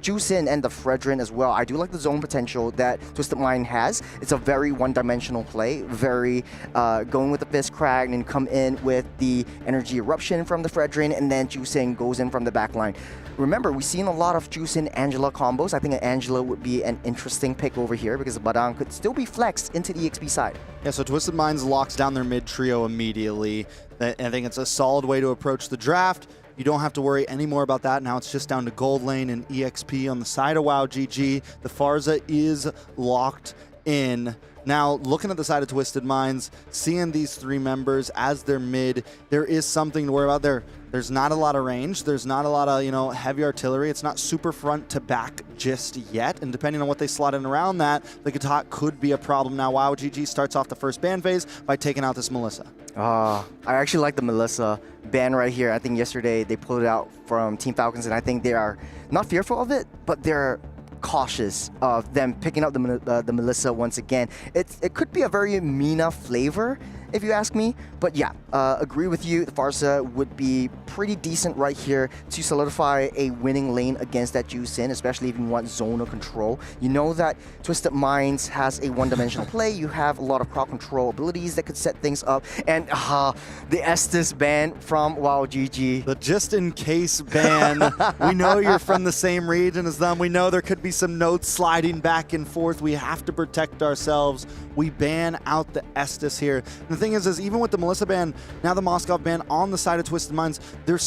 Jusin and the Fredrin as well. I do like the zone potential that Twisted Mind has. It's a very one-dimensional play, very going with the Fist Crag and come in with the Energy Eruption from the Fredrin, and then Jusin goes in from the backline. Remember, we've seen a lot of Jusin-Angela combos. I think an Angela would be an interesting pick over here because the Badang could still be flexed into the EXP side. Yeah, so Twisted Minds locks down their mid trio immediately. I think it's a solid way to approach the draft. You don't have to worry anymore about that. Now it's just down to gold lane and EXP on the side of Wow GG. The Farza is locked in. Now, looking at the side of Twisted Minds, seeing these 3 members as their mid, there is something to worry about there. There's not a lot of range. There's not a lot of, heavy artillery. It's not super front to back just yet. And depending on what they slot in around that, the Gatot could be a problem. Now, Wow GG starts off the first ban phase by taking out this Melissa. I actually like the Melissa ban right here. I think yesterday they pulled it out from Team Falcons, and I think they are not fearful of it, but they're cautious of them picking up the Melissa once again. It could be a very MENA flavor, if you ask me. But yeah, agree with you. The Farsa would be pretty decent right here to solidify a winning lane against that Juicin, especially if you want zonal control. You know that Twisted Minds has a one-dimensional play. You have a lot of crowd control abilities that could set things up. And the Estes ban from WoW GG. The just-in-case ban. We know you're from the same region as them. We know there could be some nodes sliding back and forth. We have to protect ourselves. We ban out the Estes here. And the thing is even with the Melissa ban, now the Moskov ban on the side of Twisted Minds,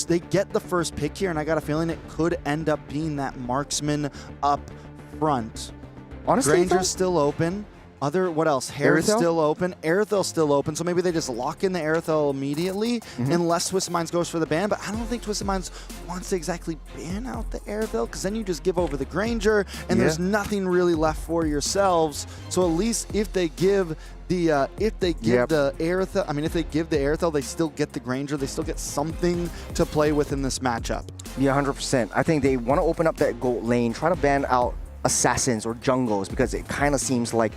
they get the first pick here, and I got a feeling it could end up being that marksman up front. Honestly, Granger's still open. What else? Hair's still open. Aerothel's still open, so maybe they just lock in the Aerothel immediately, unless Twisted Minds goes for the ban. But I don't think Twisted Minds wants to exactly ban out the Aerothel, because then you just give over the Granger, and there's nothing really left for yourselves. So at least if they give the Aerothel, I mean, if they give the Aerothel, they still get the Granger. They still get something to play with in this matchup. Yeah, 100%. I think they want to open up that gold lane, try to ban out assassins or jungles, because it kind of seems like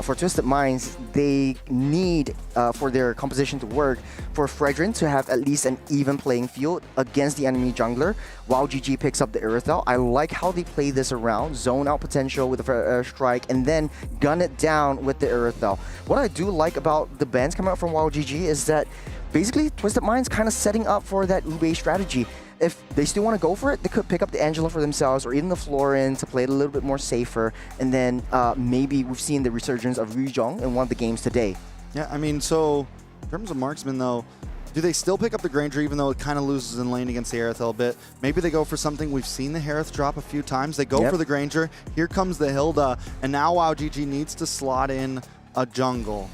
for Twisted Minds, they need for their composition to work for Fredrin to have at least an even playing field against the enemy jungler while GG picks up the Aerothel. I like how they play this around, zone out potential with the airstrike, and then gun it down with the Aerothel. What I do like about the bans coming out from WoW GG is that basically Twisted Minds kind of setting up for that Ube strategy. If they still want to go for it, they could pick up the Angela for themselves or even the Florin to play it a little bit more safer. And then maybe we've seen the resurgence of Rujong in one of the games today. Yeah, I mean, so in terms of marksman though, do they still pick up the Granger even though it kind of loses in lane against the Aerothel a bit? Maybe they go for something. We've seen the Harith drop a few times. They go for the Granger. Here comes the Hilda. And now WoW GG needs to slot in a jungle.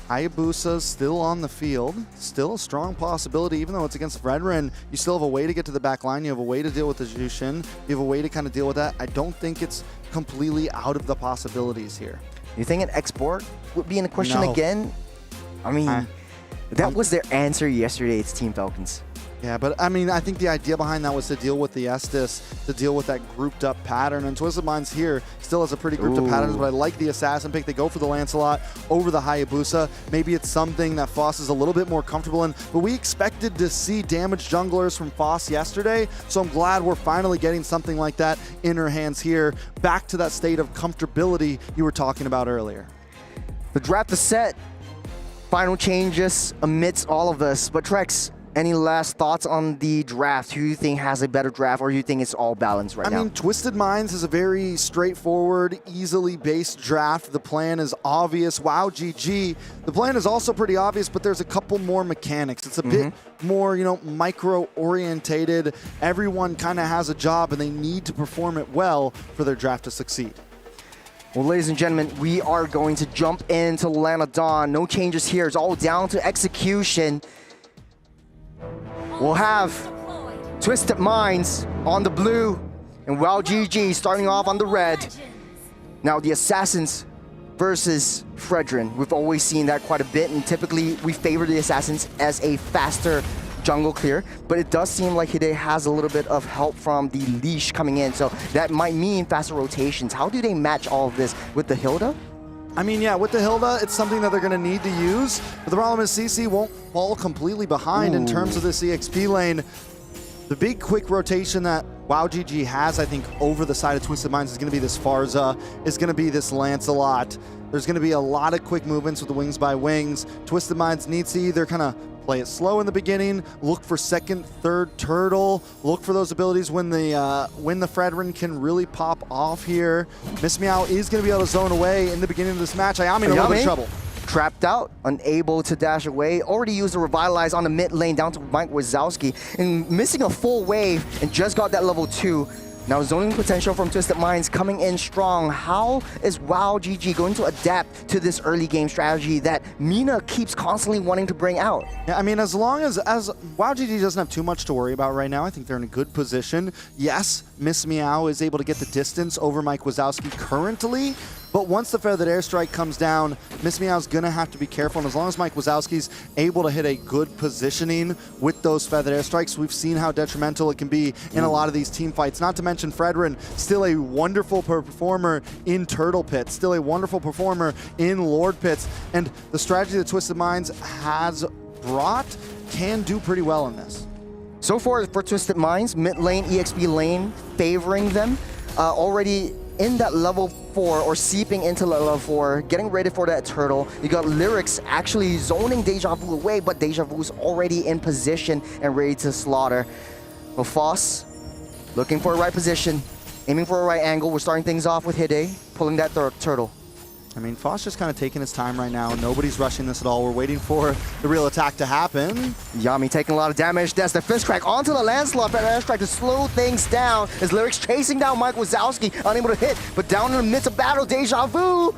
Hayabusa's still on the field, still a strong possibility, even though it's against Fredrin. You still have a way to get to the back line. You have a way to deal with the Jushin. You have a way to kind of deal with that. I don't think it's completely out of the possibilities here. You think an export would be in the question again? I mean, that was their answer yesterday. It's Team Falcons. Yeah, but I mean, I think the idea behind that was to deal with the Estes, to deal with that grouped up pattern. And Twisted Minds here still has a pretty grouped up pattern, but I like the Assassin pick. They go for the Lancelot over the Hayabusa. Maybe it's something that Foss is a little bit more comfortable in, but we expected to see damaged junglers from Foss yesterday, so I'm glad we're finally getting something like that in her hands here. Back to that state of comfortability you were talking about earlier. The draft is set. Final changes amidst all of this, but Trex, any last thoughts on the draft? Who do you think has a better draft, or do you think it's all balanced right now? I mean, Twisted Minds is a very straightforward, easily based draft. The plan is obvious. WoW GG, the plan is also pretty obvious, but there's a couple more mechanics. It's a bit more, micro-orientated. Everyone kind of has a job, and they need to perform it well for their draft to succeed. Well, ladies and gentlemen, we are going to jump into Land of Dawn. No changes here. It's all down to execution. We'll have Twisted Minds on the blue and WoW GG starting off on the red. Now the Assassins versus Fredrin. We've always seen that quite a bit, and typically we favor the Assassins as a faster jungle clear, but it does seem like Hide has a little bit of help from the leash coming in, so that might mean faster rotations. How do they match all of this with the Hilda? I mean, yeah, with the Hilda, it's something that they're going to need to use. But the problem is CC won't fall completely behind in terms of this EXP lane. The big quick rotation that WoW GG has, I think, over the side of Twisted Minds is going to be this Farza, is going to be this Lancelot. There's going to be a lot of quick movements with the Wings by Wings. Twisted Minds needs to either kind of play it slow in the beginning, look for second, third turtle, look for those abilities when the Fredrin can really pop off here. Miss Meow is going to be able to zone away in the beginning of this match. Ayami in a little bit of trouble. Trapped out, unable to dash away. Already used the Revitalize on the mid lane down to Mike Wazowski, and missing a full wave and just got that level 2. Now zoning potential from Twisted Minds coming in strong. How is WoW GG going to adapt to this early game strategy that Mina keeps constantly wanting to bring out? Yeah, I mean, as long as WoW GG doesn't have too much to worry about right now, I think they're in a good position. Yes, Miss Meow is able to get the distance over Mike Wazowski currently, But once the feathered airstrike comes down, Miss Meow's gonna have to be careful. And as long as Mike Wazowski's able to hit a good positioning with those feathered airstrikes, we've seen how detrimental it can be in a lot of these team fights. Not to mention Fredrin, still a wonderful performer in Turtle Pits, still a wonderful performer in Lord Pits. And the strategy that Twisted Minds has brought can do pretty well in this. So far for Twisted Minds, mid lane, EXP lane favoring them. Already in that level 4 or seeping into level 4, getting ready for that turtle. You got Lyrics actually zoning Deja Vu away, but Deja Vu's already in position and ready to slaughter. Well, Foss looking for a right position, aiming for a right angle. We're starting things off with Hide pulling that turtle. I mean, Foss just kind of taking his time right now. Nobody's rushing this at all. We're waiting for the real attack to happen. Yami taking a lot of damage. That's the fist crack onto the landslide. That airstrike to slow things down as Lyrics chasing down Mike Wazowski, unable to hit. But down in the midst of battle, Deja Vu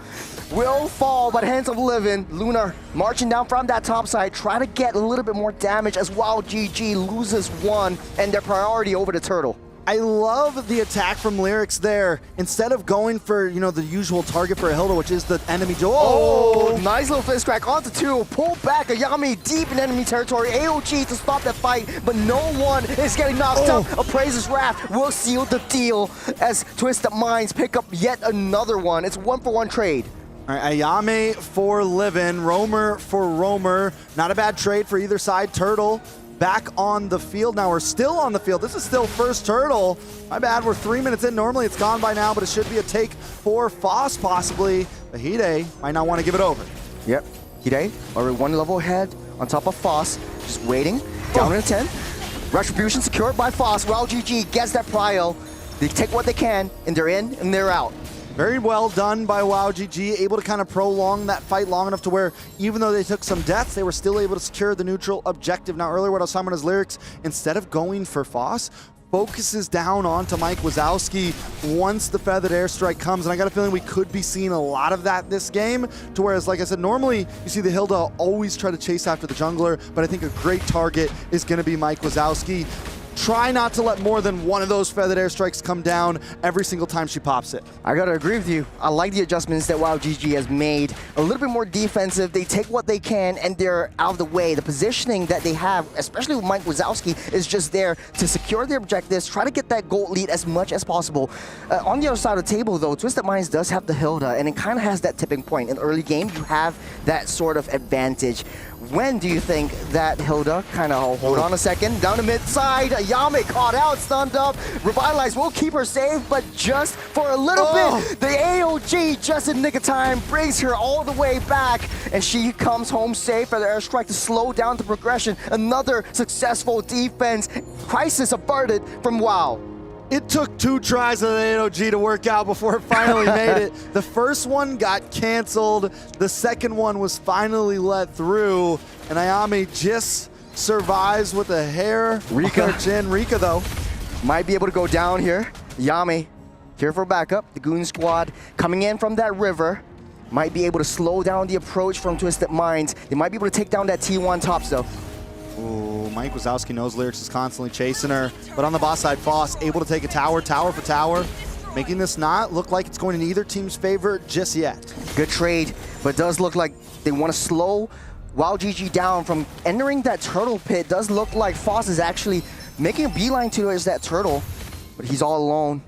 will fall, but Hands of Living. Luna marching down from that top side, try to get a little bit more damage as Wild GG loses one and their priority over the turtle. I love the attack from Lyrics there. Instead of going for, you know, the usual target for a Hilda, which is the enemy. Oh, nice little fist crack onto 2. Pull back Ayami deep in enemy territory. AOG to stop that fight, but no one is getting knocked up. Appraiser's Wrath will seal the deal as Twisted Minds pick up yet another one. It's 1-for-1 trade. All right, Ayame for Livin, Roamer for Roamer. Not a bad trade for either side. Turtle back on the field. Now we're still on the field. This is still first turtle. My bad, we're 3 minutes in. Normally it's gone by now, but it should be a take for Foss possibly. But Hide might not want to give it over. Yep, Hide already one level ahead on top of Foss. Just waiting, down in a 10. Retribution secured by Foss. Well, GG gets that prio. They take what they can, and they're in, and they're out. Very well done by WoW GG, able to kind of prolong that fight long enough to where even though they took some deaths, they were still able to secure the neutral objective. Now earlier what I was talking about is Lyrics, instead of going for Foss, focuses down onto Mike Wazowski once the feathered airstrike comes. And I got a feeling we could be seeing a lot of that this game, to whereas, like I said, normally you see the Hilda always try to chase after the jungler, but I think a great target is going to be Mike Wazowski. Try not to let more than one of those feathered airstrikes come down every single time she pops it. I gotta agree with you. I like the adjustments that WoW GG has made. A little bit more defensive. They take what they can and they're out of the way. The positioning that they have, especially with Mike Wazowski, is just there to secure their objectives, try to get that gold lead as much as possible. On the other side of the table though, Twisted Minds does have the Hilda and it kind of has that tipping point. In the early game, you have that sort of advantage. When do you think that Hilda kind of, hold on a second, down the mid side, Ayame caught out, stunned up, Revitalize will keep her safe, but just for a little bit, the AOG just in nick of time brings her all the way back, and she comes home safe for the airstrike to slow down the progression. Another successful defense. Crisis averted from WoW. It took 2 tries of the AOG to work out before it finally made it. The first one got canceled. The second one was finally let through. And Ayame just survives with a hair Rika. on her chin. Rika, though, might be able to go down here. Yami here for backup. The Goon Squad coming in from that river. Might be able to slow down the approach from Twisted Minds. They might be able to take down that T1 tops, though. Ooh, Mike Wazowski knows Lyrics is constantly chasing her. But on the boss side, Foss able to take a tower for tower, making this not look like it's going in either team's favor just yet. Good trade, but it does look like they want to slow WoW GG down from entering that turtle pit. Does look like Foss is actually making a beeline towards that turtle, but he's all alone.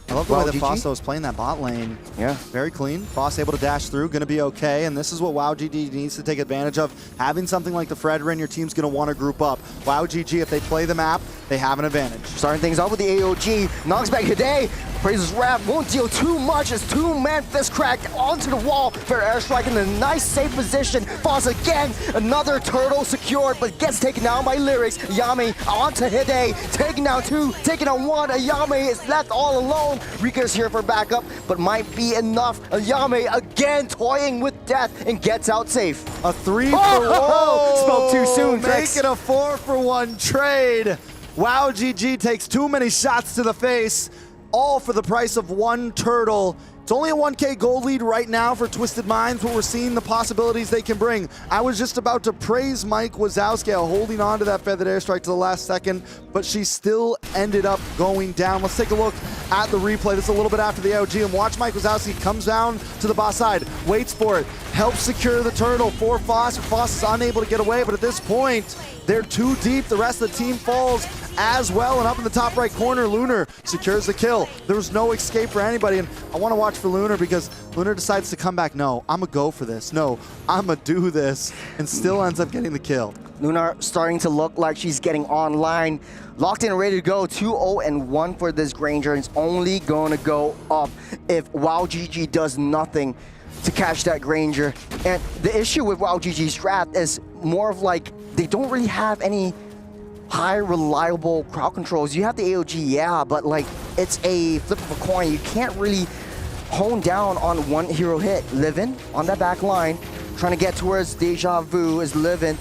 I love the way that Foss was playing that bot lane. Yeah. Very clean. Foss able to dash through, going to be okay. And this is what WoW GG needs to take advantage of. Having something like the Fredrin, your team's going to want to group up. WoW GG, if they play the map, they have an advantage. Starting things off with the AOG. Knocks back Hide. Praises Wrath won't deal too much as 2-man fist cracked onto the wall for airstrike in a nice safe position. Foss again, another turtle secured, but gets taken down by Lyrics. Ayame onto Hide, taking down 2, taking down 1. Ayame is left all alone. Rika's here for backup, but might be enough. Ayame again toying with death and gets out safe. A 3-for-1. Spoke too soon. Make it a 4-for-1 trade. WoW GG takes too many shots to the face, all for the price of 1 turtle. It's only a 1K gold lead right now for Twisted Minds, but we're seeing the possibilities they can bring. I was just about to praise Mike Wazowski holding on to that feathered airstrike to the last second, but she still ended up going down. Let's take a look at the replay. This is a little bit after the AOG, and watch Mike Wazowski comes down to the boss side, waits for it, helps secure the turtle for Foss. Foss is unable to get away, but at this point, they're too deep. The rest of the team falls as well, and up in the top right corner, Lunar secures the kill. There was no escape for anybody, and I want to watch for Lunar because Lunar decides to come back. No, I'm gonna go for this. No, I'm gonna do this, and still ends up getting the kill. Lunar starting to look like she's getting online. Locked in and ready to go. 2-0-1 for this Granger. It's only going to go up if WowGG does nothing to catch that Granger. And the issue with WowGG's draft is more of like they don't really have any high reliable crowd controls. You have the AOG, yeah, but like it's a flip of a coin. You can't really hone down on one hero hit. Livin on that back line, trying to get towards Deja Vu is Livin.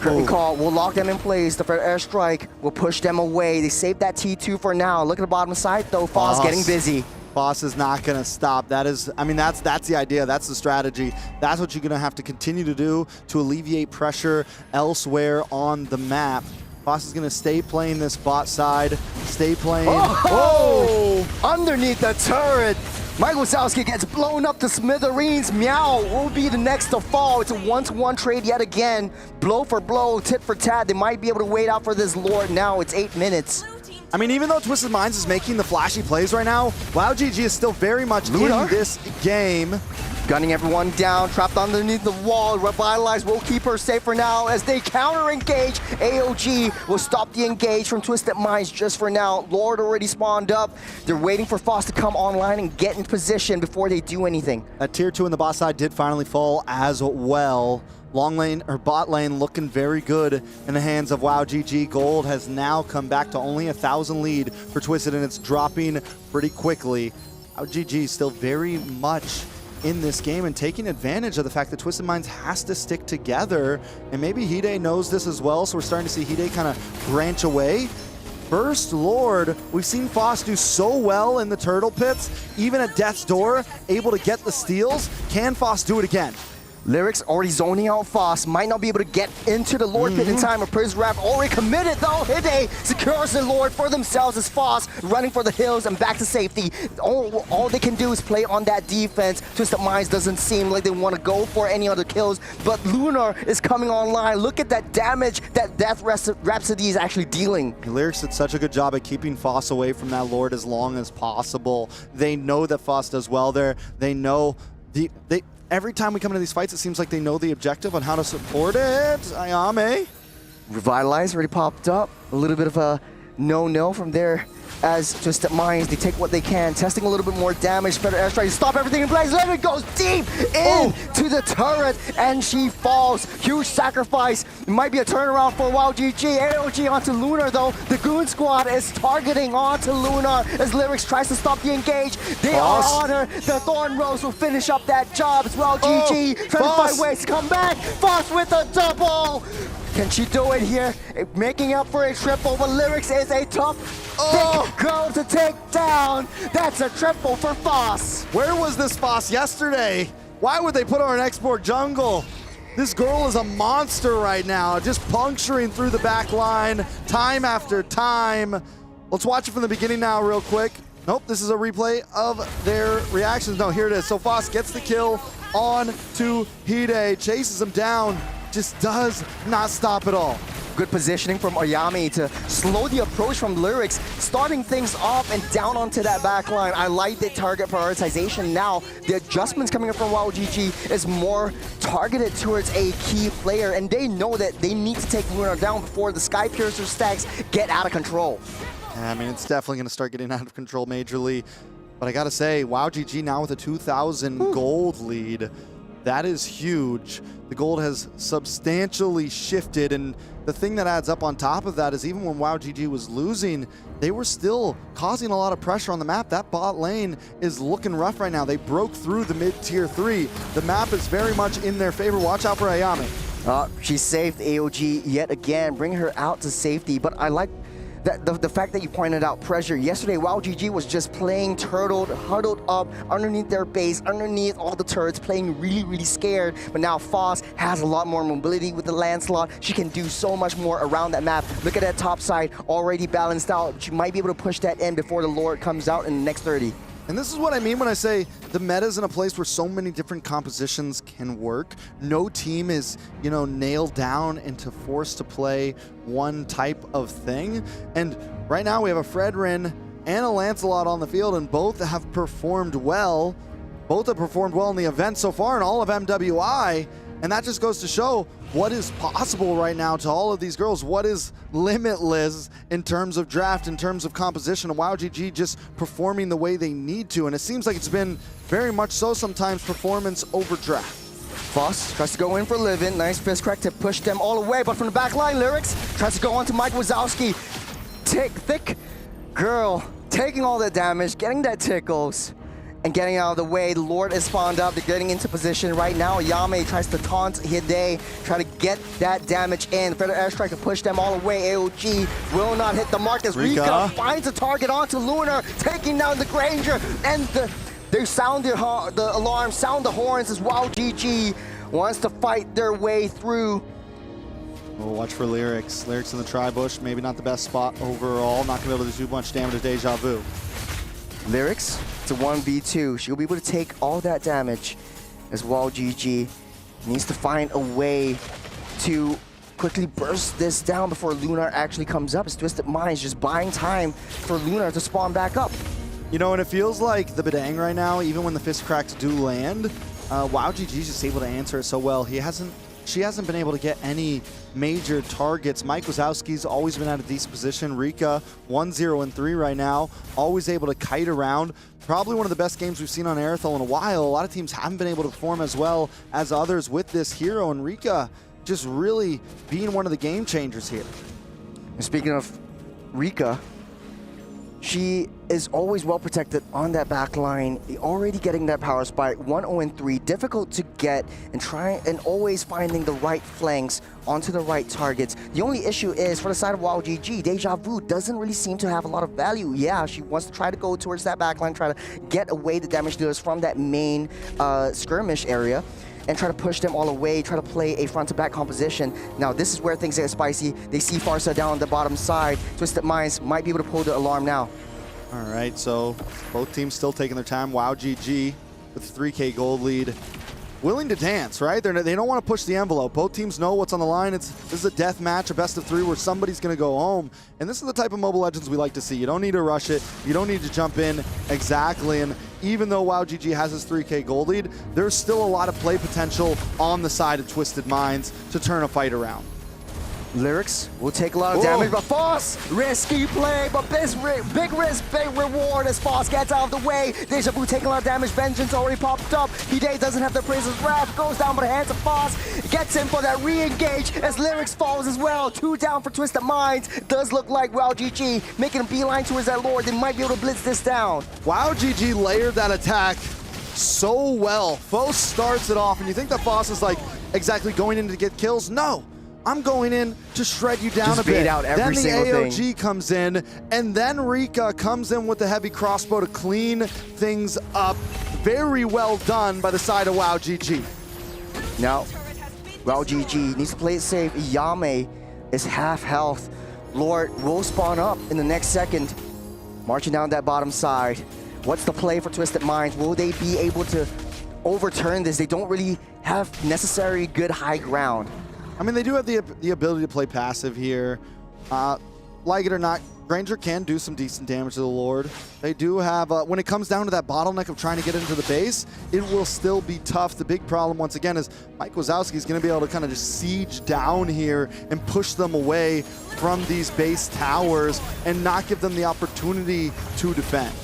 Curtain call will lock them in place. The airstrike will push them away. They save that T2 for now. Look at the bottom side though. Foss getting busy. Foss is not going to stop. That is, I mean, that's the idea. That's the strategy. That's what you're going to have to continue to do to alleviate pressure elsewhere on the map. Foss is going to stay playing this bot side, stay playing. Oh! Underneath the turret, Mike Wazowski gets blown up to smithereens. Meow will be the next to fall. It's a 1-to-1 trade yet again. Blow for blow, tit for tat. They might be able to wait out for this Lord now. It's 8 minutes. I mean, even though Twisted Minds is making the flashy plays right now, WowGG is still very much in this game. Gunning everyone down, trapped underneath the wall. Revitalize will keep her safe for now as they counter-engage. AOG will stop the engage from Twisted Minds just for now. Lord already spawned up. They're waiting for Foss to come online and get in position before they do anything. That tier 2 in the boss side did finally fall as well. Long lane, or bot lane, looking very good in the hands of WowGG. Gold has now come back to only 1,000 lead for Twisted, and it's dropping pretty quickly. WowGG still very much in this game and taking advantage of the fact that Twisted Minds has to stick together, and maybe Hide knows this as well, so we're starting to see Hide kind of branch away. First Lord, we've seen Foss do so well in the turtle pits, even at Death's Door, able to get the steals. Can Foss do it again? Lyrics already zoning out Foss. Might not be able to get into the Lord pit in time. A Priz Wrap already committed though. Hide secures the Lord for themselves as Foss running for the hills and back to safety. All they can do is play on that defense. Twisted Minds doesn't seem like they want to go for any other kills, but Lunar is coming online. Look at that damage that Death Rhapsody is actually dealing. Lyrics did such a good job at keeping Foss away from that Lord as long as possible. They know that Foss does well there. They know every time we come into these fights, it seems like they know the objective on how to support it. Ayame. Revitalize already popped up. A little bit of a no-no from there as Twisted Minds. They take what they can, testing a little bit more damage. Better airstrike to stop everything in place. Leonard goes deep into the turret, and she falls. Huge sacrifice. It might be a turnaround for WowGG. AOG onto Lunar, though. The Goon Squad is targeting onto Lunar as Lyrics tries to stop the engage. They are on her. The Thorn Rose will finish up that job as WowGG trying to find ways to come back. Foss with a double. Can she do it here? Making up for a triple, but Lyrics is a tough big girl to take down. That's a triple for Foss. Where was this Foss yesterday? Why would they put her in export jungle? This girl is a monster right now, just puncturing through the back line time after time. Let's watch it from the beginning now real quick. Nope, this is a replay of their reactions. No, here it is. So Foss gets the kill on to Hide, chases him down. Just does not stop at all. Good positioning from Ayame to slow the approach from Lyrics, starting things off and down onto that back line. I like the target prioritization now. The adjustments coming up from WowGG is more targeted towards a key player, and they know that they need to take Lunar down before the Sky Piercer stacks get out of control. I mean, it's definitely going to start getting out of control majorly. But I got to say, WowGG now with a 2,000 gold lead. That is huge. The gold has substantially shifted, and the thing that adds up on top of that is even when WowGG was losing, they were still causing a lot of pressure on the map. That bot lane is looking rough right now. They broke through the mid-tier 3. The map is very much in their favor. Watch out for Ayame. She saved AOG yet again, bring her out to safety, but I like the fact that you pointed out pressure. Yesterday, WoW GG was just playing turtled, huddled up underneath their base, underneath all the turrets, playing really, really scared. But now Foss has a lot more mobility with the Lancelot. She can do so much more around that map. Look at that top side, already balanced out. She might be able to push that in before the Lord comes out in the next 30. And this is what I mean when I say the meta's in a place where so many different compositions can work. No team is, you know, nailed down into forced to play one type of thing. And right now we have a Fredrin and a Lancelot on the field, and both have performed well. Both have performed well in the event so far in all of MWI. And that just goes to show what is possible right now to all of these girls. What is limitless in terms of draft, in terms of composition, and WoW GG just performing the way they need to. And it seems like it's been very much so sometimes performance over draft. Foss tries to go in for Livin. Nice fist crack to push them all away, but from the back line, Lyrics tries to go on to Mike Wazowski. Thick girl, taking all that damage, getting that tickles, and getting out of the way. The Lord is spawned up. They're getting into position right now. Yame tries to taunt Hide, try to get that damage in. Feather Airstrike to push them all away. AOG will not hit the mark as Rika finds a target onto Lunar, taking down the Granger. And they sound the alarm, sound the horns as WoW GG wants to fight their way through. We'll watch for Lyrics. Lyrics in the tri-bush, maybe not the best spot overall. Not gonna be able to do much damage to Deja Vu. Lyrics to 1v2. She'll be able to take all that damage as WoW GG needs to find a way to quickly burst this down before Lunar actually comes up. It's Twisted Minds just buying time for Lunar to spawn back up. You know, and it feels like the Bedang right now, even when the fist cracks do land, WoW GG's just able to answer it so well. She hasn't been able to get any major targets. Mike Wazowski's always been at a decent position. Rika, 1-0-3 right now, always able to kite around. Probably one of the best games we've seen on Aerithal in a while. A lot of teams haven't been able to perform as well as others with this hero, and Rika just really being one of the game changers here. And speaking of Rika, she is always well protected on that back line, already getting that power spike. 1-0-3, difficult to get, and always finding the right flanks onto the right targets. The only issue is for the side of WoW GG, Deja Vu doesn't really seem to have a lot of value. Yeah, she wants to try to go towards that back line, try to get away the damage dealers from that main skirmish area, and try to push them all away, try to play a front-to-back composition. Now, this is where things get spicy. They see Farsa down on the bottom side. Twisted Minds might be able to pull the alarm now. All right, so both teams still taking their time. WoW GG with a 3K gold lead. Willing to dance, right? They don't want to push the envelope. Both teams know what's on the line. This is a death match, a best of 3 where somebody's going to go home. And this is the type of Mobile Legends we like to see. You don't need to rush it. You don't need to jump in exactly. And even though WoW GG has his 3K gold lead, there's still a lot of play potential on the side of Twisted Minds to turn a fight around. Lyrics will take a lot of damage, but Foss, risky play, but big risk, big reward as Foss gets out of the way. Deja Vu taking a lot of damage, Vengeance already popped up. Hide doesn't have the Praise's Wrath, goes down by the hands of Foss, gets in for that re-engage as Lyrics falls as well. 2 down for Twisted Minds. Does look like WoW GG making a beeline towards that Lord. They might be able to blitz this down. WoW GG layered that attack so well. Foss starts it off, and you think that Foss is like exactly going in to get kills? No. I'm going in to shred you down a bit. Out every then the AOG thing. comes in, and then Rika comes in with the heavy crossbow to clean things up. Very well done by the side of WoW GG. Now, WoW GG needs to play it safe. Yame is half health. Lord will spawn up in the next second. Marching down that bottom side. What's the play for Twisted Minds? Will they be able to overturn this? They don't really have necessary good high ground. I mean, they do have the ability to play passive here. Like it or not, Granger can do some decent damage to the Lord. They do have, when it comes down to that bottleneck of trying to get into the base, it will still be tough. The big problem, once again, is Mike Wazowski is going to be able to kind of just siege down here and push them away from these base towers and not give them the opportunity to defend.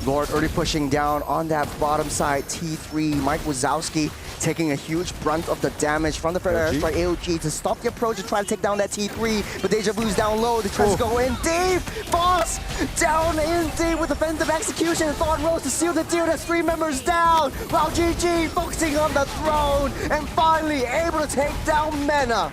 Lord already pushing down on that bottom side, T3. Mike Wazowski taking a huge brunt of the damage from the Feather Airstrike AOG to stop the approach and try to take down that T3. But Deja Vu's down low. They try to go in deep. Foss down in deep with offensive execution. And Thought Rose to seal the deal. That's 3 members down. While GG focusing on the throne and finally able to take down Mena.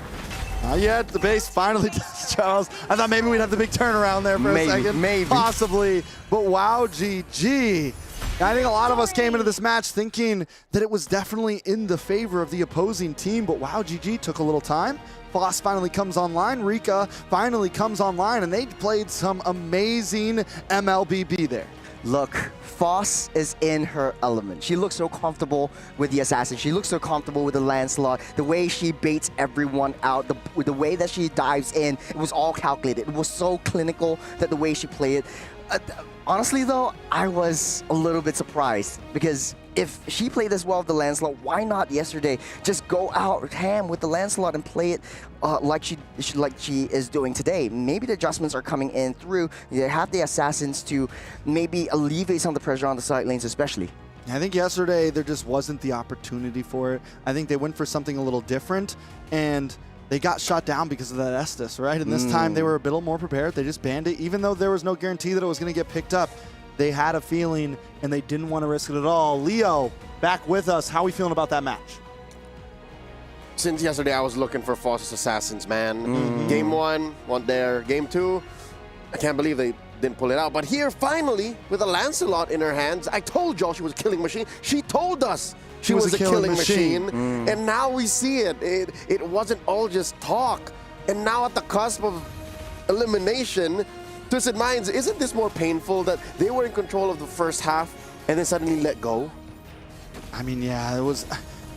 Not yet. The base finally does, Charles. I thought maybe we'd have the big turnaround there for a second. Maybe. Possibly. But wow, GG. I think a lot of us came into this match thinking that it was definitely in the favor of the opposing team, but wow, GG took a little time. Foss finally comes online. Rika finally comes online, and they played some amazing MLBB there. Look, Foss is in her element. She looks so comfortable with the assassin. She looks so comfortable with the Lancelot. The way she baits everyone out, the way that she dives in, it was all calculated. It was so clinical that the way she played it. Honestly though, I was a little bit surprised because if she played this well with the Lancelot, why not yesterday just go out ham with the Lancelot and play it like she is doing today? Maybe the adjustments are coming in through. They have the assassins to maybe alleviate some of the pressure on the side lanes especially. I think yesterday there just wasn't the opportunity for it. I think they went for something a little different, and they got shot down because of that Estus, right? And this time they were a bit more prepared. They just banned it, even though there was no guarantee that it was going to get picked up. They had a feeling, and they didn't want to risk it at all. Leo, back with us. How are we feeling about that match? Since yesterday, I was looking for Foss's Assassins, man. Game 1, went there. Game 2, I can't believe they didn't pull it out. But here, finally, with a Lancelot in her hands, I told y'all she was a killing machine. She told us she was a killing machine. And now we see it. It wasn't all just talk. And now at the cusp of elimination, Twisted Minds, isn't this more painful that they were in control of the first half and then suddenly let go? I mean, yeah, it was.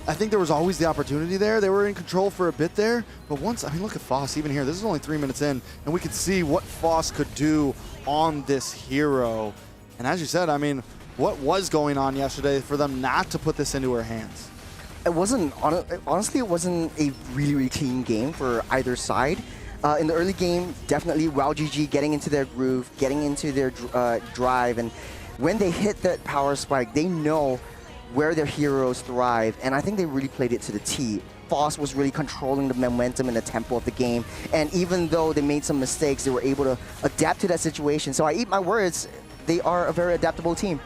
I think there was always the opportunity there. They were in control for a bit there, but once, I mean, look at Foss even here. This is only 3 minutes in, and we could see what Foss could do on this hero. And as you said, I mean, what was going on yesterday for them not to put this into her hands? It wasn't, honestly, it wasn't a really, really clean game for either side. In the early game, definitely WowGG getting into their groove, getting into their drive, and when they hit that power spike, they know where their heroes thrive, and I think they really played it to the T. Foss was really controlling the momentum and the tempo of the game, and even though they made some mistakes, they were able to adapt to that situation. So I eat my words, they are a very adaptable team.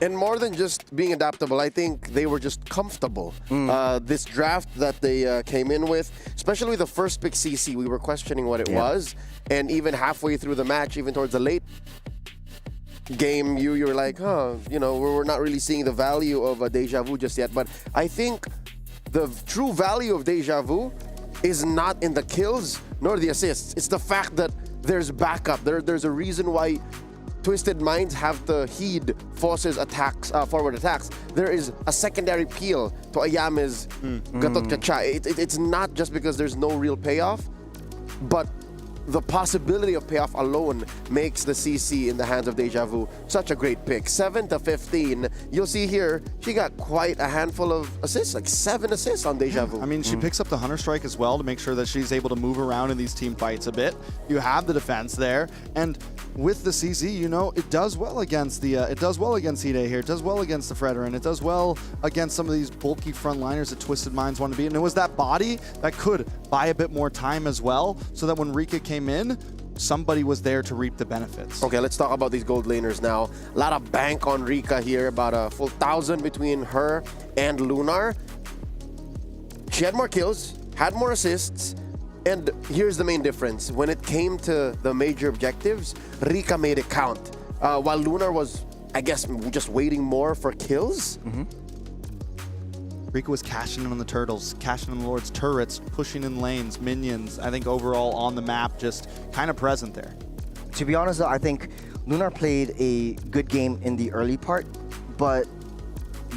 And more than just being adaptable, I think they were just comfortable. This draft that they came in with, especially with the first pick CC, we were questioning what it was. And even halfway through the match, even towards the late game, you were like, huh, you know, we're not really seeing the value of a Deja Vu just yet. But I think the true value of Deja Vu is not in the kills nor the assists. It's the fact that there's backup. There's a reason why Twisted Minds have to heed Foss's attacks, forward attacks. There is a secondary peel to Ayame's Gatot Kacha. It's not just because there's no real payoff, but the possibility of payoff alone makes the CC in the hands of Deja Vu such a great pick. 7 to 15. You'll see here, she got quite a handful of assists, like 7 assists on Deja Vu. I mean, she picks up the Hunter Strike as well to make sure that she's able to move around in these team fights a bit. You have the defense there, and with the CC, you know, it does well against the, it does well against Hide here. It does well against the Fredrin. It does well against some of these bulky frontliners that Twisted Minds want to be. And it was that body that could buy a bit more time as well, so that when Rika came in, somebody was there to reap the benefits. Okay, let's talk about these gold laners now. A lot of bank on Rika here, about a full 1,000 between her and Lunar. She had more kills, had more assists, and here's the main difference. When it came to the major objectives, Rika made it count. While Lunar was, I guess, just waiting more for kills. Rika was cashing in on the turtles, cashing in the Lord's turrets, pushing in lanes, minions. I think overall on the map, just kind of present there. To be honest, though, I think Lunar played a good game in the early part, but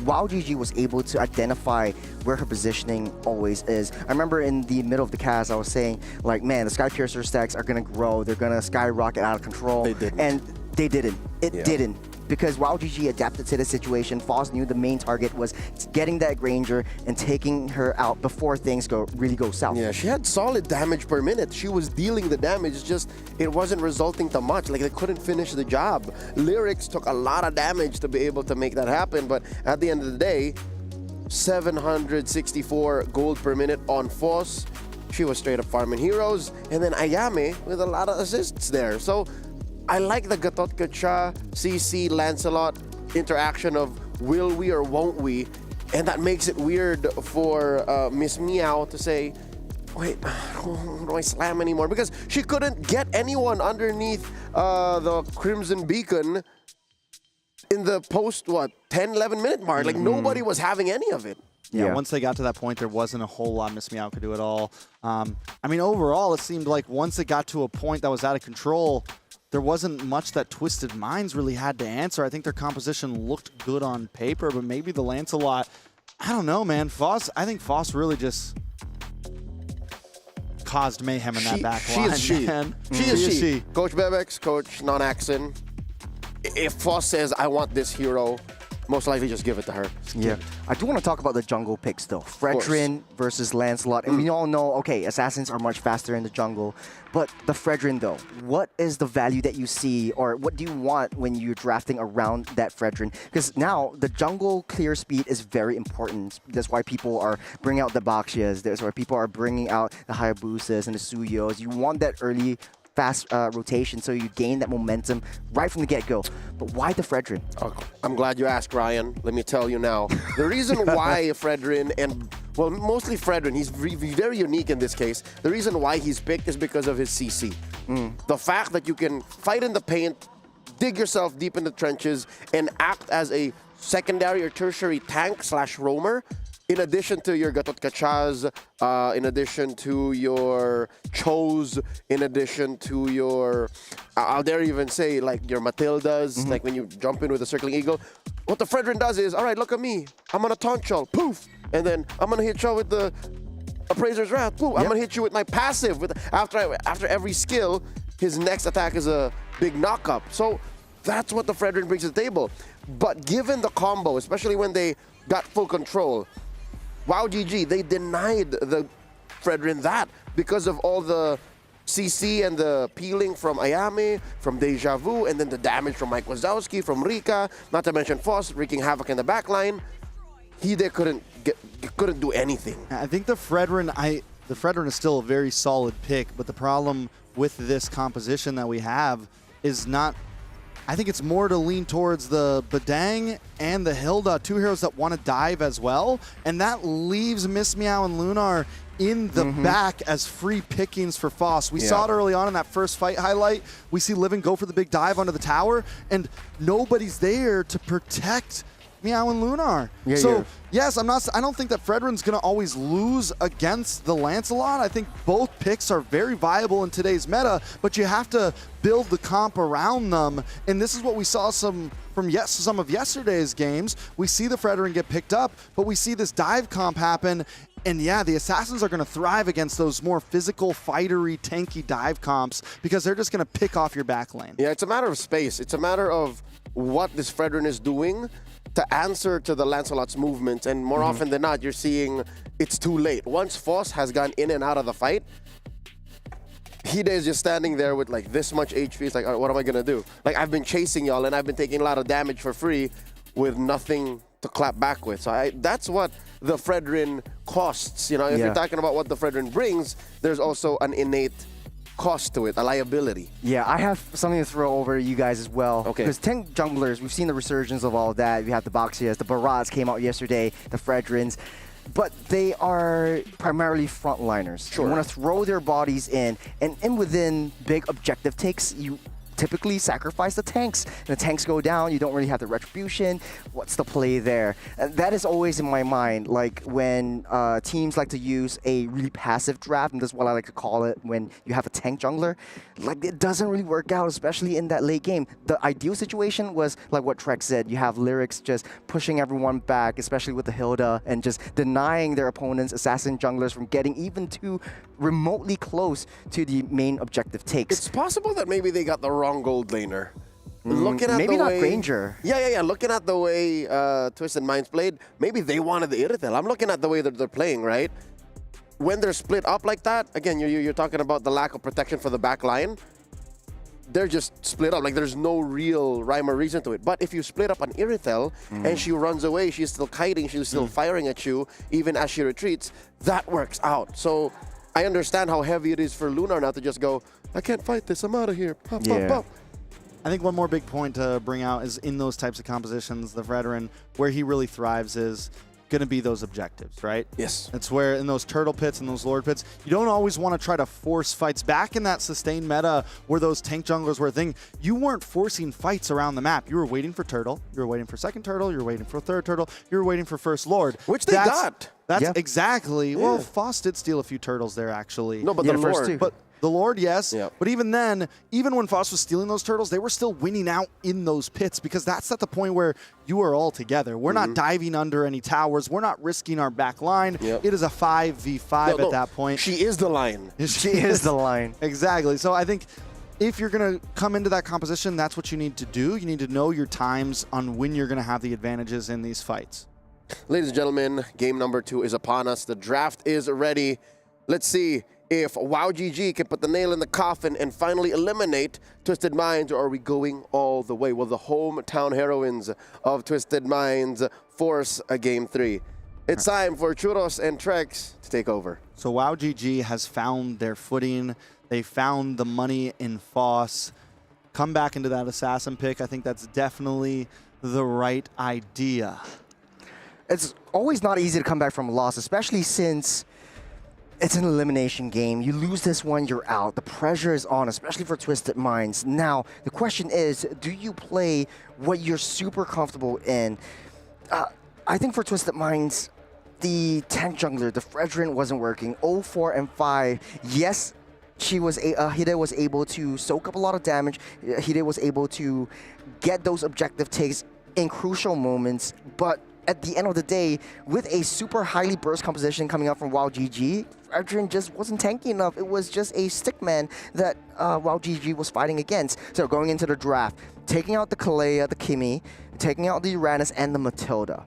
WowGG was able to identify where her positioning always is. I remember in the middle of the cast, I was saying, like, man, the Sky Piercer stacks are going to grow. They're going to skyrocket out of control. They didn't. And they didn't. It didn't. Because WowGG adapted to the situation. Foss knew the main target was getting that Granger and taking her out before things really go south. Yeah, she had solid damage per minute. She was dealing the damage, it's just it wasn't resulting to much. Like, they couldn't finish the job. Lyrics took a lot of damage to be able to make that happen, but at the end of the day, 764 gold per minute on Foss. She was straight up farming heroes. And then Ayame with a lot of assists there. So I like the Gatot Kacha, CC, Lancelot interaction of will we or won't we? And that makes it weird for Miss Meow to say, wait, how do I slam anymore? Because she couldn't get anyone underneath the Crimson Beacon in the post, 10, 11 minute mark. Like, nobody was having any of it. Yeah, once they got to that point, there wasn't a whole lot Miss Meow could do at all. I mean, overall, it seemed like once it got to a point that was out of control, there wasn't much that Twisted Minds really had to answer. I think their composition looked good on paper, but maybe the Lancelot, I don't know, man. I think Foss really just caused mayhem in that back line. She is she. Coach Bebex, Coach Non-Axon. If Foss says, I want this hero, most likely just give it to her. Yeah. I do want to talk about the jungle picks, though. Fredrin versus Lancelot. And we all know, okay, assassins are much faster in the jungle. But the Fredrin, though, what is the value that you see, or what do you want when you're drafting around that Fredrin? Because now the jungle clear speed is very important. That's why people are bringing out the Bakshias. That's why people are bringing out the Hayabusas and the Suyos. You want that early fast rotation so you gain that momentum right from the get-go. But why the Fredrin? Oh, I'm glad you asked, Ryan. Let me tell you now. The reason why Fredrin and, well, mostly Fredrin, he's very unique in this case. The reason why he's picked is because of his CC. The fact that you can fight in the paint, dig yourself deep in the trenches, and act as a secondary or tertiary tank / roamer, in addition to your Gatot Kachas, in addition to your Chos, in addition to your, I'll dare even say, like your Matildas, like when you jump in with a Circling Eagle. What the Fredrin does is, all right, look at me. I'm going to taunt y'all, poof. And then I'm going to hit y'all with the Appraiser's Wrath, poof. I'm going to hit you with my passive. After every skill, his next attack is a big knock-up. So that's what the Fredrin brings to the table. But given the combo, especially when they got full control, wow, GG, they denied the Fredrin that because of all the CC and the peeling from Ayame, from Deja Vu, and then the damage from Mike Wazowski, from Rika, not to mention Foss wreaking havoc in the backline. They couldn't do anything. I think the Fredrin is still a very solid pick, but the problem with this composition that we have is not, I think it's more to lean towards the Badang and the Hilda, two heroes that want to dive as well, and that leaves Miss Meow and Lunar in the back as free pickings for Foss. We saw it early on in that first fight highlight. We see Livin go for the big dive onto the tower, and nobody's there to protect Meow and Lunar. Yes, I don't think that Fredrin's going to always lose against the Lancelot. I think both picks are very viable in today's meta, but you have to build the comp around them. And this is what we saw some of yesterday's games. We see the Fredrin get picked up, but we see this dive comp happen. And yeah, the Assassins are going to thrive against those more physical, fightery, tanky dive comps because they're just going to pick off your back lane. Yeah, it's a matter of space. It's a matter of what this Fredrin is doing to answer to the Lancelot's movements, and more often than not, you're seeing it's too late. Once Foss has gone in and out of the fight, Hide is just standing there with like this much HP. It's like, all right, what am I gonna do? Like, I've been chasing y'all and I've been taking a lot of damage for free with nothing to clap back with. So that's what the Fredrin costs. You know, if you're talking about what the Fredrin brings, there's also an innate cost to it, a liability. Yeah, I have something to throw over you guys as well. Okay. Because 10 junglers, we've seen the resurgence of all of that. We have the Baxias, the Barats came out yesterday, the Fredrins. But they are primarily frontliners. Sure. You want to throw their bodies in, and within big objective takes, you typically sacrifice the tanks. And the tanks go down, you don't really have the retribution. What's the play there? And that is always in my mind, like when teams like to use a really passive draft, and that's what I like to call it when you have a tank jungler. Like, it doesn't really work out, especially in that late game. The ideal situation was like what Trek said, you have Lyrics just pushing everyone back, especially with the Hilda, and just denying their opponents, assassin junglers, from getting even too remotely close to the main objective takes. It's possible that maybe they got the wrong gold laner. Looking at maybe the not way, Granger. Yeah. Looking at the way Twisted Minds played, maybe they wanted the Irithel. I'm looking at the way that they're playing, right? When they're split up like that, again, you're talking about the lack of protection for the back line. They're just split up. Like, there's no real rhyme or reason to it. But if you split up an Irithel and she runs away, she's still kiting, she's still firing at you, even as she retreats, that works out. So I understand how heavy it is for Lunar now to just go, I can't fight this, I'm out of here. Pop, pop, pop. I think one more big point to bring out is in those types of compositions, the Fredrin, where he really thrives is going to be those objectives, right? Yes. It's where in those turtle pits and those lord pits, you don't always want to try to force fights. Back in that sustained meta where those tank junglers were a thing, you weren't forcing fights around the map. You were waiting for turtle, you were waiting for second turtle, you were waiting for third turtle, you were waiting for first lord. Which they got. That's exactly. Yeah. Well, Foss did steal a few turtles there, actually. No, but Yeah, the first Lord. two. But the Lord, yes. Yep. But even then, even when Foss was stealing those turtles, they were still winning out in those pits because that's at the point where you are all together. We're not diving under any towers. We're not risking our back line. Yep. It is a 5v5 at that point. She is the lion. She is the line. Exactly. So I think if you're going to come into that composition, that's what you need to do. You need to know your times on when you're going to have the advantages in these fights. Ladies and gentlemen, game number 2 is upon us. The draft is ready. Let's see if WowGG can put the nail in the coffin and finally eliminate Twisted Minds, or are we going all the way? Will the hometown heroines of Twisted Minds force a game 3? It's time for Churros and Trex to take over. So WowGG has found their footing. They found the money in Foss. Come back into that assassin pick. I think that's definitely the right idea. It's always not easy to come back from a loss, especially since it's an elimination game. You lose this one, you're out. The pressure is on, especially for Twisted Minds. Now, the question is, do you play what you're super comfortable in? I think for Twisted Minds, the tank jungler, the Fredrin, wasn't working. 0-4 and 5. Yes, Hide was able to soak up a lot of damage. Hide was able to get those objective takes in crucial moments, but at the end of the day, with a super highly burst composition coming out from WowGG, Fredrin just wasn't tanky enough. It was just a stickman that WowGG was fighting against. So going into the draft, taking out the Kalea, the Kimi, taking out the Uranus, and the Matilda.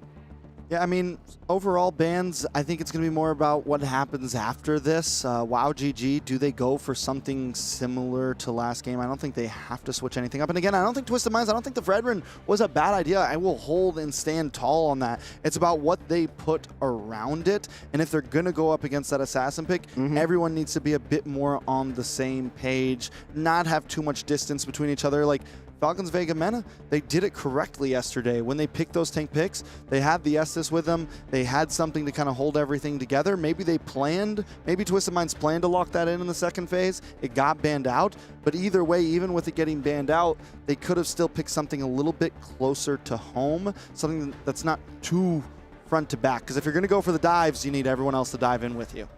Yeah, I mean, overall bans, I think it's going to be more about what happens after this. WowGG, do they go for something similar to last game? I don't think they have to switch anything up. And again, I don't think Twisted Minds, I don't think the Fredrin was a bad idea. I will hold and stand tall on that. It's about what they put around it. And if they're going to go up against that assassin pick, everyone needs to be a bit more on the same page, not have too much distance between each other. Like, Falcons Vega Mena, they did it correctly yesterday. When they picked those tank picks, they had the Estus with them. They had something to kind of hold everything together. Maybe they planned, maybe Twisted Minds planned to lock that in the second phase. It got banned out. But either way, even with it getting banned out, they could have still picked something a little bit closer to home, something that's not too front to back. Because if you're going to go for the dives, you need everyone else to dive in with you.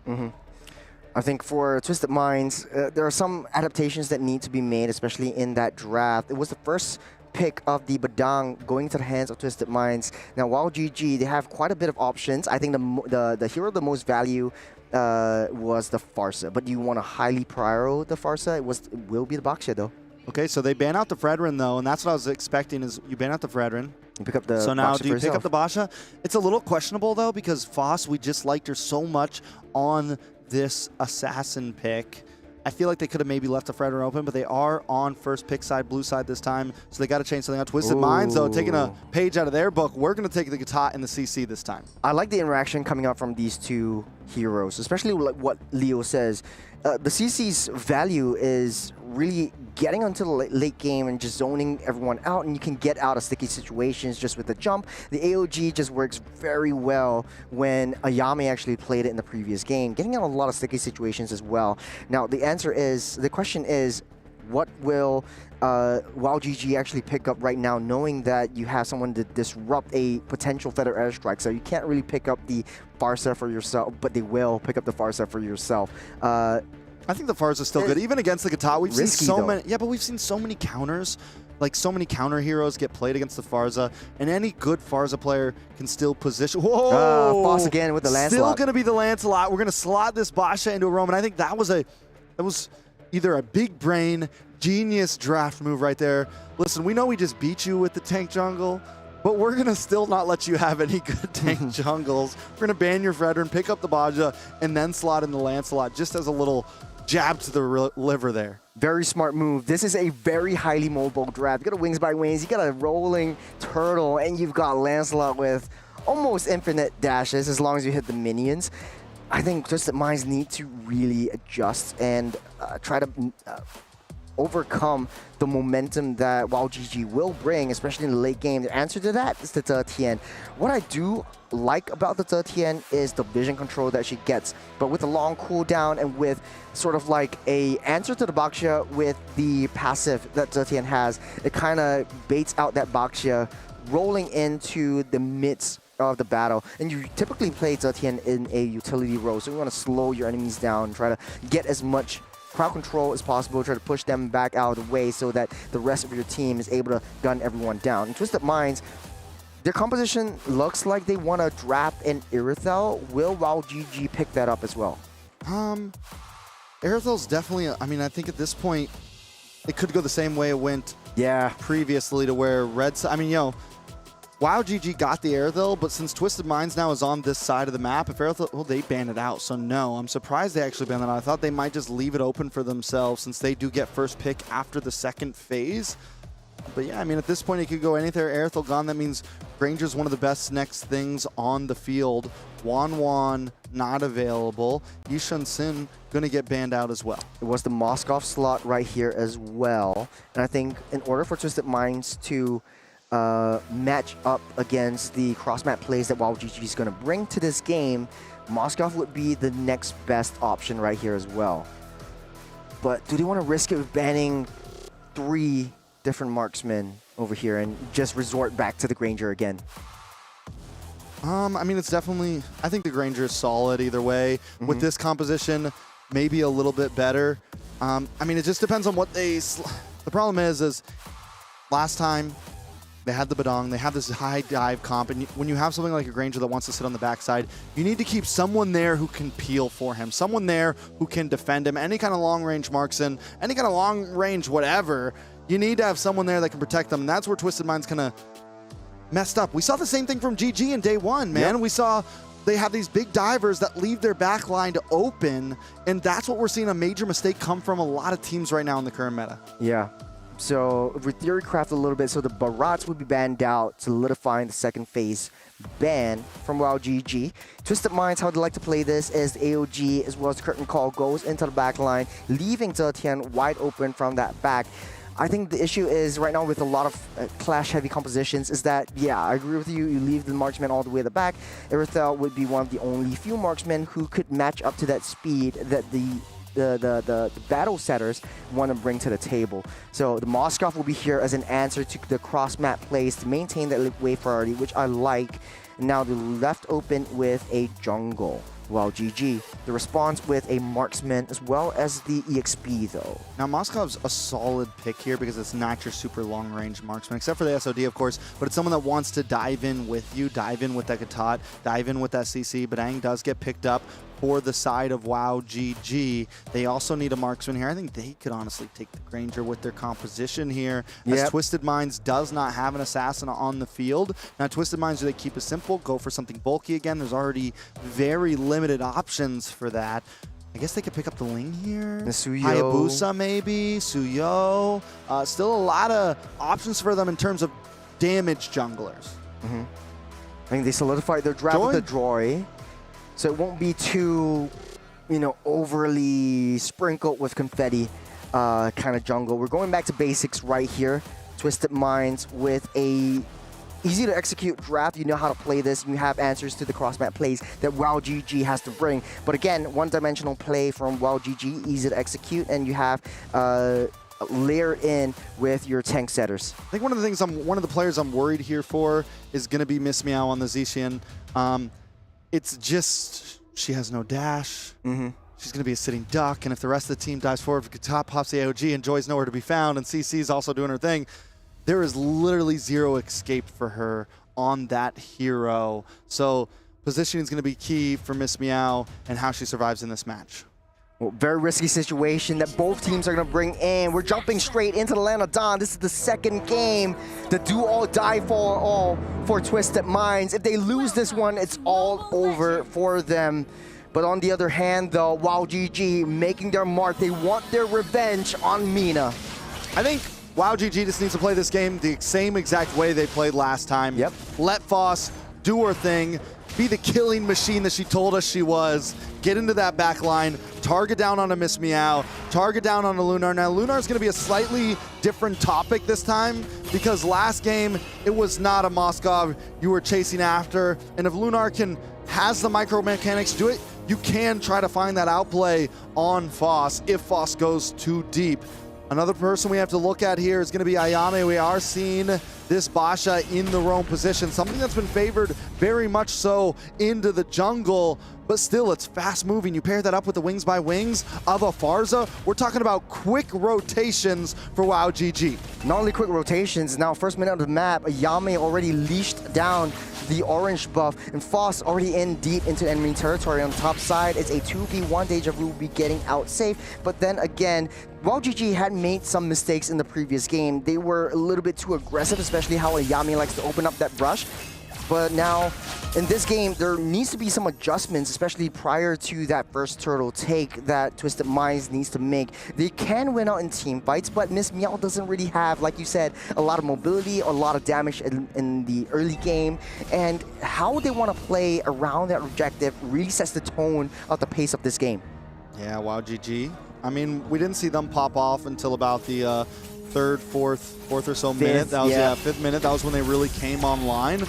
I think for Twisted Minds, there are some adaptations that need to be made, especially in that draft. It was the first pick of the Badang going to the hands of Twisted Minds. Now, WowGG, they have quite a bit of options. I think the hero of the most value was the Farsa, but you want to highly prior the Farsa, it will be the Baxia though. Okay, so they ban out the Fredrin though, and that's what I was expecting is you ban out the Fredrin. You pick up the So now Baxia do you for pick up yourself. the Basha? It's a little questionable though because Foss, we just liked her so much on this assassin pick. I feel like they could have maybe left the Fredrin open, but they are on first pick side, blue side this time, so they got to change something out. Twisted Minds, though, taking a page out of their book. We're going to take the Gata and the CC this time. I like the interaction coming out from these two heroes, especially like what Leo says. The CC's value is really getting onto the late game and just zoning everyone out, and you can get out of sticky situations just with the jump. The AOG just works very well when Ayame actually played it in the previous game, getting out a lot of sticky situations as well. Now, the question is, what will WowGG actually pick up right now, knowing that you have someone to disrupt a potential Feather Airstrike? So you can't really pick up the Farsa for yourself, but they will pick up the Farsa for yourself. I think the Farsa is still good. Even against the Gata, we've seen so though. many. Yeah, but we've seen so many counters. Like, so many counter heroes get played against the Farsa, and any good Farsa player can still position. Whoa! Foss again with the Lancelot. Still going to be the Lancelot. We're going to slot this Basha into a roam, and I think that was either a big brain, genius draft move right there. Listen, we know we just beat you with the tank jungle, but we're going to still not let you have any good tank jungles. We're going to ban your Fredrin, pick up the Baja, and then slot in the Lancelot just as a little jab to the liver there. Very smart move. This is a very highly mobile draft. You got a Wings by Wings, you got a rolling turtle, and you've got Lancelot with almost infinite dashes as long as you hit the minions. I think Twisted Minds need to really adjust and try to overcome the momentum that WoW GG will bring, especially in the late game. The answer to that is the Zetian. What I do like about the Zetian is the vision control that she gets, but with a long cooldown and with sort of like a answer to the Baxia with the passive that Zetian has, it kind of baits out that Baxia rolling into the midst of the battle. And you typically play Zetian in a utility role, so you want to slow your enemies down, try to get as much crowd control as possible, try to push them back out of the way so that the rest of your team is able to gun everyone down. In Twisted Minds, their composition looks like they want to draft an Irithel. Will WoW GG pick that up as well? Irithel's definitely, I mean, I think at this point, it could go the same way it went previously to where I mean, you know, WoW GG got the Irithel, but since Twisted Minds now is on this side of the map, if Irithel, well, they banned it out. So no, I'm surprised they actually banned it out. I thought they might just leave it open for themselves since they do get first pick after the second phase. But yeah, I mean, at this point, it could go anything. Irithel gone. That means Granger's one of the best next things on the field. Wan not available. Yishun Sin going to get banned out as well. It was the Moskov slot right here as well. And I think in order for Twisted Minds to match up against the cross-map plays that WoW GG is going to bring to this game, Moskov would be the next best option right here as well. But do they want to risk it with banning 3 different marksmen over here and just resort back to the Granger again? I mean, it's definitely, I think the Granger is solid either way. With this composition, maybe a little bit better. I mean, it just depends on what they... The problem is last time, they had the Badong, they have this high dive comp, and when you have something like a Granger that wants to sit on the backside, you need to keep someone there who can peel for him, someone there who can defend him, any kind of long-range marksman, any kind of long-range whatever, you need to have someone there that can protect them, and that's where Twisted Minds kind of messed up. We saw the same thing from GG in day one, man. We saw they have these big divers that leave their back line to open, and that's what we're seeing a major mistake come from a lot of teams right now in the current meta. Yeah. So if we theorycraft a little bit, so the Barats would be banned out, solidifying the second phase ban from WoW GG. Twisted Minds, how they like to play this is the AOG as well as the Curtain Call goes into the back line, leaving Zetian wide open from that back. I think the issue is right now with a lot of clash-heavy compositions is that, yeah, I agree with you. You leave the marksman all the way at the back. Irithel would be one of the only few marksmen who could match up to that speed that the battle setters want to bring to the table. So the Moskov will be here as an answer to the cross-map plays to maintain that wave priority, which I like. Now they're left open with a jungle. Well, GG, the response with a marksman as well as the EXP though. Now Moskov's a solid pick here because it's not your super long range marksman, except for the SOD of course, but it's someone that wants to dive in with you, dive in with that Katat, dive in with that CC. Badang does get picked up for the side of WoW GG. They also need a marksman here. I think they could honestly take the Granger with their composition here, as Twisted Minds does not have an assassin on the field. Now Twisted Minds, do they keep it simple, go for something bulky again? There's already very limited options for that. I guess they could pick up the Ling here. The Suyo. Hayabusa maybe, Suyo. Still a lot of options for them in terms of damage junglers. I think they solidified their draft with the Droy. So it won't be too, you know, overly sprinkled with confetti kind of jungle. We're going back to basics right here. Twisted Minds with a easy to execute draft. You know how to play this. You have answers to the cross-map plays that WoW GG has to bring. But again, one-dimensional play from WoW GG, easy to execute, and you have layer in with your tank setters. I think one of the things one of the players I'm worried here for is going to be Miss Meow on the Zetian. It's just, she has no dash. She's going to be a sitting duck, and if the rest of the team dives forward, top pops the AOG, and Joy's nowhere to be found, and CC's also doing her thing, there is literally zero escape for her on that hero. So positioning is going to be key for Miss Meow and how she survives in this match. Well, very risky situation that both teams are going to bring in. We're jumping straight into the land of Dawn. This is the second game. The do all die for all for Twisted Minds. If they lose this one, it's all over for them. But on the other hand, though, WoW GG making their mark. They want their revenge on Mina. I think WoW GG just needs to play this game the same exact way they played last time. Let Foss do her thing. be the killing machine that she told us she was. Get into that back line, target down on a Miss Meow, target down on a Lunar. Now, Lunar is going to be a slightly different topic this time because last game, it was not a Moskov you were chasing after. And if Lunar has the micro mechanics to do it, you can try to find that outplay on Foss if Foss goes too deep. Another person we have to look at here is going to be Ayame. We are seeing this Basha in the roam position, something that's been favored very much so into the jungle, but still it's fast moving. You pair that up with the wings by wings of a Farza, we're talking about quick rotations for WoW GG. Not only quick rotations, now first minute of the map, Ayame already leashed down the orange buff, and Foss already in deep into enemy territory. On the top side, it's a 2v1. Deja Vu will be getting out safe, but then again, WoW GG had made some mistakes in the previous game. They were a little bit too aggressive, especially how Ayame likes to open up that brush. But now, in this game, there needs to be some adjustments, especially prior to that first turtle take that Twisted Minds needs to make. They can win out in team fights, but Miss Meow doesn't really have, like you said, a lot of mobility, a lot of damage in the early game. And how they want to play around that objective really sets the tone of the pace of this game. Yeah, WoW GG. I mean, we didn't see them pop off until about the third, fourth or so minute. That was fifth minute. That was when they really came online.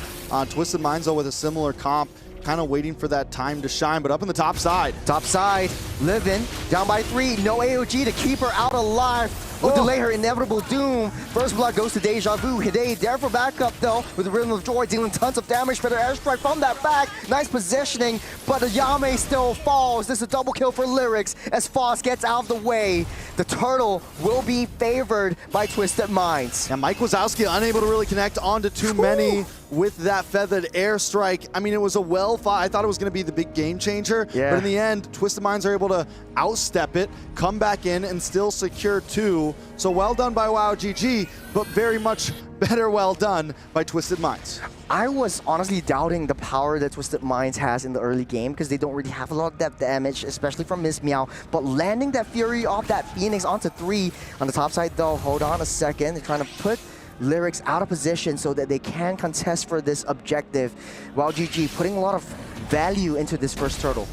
Twisted Minds, though, with a similar comp, kind of waiting for that time to shine. But up in the top side. Top side, Livin, down by 3. No AOG to keep her out alive. Will delay her inevitable doom. First blood goes to Deja Vu. Hidei there for backup though, with the Rhythm of Joy dealing tons of damage for their airstrike from that back. Nice positioning, but Ayame still falls. This is a double kill for Lyrics as Foss gets out of the way. The turtle will be favored by Twisted Minds. And Mike Wazowski unable to really connect onto too many with that feathered airstrike. I mean, it was a well-fought. I thought it was going to be the big game changer, but in the end, Twisted Minds are able to outstep it, come back in, and still secure 2. So well done by WoW GG, but very much better well done by Twisted Minds. I was honestly doubting the power that Twisted Minds has in the early game because they don't really have a lot of depth damage, especially from Miss Meow. But landing that Fury off that Phoenix onto 3 on the top side though, hold on a second, they're trying to put Lyrics out of position so that they can contest for this objective. WoW GG putting a lot of value into this first turtle.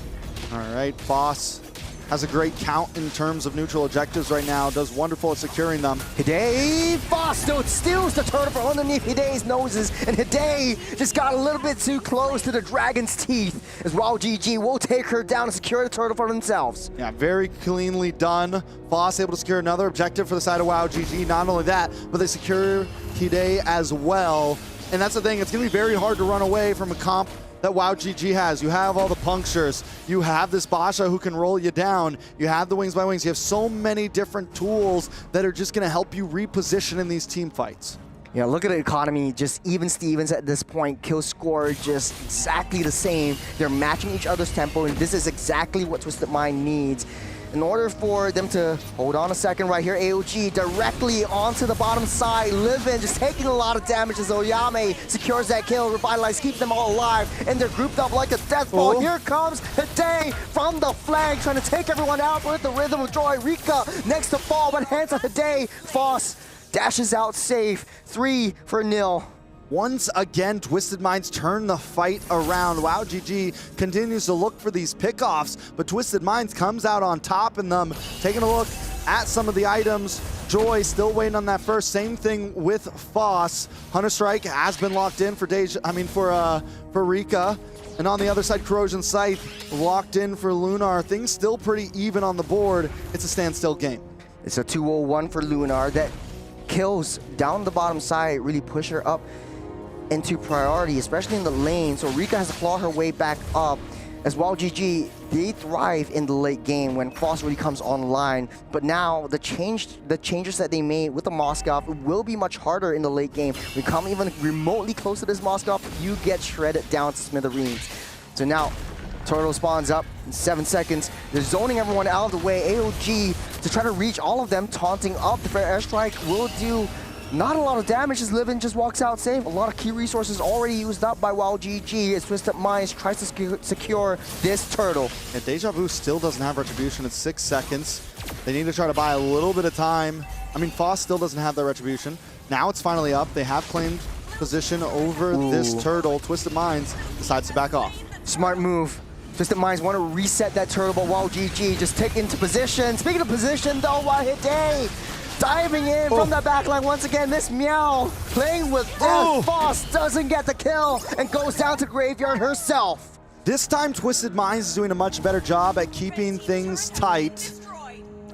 All right, Foss has a great count in terms of neutral objectives right now, does wonderful at securing them. Hidei, Foss still steals the turtle from underneath Hidei's noses, and Hidei just got a little bit too close to the dragon's teeth as WoW GG will take her down and secure the turtle for themselves. Yeah, very cleanly done. Foss able to secure another objective for the side of WoW GG. Not only that, but they secure Hidei as well. And that's the thing, it's gonna be very hard to run away from a comp that WoW GG has. You have all the punctures, you have this Basha who can roll you down, you have the wings by wings, you have so many different tools that are just gonna help you reposition in these team fights. Yeah, look at the economy, just even Stevens at this point, kill score just exactly the same. They're matching each other's tempo, and this is exactly what Twisted Mind needs. In order for them to, hold on a second right here, AOG directly onto the bottom side. Livin just taking a lot of damage as Oyame secures that kill, Revitalize, keeps them all alive, and they're grouped up like a death ball. Here comes Hidei from the flank, trying to take everyone out with the Rhythm of Joy. Rika next to fall, but hands on Hidei. Foss dashes out safe, 3-0. Once again, Twisted Minds turn the fight around. WoW GG continues to look for these pickoffs, but Twisted Minds comes out on top in them. Taking a look at some of the items, Joy still waiting on that first. Same thing with Foss. Hunter Strike has been locked in for Rika. And on the other side, Corrosion Scythe locked in for Lunar. Things still pretty even on the board. It's a standstill game. It's a 2-0-1 for Lunar. That kills down the bottom side really push her up into priority, especially in the lane. So Rika has to claw her way back up. As WoW GG, they thrive in the late game when Foss really comes online. But now the changes that they made with the Moskov will be much harder in the late game. When you come even remotely close to this Moskov, you get shredded down to smithereens. So now Turtle spawns up in 7 seconds. They're zoning everyone out of the way. AOG to try to reach all of them, taunting up. The fair airstrike will do not a lot of damage as Livin just walks out safe. A lot of key resources already used up by WoW GG as Twisted Minds tries to secure this turtle. And Deja Vu still doesn't have retribution. It's 6 seconds. They need to try to buy a little bit of time. I mean, Foss still doesn't have their retribution. Now it's finally up. They have claimed position over this turtle. Twisted Minds decides to back off. Smart move. Twisted Minds want to reset that turtle, but wow, GG just take into position. Speaking of position, though, Hide diving in from the backline once again. Miss Meow playing with death. Foss doesn't get the kill and goes down to Graveyard herself. This time, Twisted Minds is doing a much better job at keeping things tight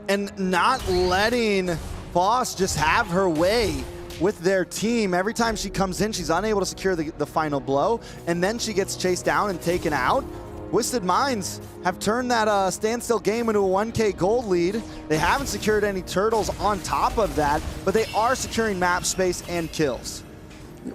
and not letting Foss just have her way with their team. Every time she comes in, she's unable to secure the final blow, and then she gets chased down and taken out. Twisted Minds have turned that standstill game into a 1K gold lead. They haven't secured any turtles on top of that, but they are securing map space and kills.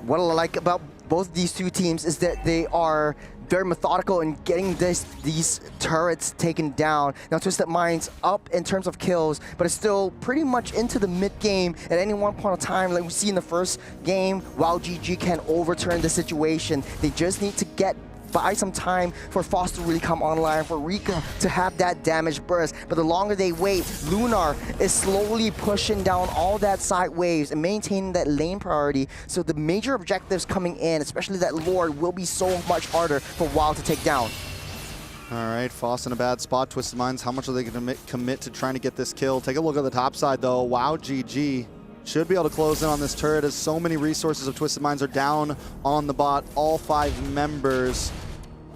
What I like about both these two teams is that they are very methodical in getting these turrets taken down. Now Twisted Minds up in terms of kills, but it's still pretty much into the mid game at any one point of time. Like we see in the first game, while GG can overturn the situation. They just need to buy some time for Foss to really come online, for Rika to have that damage burst. But the longer they wait, Lunar is slowly pushing down all that side waves and maintaining that lane priority. So the major objectives coming in, especially that Lord, will be so much harder for Wild to take down. All right, Foss in a bad spot. Twisted Minds, how much are they going to commit to trying to get this kill? Take a look at the top side, though. Wow, GG should be able to close in on this turret as so many resources of Twisted Minds are down on the bot, all 5 members.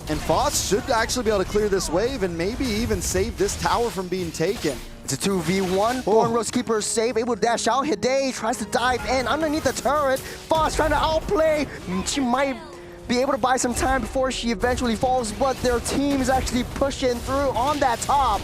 And Foss should actually be able to clear this wave and maybe even save this tower from being taken. It's a 2v1. Thorn Rose Keeper is safe, able to dash out. Hide tries to dive in underneath the turret. Foss trying to outplay. She might be able to buy some time before she eventually falls, but their team is actually pushing through on that top.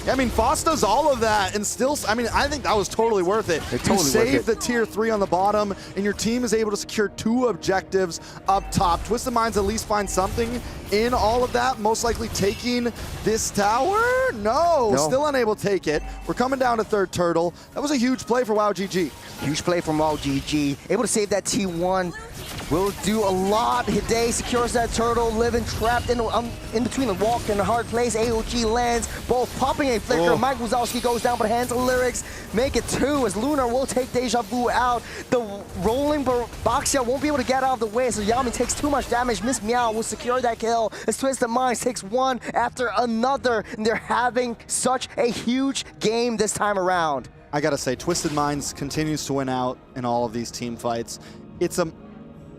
I mean, Foss does all of that and still, I mean, I think that was totally worth it. You save the tier 3 on the bottom and your team is able to secure 2 objectives up top. Twisted Minds at least find something in all of that, most likely taking this tower? No, still unable to take it. We're coming down to 3rd turtle. That was a huge play for WoW GG. Huge play from WoW GG. Able to save that T1. Will do a lot. Hide secures that turtle, living trapped in between the walk and the hard place. AOG lands, both popping a flicker. Mike Wazowski goes down, but hands of Lyrics make it 2 as Lunar will take Deja Vu out. The rolling Boxia won't be able to get out of the way, so Yami takes too much damage. Miss Meow will secure that kill as Twisted Minds takes one after another, and they're having such a huge game this time around. I gotta say, Twisted Minds continues to win out in all of these team fights.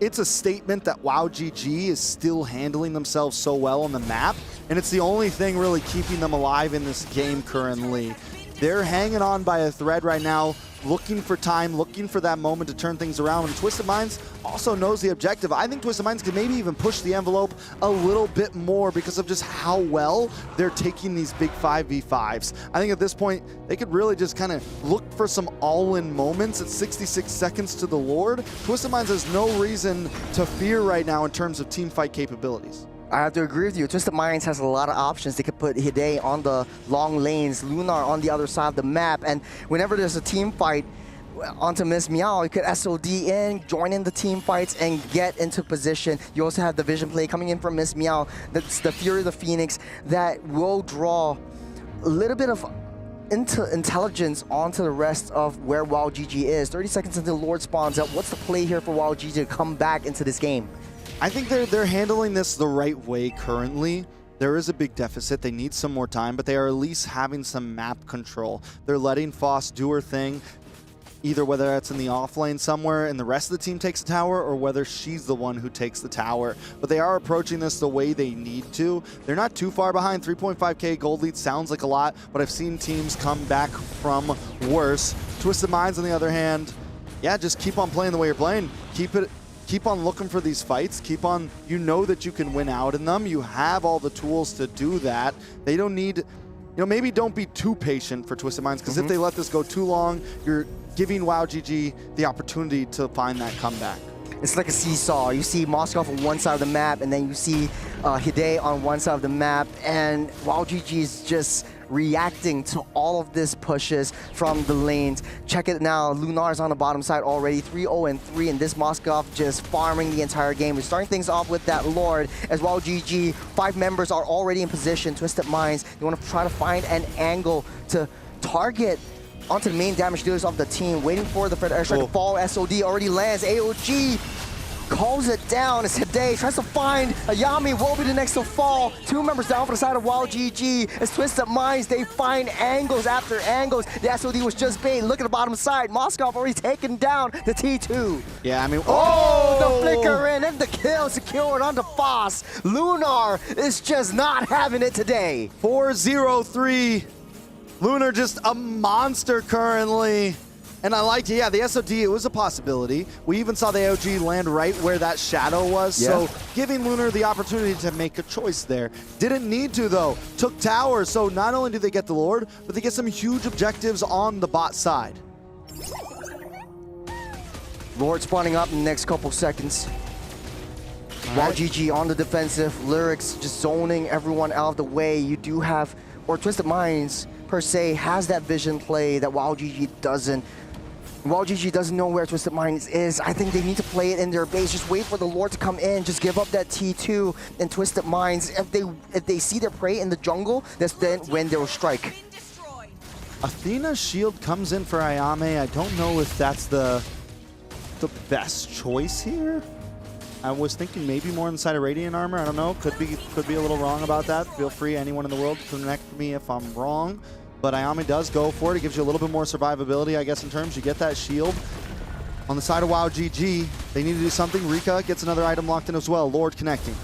It's a statement that WoW GG is still handling themselves so well on the map, and it's the only thing really keeping them alive in this game currently. They're hanging on by a thread right now, looking for time, looking for that moment to turn things around, and Twisted Minds also knows the objective. I think Twisted Minds can maybe even push the envelope a little bit more because of just how well they're taking these big 5v5s. I think at this point, they could really just kind of look for some all-in moments at 66 seconds to the Lord. Twisted Minds has no reason to fear right now in terms of team fight capabilities. I have to agree with you. Twisted Minds has a lot of options. They could put Hide on the long lanes, Lunar on the other side of the map, and whenever there's a team fight onto Miss Meow, you could SOD in, join in the team fights, and get into position. You also have the vision play coming in from Miss Meow. That's the Fury of the Phoenix that will draw a little bit of intelligence onto the rest of where WoW GG is. 30 seconds until Lord spawns up. What's the play here for WoW GG to come back into this game? I think they're handling this the right way currently. There is a big deficit. They need some more time, but they are at least having some map control. They're letting Foss do her thing, either whether that's in the off lane somewhere and the rest of the team takes the tower, or whether she's the one who takes the tower. But they are approaching this the way they need to. They're not too far behind. 3.5k gold lead sounds like a lot, but I've seen teams come back from worse. Twisted Minds, on the other hand, yeah, just keep on playing the way you're playing. Keep on looking for these fights. Keep on, you know that you can win out in them. You have all the tools to do that. They don't need, maybe don't be too patient for Twisted Minds, because if they let this go too long, you're giving WoW GG the opportunity to find that comeback. It's like a seesaw. You see Moskov on one side of the map, and then you see Hide on one side of the map, and WoW GG is just reacting to all of this pushes from the lanes. Check it now, Lunar's on the bottom side already, 3-0-3, and this Moskov just farming the entire game. We're starting things off with that Lord as well. GG, 5 members are already in position. Twisted Minds, you want to try to find an angle to target onto the main damage dealers of the team, waiting for the Fred airstrike to fall. SOD already lands. AOG calls it down as Hide tries to find Ayami. Will be the next to fall. 2 members down for the side of Wild GG. As Twisted Minds, they find angles after angles. The SOD was just bait. Look at the bottom side. Moskov already taken down the T2. Yeah, I mean, the flicker in and the kill secured onto Foss. Lunar is just not having it today. 4-0-3. Lunar just a monster currently. And I liked it, yeah, the SOD, it was a possibility. We even saw the AOG land right where that shadow was, so giving Lunar the opportunity to make a choice there. Didn't need to, though. Took towers, so not only do they get the Lord, but they get some huge objectives on the bot side. Lord spawning up in the next couple seconds. Wild GG on the defensive. Lyrics just zoning everyone out of the way. You do have, or Twisted Minds, per se, has that vision play that Wild GG doesn't. Wild GG doesn't know where Twisted Minds is. I think they need to play it in their base. Just wait for the Lord to come in. Just give up that T2 and Twisted Minds. If they see their prey in the jungle, that's then when they'll strike. Athena's shield comes in for Ayame. I don't know if that's the best choice here. I was thinking maybe more inside of Radiant Armor. I don't know. Could be a little wrong about that. Feel free, anyone in the world, to connect me if I'm wrong. But Ayame does go for it. It gives you a little bit more survivability, I guess, in terms. You get that shield. On the side of WoW GG, they need to do something. Rika gets another item locked in as well. Lord connecting.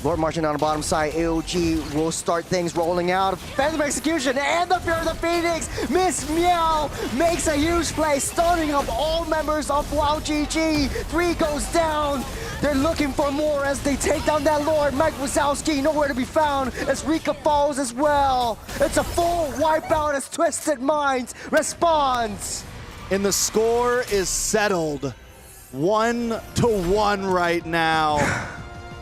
Lord marching down the bottom side. AOG will start things rolling out. Phantom Execution and the Fear of the Phoenix. Miss Meow makes a huge play, stunning up all members of WoW GG. 3 goes down. They're looking for more as they take down that Lord. Mike Wazowski nowhere to be found as Rika falls as well. It's a full wipeout as Twisted Minds responds. And the score is settled. 1-1 right now.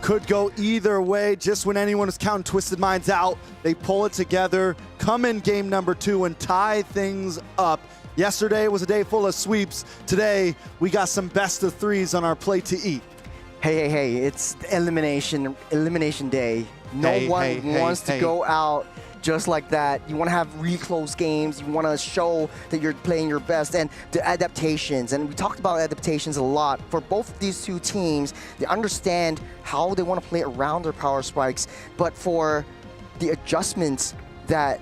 Could go either way. Just when anyone is counting Twisted Minds out, they pull it together, come in game number 2 and tie things up. Yesterday was a day full of sweeps. Today, we got some best of 3s on our plate to eat. Hey, it's elimination day. No one wants to go out just like that. You want to have really close games. You want to show that you're playing your best. And the adaptations, and we talked about adaptations a lot. For both of these 2 teams, they understand how they want to play around their power spikes. But for the adjustments that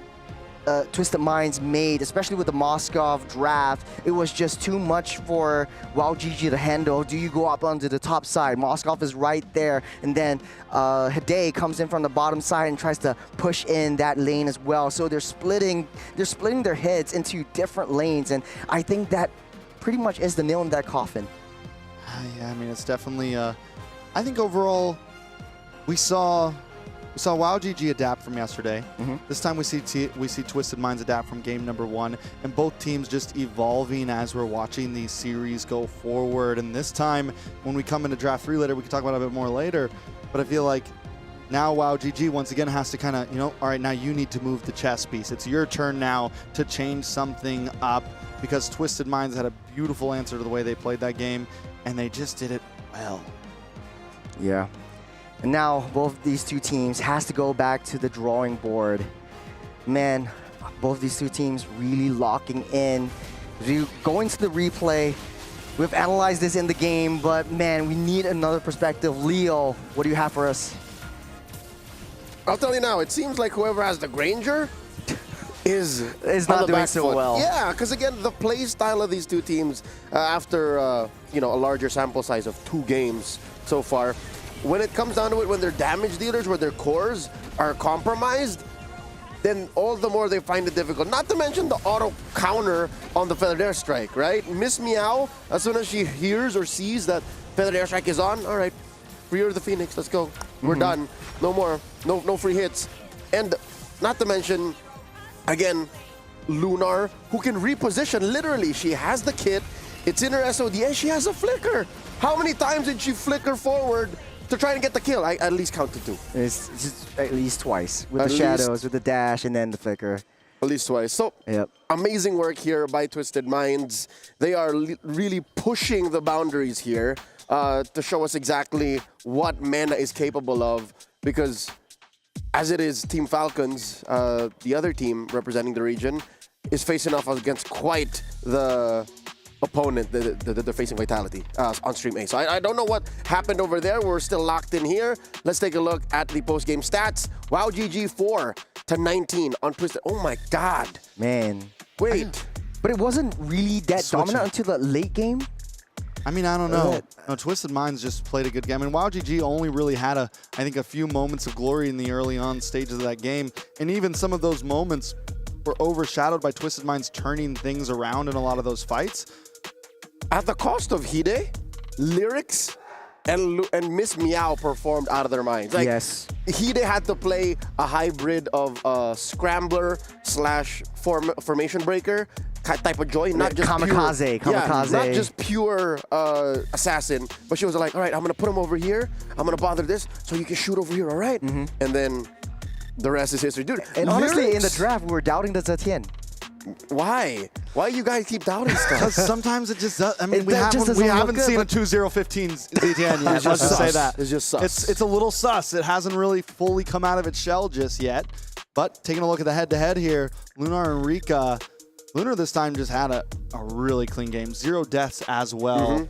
Twisted Minds made, especially with the Moskov draft, it was just too much for Wild GG to handle. Do you go up onto the top side? Moskov is right there, and then Hide comes in from the bottom side and tries to push in that lane as well. So they're splitting their heads into different lanes, and I think that pretty much is the nail in that coffin. Yeah, I mean, it's definitely. I think overall, we saw WoW GG adapt from yesterday. This time we see Twisted Minds adapt from game number 1, and both teams just evolving as we're watching these series go forward. And this time, when we come into draft 3 later, we can talk about it a bit more later. But I feel like now WoW GG once again has to kind of, all right, now you need to move the chess piece. It's your turn now to change something up, because Twisted Minds had a beautiful answer to the way they played that game, and they just did it well. Yeah. And now both these 2 teams has to go back to the drawing board. Man, both these 2 teams really locking in. Going to the replay, we've analyzed this in the game, but man, we need another perspective. Leo, what do you have for us? I'll tell you now, it seems like whoever has the Granger is not doing so well. Yeah, because again, the play style of these 2 teams, after a larger sample size of 2 games so far, when it comes down to it, when their damage dealers, where their cores are compromised, then all the more they find it difficult. Not to mention the auto counter on the Feathered Airstrike, right? Miss Meow, as soon as she hears or sees that Feathered Airstrike is on, all right, Fear of the Phoenix, let's go. We're done. No more. No free hits. And not to mention, again, Lunar, who can reposition literally. She has the kit, it's in her SOD, and she has a flicker. How many times did she flicker forward to try and get the kill? I at least counted 2. It's just at least twice. With the shadows, with the dash, and then the flicker. At least twice. So, amazing work here by Twisted Minds. They are really pushing the boundaries here to show us exactly what Mana is capable of. Because as it is, Team Falcons, the other team representing the region, is facing off against quite the opponent that they're facing Vitality on Stream A. So I don't know what happened over there. We're still locked in here. Let's take a look at the post-game stats. WoW GG 4-19 on Twisted. Oh my God. Man. Wait. But it wasn't really that dominant until the late game. I mean, I don't know. No, Twisted Minds just played a good game. I mean, WoW GG only really had, I think, a few moments of glory in the early on stages of that game. And even some of those moments were overshadowed by Twisted Minds turning things around in a lot of those fights. At the cost of Hide, Lyrics, and Miss Meow performed out of their minds. Like, yes. Hide had to play a hybrid of scrambler / formation breaker type of joy, not just kamikaze. Pure, yeah, not just pure assassin, but she was like, all right, I'm gonna put him over here. I'm gonna bother this, so you can shoot over here, all right? And then the rest is history, dude. And honestly, in the draft, we were doubting the Zetian. Why? Why you guys keep doubting stuff? Because sometimes it just does. I mean, we just haven't seen a 2-0-15 ZTN yet. Let's just say that. It's just sus. It's a little sus. It hasn't really fully come out of its shell just yet. But taking a look at the head-to-head here, Lunar and Rika. Lunar this time just had a really clean game. 0 deaths as well.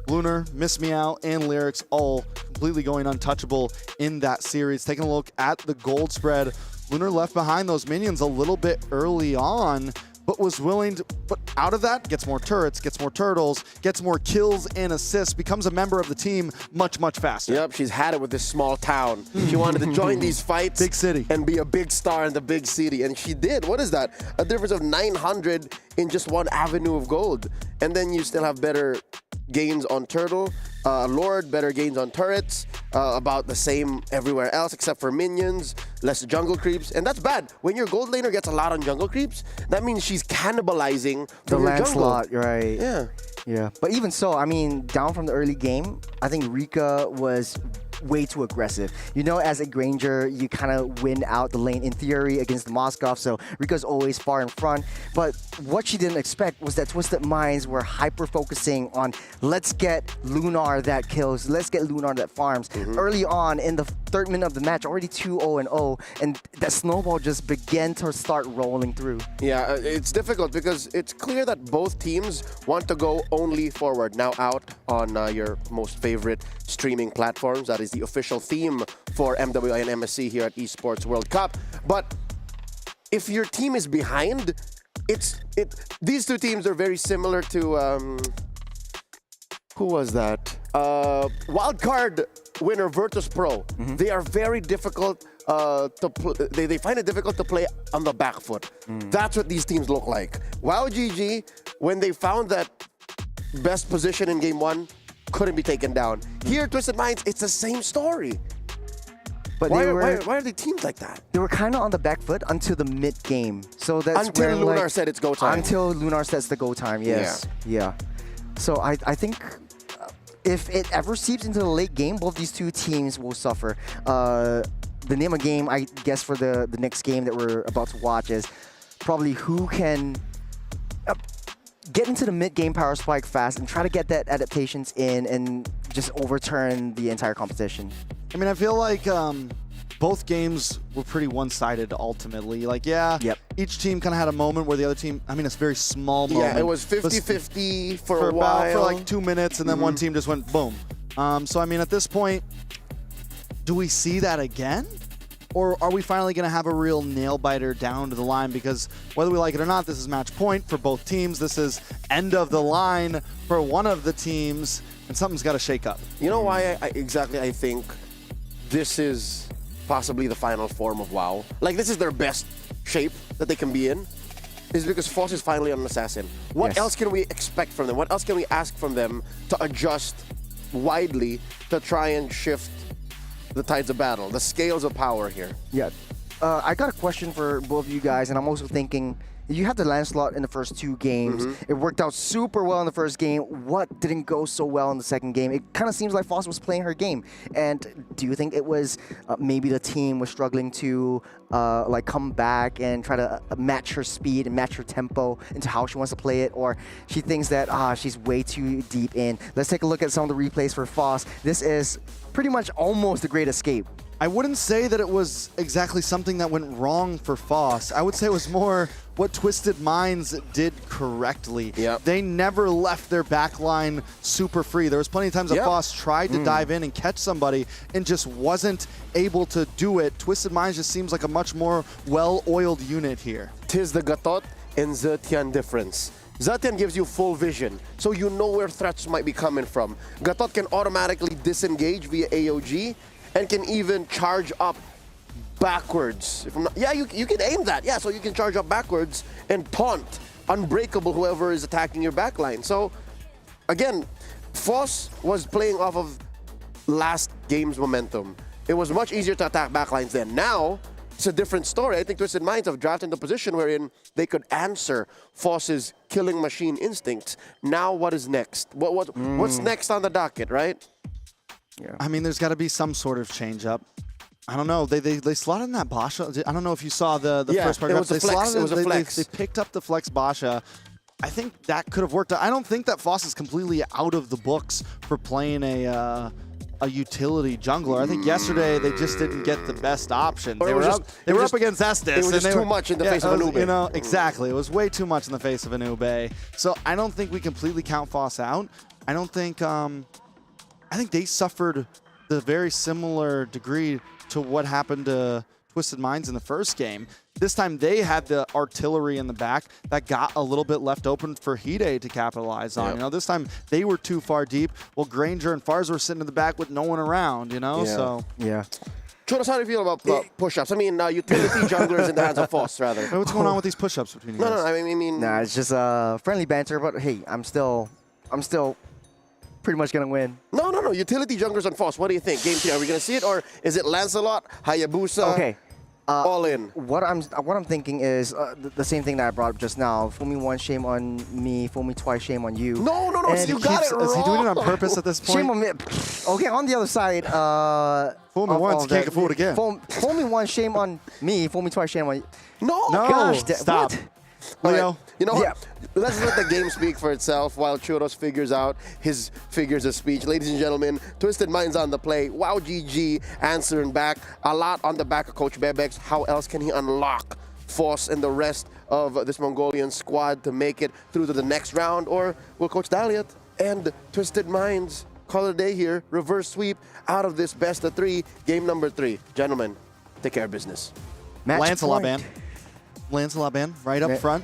Lunar, Miss Meow, and Lyrics all completely going untouchable in that series. Taking a look at the gold spread, Lunar left behind those minions a little bit early on, but was willing to, but out of that, gets more turrets, gets more turtles, gets more kills and assists, becomes a member of the team much, much faster. Yep, she's had it with this small town. She wanted to join these fights. Big city. And be a big star in the big city. And she did. What is that? A difference of 900 in just one avenue of gold. And then you still have better gains on Turtle. Lord, better gains on turrets. About the same everywhere else except for minions, less jungle creeps. And that's bad. When your gold laner gets a lot on jungle creeps, that means she's cannibalizing the your Lancelot, jungle. right? Yeah. Yeah. But even so, I mean, down from the early game, I think Rika was way too aggressive. You know, as a Granger, you kind of win out the lane in theory against the Moskov, so Rika's always far in front. But what she didn't expect was that Twisted Minds were hyper-focusing on let's get Lunar that kills, let's get Lunar that farms. Early on, in the 3rd minute of the match, already 2-0-0, and that snowball just began to start rolling through. Yeah, it's difficult because it's clear that both teams want to go only forward. Now out on your most favorite streaming platforms. That is the official theme for MWI and MSC here at Esports World Cup. But if your team is behind, these two teams are very similar to who was that? Wildcard winner Vertus Pro. They are very difficult they find it difficult to play on the back foot. That's what these teams look like. WoW GG, when they found that best position in game 1, couldn't be taken down. Here, Twisted Minds, it's the same story. But why are they teams like that? They were kind of on the back foot until the mid-game. So that's until Lunar said it's go time. Until Lunar says the go time, yes. Yeah. So I think if it ever seeps into the late game, both these two teams will suffer. The name of game, I guess, for the next game that we're about to watch is probably who can get into the mid-game power spike fast and try to get that adaptations in and just overturn the entire competition. I mean, I feel like both games were pretty one-sided ultimately. Like, each team kind of had a moment where the other team, I mean, it's a very small moment. Yeah, it was 50-50 for a while. For like 2 minutes, and then one team just went boom. So, I mean, at this point, do we see that again? Or are we finally going to have a real nail-biter down to the line? Because whether we like it or not, this is match point for both teams. This is end of the line for one of the teams, and something's got to shake up. You know why I think this is possibly the final form of WoW? Like, this is their best shape that they can be in, is because Foss is finally an assassin. What else can we expect from them? What else can we ask from them to adjust widely to try and shift the tides of battle, the scales of power here? Yeah. I got a question for both of you guys, and I'm also thinking, you had the Lancelot in the first 2 games. It worked out super well in the first game. What didn't go so well in the second game? It kind of seems like Foss was playing her game. And do you think it was maybe the team was struggling to like come back and try to match her speed and match her tempo into how she wants to play it? Or she thinks that she's way too deep in? Let's take a look at some of the replays for Foss. This is pretty much almost the Great Escape. I wouldn't say that it was exactly something that went wrong for Foss. I would say it was more what Twisted Minds did correctly. Yep. They never left their backline super free. There was plenty of times that Foss tried to dive in and catch somebody and just wasn't able to do it. Twisted Minds just seems like a much more well-oiled unit here. Tis the Gatot and Zetian difference. Zetian gives you full vision, so you know where threats might be coming from. Gatot can automatically disengage via AOG and can even charge up backwards. If I'm not, yeah, you can aim that. Yeah, so you can charge up backwards and taunt unbreakable whoever is attacking your backline. So, again, Foss was playing off of last game's momentum. It was much easier to attack backlines then. Now, it's a different story. I think Twisted Minds have drafted into a position wherein they could answer Foss's killing machine instincts. Now, what is next? What's next on the docket, right? Yeah. I mean, there's got to be some sort of change up. I don't know. They slotted in that Basha. I don't know if you saw the first part. It was a flex. It was a flex. They picked up the flex Basha. I think that could have worked. I don't think that Foss is completely out of the books for playing a utility jungler. I think yesterday they just didn't get the best option. They were up against Estes. It was just too much in the face of Anube. You know, exactly. It was way too much in the face of Anube. So I don't think we completely count Foss out. I don't think. I think they suffered the very similar degree to what happened to Twisted Minds in the first game. This time they had the artillery in the back that got a little bit left open for Hide to capitalize on. Yep. You know, this time they were too far deep. Well, Granger and Farz were sitting in the back with no one around, you know? Yeah. So yeah. Chodos, how do you feel about push-ups? I mean, utility junglers in the hands of Foss, rather. Wait, what's going on with these push-ups between you guys? No, I mean... Nah, it's just friendly banter, but hey, I'm still pretty much gonna win. No. Utility junglers on Foss. What do you think? Game 3, are we gonna see it, or is it Lancelot, Hayabusa? Okay. All in. What I'm thinking is the same thing that I brought up just now. Fool me once, shame on me. Fool me twice, shame on you. No. You got it wrong. Is he doing it on purpose at this point? Shame on me. Okay, on the other side. Fool me once, can't get fooled again. Fool me once, shame on me. Fool me twice, shame on you. No. Gosh, stop. What? Leo. Right. You know what? Let's let the game speak for itself while Chodos figures out his figures of speech. Ladies and gentlemen, Twisted Minds on the play. Wow, GG answering back. A lot on the back of Coach Bebex. How else can he unlock Foss and the rest of this Mongolian squad to make it through to the next round? Or will Coach Daliat and Twisted Minds call it a day here? Reverse sweep out of this best of 3, game number 3. Gentlemen, take care of business. Lancelot ban right up front.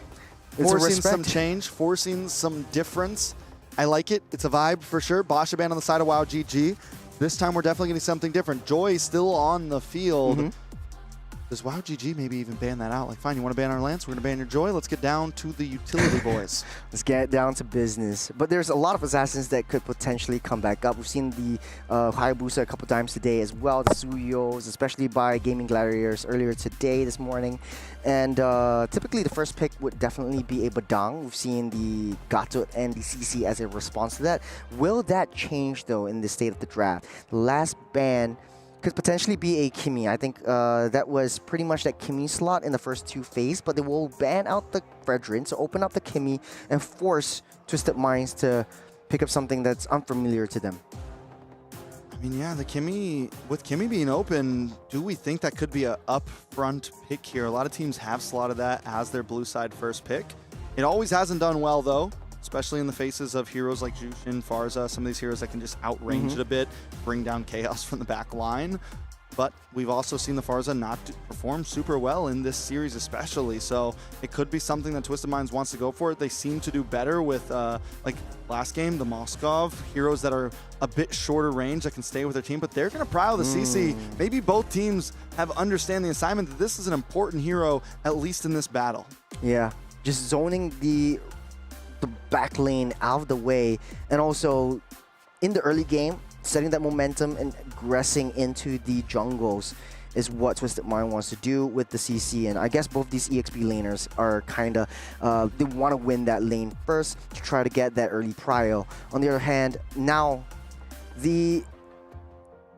Forcing some change, forcing some difference. I like it. It's a vibe for sure. Basha ban on the side of WoW GG. This time we're definitely getting something different. Joy still on the field. Does WoW GG maybe even ban that out? Like, fine, you want to ban our Lance? We're going to ban your Joy. Let's get down to the utility boys. Let's get down to business. But there's a lot of assassins that could potentially come back up. We've seen the Hayabusa a couple times today as well. The Suyos, especially by Gaming Gladiators earlier today, this morning. And typically the first pick would definitely be a Badang. We've seen the Gatut and the CC as a response to that. Will that change, though, in the state of the draft? The last ban could potentially be a Kimi. I think that was pretty much that Kimi slot in the first 2 phases, but they will ban out the Fredrin, so open up the Kimi and force Twisted Minds to pick up something that's unfamiliar to them. I mean, yeah, the Kimi, with Kimi being open, do we think that could be a upfront pick here? A lot of teams have slotted that as their blue side first pick. It always hasn't done well, though, especially in the faces of heroes like Jushin, Farza, some of these heroes that can just outrange it a bit, bring down chaos from the back line. But we've also seen the Farza not perform super well in this series especially, so it could be something that Twisted Minds wants to go for. They seem to do better with, like last game, the Moskov, heroes that are a bit shorter range that can stay with their team, but they're going to prowl the CC. Maybe both teams have understand the assignment that this is an important hero, at least in this battle. Yeah, just zoning the back lane out of the way, and also in the early game, setting that momentum and aggressing into the jungles is what Twisted Mind wants to do with the CC. And I guess both these EXP laners are kind of, they want to win that lane first to try to get that early prio. On the other hand, now these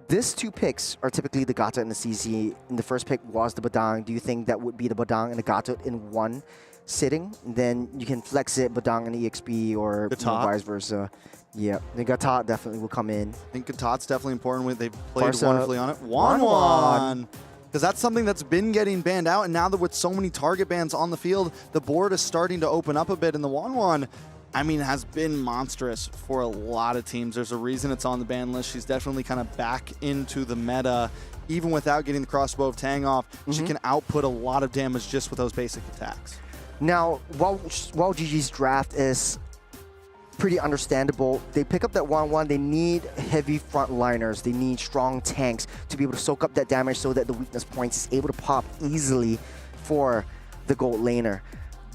2 picks are typically the Gata and the CC. And the first pick was the Badang. Do you think that would be the Badang and the Gata in one sitting, then you can flex it, Badang and EXP, or vice versa. Yeah, the Gatot definitely will come in. I think Gatot's definitely important. They've played Barca, wonderfully on it. 1-1. Because that's something that's been getting banned out, and now that with so many target bans on the field, the board is starting to open up a bit, and the 1-1, I mean, has been monstrous for a lot of teams. There's a reason it's on the ban list. She's definitely kind of back into the meta. Even without getting the crossbow of Tang off, she can output a lot of damage just with those basic attacks. Now, while GG's draft is pretty understandable, they pick up that 1-1, they need heavy frontliners, they need strong tanks to be able to soak up that damage so that the weakness points is able to pop easily for the gold laner.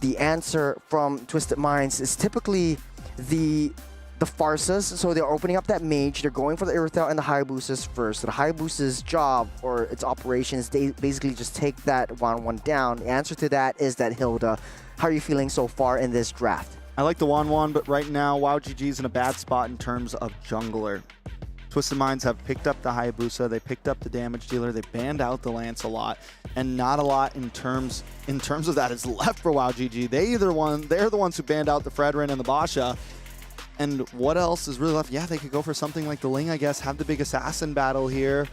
The answer from Twisted Minds is typically the Farsas, so they're opening up that mage, they're going for the Irithel and the Hayabusas first. So the Hayabusa's job, or its operations, they basically just take that 1-1 down. The answer to that is that Hilda. How are you feeling so far in this draft? I like the 1-1, but right now, WowGG's in a bad spot in terms of jungler. Twisted Minds have picked up the Hayabusa, they picked up the damage dealer, they banned out the Lance a lot, and not a lot in terms of that is left for WowGG. They're the ones who banned out the Fredrin and the Basha. And what else is really left? Yeah, they could go for something like the Ling, I guess, have the big assassin battle here.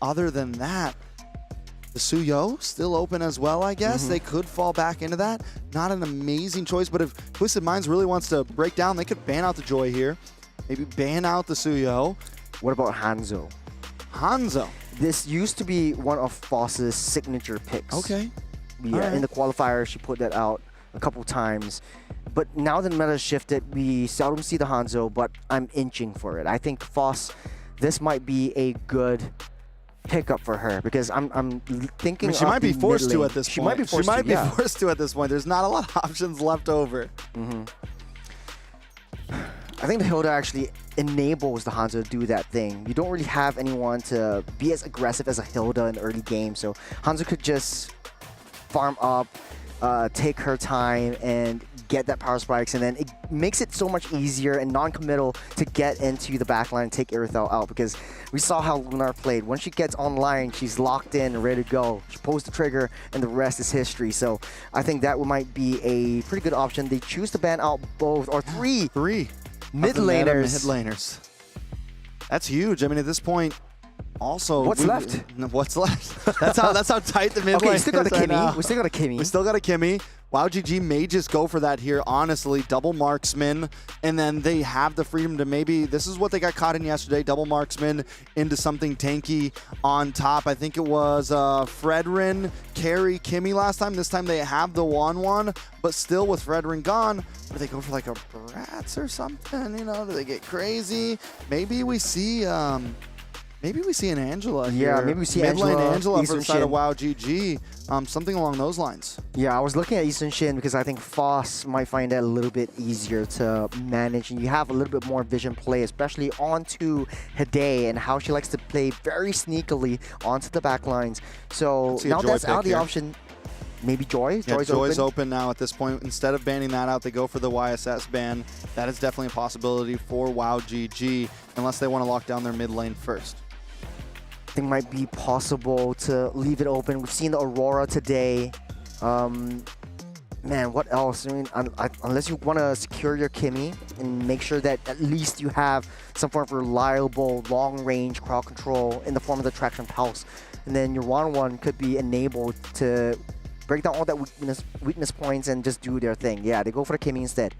Other than that, the Suyo still open as well, I guess. They could fall back into that. Not an amazing choice, but if Twisted Minds really wants to break down, they could ban out the Joy here. Maybe ban out the Suyo. What about Hanzo? Hanzo. This used to be one of Foss's signature picks. Okay. Yeah, in the qualifier, she put that out a couple times. But now that the meta shifted, we seldom see the Hanzo, but I'm inching for it. I think Foss, this might be a good pickup for her, because I'm thinking she might be forced to at this point. She might be forced to at this point. There's not a lot of options left over. I think the Hilda actually enables the Hanzo to do that thing. You don't really have anyone to be as aggressive as a Hilda in the early game, so Hanzo could just farm up, take her time, and get that power spikes, and then it makes it so much easier and non-committal to get into the backline and take Irithel out, because we saw how Lunar played. Once she gets online, she's locked in and ready to go. She pulls the trigger, and the rest is history. So I think that might be a pretty good option. They choose to ban out both, or three mid laners. That's huge. I mean, at this point, also, what's left? What's left? That's how tight the mid lane we is. still got a Kimmy. Right, we still got a Kimmy. We still got a Kimmy. WowGG may just go for that here, honestly. Double marksman, and then they have the freedom to maybe, this is what they got caught in yesterday, double marksman into something tanky on top. I think it was Fredrin carry Kimmy last time. This time they have the 1-1, but still with Fredrin gone, or they go for like a Bratz or something, you know, do they get crazy? Maybe we see an Angela here. Yeah, maybe we see mid-lane Angela for the side Shin. of WowGG. Something along those lines. Yeah, I was looking at Eastern Shin because I think Foss might find that a little bit easier to manage, and you have a little bit more vision play, especially onto Hide and how she likes to play very sneakily onto the back lines. So now that's out of the option. Maybe Joy? Yeah, Joy's open now at this point. Instead of banning that out, they go for the YSS ban. That is definitely a possibility for WowGG, unless they want to lock down their mid lane first. I think it might be possible to leave it open. We've seen the Aurora today. Man, what else? I mean, unless you want to secure your Kimmy and make sure that at least you have some form of reliable long-range crowd control in the form of the Traction Pulse. And then your 1-1 could be enabled to break down all that weakness points and just do their thing. Yeah, they go for the Kimmy instead.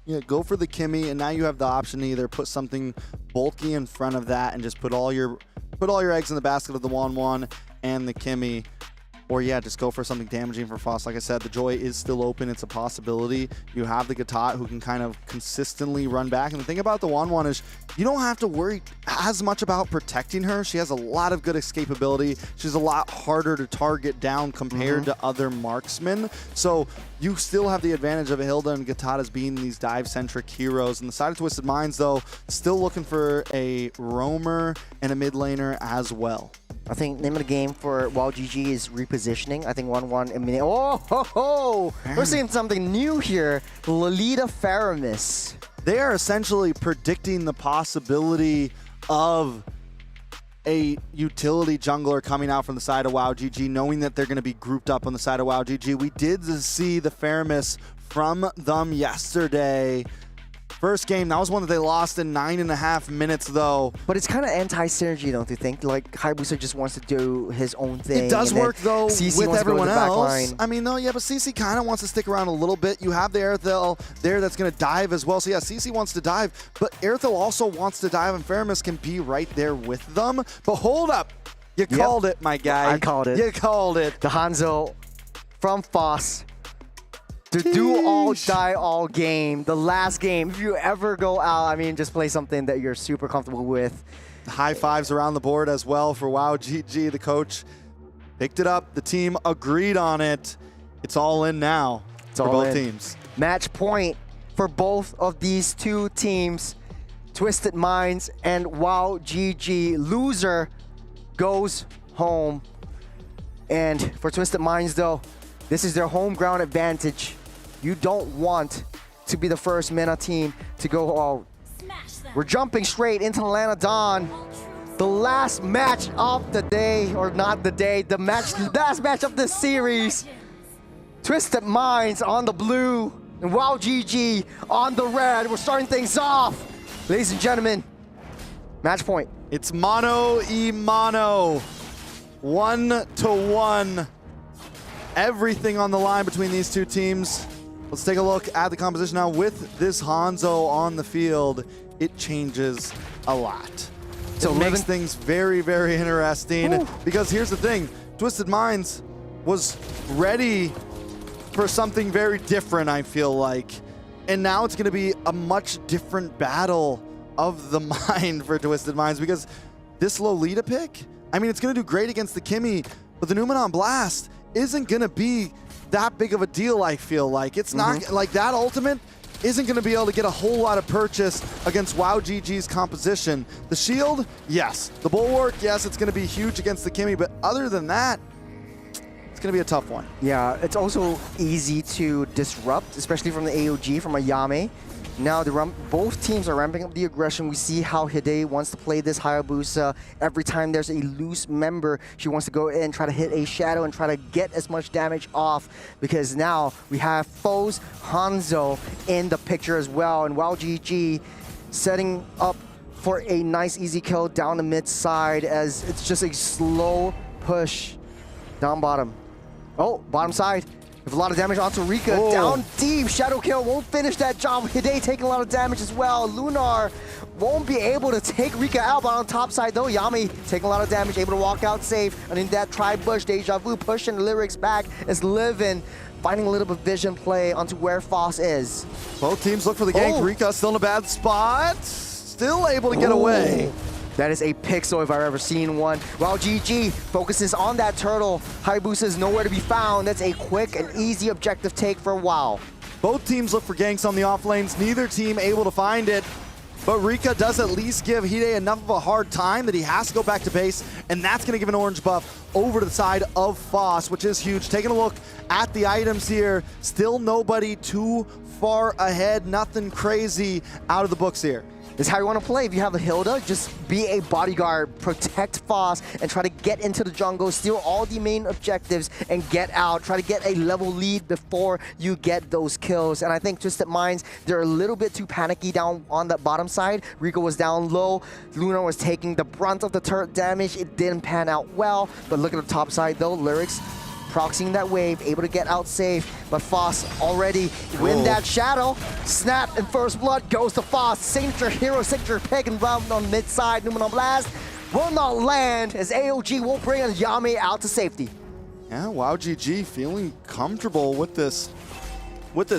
Yeah, go for the Kimmy, and now you have the option to either put something bulky in front of that and just put all your eggs in the basket of the 1-1 and the Kimmy, or yeah, just go for something damaging for Foss. Like I said, the Joy is still open. It's a possibility. You have the Gatot who can kind of consistently run back. And the thing about the 1-1 is you don't have to worry as much about protecting her. She has a lot of good escapability. She's a lot harder to target down compared to other marksmen. So you still have the advantage of Hilda and Gatot as being these dive-centric heroes. And the side of Twisted Minds, though, still looking for a roamer and a mid laner as well. I think name of the game for WowGG is repositioning. I think 1-1. I mean, oh ho ho! We're seeing something new here. Lolita Faramis. They are essentially predicting the possibility of a utility jungler coming out from the side of WoW GG, knowing that they're going to be grouped up on the side of WoW GG. We did see the fairness from them yesterday. First game, that was one that they lost in 9.5 minutes, though. But it's kind of anti-synergy, don't you think? Like, Hayabusa just wants to do his own thing. It does work, though, with everyone else. Backline. I mean, though, yeah, but CC kind of wants to stick around a little bit. You have the Airthel there that's going to dive as well. So, yeah, CC wants to dive, but Airthel also wants to dive, and Faramis can be right there with them. But hold up. You called it, my guy. I called it. You called it. The Hanzo from Foss. To do all, die all game. The last game. If you ever go out, I mean, just play something that you're super comfortable with. High fives around the board as well for WoW GG. The coach picked it up. The team agreed on it. It's all in now for both teams. Match point for both of these two teams. Twisted Minds and WoW GG. Loser goes home. And for Twisted Minds, though, this is their home ground advantage. You don't want to be the first MENA team to go out. We're jumping straight into Atlanta Dawn. The last match of the day, or not the day, the last match of the series. Twisted Minds on the blue and WoW GG on the red. We're starting things off. Ladies and gentlemen, match point. It's mano y mano. 1-to-1. Everything on the line between these two teams. Let's take a look at the composition now. With this Hanzo on the field, it changes a lot. So it makes things very, very interesting. Because here's the thing. Twisted Minds was ready for something very different, I feel like. And now it's going to be a much different battle of the mind for Twisted Minds. Because this Lolita pick, I mean, it's going to do great against the Kimmy. But the Numenon Blast isn't going to be that big of a deal, I feel like. It's not like that ultimate isn't going to be able to get a whole lot of purchase against WoW GG's composition. The shield, yes. The bulwark, yes, it's going to be huge against the Kimmy, but other than that, it's going to be a tough one. Yeah, it's also easy to disrupt, especially from the AOG, from a Yame. Now, both teams are ramping up the aggression. We see how Hide wants to play this Hayabusa. Every time there's a loose member, she wants to go in, try to hit a shadow, and try to get as much damage off. Because now we have Foes Hanzo in the picture as well. And WoW GG setting up for a nice easy kill down the mid side as it's just a slow push down bottom. Oh, bottom side. With a lot of damage onto Rika, down deep. Shadow kill won't finish that job. Hide taking a lot of damage as well. Lunar won't be able to take Rika out, but on top side though, Yami taking a lot of damage, able to walk out safe. And in that tri-bush, Deja Vu pushing Lyrics back is Livin, finding a little bit of vision play onto where Foss is. Both teams look for the gank. Rika still in a bad spot. Still able to get away. That is a pixel if I've ever seen one. While GG focuses on that turtle, Hayabusa is nowhere to be found. That's a quick and easy objective take for WoW. Both teams look for ganks on the off lanes. Neither team able to find it. But Rika does at least give Hide enough of a hard time that he has to go back to base, and that's going to give an orange buff over to the side of Foss, which is huge. Taking a look at the items here, still nobody too far ahead. Nothing crazy out of the books here. This is how you want to play. If you have a Hilda, just be a bodyguard, protect Foss, and try to get into the jungle, steal all the main objectives, and get out. Try to get a level lead before you get those kills. And I think Twisted Minds, they're a little bit too panicky down on the bottom side. Rika was down low. Luna was taking the brunt of the turret damage. It didn't pan out well. But look at the top side, though. Lyrics proxying that wave, able to get out safe, but Foss already win that shadow. Snap and first blood goes to Foss. Signature hero, signature pick and round on mid side. Numenon Blast will not land as AOG will bring Yami out to safety. Yeah, WoW GG feeling comfortable with this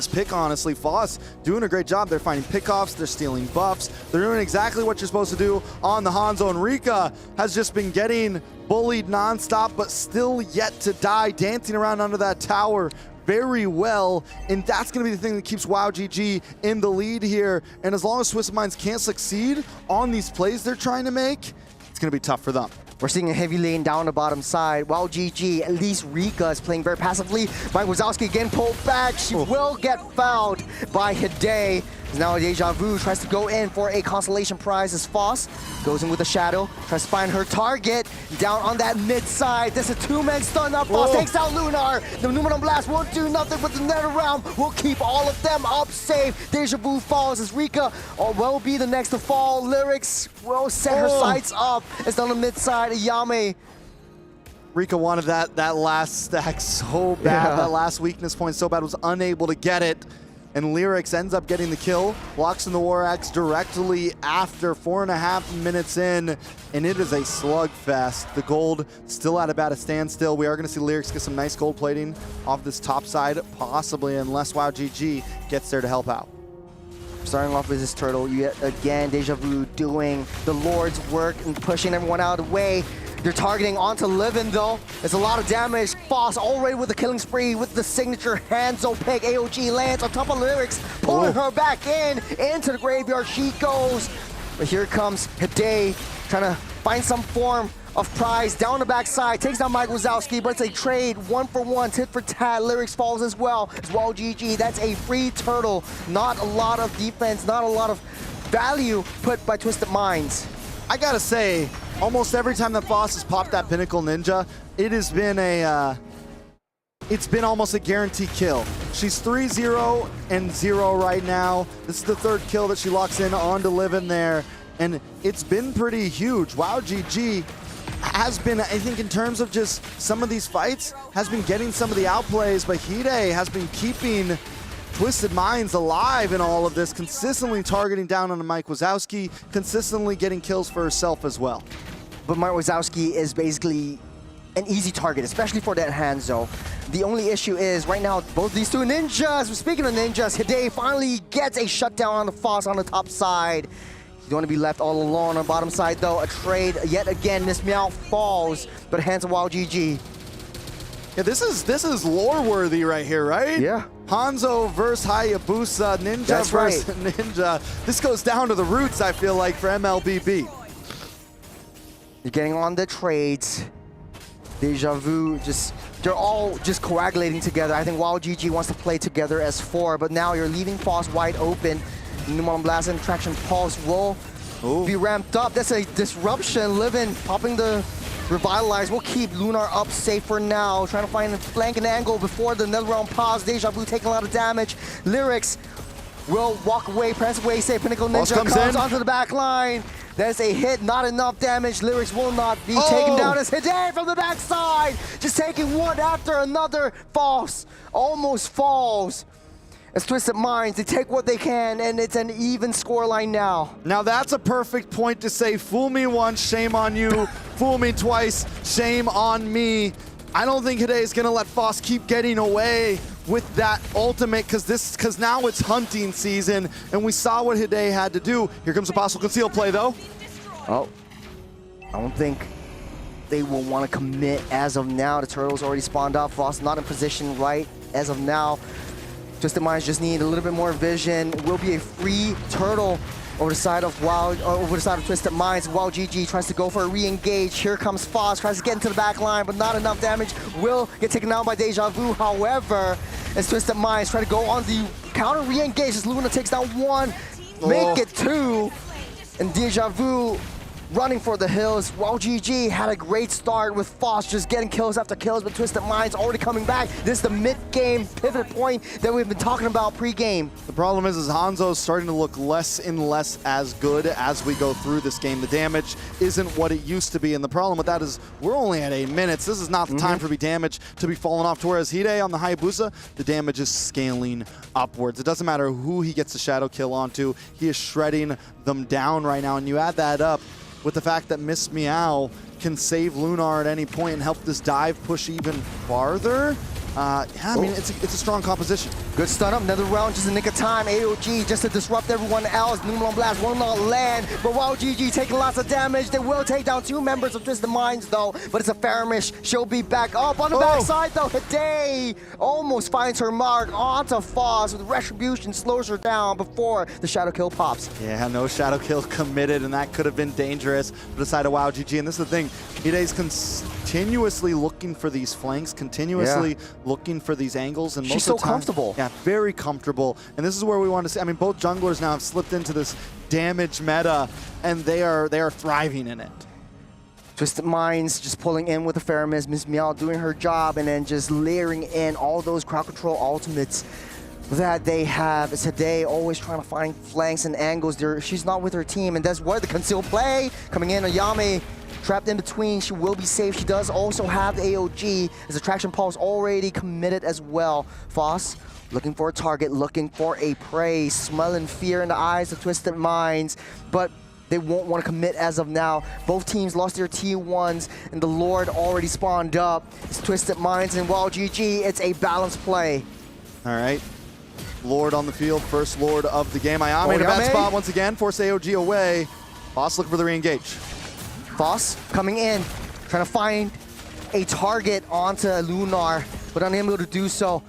pick, honestly. Foss doing a great job. They're finding pickoffs, they're stealing buffs, they're doing exactly what you're supposed to do on the Hanzo, and Rika has just been getting bullied nonstop, but still yet to die, dancing around under that tower very well, and that's going to be the thing that keeps WoW GG in the lead here. And as long as Twisted Minds can't succeed on these plays they're trying to make, it's going to be tough for them. We're seeing a heavy lane down the bottom side. While GG, at least Rika is playing very passively. Mike Wazowski again pulled back. She will get fouled by Hide. Now Deja Vu tries to go in for a consolation prize as Foss goes in with a shadow, tries to find her target down on that mid side. There's a two-man stun up. Foss takes out Lunar. The Numenum Blast won't do nothing, but the nether round will keep all of them up safe. Deja Vu falls as Rika will be the next to fall. Lyrics will set her sights up. It's on the mid side. Yame. Rika wanted that last stack so bad, that last weakness point so bad, was unable to get it. And Lyrics ends up getting the kill, locks in the War Axe directly after 4.5 minutes in, and it is a slugfest. The gold still at about a standstill. We are going to see Lyrics get some nice gold plating off this top side, possibly, unless WowGG gets there to help out. Starting off with this turtle, yet again, Deja Vu doing the Lord's work and pushing everyone out of the way. They're targeting onto Livin though. It's a lot of damage. Foss already with the killing spree with the signature Hanzo pick. AOG lands on top of Lyrics, pulling her back into the graveyard. She goes. But here comes Hide trying to find some form of prize down the backside. Takes down Mike Wazowski, but it's a trade. 1-for-1, tit for tat. Lyrics falls as well. GG. That's a free turtle. Not a lot of defense, not a lot of value put by Twisted Minds. I gotta say, almost every time that Foss has popped that Pinnacle Ninja, it has been it's been almost a guaranteed kill. She's 3-0-0 right now. This is the third kill that she locks in onto Livin there, and it's been pretty huge. WowGG has been, I think, in terms of just some of these fights, has been getting some of the outplays, but Hide has been keeping Twisted Minds alive in all of this, consistently targeting down on Mike Wazowski, consistently getting kills for herself as well. But Mike Wazowski is basically an easy target, especially for that Hanzo. The only issue is, right now, both these two ninjas, speaking of ninjas, Hide finally gets a shutdown on the Foss on the top side. He's going to be left all alone on the bottom side, though. A trade, yet again, Miss Meow falls, but Hanzo WowGG. Yeah, this is lore-worthy right here, right? Yeah. Hanzo versus Hayabusa, Ninja That's versus right. Ninja. This goes down to the roots, I feel like, for MLBB. You're getting on the trades. Deja Vu, they're all just coagulating together. I think WowGG wants to play together as 4, but now you're leaving Foss wide open. Numenum Blast and Traction Pulse will be ramped up. That's a disruption. Livin popping the Revitalize will keep Lunar up safe for now. Trying to find a flank and angle before the nether realm pause. Deja Vu taking a lot of damage. Lyrics will walk away, press away, say Pinnacle Ninja comes onto the back line. There's a hit, not enough damage. Lyrics will not be taken down as Hide from the backside. Just taking one after another. Foss almost falls. As Twisted Minds, they take what they can, and it's an even scoreline now. Now that's a perfect point to say, fool me once, shame on you. Fool me twice, shame on me. I don't think Hide is gonna let Foss keep getting away with that ultimate, because now it's hunting season, and we saw what Hide had to do. Here comes a possible conceal play, though. Oh, I don't think they will want to commit as of now. The turtle's already spawned up. Foss not in position right as of now. Twisted Minds just need a little bit more vision. Will be a free turtle over the side of Twisted Minds. WowGG tries to go for a re-engage. Here comes Foss, tries to get into the back line, but not enough damage. Will get taken down by Deja Vu. However, as Twisted Minds try to go on the counter re-engage as Luna takes down 1, make it 2, and Deja Vu running for the hills. WowGG had a great start with Foss just getting kills after kills, but Twisted Minds already coming back. This is the mid-game pivot point that we've been talking about pre-game. The problem is Hanzo's starting to look less and less as good as we go through this game. The damage isn't what it used to be, and the problem with that is we're only at 8 minutes. This is not the time for damage to be falling off, to whereas Hide on the Hayabusa, the damage is scaling upwards. It doesn't matter who he gets the shadow kill onto. He is shredding them down right now, and you add that up with the fact that Miss Meow can save Lunar at any point and help this dive push even farther. Yeah, I mean, it's a strong composition. Good stun up, another round just in the nick of time. AOG just to disrupt everyone else. Numenum Blast will not land, but WowGG taking lots of damage. They will take down 2 members of Twisted Minds though, but it's a Faramish. She'll be back up on the backside though. Hide almost finds her mark onto Foss with Retribution, slows her down before the shadow kill pops. Yeah, no shadow kill committed, and that could have been dangerous for the side of WowGG. And this is the thing, Hide's continuously looking for these flanks, continuously looking for these angles, and most She's of the so time, comfortable. Yeah, very comfortable. And this is where we want to see. I mean, both junglers now have slipped into this damage meta, and they are thriving in it. Twisted Minds just pulling in with the Fermis, Miss Meow doing her job, and then just layering in all those crowd control ultimates that they have. It's Hide always trying to find flanks and angles. She's not with her team, and that's where the concealed play coming in. Ayame trapped in between. She will be safe. She does also have the AOG as Attraction Pulse already committed as well. Foss looking for a target, looking for a prey, smelling fear in the eyes of Twisted Minds, but they won't want to commit as of now. Both teams lost their T1s, and the Lord already spawned up. It's Twisted Minds, and while GG, it's a balanced play. All right. Lord on the field, first Lord of the game. Ayame in a bad spot once again, force AOG away. Foss looking for the re-engage. Foss coming in, trying to find a target onto Lunar, but unable to do so.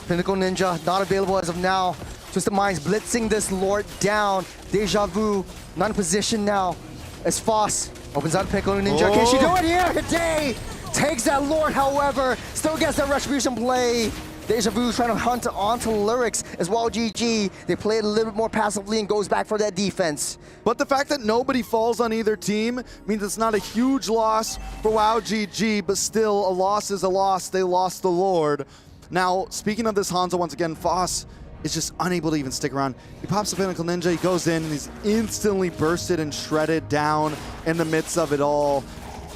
Pinnacle Ninja not available as of now. Twisted Minds blitzing this Lord down. Deja Vu not in position now as Foss opens out Pinnacle Ninja. Can she do it here? Hide takes that Lord, however, still gets that Retribution play. Deja Vu trying to hunt onto Lyrics as well. GG, they play it a little bit more passively and goes back for that defense. But the fact that nobody falls on either team means it's not a huge loss for WoW GG, but still a loss is a loss. They lost the Lord. Now, speaking of this Hanzo, once again, Foss is just unable to even stick around. He pops the Pinnacle Ninja, he goes in, and he's instantly bursted and shredded down in the midst of it all.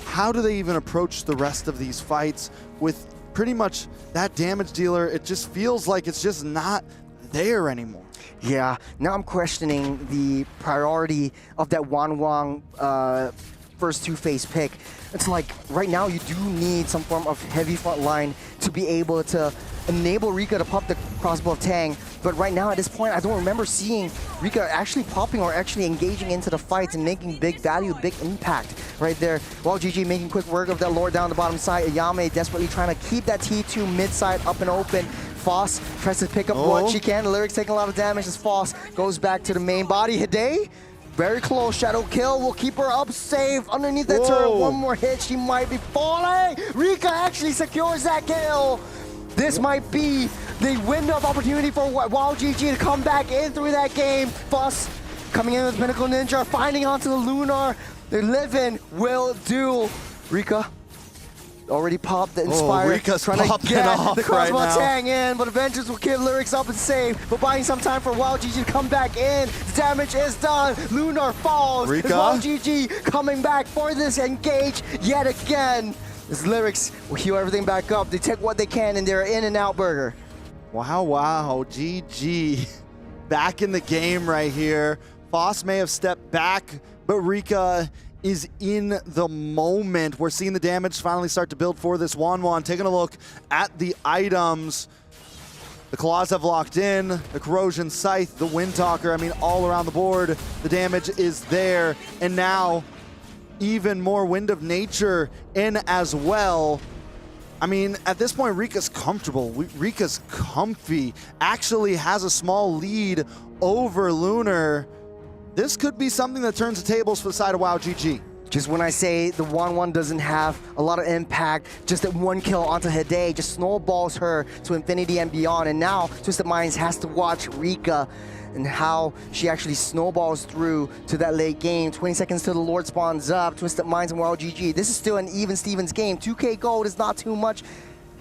How do they even approach the rest of these fights with pretty much that damage dealer? It just feels like it's just not there anymore. Yeah, now I'm questioning the priority of that Wanwang first two-phase pick. It's like, right now you do need some form of heavy front line to be able to enable Rika to pop the crossbow of Tang. But right now, at this point, I don't remember seeing Rika actually popping or actually engaging into the fights and making big value, big impact right there. While GG making quick work of that Lord down the bottom side. Ayame desperately trying to keep that T2 mid side up and open. Foss tries to pick up what she can. Lyrics taking a lot of damage as Foss goes back to the main body. Hide, very close. Shadow kill will keep her up safe underneath that turret. One more hit, she might be falling. Rika actually secures that kill. This might be the window of opportunity for WoW GG to come back in through that game. Foss coming in with Pinnacle Ninja, finding onto the Lunar. They're living, will do. Rika already popped the Inspire. Rika's trying to get off the crossbow right now. Tang in, but Avengers will keep Lyrics up and safe. But buying some time for WoW GG to come back in. The damage is done. Lunar falls. Rika. WoW GG coming back for this engage yet again. This Lyrics will heal everything back up. They take what they can, and they're in and out burger. Wow, GG. Back in the game right here. Foss may have stepped back, but Rika is in the moment. We're seeing the damage finally start to build for this Wanwan. Taking a look at the items. The Claws have locked in, the Corrosion Scythe, the Windtalker, I mean, all around the board, the damage is there. And now, even more Wind of Nature in as well. I mean, at this point, Rika's comfortable. Rika's comfy. Actually has a small lead over Lunar. This could be something that turns the tables for the side of WoW GG. Just when I say the 1-1 doesn't have a lot of impact, just that one kill onto Hide just snowballs her to infinity and beyond. And now Twisted Minds has to watch Rika and how she actually snowballs through to that late game. 20 seconds till the Lord spawns up. Twisted Minds and WoW GG. This is still an even Stevens game. 2K gold is not too much.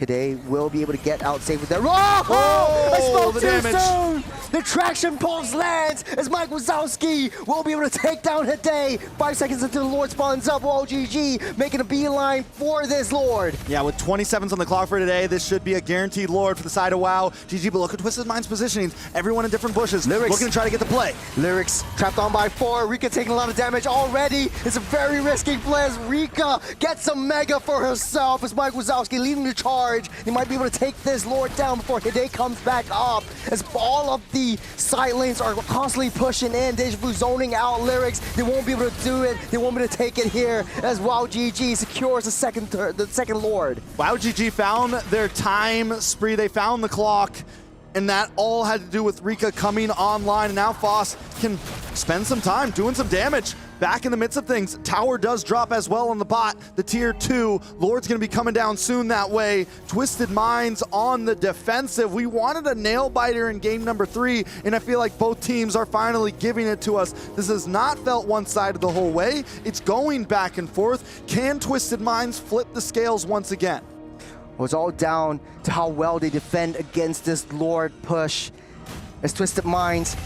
Hide will be able to get out safe with that. I spoke too soon! The traction pulse lands as Mike Wazowski will be able to take down Hide. 5 seconds until the Lord spawns up. WoW GG making a beeline for this Lord. Yeah, with 27s on the clock for today, this should be a guaranteed Lord for the side of WoW GG. But look at Twisted Minds positioning. Everyone in different bushes. Lyrics looking to try to get the play. Lyrics trapped on by 4. Rika taking a lot of damage already. It's a very risky play as Rika gets some mega for herself as Mike Wazowski leading the charge. They might be able to take this Lord down before Hide comes back up as all of the side lanes are constantly pushing in. Deja Vu zoning out Lyrics. They won't be able to do it. They won't be able to take it here as WoW GG secures the second Lord. WoW GG found their time spree. They found the clock. And that all had to do with Rika coming online. And now Foss can spend some time doing some damage back in the midst of things. Tower does drop as well on the bot, the tier 2. Lord's going to be coming down soon that way. Twisted Minds on the defensive. We wanted a nail biter in game number 3, and I feel like both teams are finally giving it to us. This has not felt one-sided the whole way. It's going back and forth. Can Twisted Minds flip the scales once again? Well, it's all down to how well they defend against this Lord push. As Twisted Minds,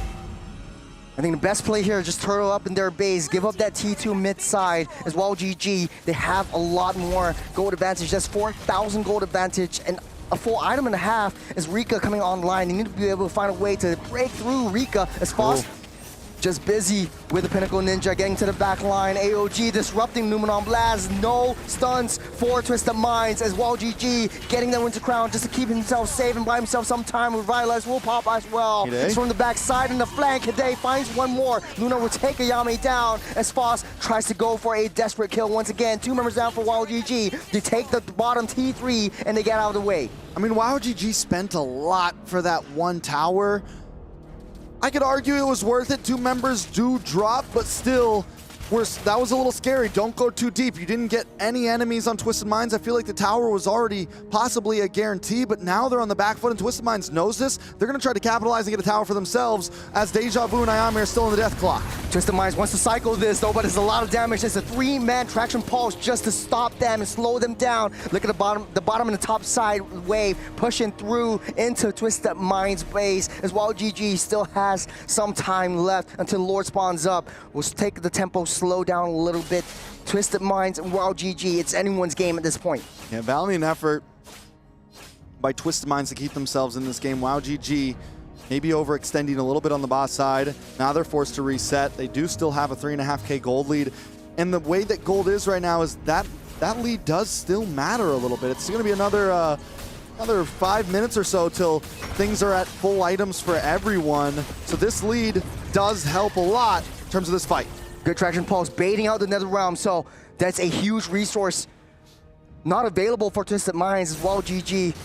I think the best play here is just turtle up in their base, give up that T2 mid side as well. GG, they have a lot more gold advantage. That's 4,000 gold advantage and a full item and a half as Rika coming online. They need to be able to find a way to break through Rika as fast. Just busy with the Pinnacle Ninja getting to the back line. AOG disrupting Numenon Blast. No stuns for Twisted Minds as well. GG getting that Winter Crown just to keep himself safe and buy himself some time. Revitalize will pop as well. It's from the back side and the flank. Hide finds one more. Luna will take a Yami down as Foss tries to go for a desperate kill once again. 2 members down for Wild GG. They take the bottom T3 and they get out of the way. I mean, Wild GG spent a lot for that one tower. I could argue it was worth it. 2 members do drop, but still, that was a little scary. Don't go too deep. You didn't get any enemies on Twisted Minds. I feel like the tower was already possibly a guarantee, but now they're on the back foot and Twisted Minds knows this. They're going to try to capitalize and get a tower for themselves as Deja Vu and Ayami are still in the death clock. Twisted Minds wants to cycle this though, but it's a lot of damage. It's a 3-man traction pulse just to stop them and slow them down. Look at the bottom and the top side wave pushing through into Twisted Minds base as well. GG still has some time left until Lord spawns up. We'll take the tempo slow down a little bit. Twisted Minds and Wild GG, it's anyone's game at this point. Yeah, valiant effort by Twisted Minds to keep themselves in this game. Wild GG maybe overextending a little bit on the boss side. Now they're forced to reset. They do still have a 3.5K gold lead. And the way that gold is right now is that lead does still matter a little bit. It's going to be another 5 minutes or so till things are at full items for everyone. So this lead does help a lot in terms of this fight. Good traction pulse, baiting out the Nether Realm, so that's a huge resource not available for Twisted Minds as well. GG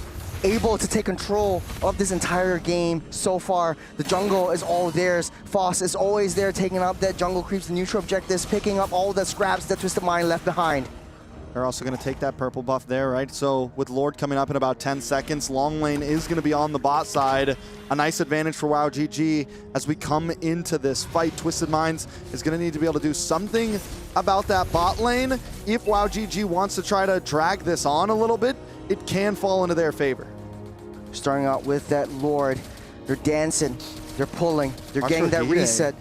able to take control of this entire game so far. The jungle is all theirs. Foss is always there taking up that jungle creeps, the neutral objectives, picking up all the scraps that Twisted Mind left behind. They're also going to take that purple buff there, right? So with Lord coming up in about 10 seconds, Long Lane is going to be on the bot side. A nice advantage for Wild GG as we come into this fight. Twisted Minds is going to need to be able to do something about that bot lane. If Wild GG wants to try to drag this on a little bit, it can fall into their favor. Starting out with that Lord. They're dancing, they're pulling, they're getting that reset.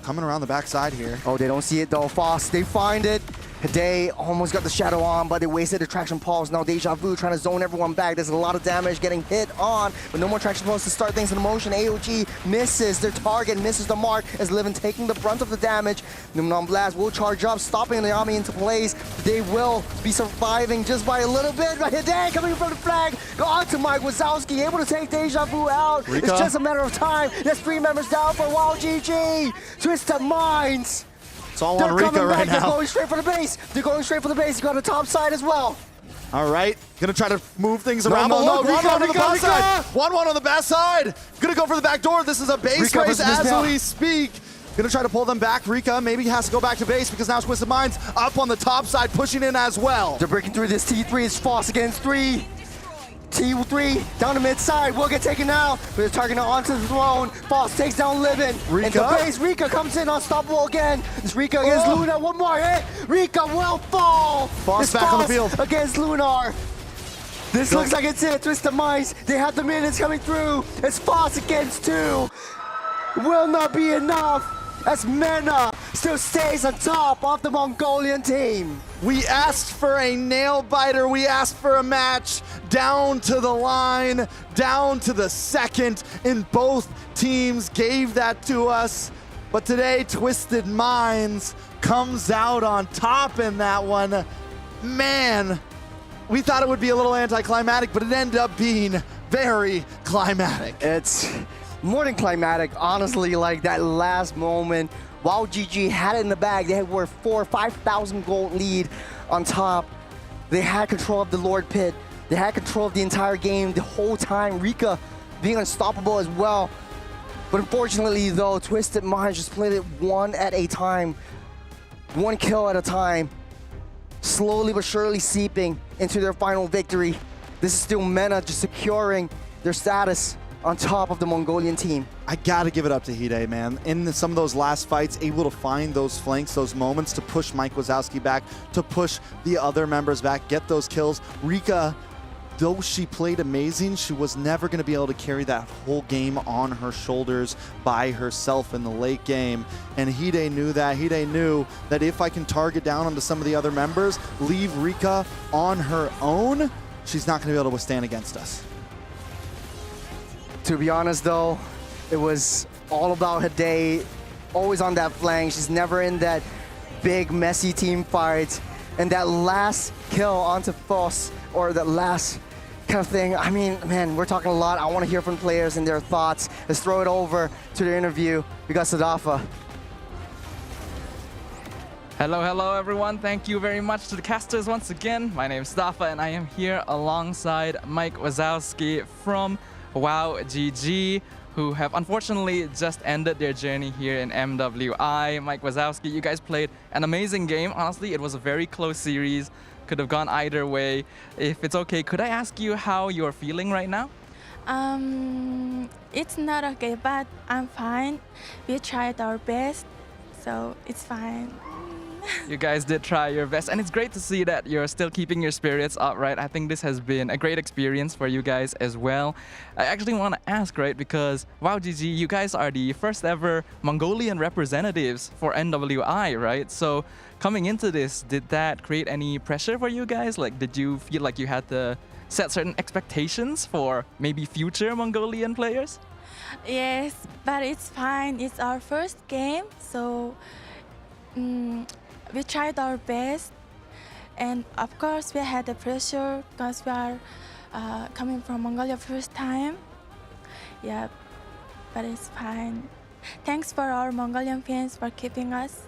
Coming around the backside here. Oh, they don't see it though. Foss, they find it. Hide almost got the shadow on, but they wasted the traction pulse. Now Deja Vu trying to zone everyone back. There's a lot of damage getting hit on, but no more traction pulse to start things in motion. AOG misses their target, misses the mark as Livin taking the brunt of the damage. Numenon Blast will charge up, stopping the army into place. They will be surviving just by a little bit. But Hide coming from the flag, go on to Mike Wazowski, able to take Deja Vu out. Rika. It's just a matter of time. There's 3 members down for Wild GG. Twisted Minds. It's all on Rika right now. They're going straight for the base. They're going straight for the base. Go on the top side as well. All right, gonna try to move things around. No, Rika on the back side. 1-1 on the back side. Gonna go for the back door. This is a base race as we speak. Gonna try to pull them back. Rika maybe has to go back to base because now Twisted Minds up on the top side, pushing in as well. They're breaking through this T3. It's Foss against 3. T3 down the mid side will get taken out. With the target now onto the throne. Foss takes down Livin. Into base. Rika comes in unstoppable again. It's Rika against Luna. One more hit. Rika will fall. Foss back on the field against Lunar. This looks like it's it. Twisted Minds. They have the minions coming through. It's Foss against 2. Will not be enough as Mena still stays on top of the Mongolian team. We asked for a nail biter. We asked for a match down to the line, down to the second, and both teams gave that to us. But today, Twisted Minds comes out on top in that one. Man, we thought it would be a little anticlimactic, but it ended up being very climatic. It's more than climatic, honestly. Like that last moment, Wild GG had it in the bag. They were 4,000 or 5,000 gold lead on top. They had control of the Lord Pit. They had control of the entire game the whole time. Rika being unstoppable as well. But unfortunately though, Twisted Minds just played it one at a time. one kill at a time, slowly but surely seeping into their final victory. This is still MENA just securing their status on top of the Mongolian team. I gotta give it up to Hide, man. In some of those last fights, able to find those flanks, those moments to push Mike Wazowski back, to push the other members back, get those kills. Rika, though she played amazing, she was never gonna be able to carry that whole game on her shoulders by herself in the late game. And Hide knew that. Hide knew that if I can target down onto some of the other members, leave Rika on her own, she's not gonna be able to withstand against us. To be honest though, it was all about Hide, always on that flank. She's never in that big, messy team fight. And that last kill onto Foss, or that last kind of thing, I mean, man, we're talking a lot. I want to hear from players and their thoughts. Let's throw it over to the interview. We got Sadafa. Hello everyone. Thank you very much to the casters once again. My name is Sadafa and I am here alongside Mike Wazowski from WoW GG, who have unfortunately just ended their journey here in MWI. Mike Wazowski, you guys played an amazing game. Honestly, it was a very close series. Could have gone either way. If it's okay, could I ask you how you're feeling right now? It's not okay, but I'm fine. We tried our best, so it's fine. You guys did try your best, and it's great to see that you're still keeping your spirits up, right? I think this has been a great experience for you guys as well. I actually want to ask, right, because WoW GG, you guys are the first ever Mongolian representatives for MWI, right? So coming into this, did that create any pressure for you guys? Like, did you feel like you had to set certain expectations for maybe future Mongolian players? Yes, but it's fine. It's our first game, so we tried our best, and of course we had the pressure because we are coming from Mongolia first time. Yeah, but it's fine. Thanks for our Mongolian fans for keeping us.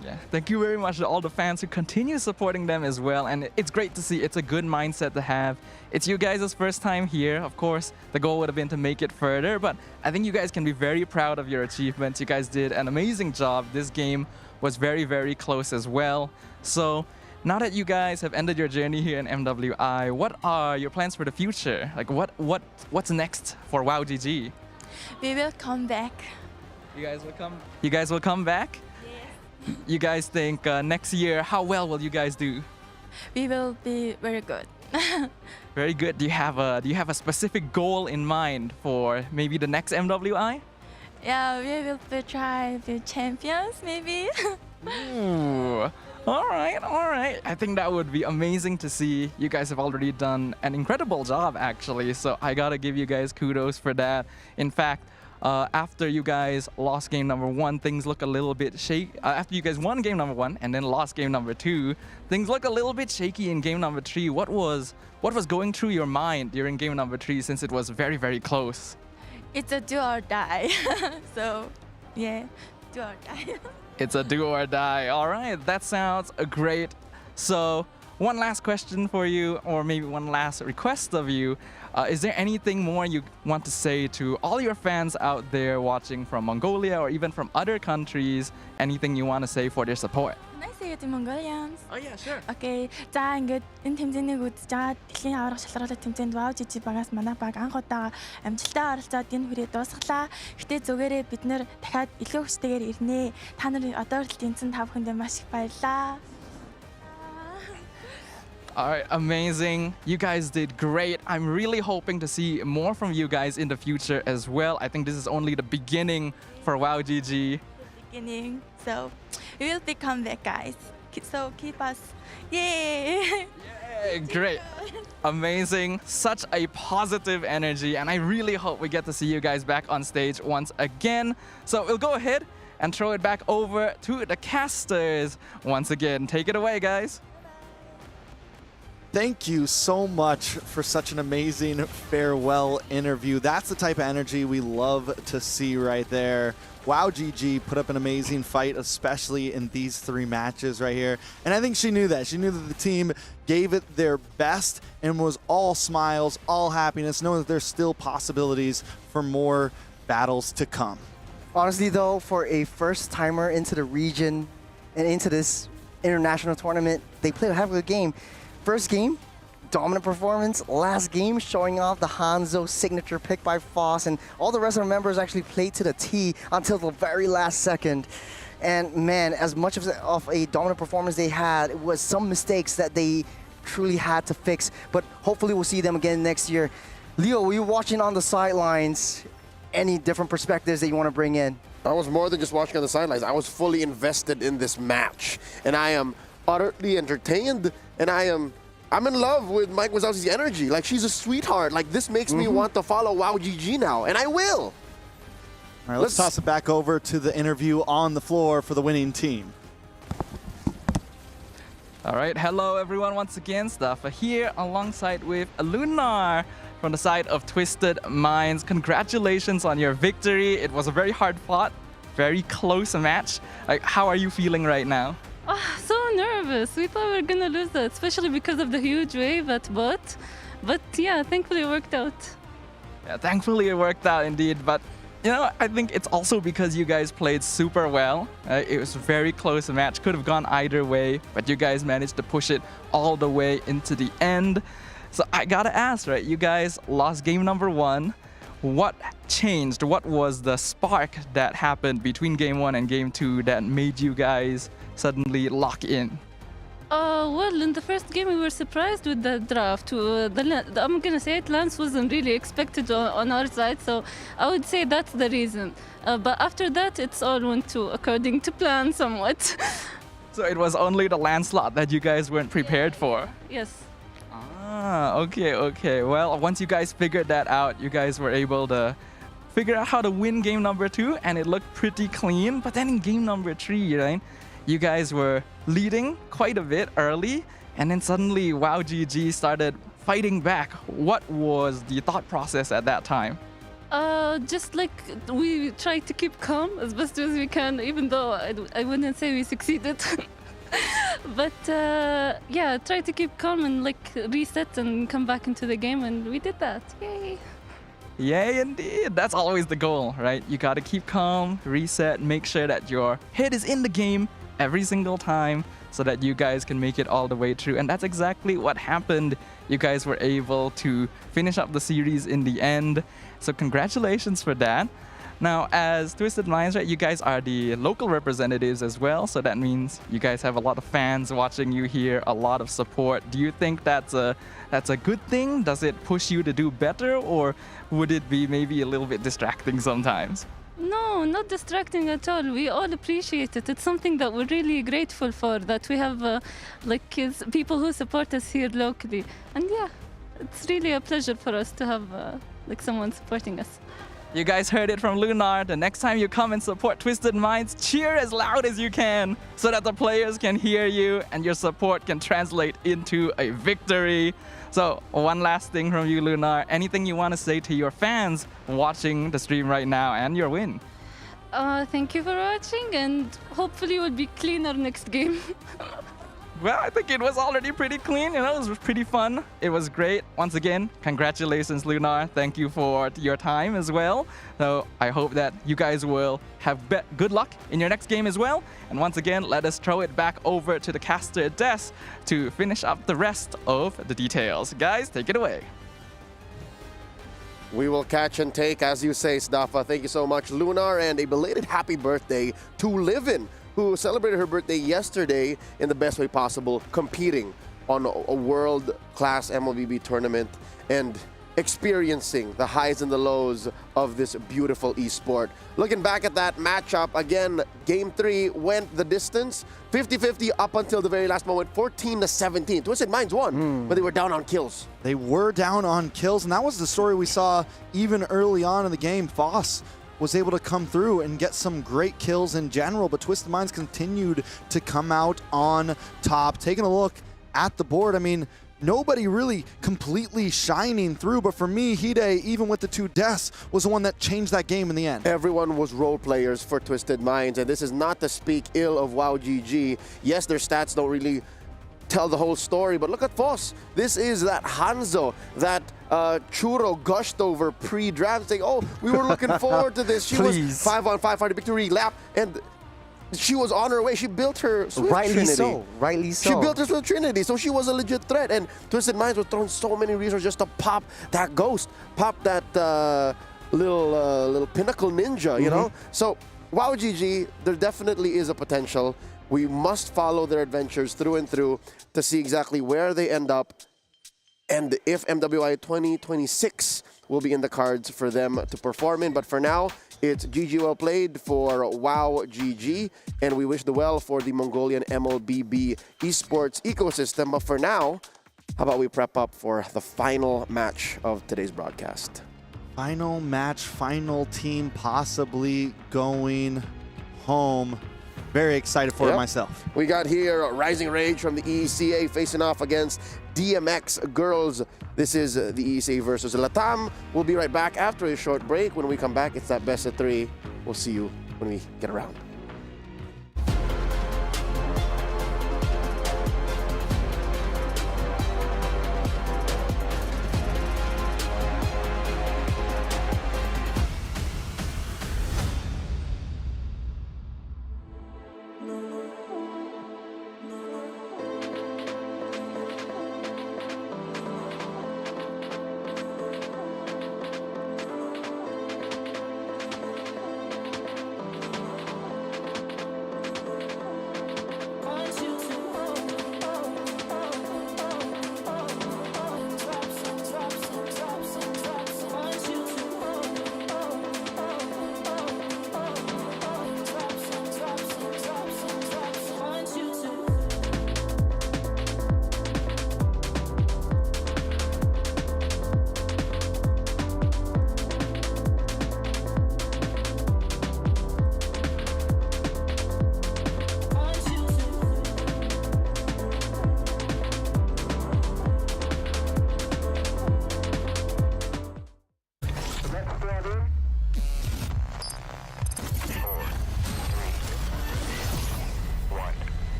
Yeah, thank you very much to all the fans who continue supporting them as well, and it's great to see. It's a good mindset to have. It's you guys' first time here. Of course, the goal would have been to make it further, but I think you guys can be very proud of your achievements. You guys did an amazing job. This game was very, very close as well. So now that you guys have ended your journey here in MWI, what are your plans for the future? Like what's next for WoW GG? We will come back. You guys will come back? You guys think next year, how well will you guys do? We will be very good. Very good. Do you have a specific goal in mind for maybe the next MWI? Yeah, we will try to be champions maybe. Ooh. All right. I think that would be amazing to see. You guys have already done an incredible job actually, so I gotta give you guys kudos for that. In fact, after you guys lost game number 1, things look a little bit shaky. After you guys won game number 1 and then lost game number 2, things look a little bit shaky in game number 3. What was going through your mind during game number 3, since it was very, very close? It's a do or die. So, yeah, do or die. It's a do or die. All right, that sounds great. So, one last question for you, or maybe one last request of you. Is there anything more you want to say to all your fans out there watching from Mongolia or even from other countries? Anything you want to say for their support? Can I say it in Mongolians? Oh yeah, sure. Okay. За ингээд энэ тэмцээнийг үзэж байгаа дэлхийн аврах шалралт тэмцээнд WoW GG багаас манай баг анх удаа амжилттай оролцоод энэ хүрээ дуусгалаа. Гэтэ зүгээрээ бид нэр дахиад илүү хүчтэйгээр ирнэ. Та нар одоо хүртэл тэнцэн та бүхэндээ маш их баярлалаа. All right, amazing. You guys did great. I'm really hoping to see more from you guys in the future as well. I think this is only the beginning for WoW GG. Beginning. So we will be come back, guys. So keep us. Yay! Yay, great. Amazing. Such a positive energy, and I really hope we get to see you guys back on stage once again. So we'll go ahead and throw it back over to the casters once again. Take it away, guys. Thank you so much for such an amazing farewell interview. That's the type of energy we love to see right there. WoW GG put up an amazing fight, especially in these 3 matches right here. And I think she knew that. She knew that the team gave it their best and was all smiles, all happiness, knowing that there's still possibilities for more battles to come. Honestly, though, for a first-timer into the region and into this international tournament, they played a heck of a game. First game, dominant performance. Last game, showing off the Hanzo signature pick by Foss, and all the rest of the members actually played to the T until the very last second. And man, as much of a dominant performance they had, it was some mistakes that they truly had to fix. But hopefully we'll see them again next year. Leo, were you watching on the sidelines? Any different perspectives that you want to bring in? I was more than just watching on the sidelines. I was fully invested in this match, and I am utterly entertained, and I'm in love with Mike Wazowski's energy. Like, she's a sweetheart. Like, this makes me want to follow WoW GG now, and I will. All right, let's toss it back over to the interview on the floor for the winning team. All right, hello everyone once again. Staffa here alongside with Lunar from the side of Twisted Minds. Congratulations on your victory. It was a very hard fought, very close match. Like, how are you feeling right now? So nervous. We thought we were gonna lose that, especially because of the huge wave at bot. But yeah, thankfully it worked out. Yeah, thankfully it worked out indeed. But you know, I think it's also because you guys played super well. It was a very close match. Could have gone either way, but you guys managed to push it all the way into the end. So I gotta ask, right? You guys lost game number 1. What changed? What was the spark that happened between game 1 and game 2 that made you guys suddenly lock in? Well, in the first game we were surprised with the draft. I'm gonna say it, Lance wasn't really expected on our side, so I would say that's the reason. But after that, it's all went according to plan somewhat. So it was only the landslide that you guys weren't prepared for? Yes. Okay. Well, once you guys figured that out, you guys were able to figure out how to win game number 2, and it looked pretty clean. But then in game number 3, right, you guys were leading quite a bit early, and then suddenly WoW GG started fighting back. What was the thought process at that time? Just like we tried to keep calm as best as we can, even though I wouldn't say we succeeded. But yeah, try to keep calm and like reset and come back into the game, and we did that. Yay! Yay, indeed. That's always the goal, right? You gotta keep calm, reset, make sure that your head is in the game every single time so that you guys can make it all the way through. And that's exactly what happened. You guys were able to finish up the series in the end. So congratulations for that. Now, as Twisted Minds, right, you guys are the local representatives as well, so that means you guys have a lot of fans watching you here, a lot of support. Do you think that's a good thing? Does it push you to do better, or would it be maybe a little bit distracting sometimes? No, not distracting at all. We all appreciate it. It's something that we're really grateful for, that we have people who support us here locally. And yeah, it's really a pleasure for us to have someone supporting us. You guys heard it from Lunar. The next time you come and support Twisted Minds, cheer as loud as you can so that the players can hear you and your support can translate into a victory. So one last thing from you, Lunar. Anything you want to say to your fans watching the stream right now and your win? Thank you for watching, and hopefully we'll be cleaner next game. Well, I think it was already pretty clean, you know, it was pretty fun. It was great. Once again, congratulations, Lunar. Thank you for your time as well. So I hope that you guys will have good luck in your next game as well. And once again, let us throw it back over to the caster desk to finish up the rest of the details. Guys, take it away. We will catch and take, as you say, Staffa. Thank you so much, Lunar, and a belated happy birthday to Livin, who celebrated her birthday yesterday in the best way possible, competing on a world-class MLBB tournament and experiencing the highs and the lows of this beautiful esport. Looking back at that matchup, again, Game 3 went the distance, 50-50 up until the very last moment, 14-17. Twisted Minds won, but they were down on kills. They were down on kills, and that was the story we saw even early on in the game. Foss was able to come through and get some great kills in general, but Twisted Minds continued to come out on top. Taking a look at the board, I mean, nobody really completely shining through, but for me, Hide, even with the 2 deaths, was the one that changed that game in the end. Everyone was role players for Twisted Minds, and this is not to speak ill of WoW GG. Yes, their stats don't really tell the whole story. But look at Foss. This is that Hanzo that Churo gushed over pre-draft, saying, "Oh, we were looking forward to this." She was 5-on-5 for the victory lap, and she was on her way. She built her Swift Trinity. Rightly so. She built her Swift Trinity, so she was a legit threat. And Twisted Minds was throwing so many resources just to pop that ghost, pop that little pinnacle ninja, you know? So, wow, GG, there definitely is a potential. We must follow their adventures through and through to see exactly where they end up and if MWI 2026 will be in the cards for them to perform in. But for now, it's GG well played for WOW GG, and we wish the well for the Mongolian MLBB esports ecosystem. But for now, how about we prep up for the final match of today's broadcast? Final match, final team possibly going home. Very excited for it myself. We got here Rising Rage from the ECA facing off against DMX Girls. This is the ECA versus Latam. We'll be right back after a short break. When we come back, it's that best of 3. We'll see you when we get around.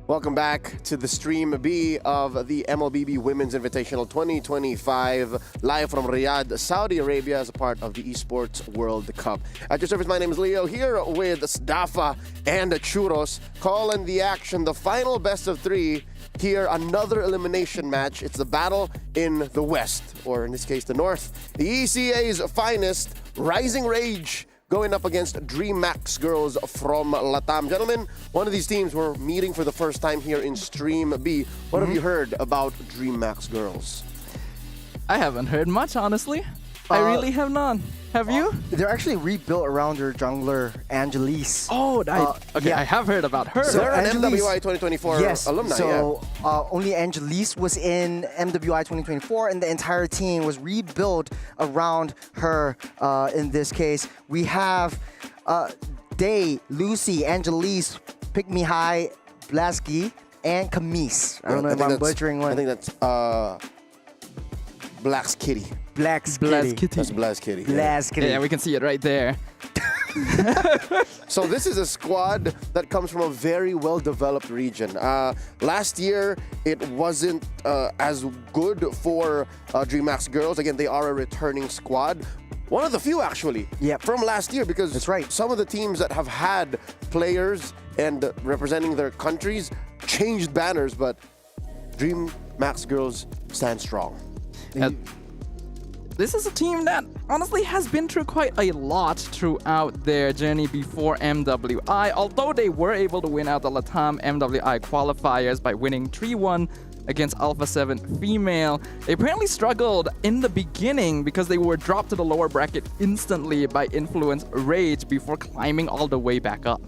Welcome back to the Stream B of the MLBB Women's Invitational 2025, live from Riyadh, Saudi Arabia, as a part of the Esports World Cup. At your service, my name is Leo, here with Sdafa and Churros, calling the action, the final best of 3. Here, another elimination match. It's the battle in the West, or in this case, the North. The ECA's finest, Rising Rage, going up against Dream Max Girls from Latam. Gentlemen, one of these teams we're meeting for the first time here in Stream B. What have you heard about Dream Max Girls? I haven't heard much, honestly. I really have none. Have you? They're actually rebuilt around their jungler, Angelise. Oh, okay, yeah. I have heard about her. So they're an MWI 2024 alumni. So only Angelise was in MWI 2024, and the entire team was rebuilt around her. In this case, we have Day, Lucy, Angelise, Pick Me High, Blasky, and Camise. I don't know if I'm butchering one. I think that's Black's Kitty. Black's Kitty. That's Black's Kitty. Black's Kitty. Yeah, we can see it right there. So this is a squad that comes from a very well-developed region. Last year, it wasn't as good for DreamHack's girls. Again, they are a returning squad. One of the few, actually, from last year, because that's right. Some of the teams that have had players and representing their countries changed banners, but DreamHack's girls stand strong. This is a team that honestly has been through quite a lot throughout their journey before MWI, although they were able to win out the LATAM MWI qualifiers by winning 3-1 against Alpha 7 Female. They apparently struggled in the beginning because they were dropped to the lower bracket instantly by Influence Rage before climbing all the way back up.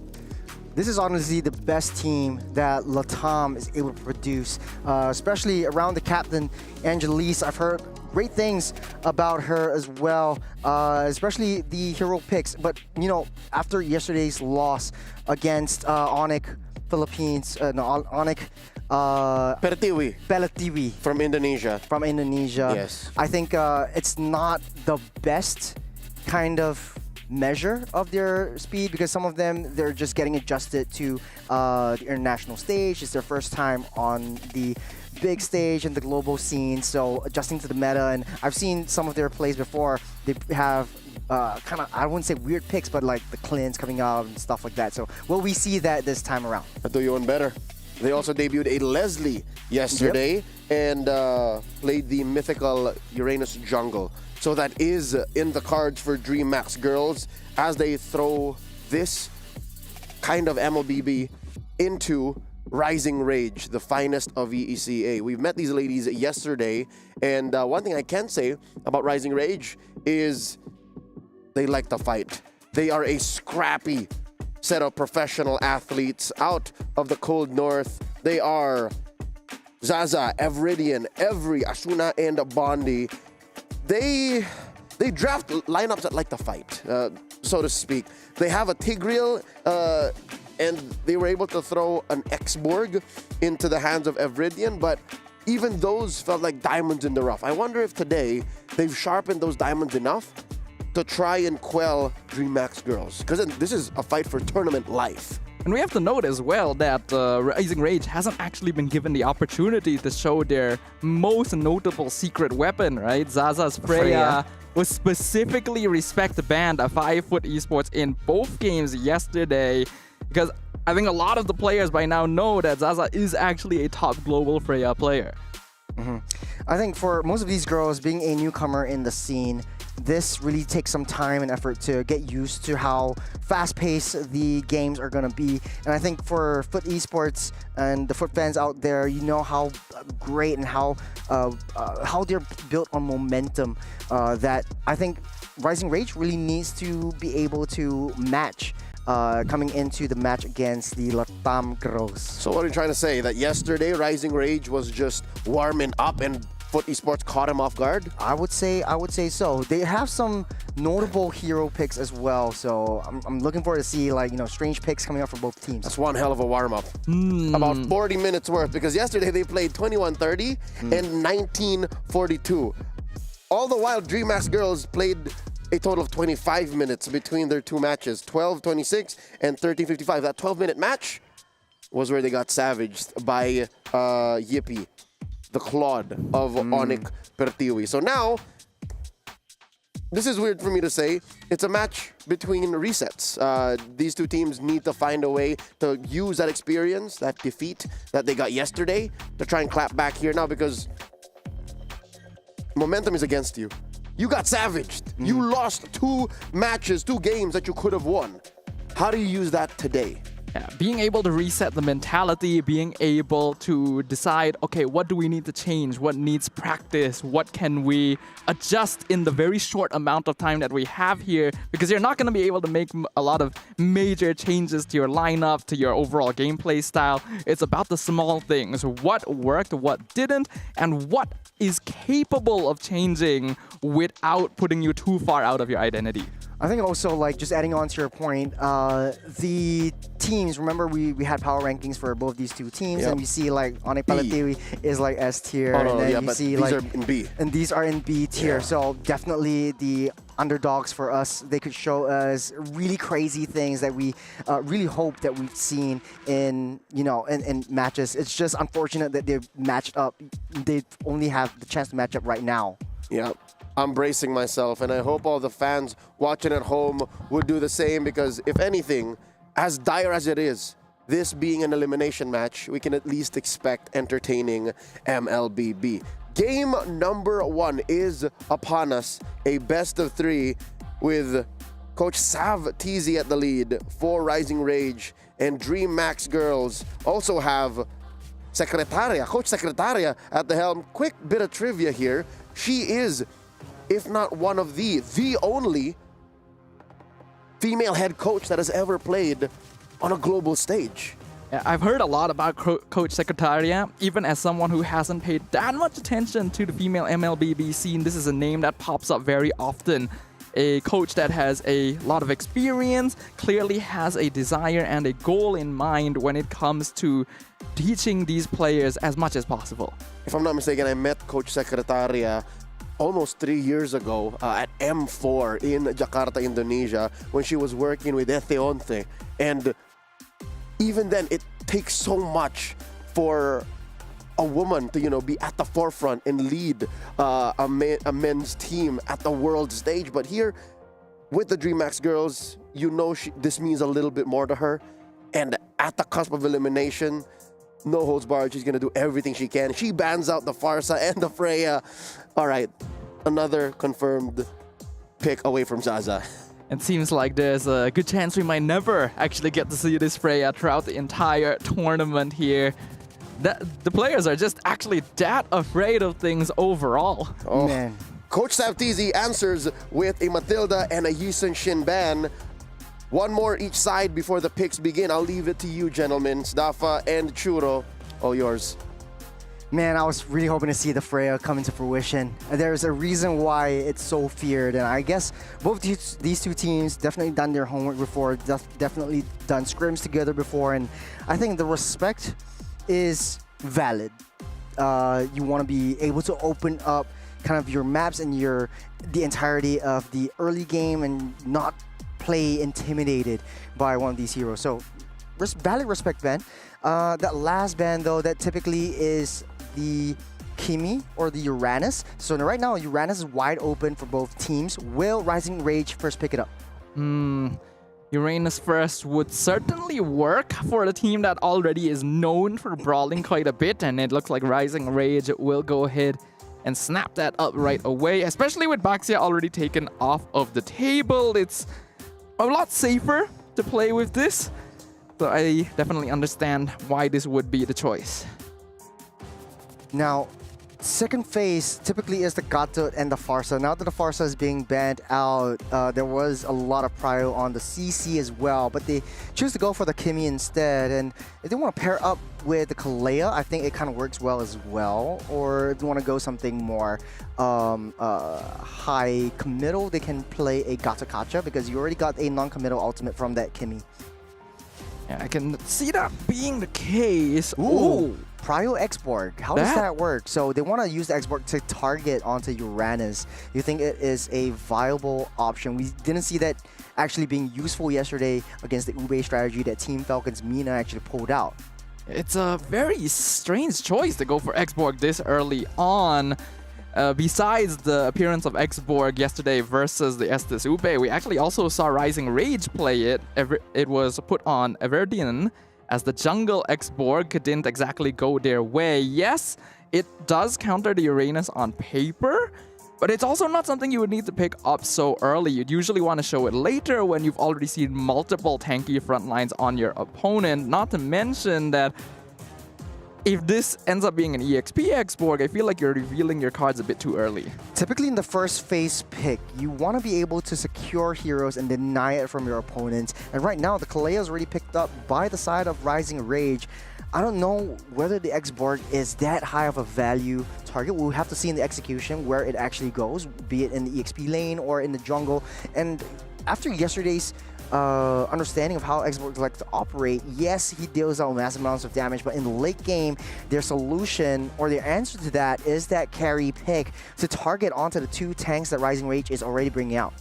This is honestly the best team that LATAM is able to produce, especially around the captain, Angelise. I've heard great things about her as well, especially the hero picks. But, you know, after yesterday's loss against Onyx Philippines, Onyx Pertiwi from Indonesia. Yes. I think it's not the best kind of measure of their speed, because some of them, they're just getting adjusted to the international stage. It's their first time on the big stage and the global scene, so adjusting to the meta. And I've seen some of their plays before. They have kind of, I wouldn't say weird picks, but like the cleanse coming out and stuff like that. So will we see that this time around? I'll do you one better. They also debuted a Leslie yesterday and played the mythical Uranus Jungle. So that is in the cards for DreamHack's girls as they throw this kind of MLBB into Rising Rage, the finest of EECA. We've met these ladies yesterday, and one thing I can say about Rising Rage is they like to fight. They are a scrappy set of professional athletes out of the cold north. They are Zaza, Evridian, Evry, Asuna, and Bondi. They draft lineups that like to fight, so to speak. They have a Tigreal, and they were able to throw an X-Borg into the hands of Evridian, but even those felt like diamonds in the rough. I wonder if today they've sharpened those diamonds enough to try and quell DreamHack's girls, because this is a fight for tournament life. And we have to note as well that Rising Rage hasn't actually been given the opportunity to show their most notable secret weapon, right? Zaza's Freya was specifically respect banned a 5-foot esports in both games yesterday, because I think a lot of the players by now know that Zaza is actually a top global Freya player. I think for most of these girls, being a newcomer in the scene, this really takes some time and effort to get used to how fast-paced the games are going to be. And I think for Foot Esports and the Foot fans out there, you know how great and how they're built on momentum, that I think Rising Rage really needs to be able to match coming into the match against the LATAM girls. So what are you trying to say? That yesterday Rising Rage was just warming up and Foot Esports caught him off guard? I would say so. They have some notable hero picks as well, so I'm looking forward to see, like, you know, strange picks coming up from both teams. That's one hell of a warm-up. About 40 minutes worth, because yesterday they played 21:30 and 19:42. All the while, DreamHack's girls played a total of 25 minutes between their two matches, 12:26 and 13:55. That 12-minute match was where they got savaged by Yippee, the Claude of Onyx Pertiwi. So now, this is weird for me to say, it's a match between resets. These two teams need to find a way to use that experience, that defeat that they got yesterday, to try and clap back here now, because momentum is against you. You got savaged. You lost 2 matches, 2 games that you could have won. How do you use that today? Yeah, being able to reset the mentality, being able to decide, okay, what do we need to change? What needs practice? What can we adjust in the very short amount of time that we have here? Because you're not going to be able to make a lot of major changes to your lineup, to your overall gameplay style. It's about the small things. What worked, what didn't, and what is capable of changing without putting you too far out of your identity. I think also, like, just adding on to your point, the teams, remember we had power rankings for both these two teams, and we see like Onyx Palatiwi is like S tier, and then you see these like are in B. And these are in B tier, so definitely the underdogs for us. They could show us really crazy things that we really hope that we've seen in in matches. It's just unfortunate that they've matched up. They only have the chance to match up right now. Yeah. I'm bracing myself, and I hope all the fans watching at home would do the same, because if anything, as dire as it is, this being an elimination match, we can at least expect entertaining MLBB. Game number 1 is upon us, a best of 3 with Coach Sav Teasy at the lead for Rising Rage, and Dream Max Girls also have Coach Secretaria at the helm. Quick bit of trivia here. She is, if not one of the only female head coach that has ever played on a global stage. Yeah, I've heard a lot about Coach Secretaria, even as someone who hasn't paid that much attention to the female MLBB scene. This is a name that pops up very often. A coach that has a lot of experience, clearly has a desire and a goal in mind when it comes to teaching these players as much as possible. If I'm not mistaken, I met Coach Secretaria almost 3 years ago at M4 in Jakarta, Indonesia, when she was working with Etheonte. And even then, it takes so much for a woman to be at the forefront and lead a men's team at the world stage. But here, with the DreamHack girls, this means a little bit more to her. And at the cusp of elimination, no holds barred, she's going to do everything she can. She bans out the Farsa and the Freya. All right, another confirmed pick away from Zaza. It seems like there's a good chance we might never actually get to see this Freya throughout the entire tournament here. The players are just actually that afraid of things overall. Oh, man. Coach Savtizi answers with a Matilda and a Yisun Shin ban. One more each side before the picks begin. I'll leave it to you, gentlemen. Stafa and Churo, all yours. Man, I was really hoping to see the Freya come into fruition. There's a reason why it's so feared, and I guess both these two teams definitely done their homework before, definitely done scrims together before, and I think the respect is valid. You want to be able to open up kind of your maps and the entirety of the early game and not play intimidated by one of these heroes. So valid respect ban. That last ban though, that typically is the Kimi or the Uranus. So right now Uranus is wide open for both teams. Will Rising Rage first pick it up? Uranus first would certainly work for the team that already is known for brawling quite a bit, and it looks like Rising Rage will go ahead and snap that up right away, especially with Baxia already taken off of the table. It's a lot safer to play with this, so I definitely understand why this would be the choice. Now, second phase typically is the Gatot and the Farsa. Now that the Farsa is being banned out, there was a lot of prio on the CC as well, but they choose to go for the Kimi instead. And if they want to pair up with the Kalea, I think it kind of works well as well. Or if they want to go something more high committal, they can play a Gatakacha because you already got a non-committal ultimate from that Kimi. Yeah, I can see that being the case. Ooh. Prio Xborg. How does that work? So they want to use the Xborg to target onto Uranus. You think it is a viable option? We didn't see that actually being useful yesterday against the Ube strategy that Team Falcon's Mina actually pulled out. It's a very strange choice to go for Xborg this early on. Besides the appearance of Xborg yesterday versus the Estes Ube, we actually also saw Rising Rage play it. It was put on Everdian, as the jungle Xborg didn't exactly go their way. Yes, it does counter the Uranus on paper, but it's also not something you would need to pick up so early. You'd usually want to show it later when you've already seen multiple tanky front lines on your opponent. Not to mention that if this ends up being an EXP Xborg, I feel like you're revealing your cards a bit too early. Typically in the first phase pick, you want to be able to secure heroes and deny it from your opponents. And right now, the Kalea is already picked up by the side of Rising Rage. I don't know whether the Xborg is that high of a value target. We'll have to see in the execution where it actually goes, be it in the EXP lane or in the jungle. And after yesterday's understanding of how Xbox like to operate, yes, he deals out massive amounts of damage, but in the late game, their solution or their answer to that is that carry pick to target onto the 2 tanks that Rising Rage is already bringing out.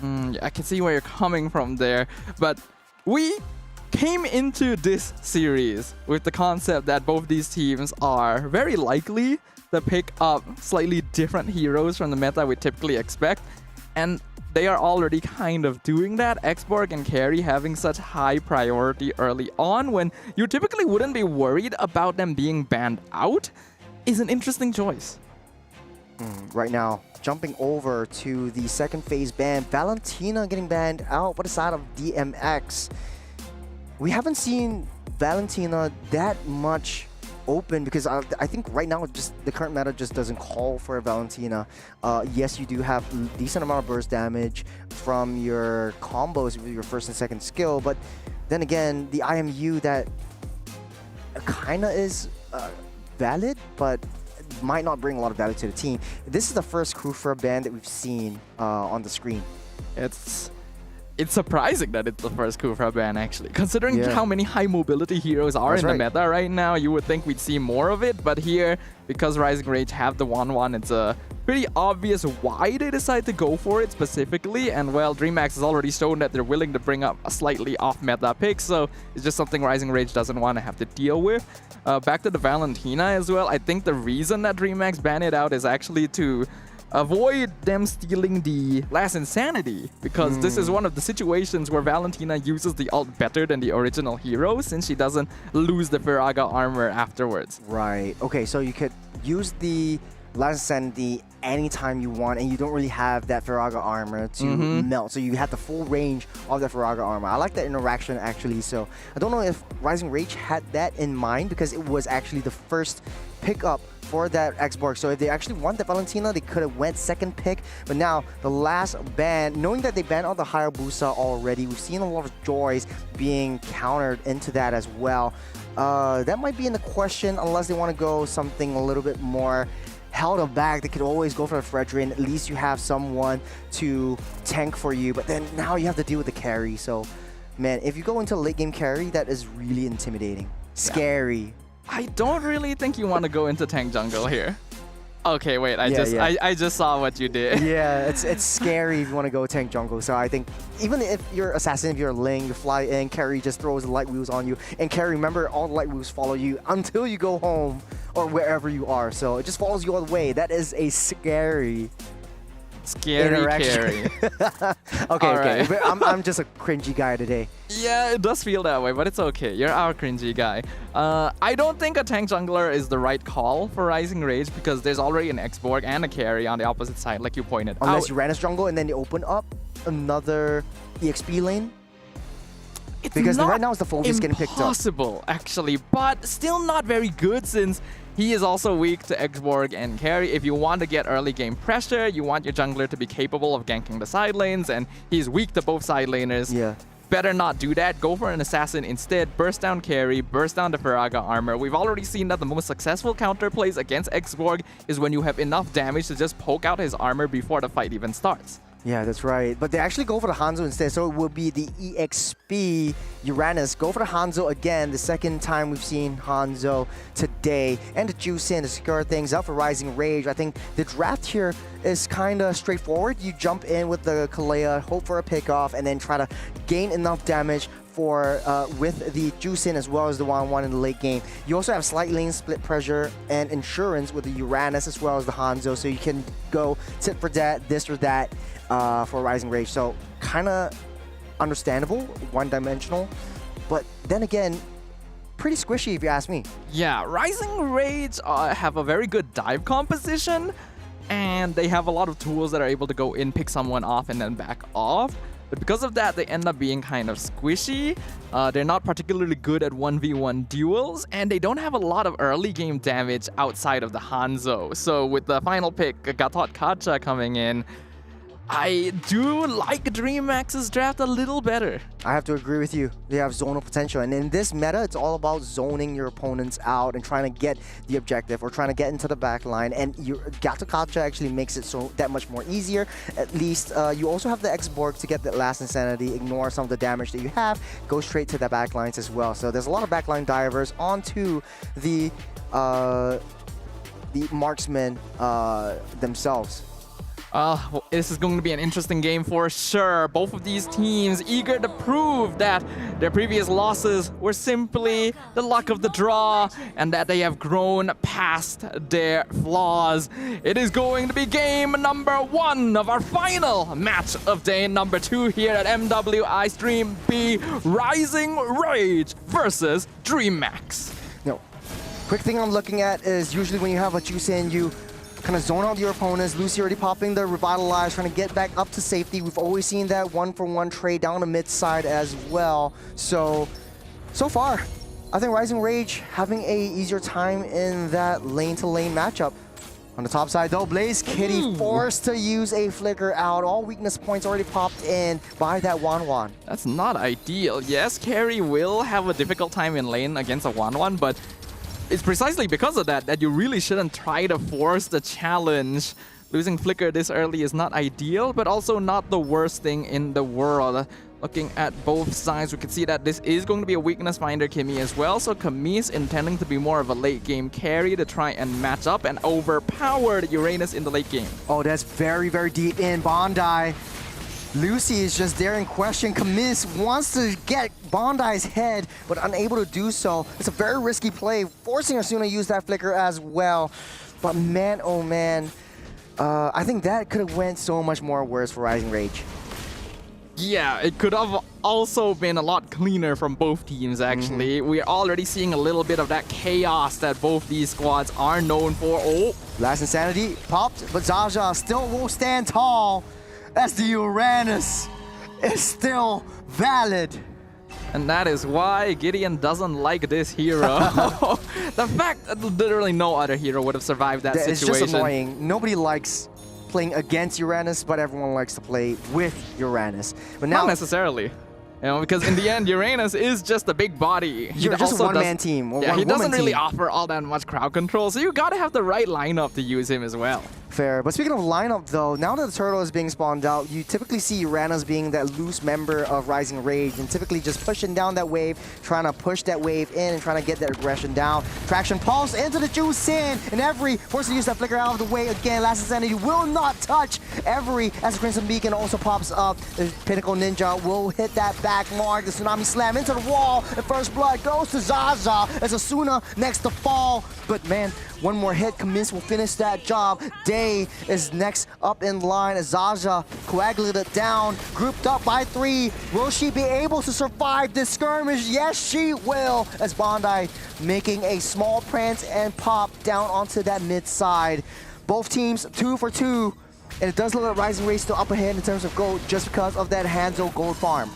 I can see where you're coming from there, but we came into this series with the concept that both these teams are very likely to pick up slightly different heroes from the meta we typically expect, and they are already kind of doing that. Xborg and Carry having such high priority early on when you typically wouldn't be worried about them being banned out is an interesting choice. Right now, jumping over to the second phase ban, Valentina getting banned out by the side of DMX. We haven't seen Valentina that much open because I think right now just the current meta just doesn't call for a Valentina. Yes, you do have a decent amount of burst damage from your combos with your first and second skill, but then again, the IMU that kind of is valid, but might not bring a lot of value to the team. This is the first Kufra ban that we've seen on the screen. It's surprising that it's the first Kufra ban, actually. Considering how many high mobility heroes are in the meta right now, you would think we'd see more of it. But here, because Rising Rage have the 1-1, it's pretty obvious why they decide to go for it specifically. And well, DreamHack has already shown that they're willing to bring up a slightly off-meta pick, so it's just something Rising Rage doesn't want to have to deal with. Back to the Valentina as well, I think the reason that DreamHack banned it out is actually to avoid them stealing the last insanity, because this is one of the situations where Valentina uses the ult better than the original hero since she doesn't lose the Firaga armor afterwards. Right. Okay, so you could use the last insanity anytime you want, and you don't really have that Firaga armor to melt, so you have the full range of the Firaga armor. I like that interaction actually, so I don't know if Rising Rage had that in mind because it was actually the first pickup for that Xborg. So if they actually want the Valentina, they could have went second pick. But now the last ban, knowing that they banned all the Hayabusa already, we've seen a lot of joys being countered into that as well. That might be in the question unless they want to go something a little bit more held back. They could always go for the Fredrin. At least you have someone to tank for you. But then now you have to deal with the carry. So man, if you go into late game carry, that is really intimidating. Scary. I don't really think you want to go into tank jungle here. Okay, wait, I just saw what you did. Yeah, it's scary if you want to go tank jungle. So I think even if you're assassin, if you're a Ling, you fly in, carry just throws the light wheels on you. And carry, remember, all the light wheels follow you until you go home or wherever you are. So it just follows you all the way. That is a scary carry. Okay. But I'm just a cringy guy today. Yeah, it does feel that way, but it's okay. You're our cringy guy. I don't think a tank jungler is the right call for Rising Rage because there's already an Xborg and a carry on the opposite side, like you pointed out. Unless you ran as jungle and then you open up another EXP lane. Because right now it's the Fulgus getting picked up. Impossible, actually, but still not very good since he is also weak to Xborg and carry. If you want to get early game pressure, you want your jungler to be capable of ganking the side lanes, and he's weak to both side laners. Yeah. Better not do that. Go for an assassin instead. Burst down carry, burst down the Firaga armor. We've already seen that the most successful counter plays against Xborg is when you have enough damage to just poke out his armor before the fight even starts. Yeah, that's right. But they actually go for the Hanzo instead, so it will be the EXP Uranus. Go for the Hanzo again, the second time we've seen Hanzo today. And the Juicin to secure things up for Rising Rage. I think the draft here is kind of straightforward. You jump in with the Kalea, hope for a pickoff, and then try to gain enough damage for with the Juicin as well as the 1-1 in the late game. You also have slight lane split pressure and insurance with the Uranus as well as the Hanzo, so you can go tit for that, this or that. For Rising Rage, so kind of understandable, one-dimensional, but then again, pretty squishy if you ask me. Yeah, Rising Rage have a very good dive composition, and they have a lot of tools that are able to go in, pick someone off, and then back off. But because of that, they end up being kind of squishy. They're not particularly good at 1v1 duels, and they don't have a lot of early game damage outside of the Hanzo. So with the final pick, Gatot Kacha coming in, I do like DreamHack's draft a little better. I have to agree with you. They have zonal potential. And in this meta, it's all about zoning your opponents out and trying to get the objective or trying to get into the back line. And Gato Kacha actually makes it so that much more easier. At least you also have the X-Borg to get the last Insanity, ignore some of the damage that you have, go straight to the back lines as well. So there's a lot of backline divers onto the marksmen themselves. Well, this is going to be an interesting game for sure. Both of these teams eager to prove that their previous losses were simply the luck of the draw and that they have grown past their flaws. It is going to be game number 1 of our final match of day number 2 here at MWI Stream B, Rising Rage versus DreamHack. No. Quick thing I'm looking at is usually when you have a Juicin, you kind of zone out your opponents. Lucy already popping the Revitalize, trying to get back up to safety. We've always seen that 1-for-1 trade down the mid side as well. So far, I think Rising Rage having a easier time in that lane-to-lane matchup. On the top side though, Blaze Kitty forced to use a flicker out. All weakness points already popped in by that Wan. That's not ideal. Yes, Carry will have a difficult time in lane against a Wan, but it's precisely because of that you really shouldn't try to force the challenge. Losing Flicker this early is not ideal, but also not the worst thing in the world. Looking at both sides, we can see that this is going to be a weakness finder Kimmy as well. So Camise intending to be more of a late game carry to try and match up and overpower the Uranus in the late game. Oh, that's very, very deep in. Bondi. Lucy is just there in question. Camise wants to get Bondi's head, but unable to do so. It's a very risky play, forcing Asuna to use that flicker as well. But man, oh man, I think that could have went so much more worse for Rising Rage. Yeah, it could have also been a lot cleaner from both teams, actually. We're already seeing a little bit of that chaos that both these squads are known for. Oh, last Insanity popped, but Zaza still will stand tall as the Uranus is still valid. And that is why Gideon doesn't like this hero. The fact that literally no other hero would have survived that situation. It's just annoying. Nobody likes playing against Uranus, but everyone likes to play with Uranus. But now, not necessarily. You know, because in the end, Uranus is just a big body. You're just a one-man team or he doesn't really offer all that much crowd control, so you gotta have the right lineup to use him as well. Fair. But speaking of lineup, though, now that the turtle is being spawned out, you typically see Uranus being that loose member of Rising Rage and typically just pushing down that wave, trying to push that wave in and trying to get that aggression down. Traction Pulse into the Juicin, and Every forced to use that flicker out of the way again. Last Insanity will not touch Every as the Crimson Beacon also pops up. The Pinnacle Ninja will hit that back mark. The Tsunami Slam into the wall, and First Blood goes to Zaza as Asuna next to fall. But man, one more hit, Camise will finish that job. Day is next up in line as Zaza coagulated down, grouped up by 3. Will she be able to survive this skirmish? Yes, she will, as Bondi making a small prance and pop down onto that mid side. Both teams 2 for 2, and it does look like Rising Rage still up ahead in terms of gold just because of that Hanzo gold farm.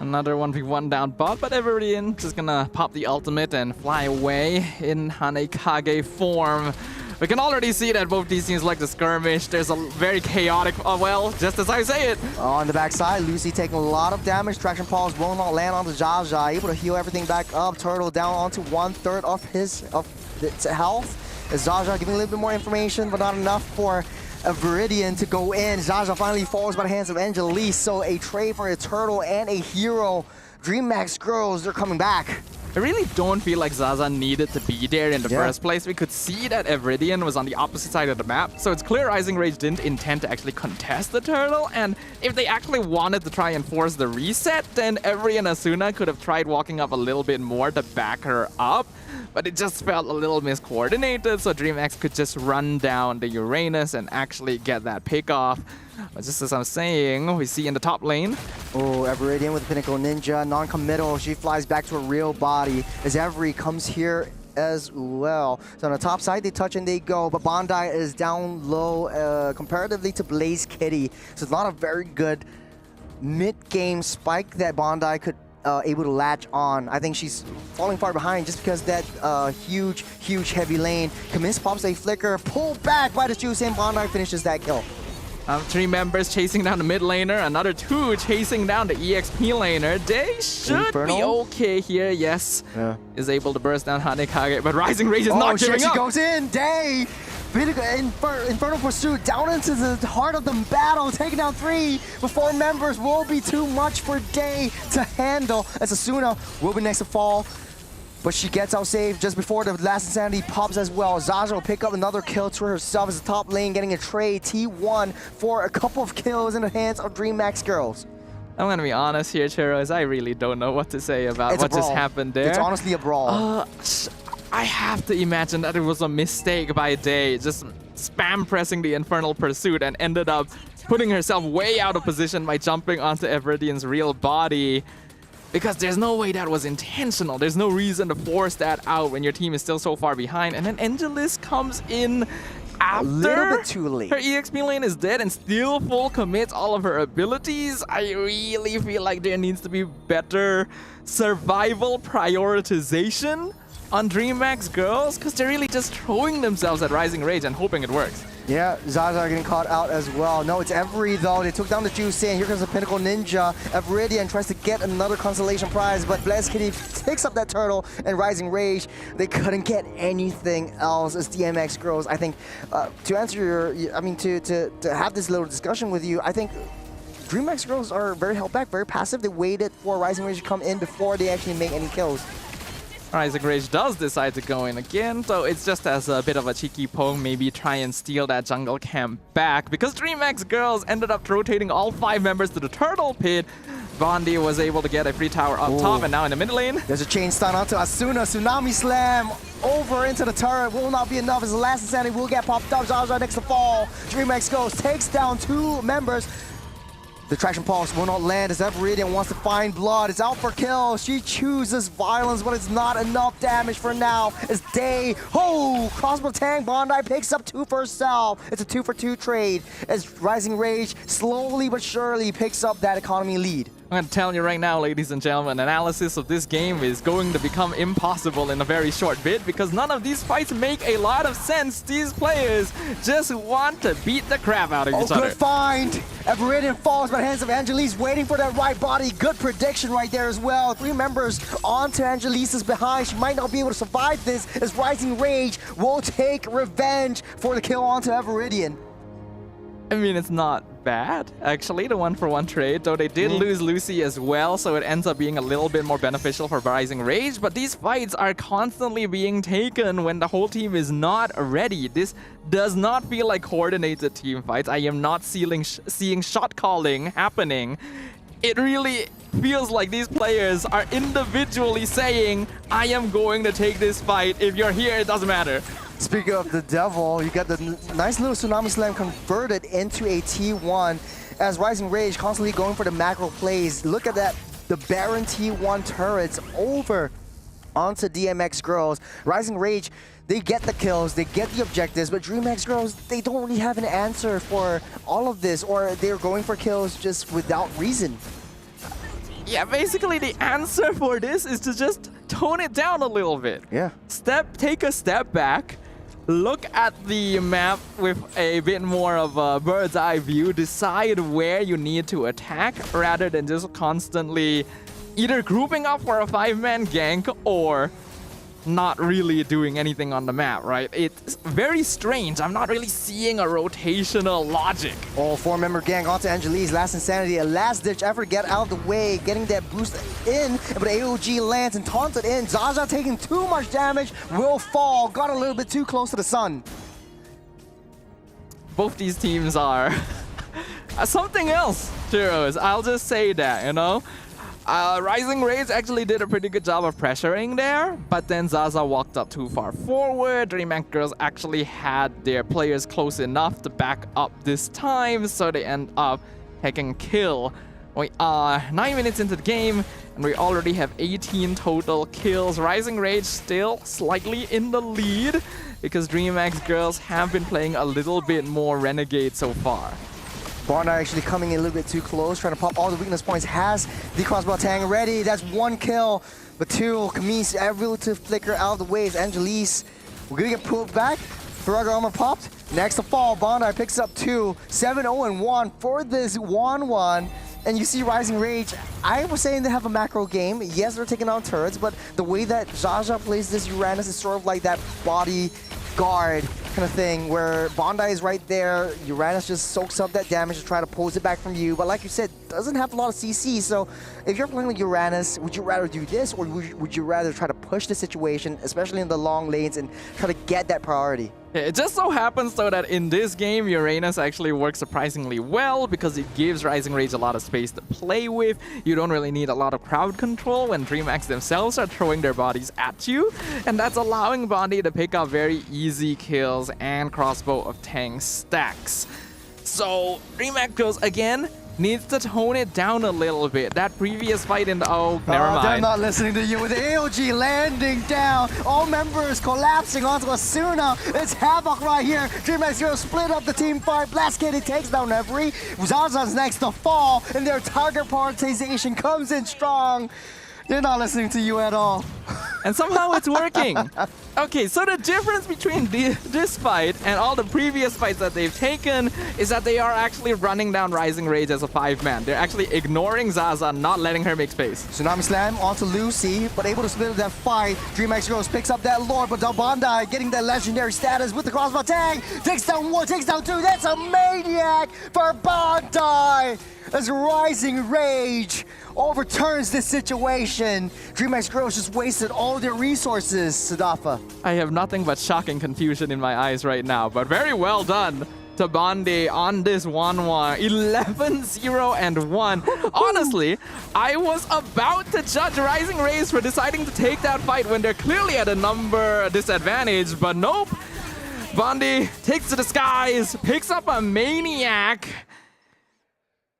Another 1v1 down bot, but Everin just gonna pop the ultimate and fly away in Hanekage form. We can already see that both these teams like the skirmish. There's a very chaotic, well, just as I say it. On the backside, Lucy taking a lot of damage. Traction Pulse will not land on the Jaja, able to heal everything back up. Turtle down onto 1/3 of his health. As Zaza giving a little bit more information, but not enough for a Viridian to go in. Zaza finally falls by the hands of Angelise, so a trade for a turtle and a hero. DreamHack girls, they're coming back. I really don't feel like Zaza needed to be there in the first place. We could see that Evridian was on the opposite side of the map, so it's clear Rising Rage didn't intend to actually contest the turtle, and if they actually wanted to try and force the reset, then Evri and Asuna could have tried walking up a little bit more to back her up, but it just felt a little miscoordinated, so DreamHack could just run down the Uranus and actually get that pick off. But just as I'm saying, we see in the top lane. Oh, Everidian with the Pinnacle Ninja, non-committal. She flies back to a real body as Every comes here as well. So on the top side, they touch and they go, but Bondi is down low comparatively to Blaze Kitty. So it's not a very good mid-game spike that Bondi could able to latch on. I think she's falling far behind just because that huge heavy lane. Camise pops a flicker, pulled back by the Juicin. Bondi finishes that kill. 3 members chasing down the mid laner, another 2 chasing down the EXP laner. They should be okay here, yes. Yeah. Is able to burst down Hanekage, but Rising Rage is not giving she up. goes in, Day! Infernal Pursuit down into the heart of the battle, taking down 3 before members will be too much for Day to handle, as Asuna will be next to fall. But she gets out safe just before the last Insanity pops as well. Zaza will pick up another kill to herself as the top lane, getting a trade T1 for a couple of kills in the hands of DreamHack girls. I'm gonna be honest here, Chiros. I really don't know what to say about what just happened there. It's honestly a brawl. I have to imagine that it was a mistake by Day, just spam pressing the Infernal Pursuit and ended up putting herself way out of position by jumping onto Everidian's real body. Because there's no way that was intentional. There's no reason to force that out when your team is still so far behind. And then Angelis comes in after. A little bit too late. Her EXP lane is dead and still full commits all of her abilities. I really feel like there needs to be better survival prioritization on DreamHack's girls, because they're really just throwing themselves at Rising Rage and hoping it works. Yeah, Zaza getting caught out as well. No, it's Every though. They took down the Juice in. Here comes the Pinnacle Ninja. Everidian tries to get another consolation prize, but Blessed Kitty picks up that turtle and Rising Rage. They couldn't get anything else as DMX girls. I think to answer your, I mean, to have this little discussion with you, I think DreamHack girls are very held back, very passive. They waited for Rising Rage to come in before they actually make any kills. Rising Rage does decide to go in again, so it's just as a bit of a cheeky poke, maybe try and steal that jungle camp back, because DreamHack's girls ended up rotating all 5 members to the turtle pit. Bondi was able to get a free tower up top, and now in the mid lane. There's a chain stun onto Asuna, Tsunami Slam over into the turret, will not be enough as the last Insanity will get popped up. Zaza next to fall. DreamHack goes, takes down 2 members. The Traction Pulse will not land as Everidian wants to find blood. It's out for kill. She chooses violence, but it's not enough damage for now. As Day, crossbow tank, Bondi picks up 2 for herself. It's a 2-for-2 trade as Rising Rage slowly but surely picks up that economy lead. I'm going to tell you right now, ladies and gentlemen, analysis of this game is going to become impossible in a very short bit, because none of these fights make a lot of sense. These players just want to beat the crap out of each other. Good find. Everidian falls by the hands of Angelise, waiting for that right body. Good prediction right there as well. 3 members onto Angelise's behind. She might not be able to survive this as Rising Rage will take revenge for the kill onto Everidian. I mean, it's not bad, actually, the 1-for-1 trade, though they did lose Lucy as well, so it ends up being a little bit more beneficial for Rising Rage, but these fights are constantly being taken when the whole team is not ready. This does not feel like coordinated team fights. I am not seeing shot calling happening. It really feels like these players are individually saying, I am going to take this fight. If you're here, it doesn't matter. Speaking of the devil, you got the nice little Tsunami Slam converted into a T1 as Rising Rage constantly going for the macro plays. Look at that, the Baron T1 turrets over onto DMX girls. Rising Rage, they get the kills, they get the objectives, but DreamHack girls, they don't really have an answer for all of this, or they're going for kills just without reason. Yeah, basically the answer for this is to just tone it down a little bit. Yeah. Take a step back, look at the map with a bit more of a bird's eye view, decide where you need to attack rather than just constantly either grouping up for a 5-man gank or not really doing anything on the map, right? It's very strange. I'm not really seeing a rotational logic. 4-member gang onto Angelise. Last Insanity, a last-ditch effort to get out of the way, getting that boost in, but AOG lands and taunted in. Zaza taking too much damage, will fall, got a little bit too close to the sun. Both these teams are something else, Chiros. I'll just say that, you know? Rising Rage actually did a pretty good job of pressuring there, but then Zaza walked up too far forward. DreamHack girls actually had their players close enough to back up this time, so they end up taking kill. We are 9 minutes into the game, and we already have 18 total kills. Rising Rage still slightly in the lead, because DreamHack girls have been playing a little bit more Renegade so far. Bondi actually coming in a little bit too close, trying to pop all the weakness points. Has the crossbow tang ready. That's 1 kill, but 2. Camise able to flicker out of the way as Angelise. We're gonna get pulled back. Forever Armor popped. Next to fall, Bondi picks up 2. 7-0-1 for this 1-1. And you see Rising Rage, I was saying they have a macro game. Yes, they're taking on turrets, but the way that Jaja plays this Uranus is sort of like that body guard kind of thing where Bondi is right there, Uranus just soaks up that damage to try to pose it back from you, but like you said, doesn't have a lot of CC, so if you're playing with Uranus, would you rather do this or would you rather try to push the situation, especially in the long lanes, and try to get that priority? It just so happens though that in this game, Uranus actually works surprisingly well because it gives Rising Rage a lot of space to play with. You don't really need a lot of crowd control when DreamHack themselves are throwing their bodies at you. And that's allowing Bondi to pick up very easy kills and crossbow of tank stacks. So DreamHack goes again. Needs to tone it down a little bit. That previous fight in the... Oh, never mind. They're not listening to you with the AOG landing down. All members collapsing onto Asuna. It's Havoc right here. DreamHack's gonna split up the team fight. Blast Kitty takes down Every. Zaza's next to fall, and their target prioritization comes in strong. They're not listening to you at all. And somehow it's working. Okay, so the difference between this fight and all the previous fights that they've taken is that they are actually running down Rising Rage as a 5-man. They're actually ignoring Zaza, not letting her make space. Tsunami Slam onto Lucy, but able to split up that fight. DreamHack Girls picks up that Lord, but Bondi getting that legendary status with the crossbow tag. Takes down 1, takes down 2. That's a maniac for Bondi. As Rising Rage overturns this situation. DreamHack Girls just wasted all their resources, Sadafa. I have nothing but shocking confusion in my eyes right now, but very well done to Bondi on this 1-1. 11-0-1. Honestly, I was about to judge Rising Rage for deciding to take that fight when they're clearly at a number disadvantage, but nope. Bondi takes to the skies, picks up a maniac.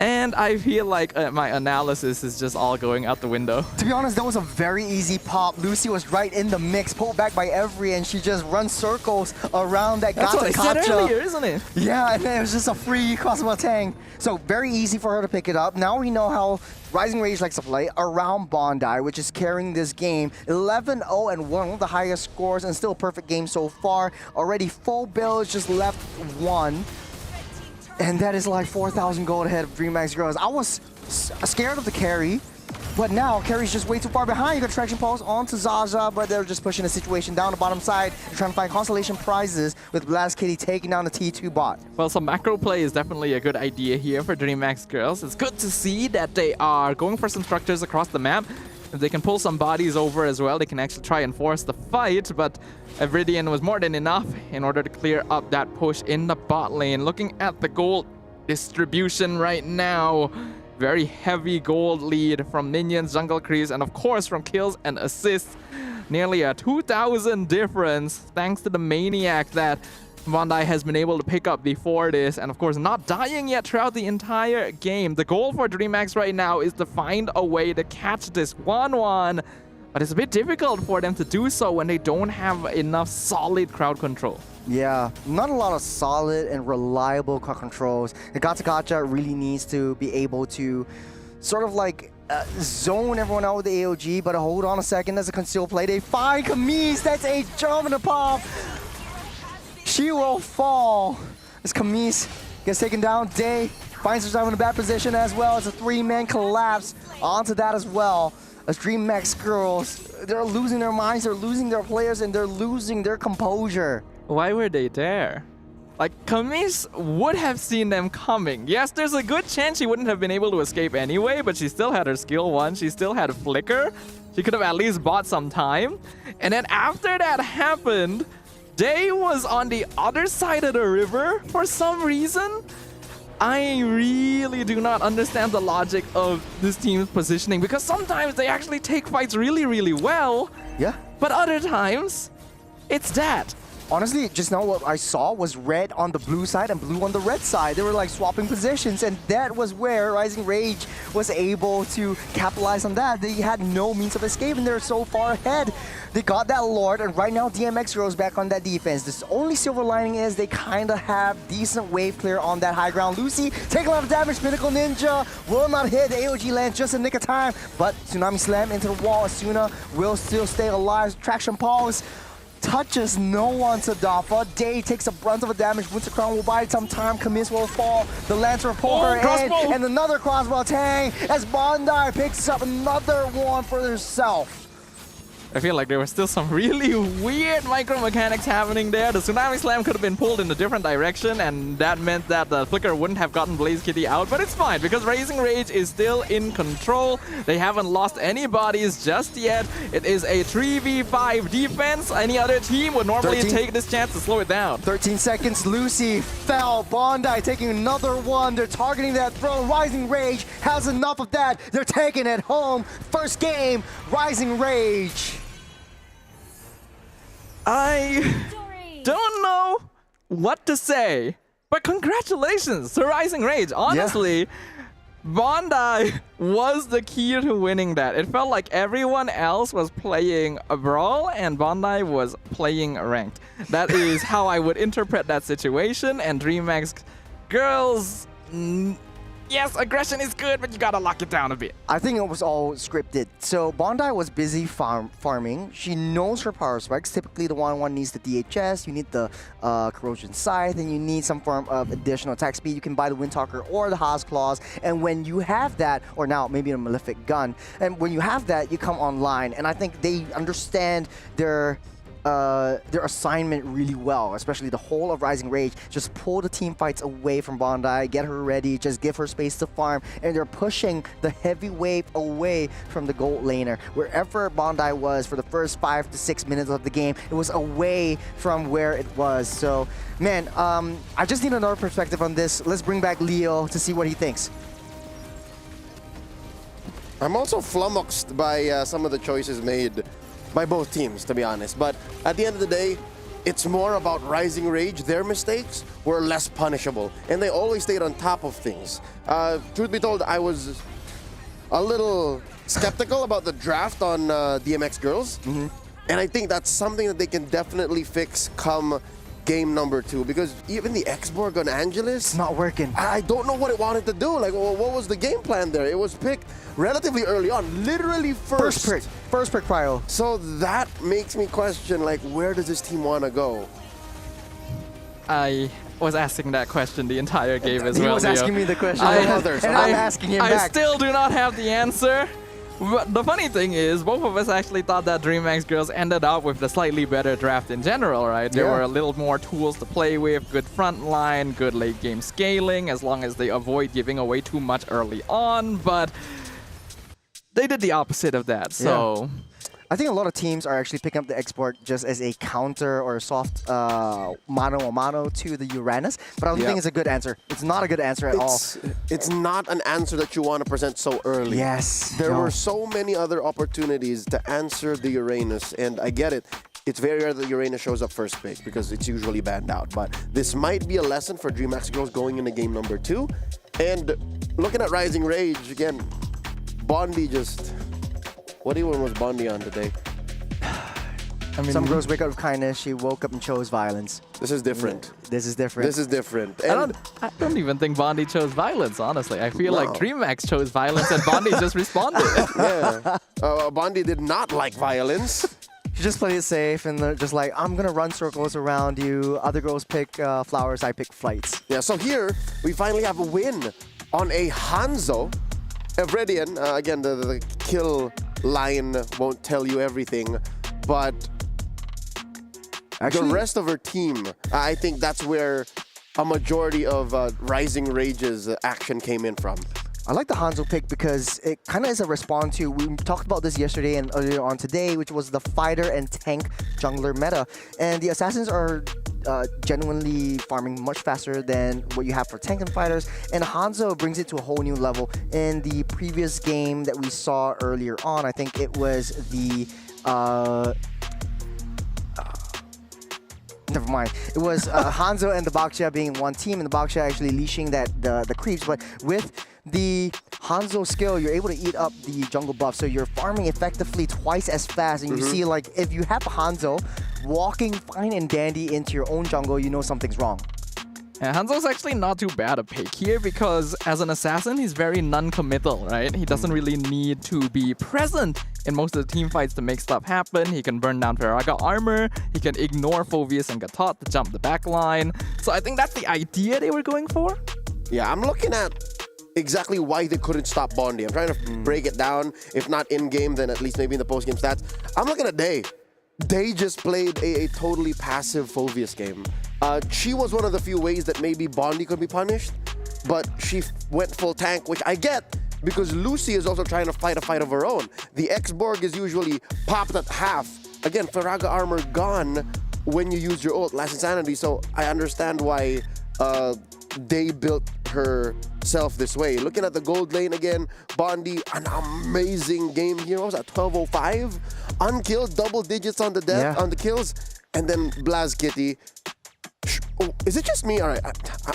And I feel like my analysis is just all going out the window. To be honest, that was a very easy pop. Lucy was right in the mix, pulled back by Every, and she just runs circles around that That's what I said earlier, isn't it? Yeah, and then it was just a free crossbow tang. So very easy for her to pick it up. Now we know how Rising Rage likes to play around Bondi, which is carrying this game. 11-0-1, the highest scores, and still a perfect game so far. Already full builds, just left 1. And that is like 4,000 gold ahead of DreamHack Girls. I was scared of the carry, but now carry's just way too far behind. You got Traction Pulse onto Zaza, but they're just pushing the situation down the bottom side. They're trying to find consolation prizes with Blast Kitty taking down the T2 bot. Well, some macro play is definitely a good idea here for DreamHack Girls. It's good to see that they are going for some structures across the map. If they can pull some bodies over as well, they can actually try and force the fight, but Evridian was more than enough in order to clear up that push in the bot lane. Looking at the gold distribution right now, very heavy gold lead from minions, jungle creeps, and of course from kills and assists. Nearly a 2,000 difference thanks to the maniac that Bondi has been able to pick up before this, and of course not dying yet throughout the entire game. The goal for DreamHack right now is to find a way to catch this 1-1, but it's a bit difficult for them to do so when they don't have enough solid crowd control. Yeah, not a lot of solid and reliable crowd controls. The Gacha really needs to be able to sort of like zone everyone out with the AOG, but hold on a second, there's a concealed play. They find Camise, that's a jump in the pop. She will fall as Camise gets taken down. Day finds herself in a bad position as well as a 3-man collapse onto that as well. As DreamHack Girls, they're losing their minds, they're losing their players, and they're losing their composure. Why were they there? Like, Camise would have seen them coming. Yes, there's a good chance she wouldn't have been able to escape anyway, but she still had her skill 1. She still had a flicker. She could have at least bought some time. And then after that happened, Day was on the other side of the river for some reason. I really do not understand the logic of this team's positioning, because sometimes they actually take fights really, really well. Yeah. But other times, it's that. Honestly, just now what I saw was red on the blue side and blue on the red side. They were like swapping positions, and that was where Rising Rage was able to capitalize on that. They had no means of escape, and they're so far ahead. They got that Lord, and right now DMX goes back on that defense. The only silver lining is they kind of have decent wave clear on that high ground. Lucy, take a lot of damage. Pinnacle Ninja will not hit. The AOG lands just in the nick of time, but Tsunami Slam into the wall. Asuna will still stay alive. Traction Pulse touches no one to Dafa. Day takes a brunt of the damage. Winter Crown will bide some time. Camis will fall. The Lancer will pull her in. And another crossbow tang as Bondi picks up another one for herself. I feel like there were still some really weird micro mechanics happening there. The Tsunami Slam could have been pulled in a different direction, and that meant that the Flicker wouldn't have gotten Blaze Kitty out. But it's fine, because Rising Rage is still in control. They haven't lost any bodies just yet. It is a 3v5 defense. Any other team would normally take this chance to slow it down. 13 seconds, Lucy fell. Bondi taking another one. They're targeting that throne. Rising Rage has enough of that. They're taking it home. First game, Rising Rage. I don't know what to say, but congratulations to Rising Rage. Honestly, Bondi was the key to winning that. It felt like everyone else was playing a brawl and Bondi was playing ranked. That is how I would interpret that situation. And DreamHack's girls, yes, aggression is good, but you gotta lock it down a bit. I think it was all scripted. So Bondi was busy farming. She knows her power specs. Typically, the 1-1 needs the DHS, you need the Corrosion Scythe, and you need some form of additional attack speed. You can buy the Windtalker or the Haas Claws. And when you have that, or now maybe a Malefic Gun, and when you have that, you come online. And I think they understand their assignment really well, especially the whole of Rising Rage. Just pull the team fights away from Bondi, get her ready, just give her space to farm, and they're pushing the heavy wave away from the gold laner. Wherever Bondi was for the first 5 to 6 minutes of the game, it was away from where it was. So, man, I just need another perspective on this. Let's bring back Leo to see what he thinks. I'm also flummoxed by some of the choices made by both teams, to be honest. But at the end of the day, it's more about Rising Rage. Their mistakes were less punishable, and they always stayed on top of things. Truth be told, I was a little skeptical about the draft on DMX Girls, and I think that's something that they can definitely fix come game number 2, because even the X-Borg on Angelus, not working. I don't know what it wanted to do. Like, what was the game plan there? It was picked relatively early on, literally first pick prio. So that makes me question, like, where does this team want to go? I was asking that question the entire game as well. He was asking me the question. I'm asking him back. I still do not have the answer. But the funny thing is, both of us actually thought that DreamHack's girls ended up with the slightly better draft in general, right? There were a little more tools to play with, good front line, good late game scaling, as long as they avoid giving away too much early on. But they did the opposite of that, so... I think a lot of teams are actually picking up the export just as a counter or a soft mano-a-mano to the Uranus, but I don't think it's a good answer. It's not a good answer at all. It's not an answer that you want to present so early. Yes. There were so many other opportunities to answer the Uranus, and I get it. It's very rare that Uranus shows up first pick because it's usually banned out, but this might be a lesson for DreamHack's girls going into game number 2. And looking at Rising Rage, again, Bondi just... What even was Bondi on today? I mean, some girls wake up with kindness. She woke up and chose violence. This is different. This is different. This is different. And I don't even think Bondi chose violence, honestly. I feel like DreamHack chose violence and Bondi just responded. Bondi did not like violence. She just played it safe and they're just like, I'm going to run circles around you. Other girls pick flowers, I pick flights. Yeah, so here we finally have a win on a Hanzo. Evredian, again, the kill line won't tell you everything, but actually, the rest of her team, I think that's where a majority of Rising Rage's action came in from. I like the Hanzo pick because it kind of is a response to, we talked about this yesterday and earlier on today, which was the fighter and tank jungler meta. And the assassins are genuinely farming much faster than what you have for tank and fighters. And Hanzo brings it to a whole new level. In the previous game that we saw earlier on, I think it was the... never mind. It was Hanzo and the Baksha being one team, and the Baksha actually leashing the creeps. But with the Hanzo skill, you're able to eat up the jungle buff, so you're farming effectively twice as fast. And you see, like, if you have a Hanzo walking fine and dandy into your own jungle, you know something's wrong. And Hanzo's actually not too bad a pick here because as an assassin, he's very non-committal, right? He doesn't really need to be present in most of the team fights to make stuff happen. He can burn down Faraga armor. He can ignore Phoveus and Gatot to jump the back line. So I think that's the idea they were going for. Yeah, I'm looking at exactly why they couldn't stop Bondi. I'm trying to break it down. If not in-game, then at least maybe in the post-game stats. I'm looking at Day. Day just played a totally passive Phoveus game. She was one of the few ways that maybe Bondi could be punished, but she went full tank, which I get because Lucy is also trying to fight a fight of her own. The X-Borg is usually popped at half. Again, Faraga armor gone when you use your ult, last insanity, so I understand why Day built herself this way. Looking at the gold lane again, Bondi, an amazing game here. What was that, 12:05? Unkilled, double digits on the death, on the kills, and then Blaz Kitty. Oh, is it just me? All right,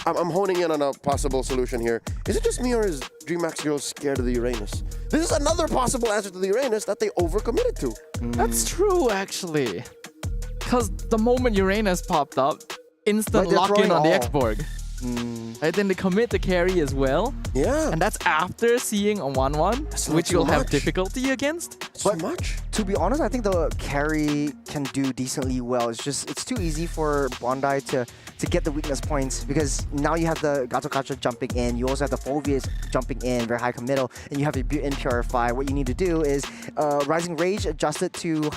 I'm honing in on a possible solution here. Is it just me or is DreamHack's Girls scared of the Uranus? This is another possible answer to the Uranus that they overcommitted to. That's true, actually. Because the moment Uranus popped up, instant lock-in on the X-Borg. Right, then they commit the carry as well. Yeah. And that's after seeing a 1-1, which you'll have difficulty against. So much. To be honest, I think the carry can do decently well. It's too easy for Bondi to get the weakness points because now you have the Gato jumping in, you also have the Phoveus jumping in, very high committal, and you have your Butte and Purify. What you need to do is Rising Rage, adjust it to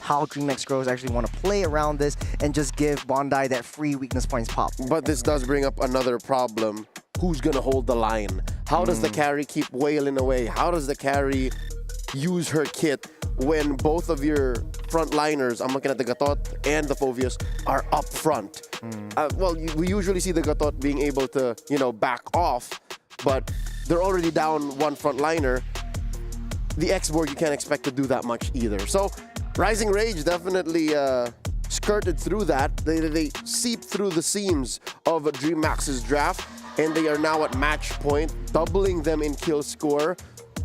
how DreamHack's Girls actually want to play around this and just give Bondi that free weakness points pop. But this does bring up another problem. Who's going to hold the line? How does the carry keep wailing away? How does the carry use her kit when both of your front liners, I'm looking at the Gatot and the Phoveus, are up front? Well, we usually see the Gatot being able to, back off, but they're already down one front liner. The X-Borg, you can't expect to do that much either. So Rising Rage definitely skirted through that. They seeped through the seams of DreamHack's draft, and they are now at match point, doubling them in kill score,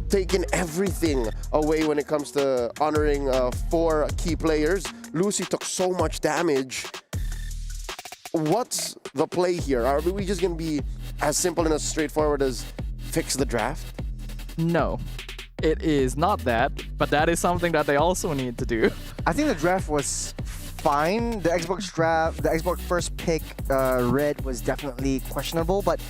taking everything away when it comes to honoring 4 key players. Lucy took so much damage. What's the play here? Are we just going to be as simple and as straightforward as fix the draft? No. It is not that, but that is something that they also need to do. I think the draft was fine. The Xbox draft, the Xbox first pick, red, was definitely questionable, but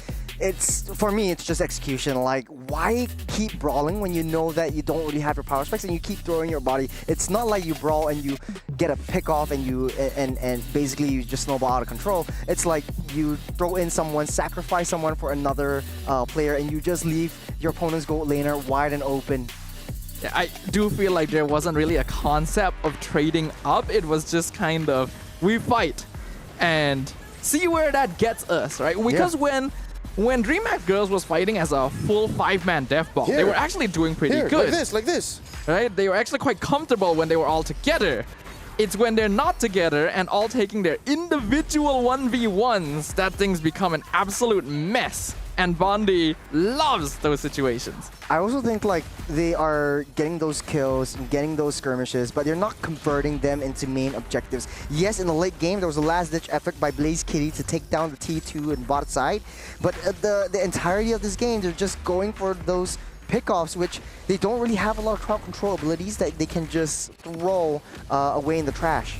for me, it's just execution. Like, why keep brawling when you know that you don't really have your power specs and you keep throwing your body? It's not like you brawl and you get a pick off and and basically you just snowball out of control. It's like you throw in someone, sacrifice someone for another player, and you just leave your opponent's gold laner wide and open. Yeah, I do feel like there wasn't really a concept of trading up. It was just kind of, we fight and see where that gets us, right? Because when DreamHack Girls was fighting as a full 5-man death bomb, they were actually doing pretty good. Like this. Right? They were actually quite comfortable when they were all together. It's when they're not together and all taking their individual 1v1s that things become an absolute mess. And Bondi loves those situations. I also think like they are getting those kills and getting those skirmishes, but they're not converting them into main objectives. Yes, in the late game, there was a last-ditch effort by Blaze Kitty to take down the T2 and bot side, but the entirety of this game, they're just going for those pickoffs, which they don't really have a lot of crowd control abilities that they can just throw away in the trash.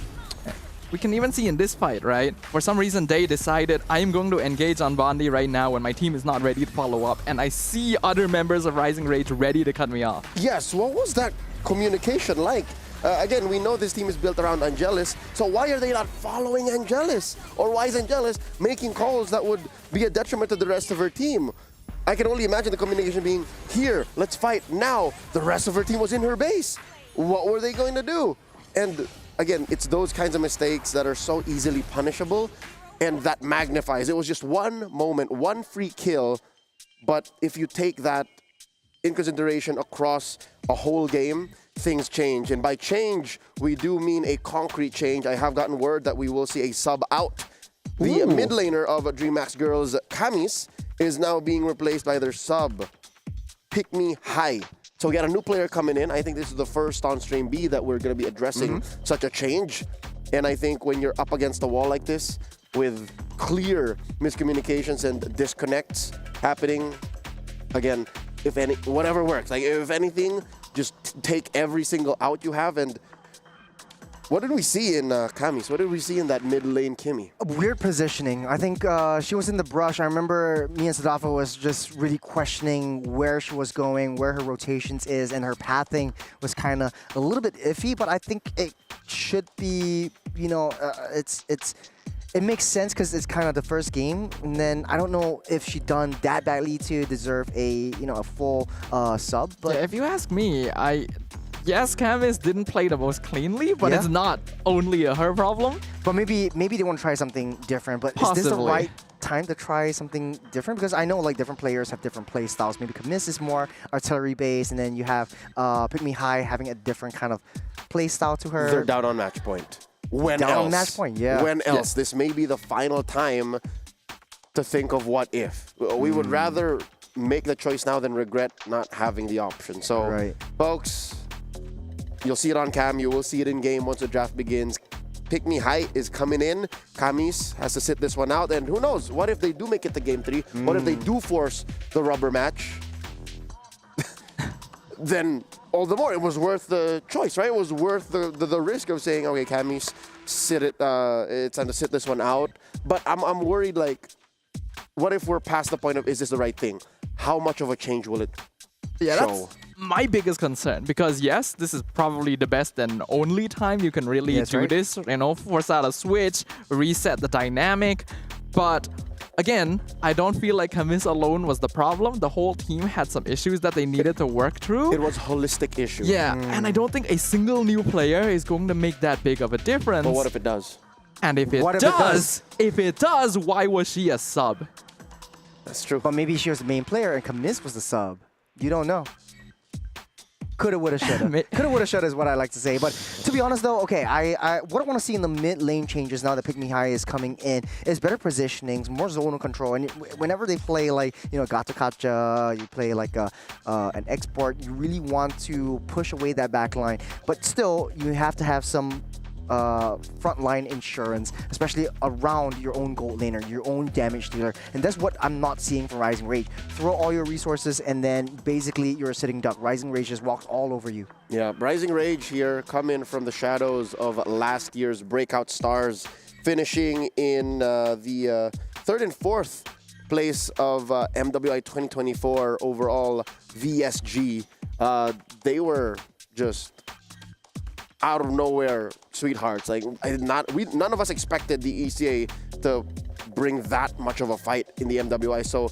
We can even see in this fight, right? For some reason, they decided, I'm going to engage on Bondi right now when my team is not ready to follow up, and I see other members of Rising Rage ready to cut me off. Yes, what was that communication like? Again, we know this team is built around Angelus, so why are they not following Angelus? Or why is Angelus making calls that would be a detriment to the rest of her team? I can only imagine the communication being, here, let's fight now. The rest of her team was in her base. What were they going to do? And again, it's those kinds of mistakes that are so easily punishable and that magnifies. It was just one moment, one free kill, but if you take that in consideration across a whole game, things change. And by change, we do mean a concrete change. I have gotten word that we will see a sub out. The mid laner of DreamHack's Girls, Camis, is now being replaced by their sub, Pick Me High. So we got a new player coming in. I think this is the first on Stream B that we're going to be addressing such a change. And I think when you're up against the wall like this, with clear miscommunications and disconnects happening, again, if any, whatever works. Like if anything, just take every single out you have. And what did we see in Camis? What did we see in that mid lane Kimmy? Weird positioning. I think she was in the brush. I remember me and Sadafa was just really questioning where she was going, where her rotations is, and her pathing was kind of a little bit iffy, but I think it should be, you know, it makes sense because it's kind of the first game, and then I don't know if she done that badly to deserve a, you know, a full sub. But yeah, if you ask me, yes, Camis didn't play the most cleanly, but Yeah. it's not only a her problem. But maybe they want to try something different. But is this the Possibly. right time to try something different? Because I know like different players have different play styles. Maybe Camis is more artillery based, and then you have Pick Me High having a different kind of play style to her. They're down on match point. When Down else? on match point, yeah. When Yeah. else? This may be the final time to think of what if. We would rather make the choice now than regret not having the option. So, Right. folks, you'll see it on cam. You will see it in game once the draft begins. Pick Me High is coming in. Camis has to sit this one out. And who knows? What if they do make it to game 3? What if they do force the rubber match? Then all the more, it was worth the choice, right? It was worth the risk of saying, okay, Camis, sit it. It's time to sit this one out. But I'm worried, like, what if we're past the point of, is this the right thing? How much of a change will it Yeah, show? that's my biggest concern, because yes, this is probably the best and only time you can really Yes, do right. this, you know, force out a switch, reset the dynamic. But again, I don't feel like Camis alone was the problem. The whole team had some issues that they needed to work through. It was holistic issue. Yeah, and I don't think a single new player is going to make that big of a difference. But what if it does? And if it What if it does, why was she a sub? That's true. But maybe she was the main player and Camis was the sub. You don't know. Coulda, woulda, shoulda. Coulda, woulda, shoulda is what I like to say. But to be honest, though, okay, what I want to see in the mid lane changes now that Pick Me High is coming in is better positionings, more zonal control. And whenever they play like, you know, Gata Kacha, you play like an export, you really want to push away that back line. But still, you have to have some frontline insurance, especially around your own gold laner, your own damage dealer. And that's what I'm not seeing from Rising Rage. Throw all your resources and then basically you're a sitting duck. Rising Rage just walks all over you. Yeah, Rising Rage here come in from the shadows of last year's breakout stars, finishing in the 3rd and 4th place of MWI 2024 overall VSG. They were just out of nowhere sweethearts. Like, none of us expected the ECA to bring that much of a fight in the MWI. So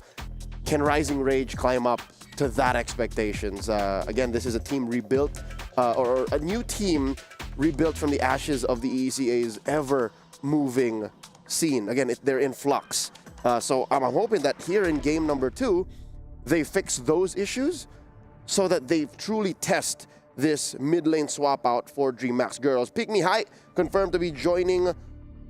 can Rising Rage climb up to that expectations? Again, this is a team rebuilt, or a new team rebuilt from the ashes of the ECA's ever-moving scene. Again, they're in flux. So I'm hoping that here in game number 2, they fix those issues so that they truly test this mid lane swap out for DreamHack Girls. Pick Me High confirmed to be joining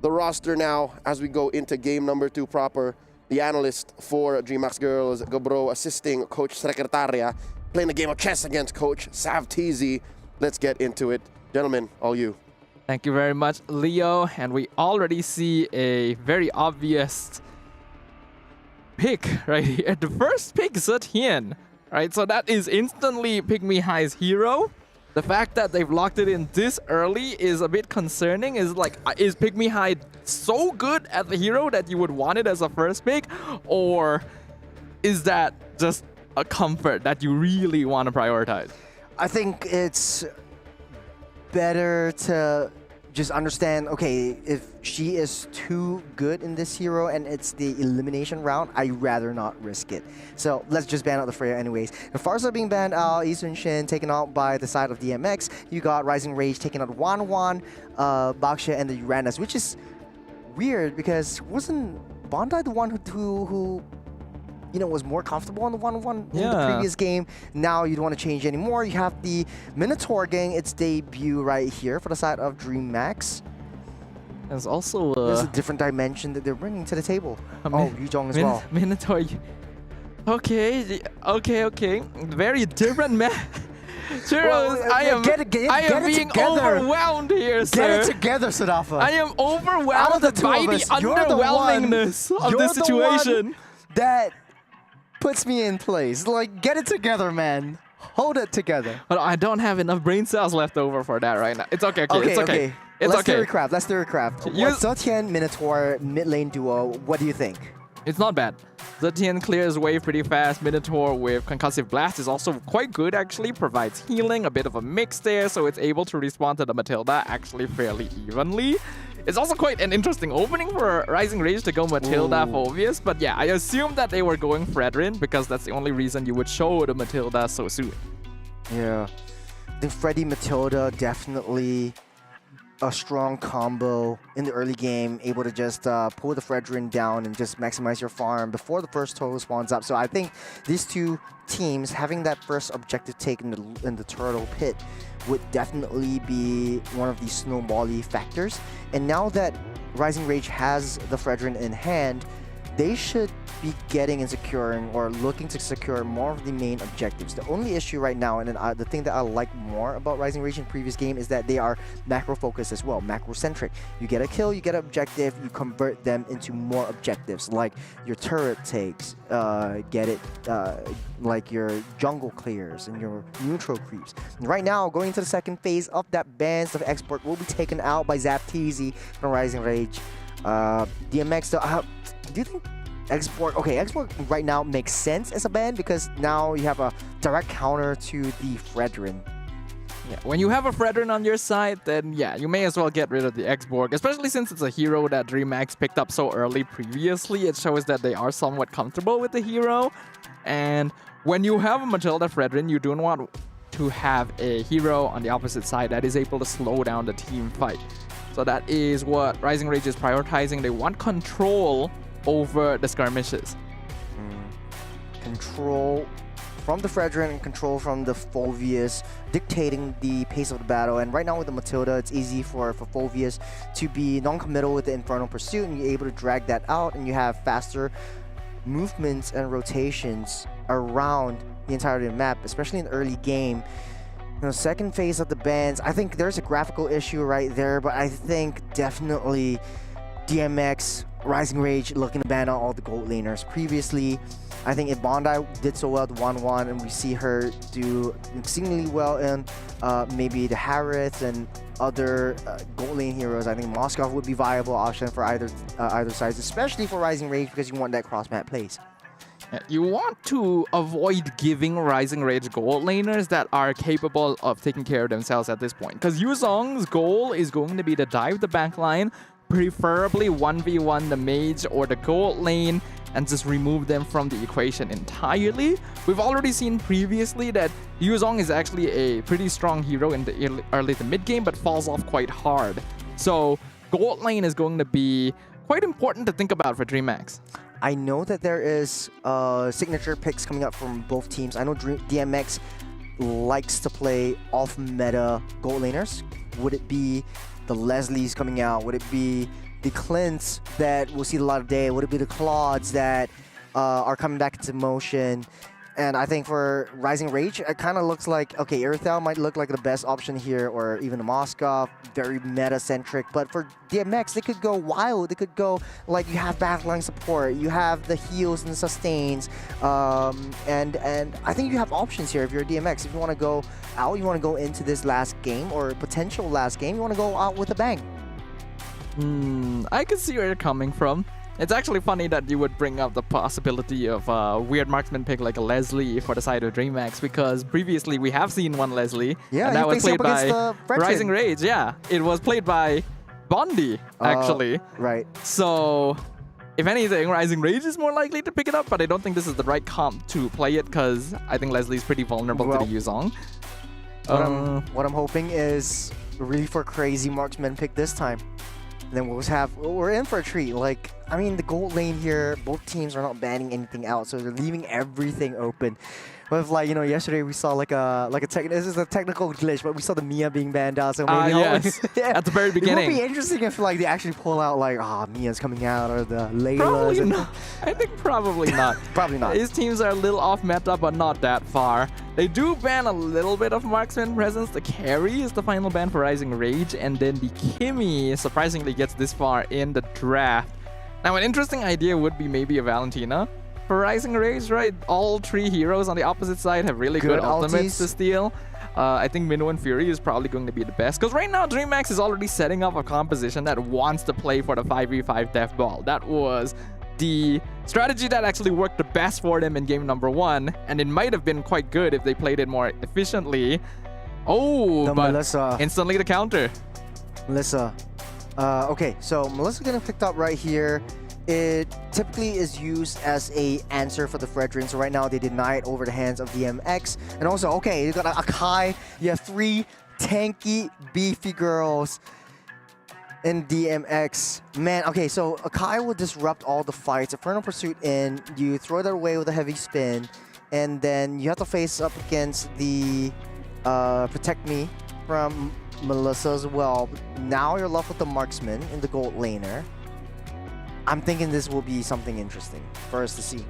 the roster now as we go into game number 2 proper. The analyst for DreamHack Girls, Gabro, assisting Coach Secretaria, playing a game of chess against Coach Sav Teasy. Let's get into it. Gentlemen, all you. Thank you very much, Leo. And we already see a very obvious pick right here. The first pick, Zetian. Right, so that is instantly Pick Me High's hero. The fact that they've locked it in this early is a bit concerning. Is Pick Me High so good at the hero that you would want it as a first pick? Or is that just a comfort that you really want to prioritize? I think it's better to just understand, okay, if she is too good in this hero and it's the elimination round, I'd rather not risk it. So let's just ban out the Freya anyways. The Farsa being banned out, Isun Shin taken out by the side of DMX. You got Rising Rage taking out Wan, Baksha, and the Uranus, which is weird because wasn't Bandai the one who you know, was more comfortable on the 1-1 in the previous game? Now you don't want to change anymore. You have the Minotaur getting its debut right here for the side of DreamHack. There's also there's a different dimension that they're bringing to the table. Yuzhong as well. Minotaur. Okay. Very different man. Churros, I am being overwhelmed here, sir. Get it together, Sadafa. I am overwhelmed by the underwhelmingness of this situation. That puts me in place. Like, get it together, man. Hold it together. But I don't have enough brain cells left over for that right now. It's okay, Okay, it's okay. okay. It's Let's okay. theorycraft. Let's theorycraft. You- Zetian Minotaur mid lane duo. What do you think? It's not bad. Zetian clears wave pretty fast. Minotaur with Concussive Blast is also quite good actually. Provides healing, a bit of a mix there, so it's able to respond to the Matilda actually fairly evenly. It's also quite an interesting opening for Rising Rage to go Matilda for obvious, but yeah, I assume that they were going Fredrin because that's the only reason you would show the Matilda so soon. Yeah. I think Freddy Matilda definitely a strong combo in the early game, able to just pull the Fredrin down and just maximize your farm before the first turtle spawns up. So I think these two teams having that first objective take in the turtle pit would definitely be one of the snowbally factors. And now that Rising Rage has the Fredrin in hand, they should be getting and securing or looking to secure more of the main objectives. The only issue right now, and then the thing that I like more about Rising Rage in previous game is that they are macro focused as well, macro centric. You get a kill, you get an objective, you convert them into more objectives like your turret takes, like your jungle clears and your neutral creeps. And right now, going into the second phase of that bans of export will be taken out by Zapteezy from Rising Rage. DMX, though, do you think export right now makes sense as a ban because now you have a direct counter to the Fredrin? Yeah, when you have a Fredrin on your side, then yeah, you may as well get rid of the X-Borg, especially since it's a hero that DreamHack picked up so early previously. It shows that they are somewhat comfortable with the hero. And when you have a Matilda Fredrin, you don't want to have a hero on the opposite side that is able to slow down the team fight. So that is what Rising Rage is prioritizing. They want control over the skirmishes. Control from the Fredrin and control from the Fulvius, dictating the pace of the battle. And right now with the Matilda, it's easy for Fulvius to be non-committal with the Infernal Pursuit, and you're able to drag that out, and you have faster movements and rotations around the entirety of the map, especially in the early game. You know, second phase of the bans, I think there's a graphical issue right there, but I think definitely DMX, Rising Rage looking to ban out all the gold laners. Previously, I think if Bondi did so well at 1-1 and we see her do exceedingly well in maybe the Harith and other gold lane heroes, I think Moskov would be a viable option for either side, especially for Rising Rage because you want that cross-map plays. You want to avoid giving Rising Rage gold laners that are capable of taking care of themselves at this point. Because Yuzong's goal is going to be to dive the backline, preferably 1v1 the mage or the gold lane, and just remove them from the equation entirely. We've already seen previously that Yuzong is actually a pretty strong hero in the early to mid game, but falls off quite hard. So gold lane is going to be quite important to think about for DreamHack. I know that there is signature picks coming up from both teams. I know DMX likes to play off-meta gold laners. Would it be the Leslies coming out? Would it be the Clint's that will see the light of day? Would it be the Claudes that are coming back into motion? And I think for Rising Rage, it kind of looks like, okay, Irithel might look like the best option here, or even a Moskov, very meta-centric. But for DMX, they could go wild. They could go, like, you have backline support, you have the heals and the sustains. And I think you have options here if you're a DMX. If you want to go out, you want to go into this last game, or potential last game, you want to go out with a bang. I can see where you're coming from. It's actually funny that you would bring up the possibility of a weird marksman pick like a Leslie for the side of DreamHack, because previously we have seen one Leslie, and that was played by Rising Rage. Yeah, it was played by Bondi, actually. Right. So, if anything, Rising Rage is more likely to pick it up, but I don't think this is the right comp to play it, because I think Leslie's pretty vulnerable to the Yuzong. What I'm hoping is really for crazy marksman pick this time. And then we're in for a treat. Like, I mean, the gold lane here, both teams are not banning anything out, so they're leaving everything open. But like, you know, yesterday we saw this is a technical glitch, but we saw the Mia being banned out. So maybe yes, at the very beginning. It would be interesting if like they actually pull out like, Mia's coming out, or the Layla's. Probably not. I think probably not. Probably not. His teams are a little off meta, but not that far. They do ban a little bit of marksman presence. The carry is the final ban for Rising Rage, and then the Kimmy surprisingly gets this far in the draft. Now, an interesting idea would be maybe a Valentina for Rising Rage, right? All 3 heroes on the opposite side have really good ultimates to steal. I think Minnow and Fury is probably going to be the best. Because right now, DreamHack is already setting up a composition that wants to play for the 5v5 death ball. That was the strategy that actually worked the best for them in game number 1. And it might have been quite good if they played it more efficiently. Oh, but Melissa. Instantly the counter. Melissa. Okay, so Melissa getting picked up right here. It typically is used as a answer for the Fredrin. So right now they deny it over the hands of DMX. And also, okay, you got Akai. You have 3 tanky, beefy girls in DMX. Man, okay, so Akai will disrupt all the fights. Infernal Pursuit in, you throw that away with a heavy spin, and then you have to face up against the Protect Me from Melissa as well. Now you're left with the Marksman in the gold laner. I'm thinking this will be something interesting for us to see.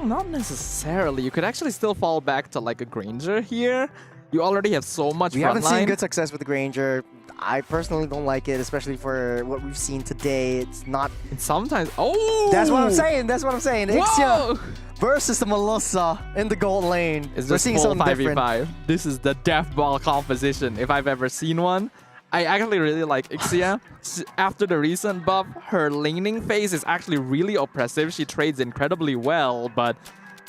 Not necessarily. You could actually still fall back to like a Granger here. You already have so much We front haven't seen line. good success with the Granger. I personally don't like it, especially for what we've seen today. It's not... Sometimes... Oh! That's what I'm saying. That's what I'm saying. Whoa! Ixia versus the Melissa in the gold lane. Is We're this seeing full something 5v5? different. This is the death ball composition, if I've ever seen one. I actually really like Ixia. After the recent buff, her laning phase is actually really oppressive. She trades incredibly well, but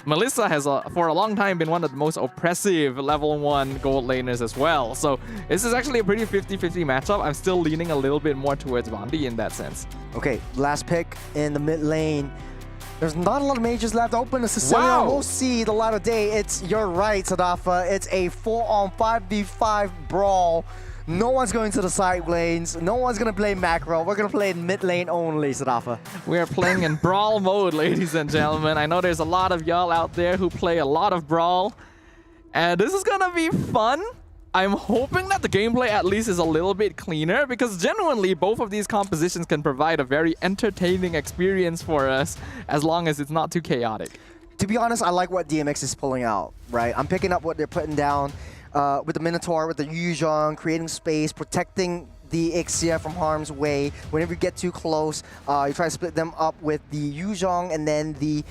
Melissa has, for a long time, been one of the most oppressive level 1 gold laners as well. So this is actually a pretty 50-50 matchup. I'm still leaning a little bit more towards Bondi in that sense. Okay, last pick in the mid lane. There's not a lot of mages left open. The Sicilian will see the light of day. You're right, Sadafa. It's a full-on 5v5 brawl. No one's going to the side lanes. No one's going to play macro. We're going to play in mid lane only, Sadafa. We are playing in Brawl mode, ladies and gentlemen. I know there's a lot of y'all out there who play a lot of Brawl. And this is going to be fun. I'm hoping that the gameplay at least is a little bit cleaner, because genuinely both of these compositions can provide a very entertaining experience for us as long as it's not too chaotic. To be honest, I like what DMX is pulling out, right? I'm picking up what they're putting down. With the Minotaur, with the Yuzhong, creating space, protecting the Ixia from harm's way. Whenever you get too close, you try to split them up with the Yuzhong, and then the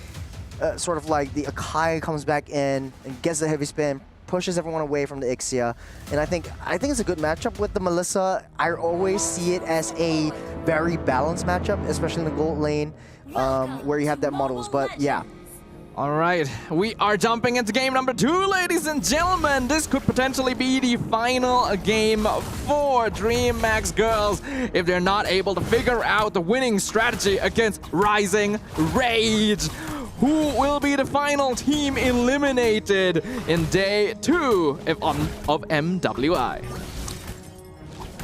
sort of like the Akai comes back in and gets the heavy spin, pushes everyone away from the Ixia. And I think it's a good matchup with the Melissa. I always see it as a very balanced matchup, especially in the gold lane, where you have that models. But yeah. All right, we are jumping into game number 2, ladies and gentlemen. This could potentially be the final game for DreamHack's girls if they're not able to figure out the winning strategy against Rising Rage. Who will be the final team eliminated in day 2 of MWI?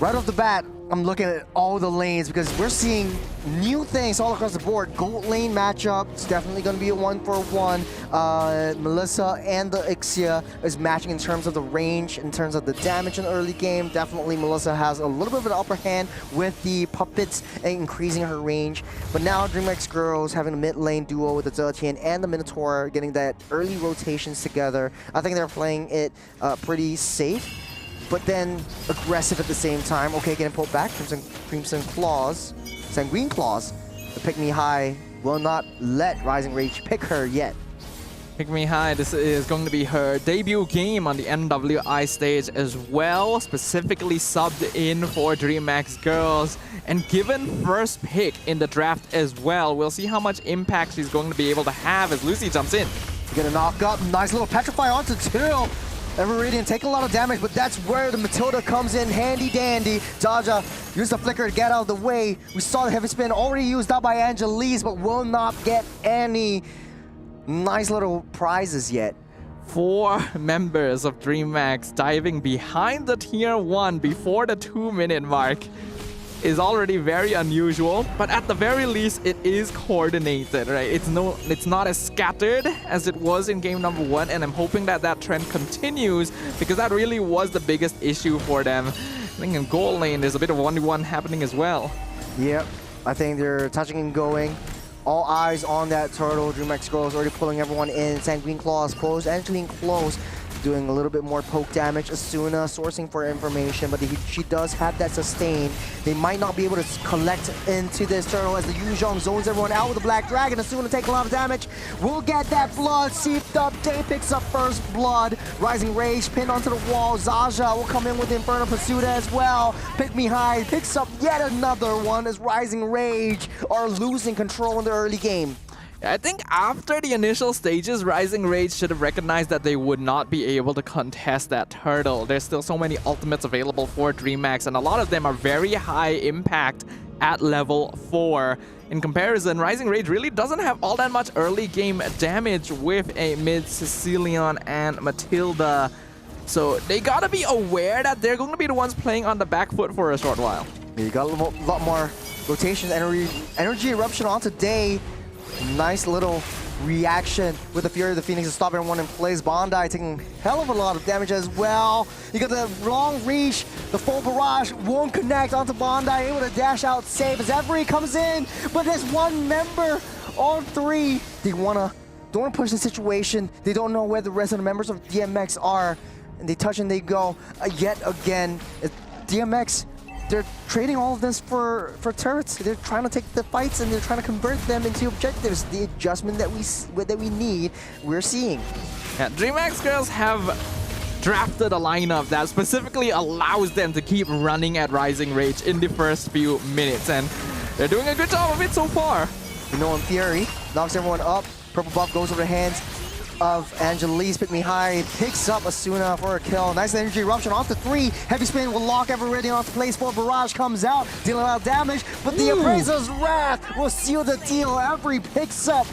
Right off the bat, I'm looking at all the lanes because we're seeing new things all across the board. Gold lane matchup, it's definitely going to be a 1-for-1. Melissa and the Ixia is matching in terms of the range, in terms of the damage in the early game. Definitely Melissa has a little bit of an upper hand with the puppets and increasing her range. But now DreamHack's girls having a mid lane duo with the Zetian and the Minotaur, getting that early rotations together. I think they're playing it pretty safe, but then aggressive at the same time. Okay, getting pulled back. Crimson Claws, Sanguine Claws. The Pick Me High will not let Rising Rage pick her yet. Pick Me High, this is going to be her debut game on the MWI stage as well, specifically subbed in for DreamHack's girls. And given first pick in the draft as well, we'll see how much impact she's going to be able to have as Lucy jumps in. Get a knock up, nice little Petrify onto Till. Everaridian take a lot of damage, but that's where the Matilda comes in handy dandy. Jaja used the flicker to get out of the way. We saw the heavy spin already used up by Angelise, but will not get any nice little prizes yet. 4 members of DreamHack diving behind the tier 1 before the 2-minute mark is already very unusual, but at the very least it is coordinated, right? It's not as scattered as it was in game number 1, and I'm hoping that that trend continues, because that really was the biggest issue for them. I think in gold lane there's a bit of 1v1 happening as well. Yep, I think they're touching and going. All eyes on that turtle. DreamHack's girls already pulling everyone in. Sanguine Claws close, Angeline close. doing a little bit more poke damage. Asuna sourcing for information, but she does have that sustain. They might not be able to collect into this turtle as the Yuzhong zones everyone out with the Black Dragon. Asuna take a lot of damage. We'll get that blood seeped up. Day picks up first blood. Rising Rage pinned onto the wall. Zaja will come in with the Infernal Pursuit as well. Pick Me High picks up yet another one as Rising Rage are losing control in the early game. I think after the initial stages, Rising Rage should have recognized that they would not be able to contest that turtle. There's still so many ultimates available for DreamHack, and a lot of them are very high impact at level 4. In comparison, Rising Rage really doesn't have all that much early game damage with a mid-Sicilian and Matilda. So they gotta be aware that they're going to be the ones playing on the back foot for a short while. Yeah, you got a lot more rotation, energy eruption onto Day. Nice little reaction with the Fury of the Phoenix to stop everyone in place. Bondi taking hell of a lot of damage as well. You got the long reach, the full barrage won't connect onto Bondi, able to dash out safe as Every comes in, but there's one member on 3. They don't wanna push the situation. They don't know where the rest of the members of DMX are, and they touch and they go. Yet again, DMX, they're trading all of this for turrets. They're trying to take the fights and they're trying to convert them into objectives. The adjustment that we need, we're seeing. Yeah, DreamHack girls have drafted a lineup that specifically allows them to keep running at Rising Rage in the first few minutes, and they're doing a good job of it so far. Minoan Fury knocks everyone up. Purple buff goes over the hands of Angelise. Pick Me High picks up Asuna for a kill. Nice energy eruption onto 3. Heavy spin will lock Everready onto place 4. Barrage comes out, dealing a lot of damage, but the Appraiser's Wrath will seal the deal. Every picks up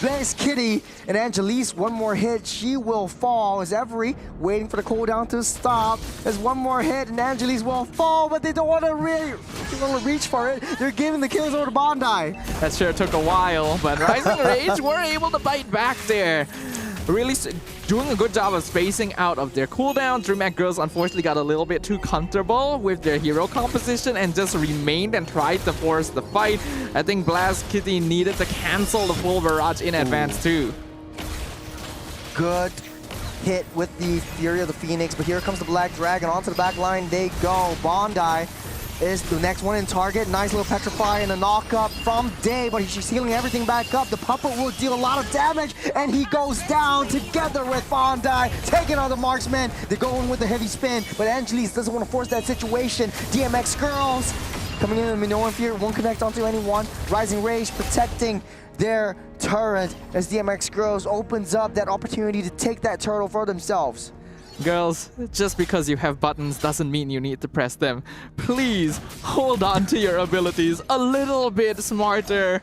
Blaze Kitty and Angelise. One more hit, she will fall as Every waiting for the cooldown to stop. There's one more hit and Angelise will fall, but they don't want to reach for it. They're giving the kills over to Bondi. That sure took a while, but Rising Rage were able to bite back there. Really doing a good job of spacing out of their cooldown. DreamHack girls unfortunately got a little bit too comfortable with their hero composition and just remained and tried to force the fight. I think Blast Kitty needed to cancel the full barrage in advance too. Good hit with the Fury of the Phoenix, but here comes the Black Dragon. Onto the back line they go. Bondi is the next one in target. Nice little petrify and a knock-up from Day, but she's healing everything back up. The puppet will deal a lot of damage, and he goes down together with Bondi, taking on the marksman. They're going with the heavy spin, but Angelise doesn't want to force that situation. DMX girls coming in, Minoan Fury won't connect onto anyone. Rising Rage protecting their turret as DMX girls opens up that opportunity to take that turtle for themselves. Girls, just because you have buttons doesn't mean you need to press them. Please hold on to your abilities a little bit smarter.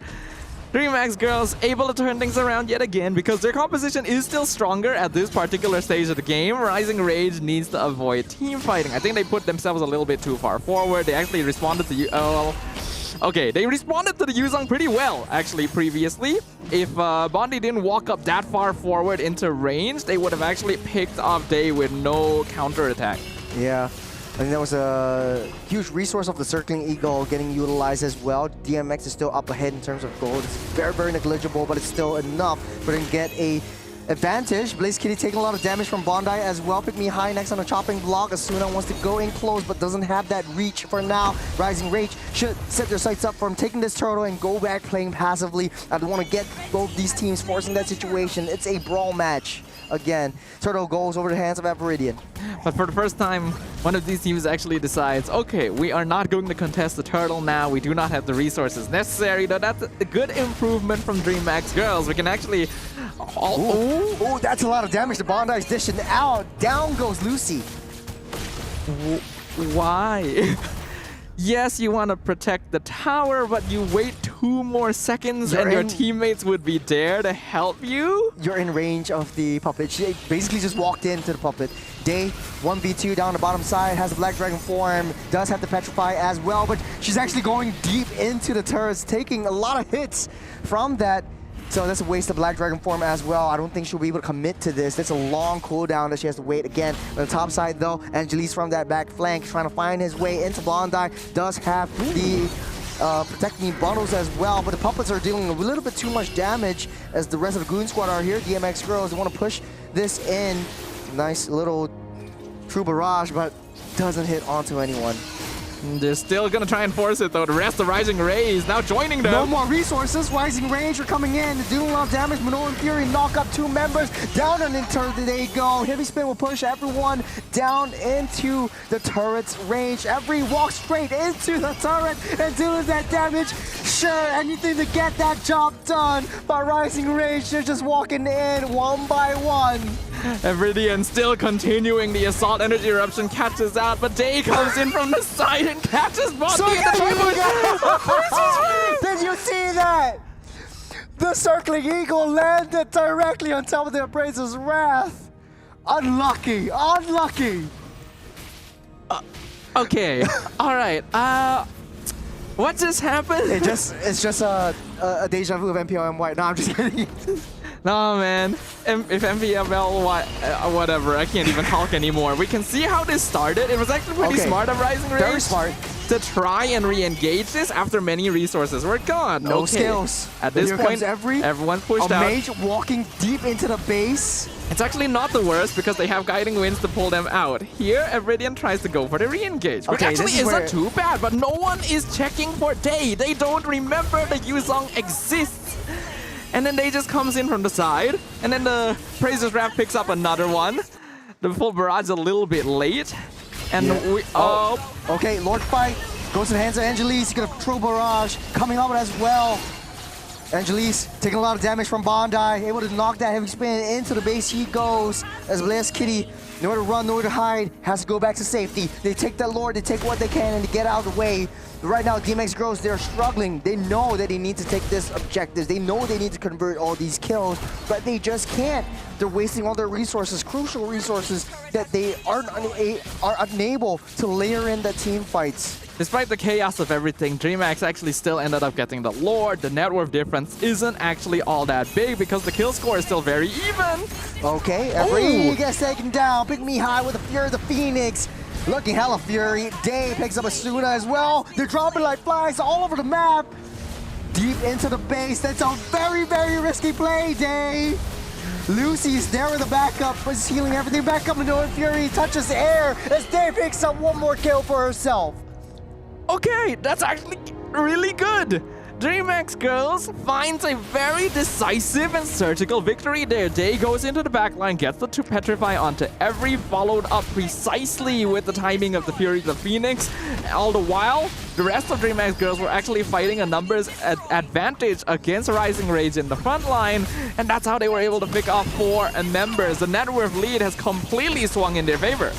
DreamHack girls able to turn things around yet again because their composition is still stronger at this particular stage of the game. Rising Rage needs to avoid team fighting. I think they put themselves a little bit too far forward. They actually responded to okay, they responded to the Yuzong pretty well, actually, previously. If Bondi didn't walk up that far forward into range, they would have actually picked off Day with no counterattack. Yeah, I think that was a huge resource of the Circling Eagle getting utilized as well. DMX is still up ahead in terms of gold. It's very, very negligible, but it's still enough for them to get a advantage. Blaze Kitty taking a lot of damage from Bondi as well. Pick Me High next on a chopping block. Asuna wants to go in close but doesn't have that reach for now. Rising Rage should set their sights up from taking this turtle and go back playing passively. I don't want to get both these teams forcing that situation. It's a brawl match. Again, turtle goes over the hands of Viridian. But for the first time, one of these teams actually decides, okay, we are not going to contest the turtle now. We do not have the resources necessary. Though that's a good improvement from DreamHack girls. We can actually... Ooh, that's a lot of damage. The Bondi's dishing out. Down goes Lucy. Why? Yes, you want to protect the tower, but you wait 2 more seconds and your teammates would be there to help you? You're in range of the puppet. She basically just walked into the puppet. Day 1v2 down the bottom side, has the Black Dragon form, does have the Petrify as well, but she's actually going deep into the turrets, taking a lot of hits from that. So that's a waste of Black Dragon form as well. I don't think she'll be able to commit to this. That's a long cooldown that she has to wait again. On the top side though, Angelise from that back flank trying to find his way into Bondi. Does have the protecting bundles as well, but the puppets are dealing a little bit too much damage as the rest of the Goon Squad are here. DMX girls want to push this in Nice little true barrage, but doesn't hit onto anyone. They're still gonna try and force it though. The rest of Rising Ray is now joining them. No more resources. Rising Rage are coming in. Doing a lot of damage. Manoa and Fury knock up 2 members. Down and into they go. Heavy Spin will push everyone down into the turret's range. Every walk straight into the turret and doing that damage. Sure, anything to get that job done. But Rising Rage, they're just walking in one by one. Evridian still continuing the assault. Energy eruption catches out, but Day comes in from the side and catches Bondi at the Did you see that? The circling eagle landed directly on top of the Appraiser's Wrath. Unlucky, unlucky. Okay, all right. What just happened? It's just a deja vu of MPLMY. No, I'm just kidding. No, man. If MPLMY, whatever, I can't even talk anymore. We can see how this started. It was actually pretty smart of Rising Rage. Very smart. To try and re-engage this after many resources were gone. No skills. At this point, everyone's pushed out. A mage walking deep into the base. It's actually not the worst because they have Guiding Winds to pull them out. Here, Evridian tries to go for the re-engage, which actually isn't too bad, but no one is checking for Day. They don't remember the Yuzong exists. And then Day just comes in from the side, and then the Praiser's Wrath picks up another one. The full barrage is a little bit late. And we okay, Lord Fight goes to the hands of Angelise. He's got a true barrage coming up as well. Angelise taking a lot of damage from Bondi, able to knock that heavy spin into the base. He goes as Blaze Kitty, nowhere to run, nowhere to hide, has to go back to safety. They take that Lord, they take what they can and they get out of the way. Right now, DMX Girls, they're struggling. They know that they need to take this objectives. They know they need to convert all these kills, but they just can't. They're wasting all their resources, crucial resources that they are unable to layer in the team fights. Despite the chaos of everything, DreamHack actually still ended up getting the Lord. The net worth difference isn't actually all that big because the kill score is still very even. Okay, every gets taken down. Pick me high with the Fury of the Phoenix. Looking hella Fury. Day picks up Asuna as well. They're dropping like flies all over the map. Deep into the base. That's a very, very risky play, Day. Lucy's there with the backup, but is healing everything back up. Manoa and Fury touches air as Day picks up one more kill for herself. Okay, that's actually really good. DreamHack Girls finds a very decisive and surgical victory there. Day goes into the backline, gets the 2 Petrify onto every, followed up precisely with the timing of the Fury of the Phoenix. All the while, the rest of DreamHack Girls were actually fighting a numbers advantage against Rising Rage in the front line, and that's how they were able to pick off 4 members. The net worth lead has completely swung in their favor.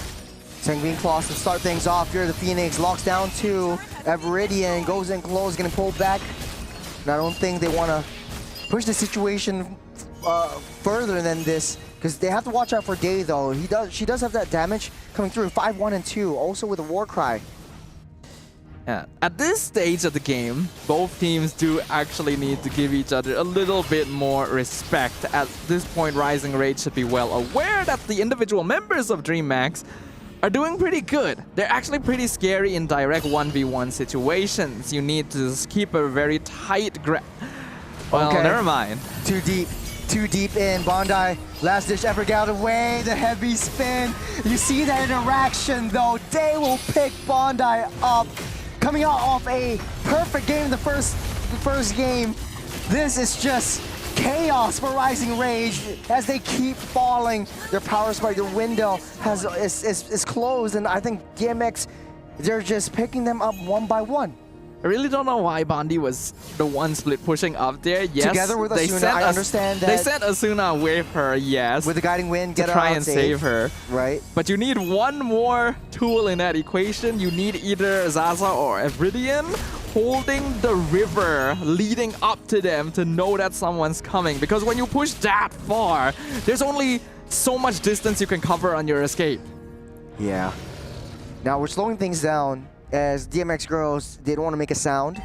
Sanguine Claws to start things off. Here the Phoenix locks down 2. Evridian goes in close, getting pulled back. And I don't think they want to push the situation further than this, because they have to watch out for Day though. She does have that damage coming through. 5, 1, and 2. Also with a War Cry. Yeah. At this stage of the game, both teams do actually need to give each other a little bit more respect. At this point, Rising Rage should be well aware that the individual members of DreamHack are doing pretty good. They're actually pretty scary in direct 1v1 situations. You need to just keep a very tight grip. Well, never mind. Too deep in. Bondi, last ditch effort, get out of the way. The heavy spin. You see that interaction though. Day will pick Bondi up. Coming out off a perfect game in the first game. This is just chaos for Rising Rage as they keep falling. Their power spike, their window is closed, and I think DMX, they're just picking them up one by one. I really don't know why Bondi was the one split pushing up there. Yes, together with Asuna, I understand that. They sent Asuna with her, yes. With the Guiding Wind, get to her try out and safe. save her. Right. But you need one more tool in that equation. You need either Zaza or Evridian holding the river leading up to them to know that someone's coming. Because when you push that far, there's only so much distance you can cover on your escape. Yeah. Now we're slowing things down as DMX Girls, they don't want to make a sound.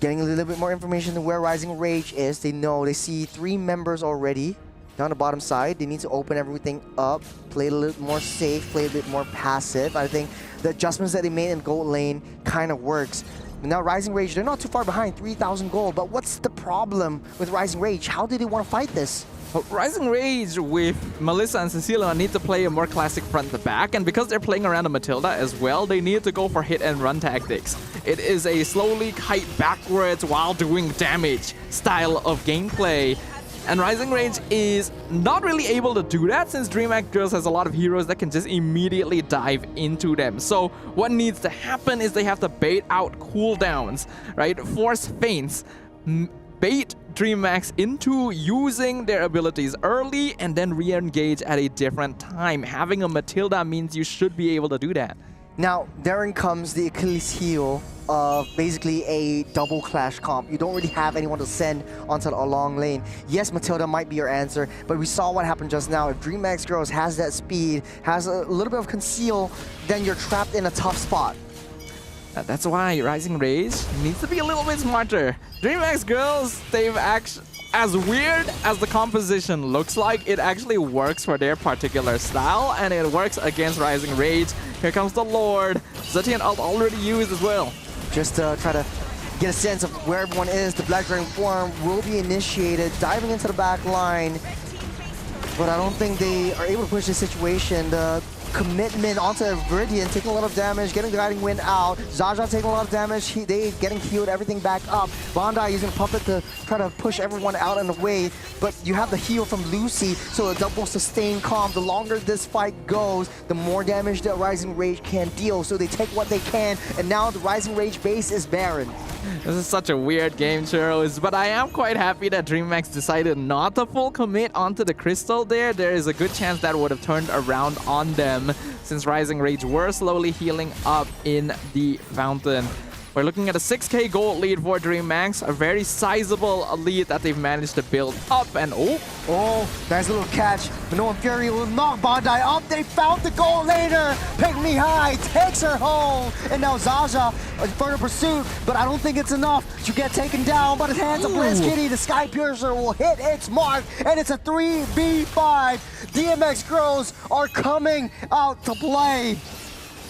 Getting a little bit more information on where Rising Rage is. They know, they see 3 members already down the bottom side. They need to open everything up, play a little more safe, play a bit more passive. I think the adjustments that they made in gold lane kind of works. But now Rising Rage, they're not too far behind, 3,000 gold. But what's the problem with Rising Rage? How do they want to fight this? Rising Rage with Melissa and Cecilia need to play a more classic front to back, and because they're playing around a Matilda as well, they need to go for hit and run tactics. It is a slowly kite backwards while doing damage style of gameplay. And Rising Rage is not really able to do that since DreamHack Girls has a lot of heroes that can just immediately dive into them. So what needs to happen is they have to bait out cooldowns, right? Force feints, bait DreamHack into using their abilities early and then re-engage at a different time. Having a Matilda means you should be able to do that. Now, therein comes the Achilles heel of basically a double clash comp. You don't really have anyone to send onto a long lane. Yes, Matilda might be your answer, but we saw what happened just now. If DreamHack Girls has that speed, has a little bit of conceal, then you're trapped in a tough spot. That's why Rising Rage needs to be a little bit smarter. DreamHack Girls, they've actually, as weird as the composition looks like, it actually works for their particular style, and it works against Rising Rage. Here comes the Lord. Zetian ult already used as well. Just to try to get a sense of where everyone is, the Black Dragon form will be initiated, diving into the back line. But I don't think they are able to push this situation. The commitment onto Viridian, taking a lot of damage, getting the Guiding Wind out. Zaza taking a lot of damage, they getting healed, everything back up. Bandai using Puppet to try to push everyone out and away, but you have the heal from Lucy, so a double sustain comp. The longer this fight goes, the more damage that Rising Rage can deal, so they take what they can, and now the Rising Rage base is barren. This is such a weird game, Churros, but I am quite happy that DreamHack decided not to full commit onto the crystal there. There is a good chance that would have turned around on them since Rising Rage were slowly healing up in the fountain. We're looking at a 6k gold lead for DreamHack, a very sizable lead that they've managed to build up, and oh, nice little catch. But no Fury will knock Bandai up. They found the goal later. Pick Me High takes her home. And now Zaza in further pursuit, but I don't think it's enough to get taken down by the hands of Blitz Kitty. The Sky Piercer will hit its mark, and it's a 3v5. DMX Girls are coming out to play.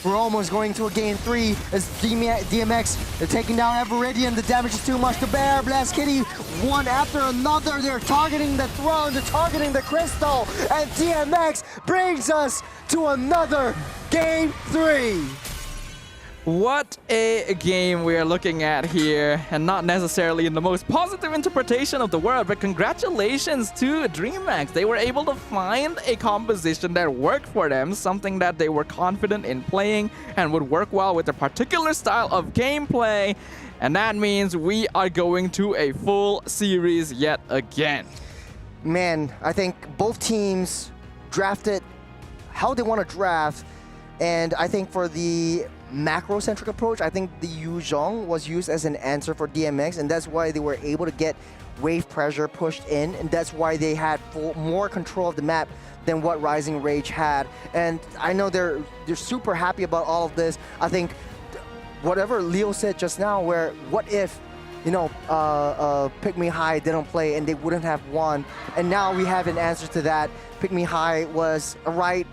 We're almost going to a game 3 as DMX, they're taking down Everidian. The damage is too much to bear. Blast Kitty, one after another. They're targeting the throne, they're targeting the crystal, and DMX brings us to another game 3. What a game we are looking at here, and not necessarily in the most positive interpretation of the word, but congratulations to DreamHack. They were able to find a composition that worked for them, something that they were confident in playing and would work well with their particular style of gameplay, and that means we are going to a full series yet again. Man, I think both teams drafted how they want to draft, and I think for the macro-centric approach, I think the Yuzhong was used as an answer for DMX, and that's why they were able to get wave pressure pushed in, and that's why they had more control of the map than what Rising Rage had. And I know they're super happy about all of this. I think whatever Leo said just now, where what if, you know, Pick Me High didn't play and they wouldn't have won, and now we have an answer to that. Pick Me High was a right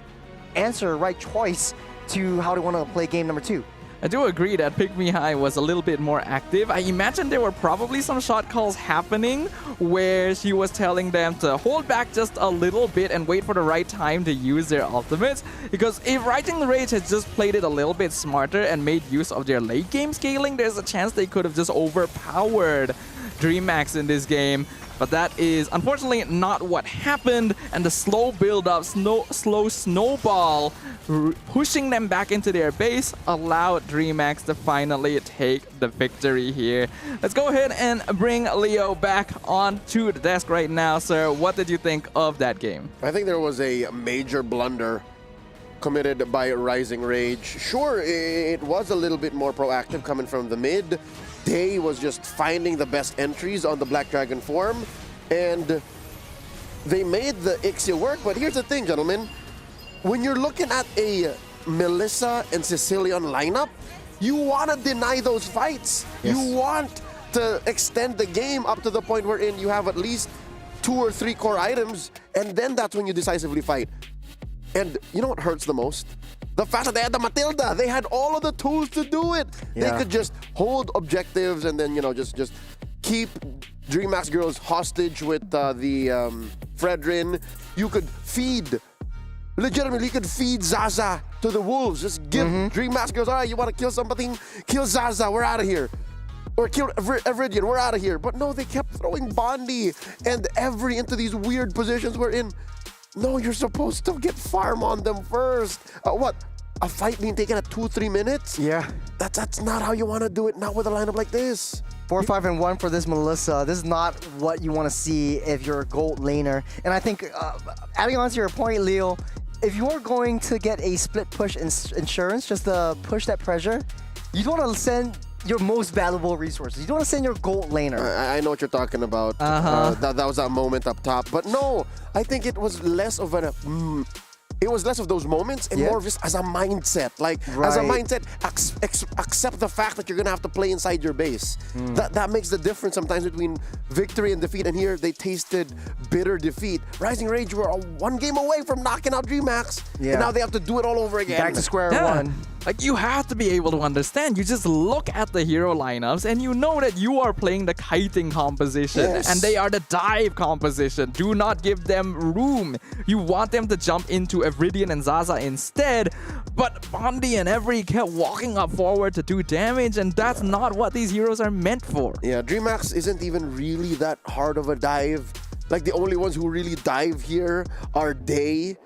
answer, right choice to how they want to play game number 2. I do agree that Pick Me High was a little bit more active. I imagine there were probably some shot calls happening where she was telling them to hold back just a little bit and wait for the right time to use their ultimates. Because if Rising Rage had just played it a little bit smarter and made use of their late game scaling, there's a chance they could have just overpowered DreamHack in this game. But that is unfortunately not what happened, and the slow build-up, slow snowball pushing them back into their base allowed DreamHack to finally take the victory here. Let's go ahead and bring Leo back onto the desk right now, sir. What did you think of that game? I think there was a major blunder committed by Rising Rage. Sure, it was a little bit more proactive coming from the mid. Day was just finding the best entries on the Black Dragon form, and they made the Ixia work. But here's the thing, gentlemen. When you're looking at a Melissa and Sicilian lineup, you want to deny those fights. Yes. You want to extend the game up to the point wherein you have at least 2 or 3 core items, and then that's when you decisively fight. And you know what hurts the most? The fact that they had the Matilda. They had all of the tools to do it. Yeah. They could just hold objectives and then, you know, just keep DreamHack's girls hostage with the Fredrin. You could legitimately feed Zaza to the wolves. Just give DreamHack's girls, all right, you want to kill something? Kill Zaza, we're out of here. Or kill Evridian, we're out of here. But no, they kept throwing Bondi and Every into these weird positions we're in. No, you're supposed to get farm on them first. What? A fight being taken at 2-3 minutes? Yeah. That's not how you want to do it, not with a lineup like this. 4-5-1 for this Melissa. This is not what you want to see if you're a gold laner. And I think, adding on to your point, Leo, if you're going to get a split push insurance, just to push that pressure, you don't want to send your most valuable resources. You don't want to send your gold laner. I know what you're talking about. That was that moment up top. But no, I think it was less of it was less of those moments and more of just as a mindset. Like, as a mindset, accept the fact that you're going to have to play inside your base. That makes the difference sometimes between victory and defeat. And here, they tasted bitter defeat. Rising Rage were one game away from knocking out DreamHacks. And now they have to do it all over again. Back to square one. Like, you have to be able to understand. You just look at the hero lineups and you know that you are playing the kiting composition and they are the dive composition. Do not give them room. You want them to jump into Evridian and Zaza instead, but Bondi and Every kept walking up forward to do damage, and that's not what these heroes are meant for. Yeah, DreamHacks isn't even really that hard of a dive. Like, the only ones who really dive here are Day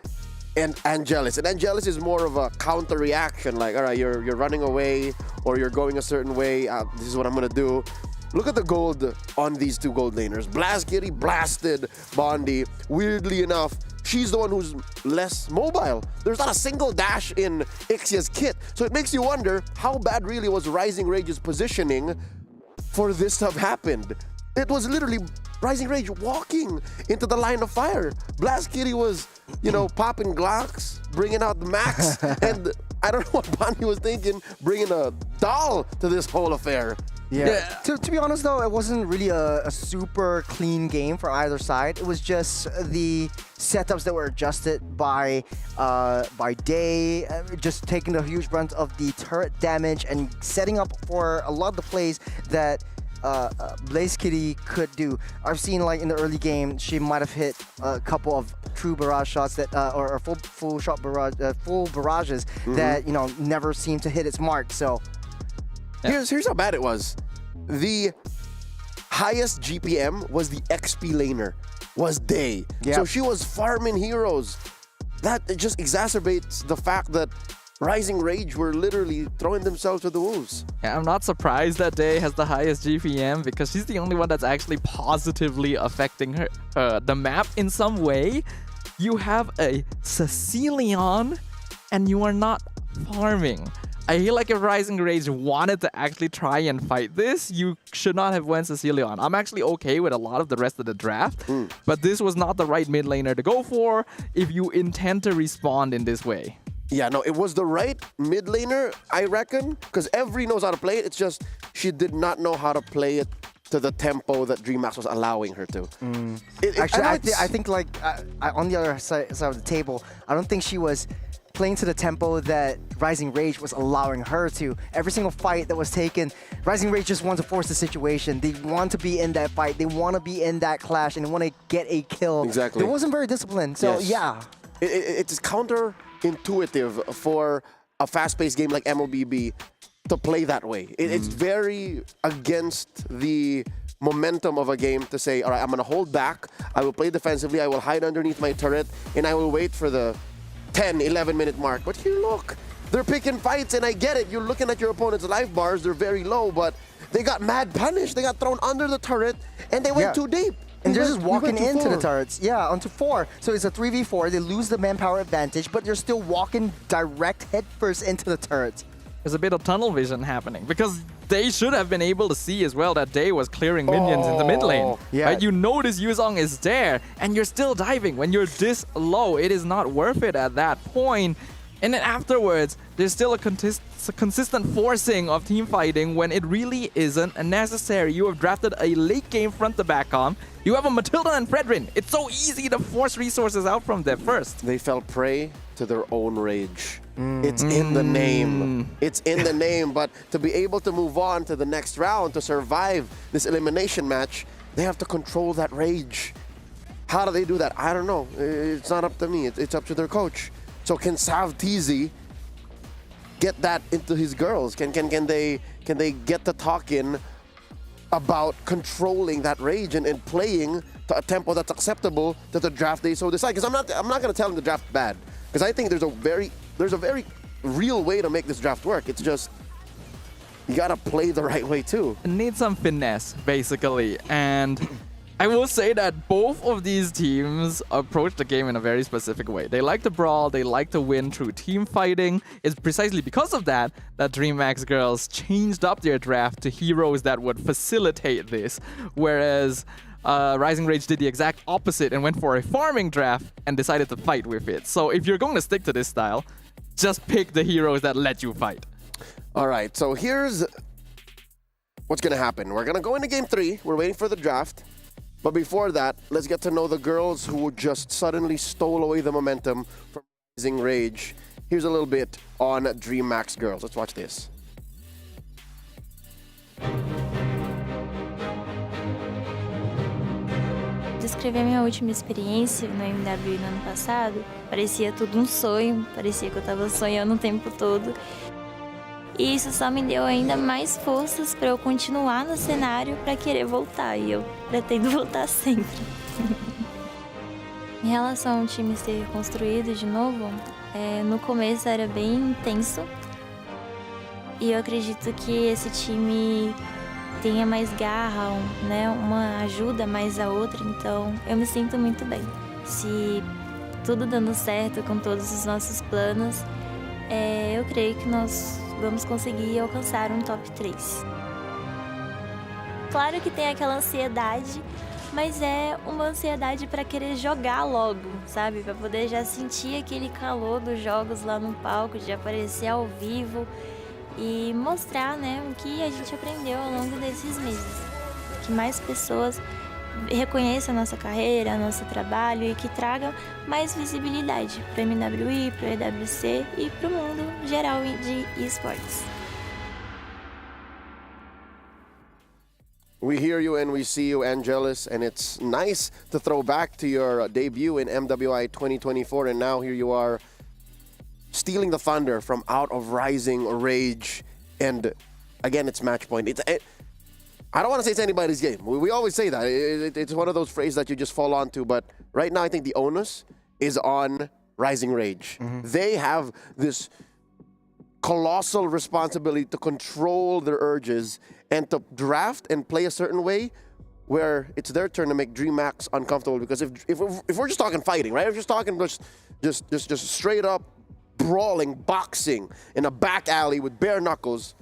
and Angelus. And Angelus is more of a counter reaction. Like, all right, you're running away or you're going a certain way. This is what I'm gonna do. Look at the gold on these two gold laners. Blast Kitty blasted Bondi. Weirdly enough, she's the one who's less mobile. There's not a single dash in Ixia's kit. So it makes you wonder how bad really was Rising Rage's positioning for this to have happened. It was literally Rising Rage walking into the line of fire. Blast Kitty was, popping Glocks, bringing out the max, and I don't know what Bondi was thinking, bringing a doll to this whole affair. Yeah. To be honest, though, it wasn't really a super clean game for either side. It was just the setups that were adjusted by Day, just taking the huge brunt of the turret damage and setting up for a lot of the plays that Blaze Kitty could do. I've seen, like, in the early game, she might have hit a couple of true barrage shots that, or full shot barrage, full barrages that never seemed to hit its mark. So. Here's how bad it was. The highest GPM was the XP laner, was Day. So she was farming heroes. That just exacerbates the fact that Rising Rage were literally throwing themselves to the wolves. Yeah, I'm not surprised that Day has the highest GPM because she's the only one that's actually positively affecting her the map in some way. You have a Cecilion and you are not farming. I feel like if Rising Rage wanted to actually try and fight this, you should not have went Cecilion. I'm actually okay with a lot of the rest of the draft, but this was not the right mid laner to go for if you intend to respond in this way. Yeah, no, it was the right mid laner, I reckon, because Every knows how to play it. It's just she did not know how to play it to the tempo that DreamHacks was allowing her to. Actually, I think like on the other side of the table, I don't think she was playing to the tempo that Rising Rage was allowing her to. Every single fight that was taken, Rising Rage just wanted to force the situation. They want to be in that fight. They want to be in that clash, and they want to get a kill. Exactly. It wasn't very disciplined. So yeah. It's counterintuitive for a fast-paced game like MLBB to play that way. It's very against the momentum of a game to say, all right, I'm going to hold back. I will play defensively. I will hide underneath my turret, and I will wait for the 10, 11-minute mark. But here, look, they're picking fights, and I get it. You're looking at your opponent's life bars. They're very low, but they got mad punished. They got thrown under the turret, and they went too deep. And they're just walking into the turrets. Yeah, onto 4. So it's a 3v4. They lose the manpower advantage, but they're still walking direct headfirst into the turrets. There's a bit of tunnel vision happening because they should have been able to see as well that Day was clearing minions in the mid lane. Yeah. Right? You notice Yuzong is there and you're still diving. When you're this low, it is not worth it at that point. And then afterwards, there's still a consistent forcing of team fighting when it really isn't necessary. You have drafted a late game front to back on. You have a Matilda and Fredrin. It's so easy to force resources out from there first. They fell prey to their own rage. It's in the name. It's in the name. But to be able to move on to the next round, to survive this elimination match, they have to control that rage. How do they do that? I don't know. It's not up to me. It's up to their coach. So can Sav TZ get that into his girls? Can they get the talk in about controlling that rage and playing to a tempo that's acceptable to the draft they so decide? Because I'm not going to tell them the draft bad, because I think there's a very real way to make this draft work. It's just you got to play the right way too. It needs some finesse, basically, and I will say that both of these teams approach the game in a very specific way. They like to brawl, they like to win through team fighting. It's precisely because of that DreamHack girls changed up their draft to heroes that would facilitate this, whereas Rising Rage did the exact opposite and went for a farming draft and decided to fight with it. So if you're going to stick to this style, just pick the heroes that let you fight. All right, so here's what's going to happen. We're going to go into game 3. We're waiting for the draft. But before that, let's get to know the girls who just suddenly stole away the momentum from Rising Rage. Here's a little bit on DreamHack girls. Let's watch this. Descrever minha última experiência no MWI no ano passado, parecia tudo um sonho, parecia que eu estava sonhando o tempo todo. E isso só me deu ainda mais forças para eu continuar no cenário para querer voltar. E eu pretendo voltar sempre. Em relação ao time ser construído de novo, no começo era bem intenso. E eu acredito que esse time tenha mais garra, né? Uma ajuda mais a outra. Então eu me sinto muito bem. Se tudo dando certo com todos os nossos planos, eu creio que nós vamos conseguir alcançar um top 3. Claro que tem aquela ansiedade, mas é uma ansiedade para querer jogar logo, sabe? Para poder já sentir aquele calor dos jogos lá no palco, de aparecer ao vivo e mostrar, né, o que a gente aprendeu ao longo desses meses. Que mais pessoas reconheçam a nossa carreira, nosso trabalho e que tragam mais visibilidade para o MWI, para o EWC e para o mundo geral de esports. We hear you and we see you, Angelus, and it's nice to throw back to your debut in MWI 2024, and now here you are stealing the thunder from out of Rising Rage, and again, it's match point. I don't want to say it's anybody's game. We always say that. It's one of those phrases that you just fall onto. But right now, I think the onus is on Rising Rage. They have this colossal responsibility to control their urges and to draft and play a certain way where it's their turn to make DreamHack uncomfortable. Because if we're just talking fighting, right? If we're just talking just straight up brawling, boxing in a back alley with bare knuckles,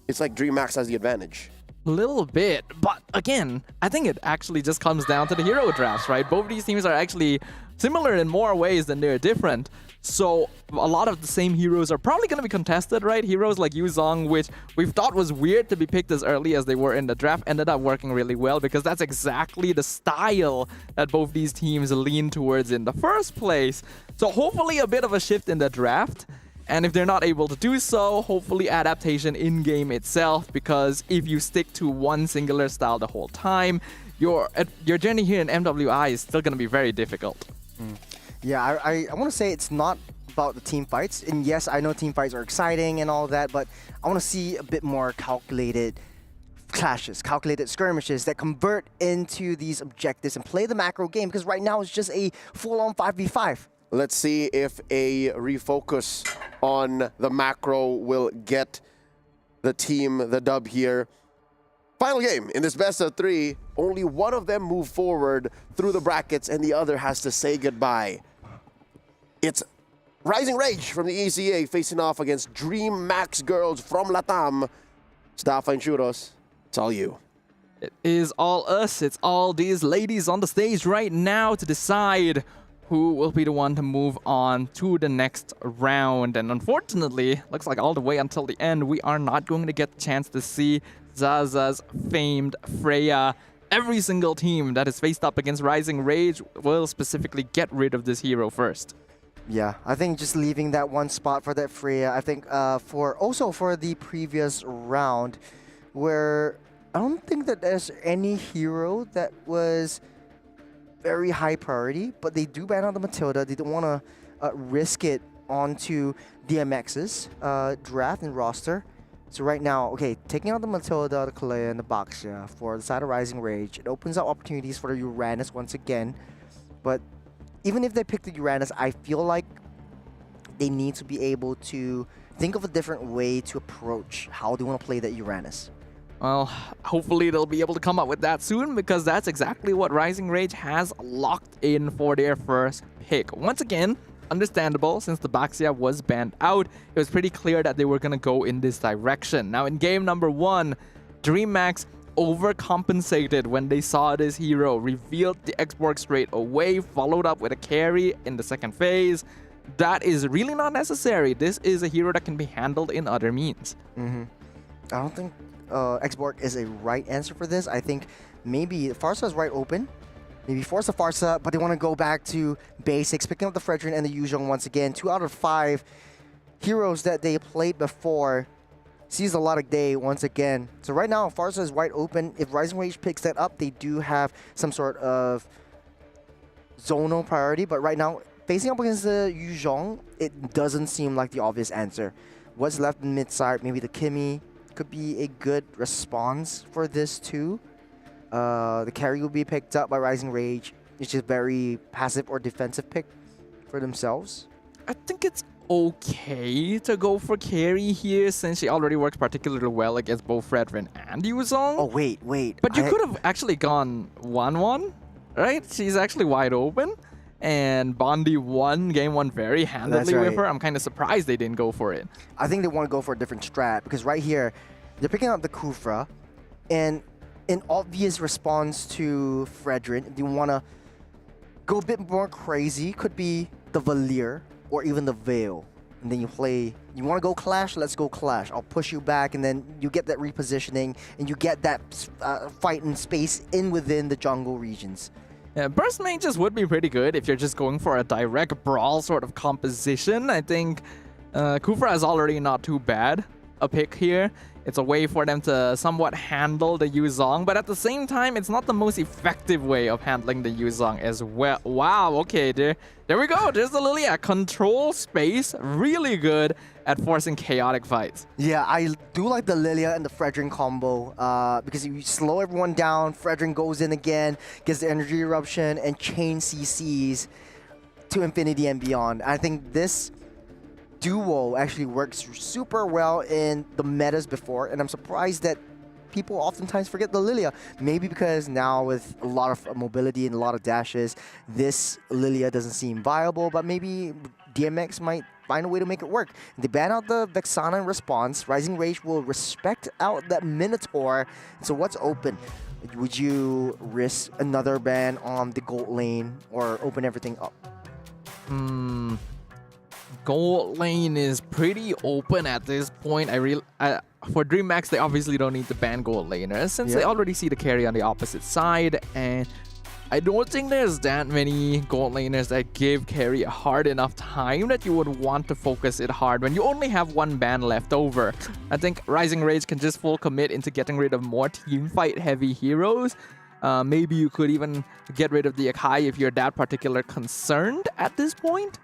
it's like DreamHack has the advantage. Little bit, but again, I think it actually just comes down to the hero drafts, right? Both of these teams are actually similar in more ways than they're different. So a lot of the same heroes are probably going to be contested, right? Heroes like Yuzong, which we thought was weird to be picked as early as they were in the draft, ended up working really well because that's exactly the style that both these teams lean towards in the first place. So hopefully a bit of a shift in the draft. And if they're not able to do so, hopefully adaptation in-game itself, because if you stick to one singular style the whole time, your journey here in MWI is still going to be very difficult. Yeah, I want to say it's not about the team fights. And yes, I know team fights are exciting and all that, but I want to see a bit more calculated clashes, calculated skirmishes that convert into these objectives and play the macro game, because right now it's just a full-on 5v5. Let's see if a refocus on the macro will get the team the dub here. Final game in this best of 3. Only one of them moved forward through the brackets and the other has to say goodbye. It's Rising Rage from the ECA facing off against DreamHack girls from Latam. Staff and Churros, it's all you. It is all us. It's all these ladies on the stage right now to decide who will be the one to move on to the next round. And unfortunately, looks like all the way until the end, we are not going to get the chance to see Zaza's famed Freya. Every single team that is faced up against Rising Rage will specifically get rid of this hero first. Yeah, I think just leaving that one spot for that Freya. I think for the previous round, where I don't think that there's any hero that was very high priority, but they do ban out the Matilda. They don't want to risk it onto DMX's draft and roster. So right now, okay, taking out the Matilda, the Kalea, and the Baxia for the side of Rising Rage, it opens up opportunities for the Uranus once again. But even if they pick the Uranus, I feel like they need to be able to think of a different way to approach how they want to play that Uranus. Well, hopefully they'll be able to come up with that soon, because that's exactly what Rising Rage has locked in for their first pick. Once again, understandable, since the Baxia was banned out, it was pretty clear that they were going to go in this direction. Now in game number 1, DreamHack overcompensated when they saw this hero, revealed the Xborg straight away, followed up with a carry in the second phase. That is really not necessary. This is a hero that can be handled in other means. I don't think Xborg is a right answer for this. I think maybe Farsa is right open. Maybe force a Farsa, but they want to go back to basics, picking up the Fredrin and the Yuzhong once again. 2 out of 5 heroes that they played before sees a lot of day once again. So right now, Farsa is wide open. If Rising Rage picks that up, they do have some sort of zonal priority. But right now, facing up against the Yuzhong, it doesn't seem like the obvious answer. What's left in mid-side, maybe the Kimi could be a good response for this too. The carry will be picked up by Rising Rage. It's just very passive or defensive pick for themselves. I think it's okay to go for carry here, since she already works particularly well against both Fredrin and Yuzhong. Oh, wait. But you could have actually gone 1-1, right? She's actually wide open. And Bondi won game 1 very handedly with her. I'm kind of surprised they didn't go for it. I think they want to go for a different strat, because right here, they're picking up the Kufra, and an obvious response to Fredrin, if you want to go a bit more crazy, could be the Valir or even the Veil. And then you want to go Clash? Let's go Clash. I'll push you back, and then you get that repositioning, and you get that fight in space in within the jungle regions. Yeah, Burst Mages would be pretty good if you're just going for a direct brawl sort of composition. I think Kufra is already not too bad a pick here. It's a way for them to somewhat handle the Yuzhong, but at the same time, it's not the most effective way of handling the Yuzhong as well. Wow, okay, there we go. There's the Lilia. Control space, really good at forcing chaotic fights. Yeah, I do like the Lilia and the Fredrin combo because you slow everyone down, Fredrin goes in again, gets the energy eruption, and chain CCs to infinity and beyond. I think this duo actually works super well in the metas before, and I'm surprised that people oftentimes forget the Lilia. Maybe because now with a lot of mobility and a lot of dashes, this Lilia doesn't seem viable, but maybe DMX might find a way to make it work. They ban out the Vexana in response. Rising Rage will respect out that Minotaur. So what's open? Would you risk another ban on the gold lane or open everything up? Gold lane is pretty open at this point. For DreamHack, they obviously don't need to ban gold laners, since they already see the carry on the opposite side, and I don't think there's that many gold laners that give carry a hard enough time that you would want to focus it hard when you only have one ban left over. I think Rising Rage can just full commit into getting rid of more teamfight heavy heroes. Maybe you could even get rid of the Akai if you're that particular concerned at this point.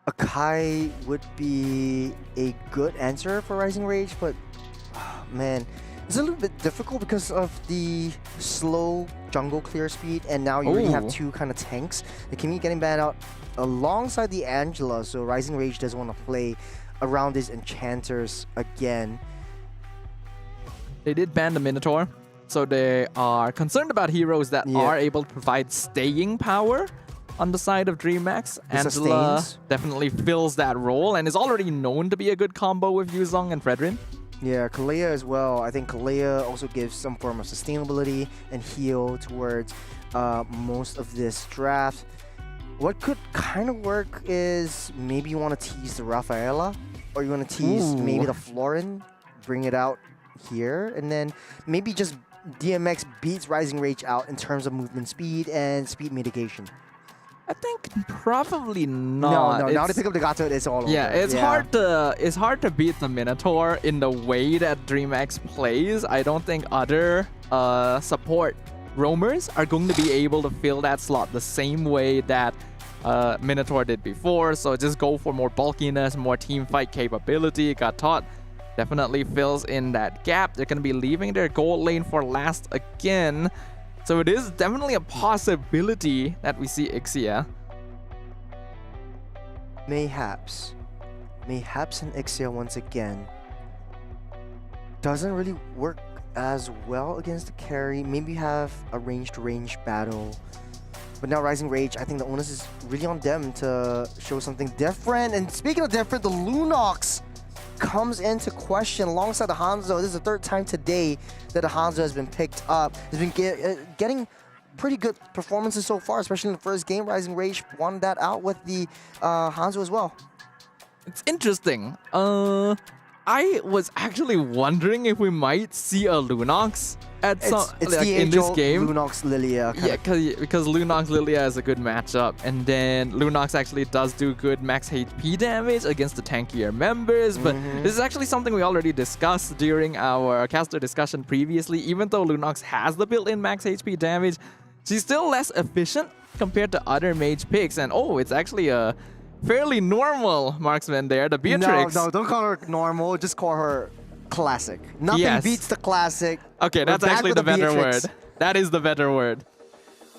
Akai would be a good answer for Rising Rage, but man, it's a little bit difficult because of the slow jungle clear speed, and now you already have 2 kind of tanks. The Kimi getting banned out alongside the Angela, so Rising Rage doesn't want to play around these enchanters again. They did ban the Minotaur, so they are concerned about heroes that are able to provide staying power on the side of DreamHack. Angela definitely fills that role and is already known to be a good combo with Yuzhong and Fredrin. Yeah, Kalea as well. I think Kalea also gives some form of sustainability and heal towards most of this draft. What could kind of work is maybe you want to tease the Rafaela, or you want to tease maybe the Florin, bring it out here, and then maybe just DMX beats Rising Rage out in terms of movement speed and speed mitigation. I think probably not. No. Now to pick up the Gato, it's all over. Yeah, it's hard to beat the Minotaur in the way that DreamHack plays. I don't think other support roamers are going to be able to fill that slot the same way that Minotaur did before. So just go for more bulkiness, more team fight capability. Gatot definitely fills in that gap. They're going to be leaving their gold lane for last again. So it is definitely a possibility that we see Ixia. Mayhaps and Ixia once again. Doesn't really work as well against the carry. Maybe have a range-to-range battle. But now Rising Rage, I think the onus is really on them to show something different. And speaking of different, the Lunox comes into question alongside the Hanzo. This is the third time today that the Hanzo has been picked up. Has been getting pretty good performances so far, especially in the first game. Rising Rage won that out with the Hanzo as well. It's interesting. I was actually wondering if we might see a Lunox at in this game. Lunox Lilia. Yeah, because Lunox Lilia is a good matchup, and then Lunox actually does do good max HP damage against the tankier members. But this is actually something we already discussed during our caster discussion previously. Even though Lunox has the built-in max HP damage, she's still less efficient compared to other mage picks. And it's actually a fairly normal marksman there, the Beatrix. No, don't call her normal. Just call her classic. Nothing beats the classic. Okay, that's actually the better word. That is the better word.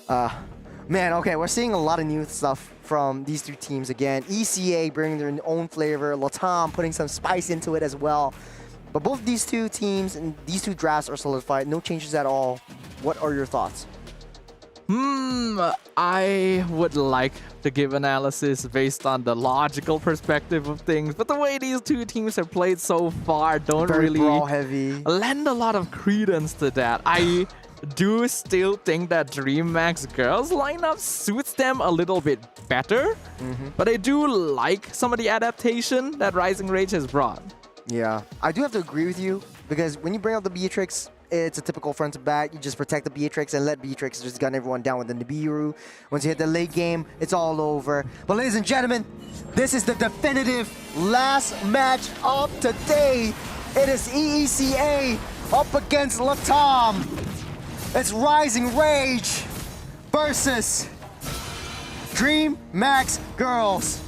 Man, okay, we're seeing a lot of new stuff from these two teams again. ECA bringing their own flavor. Latam putting some spice into it as well. But both these two teams and these two drafts are solidified. No changes at all. What are your thoughts? I would like to give analysis based on the logical perspective of things, but the way these two teams have played so far don't really lend a lot of credence to that. I do still think that DreamHack's girls lineup suits them a little bit better, but I do like some of the adaptation that Rising Rage has brought. Yeah, I do have to agree with you, because when you bring out the Beatrix, it's a typical front to back. You just protect the Beatrix and let Beatrix just gun everyone down with the Nibiru. Once you hit the late game, it's all over. But ladies and gentlemen, this is the definitive last match of today. It is EECA up against Latam. It's Rising Rage versus DreamHack Girls.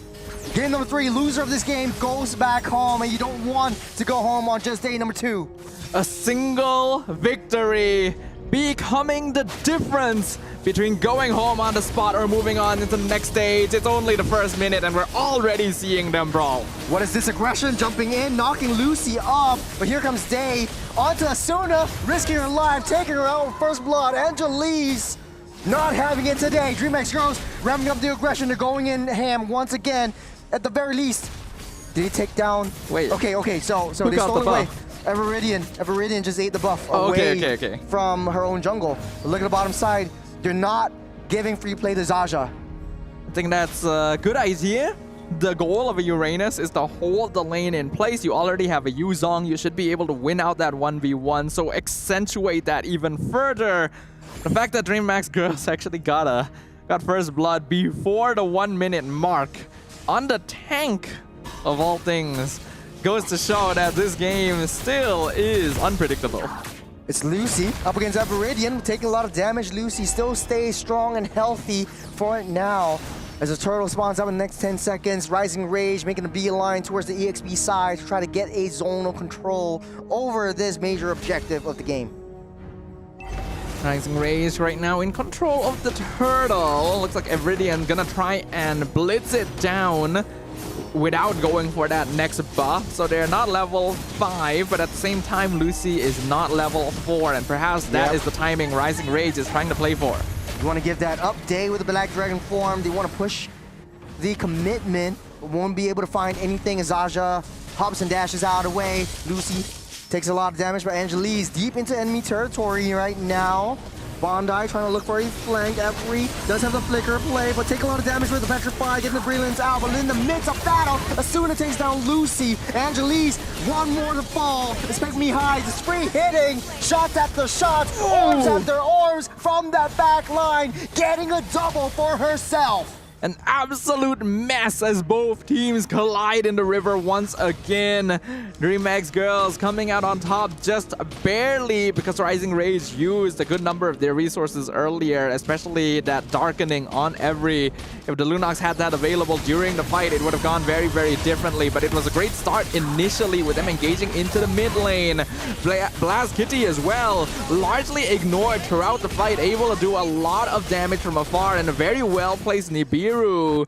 Game number 3, loser of this game goes back home, and you don't want to go home on just day number 2. A single victory becoming the difference between going home on the spot or moving on into the next stage. It's only the first minute and we're already seeing them brawl. What is this aggression? Jumping in, knocking Lucy off. But here comes Day onto Asuna, risking her life, taking her out with first blood. Angelise not having it today. DreamHack Girls ramping up the aggression. They're going in ham once again. At the very least, did he take down? Wait. Okay, so they stole away. Everidian just ate the buff away from her own jungle. But look at the bottom side. They're not giving free play to Zaja. I think that's a good idea. The goal of a Uranus is to hold the lane in place. You already have a Yuzong. You should be able to win out that 1v1. So accentuate that even further. The fact that DreamHack Girls actually got first blood before the 1 minute mark on the tank of all things goes to show that this game still is unpredictable. It's Lucy up against Everidian, taking a lot of damage. Lucy still stays strong and healthy for it now. As the turtle spawns up in the next 10 seconds, Rising Rage making a beeline towards the EXP side to try to get a zonal control over this major objective of the game. Rising Rage right now in control of the turtle. Looks like Everidian gonna try and blitz it down without going for that next buff. So they're not level 5, but at the same time, Lucy is not level 4. And perhaps that is the timing Rising Rage is trying to play for. You want to give that up day with the Black Dragon form. They want to push the commitment, but won't be able to find anything as Zaja hops and dashes out of the way. Lucy takes a lot of damage, but Angelise deep into enemy territory right now. Bondi trying to look for a flank. Every does have the flicker play, but take a lot of damage with the Petrify, getting the Brilliance out. But in the midst of battle, Asuna takes down Lucy. Angelise, one more to fall. Expect me high, just free hitting. Shots after shots, orbs after orbs from that back line, getting a double for herself. An absolute mess as both teams collide in the river once again. DreamHack girls coming out on top just barely because Rising Rage used a good number of their resources earlier, especially that darkening on Every. If the Lunox had that available during the fight, it would have gone very, very differently. But it was a great start initially with them engaging into the mid lane. Blast Kitty as well, largely ignored throughout the fight, able to do a lot of damage from afar, and a very well-placed Nibiru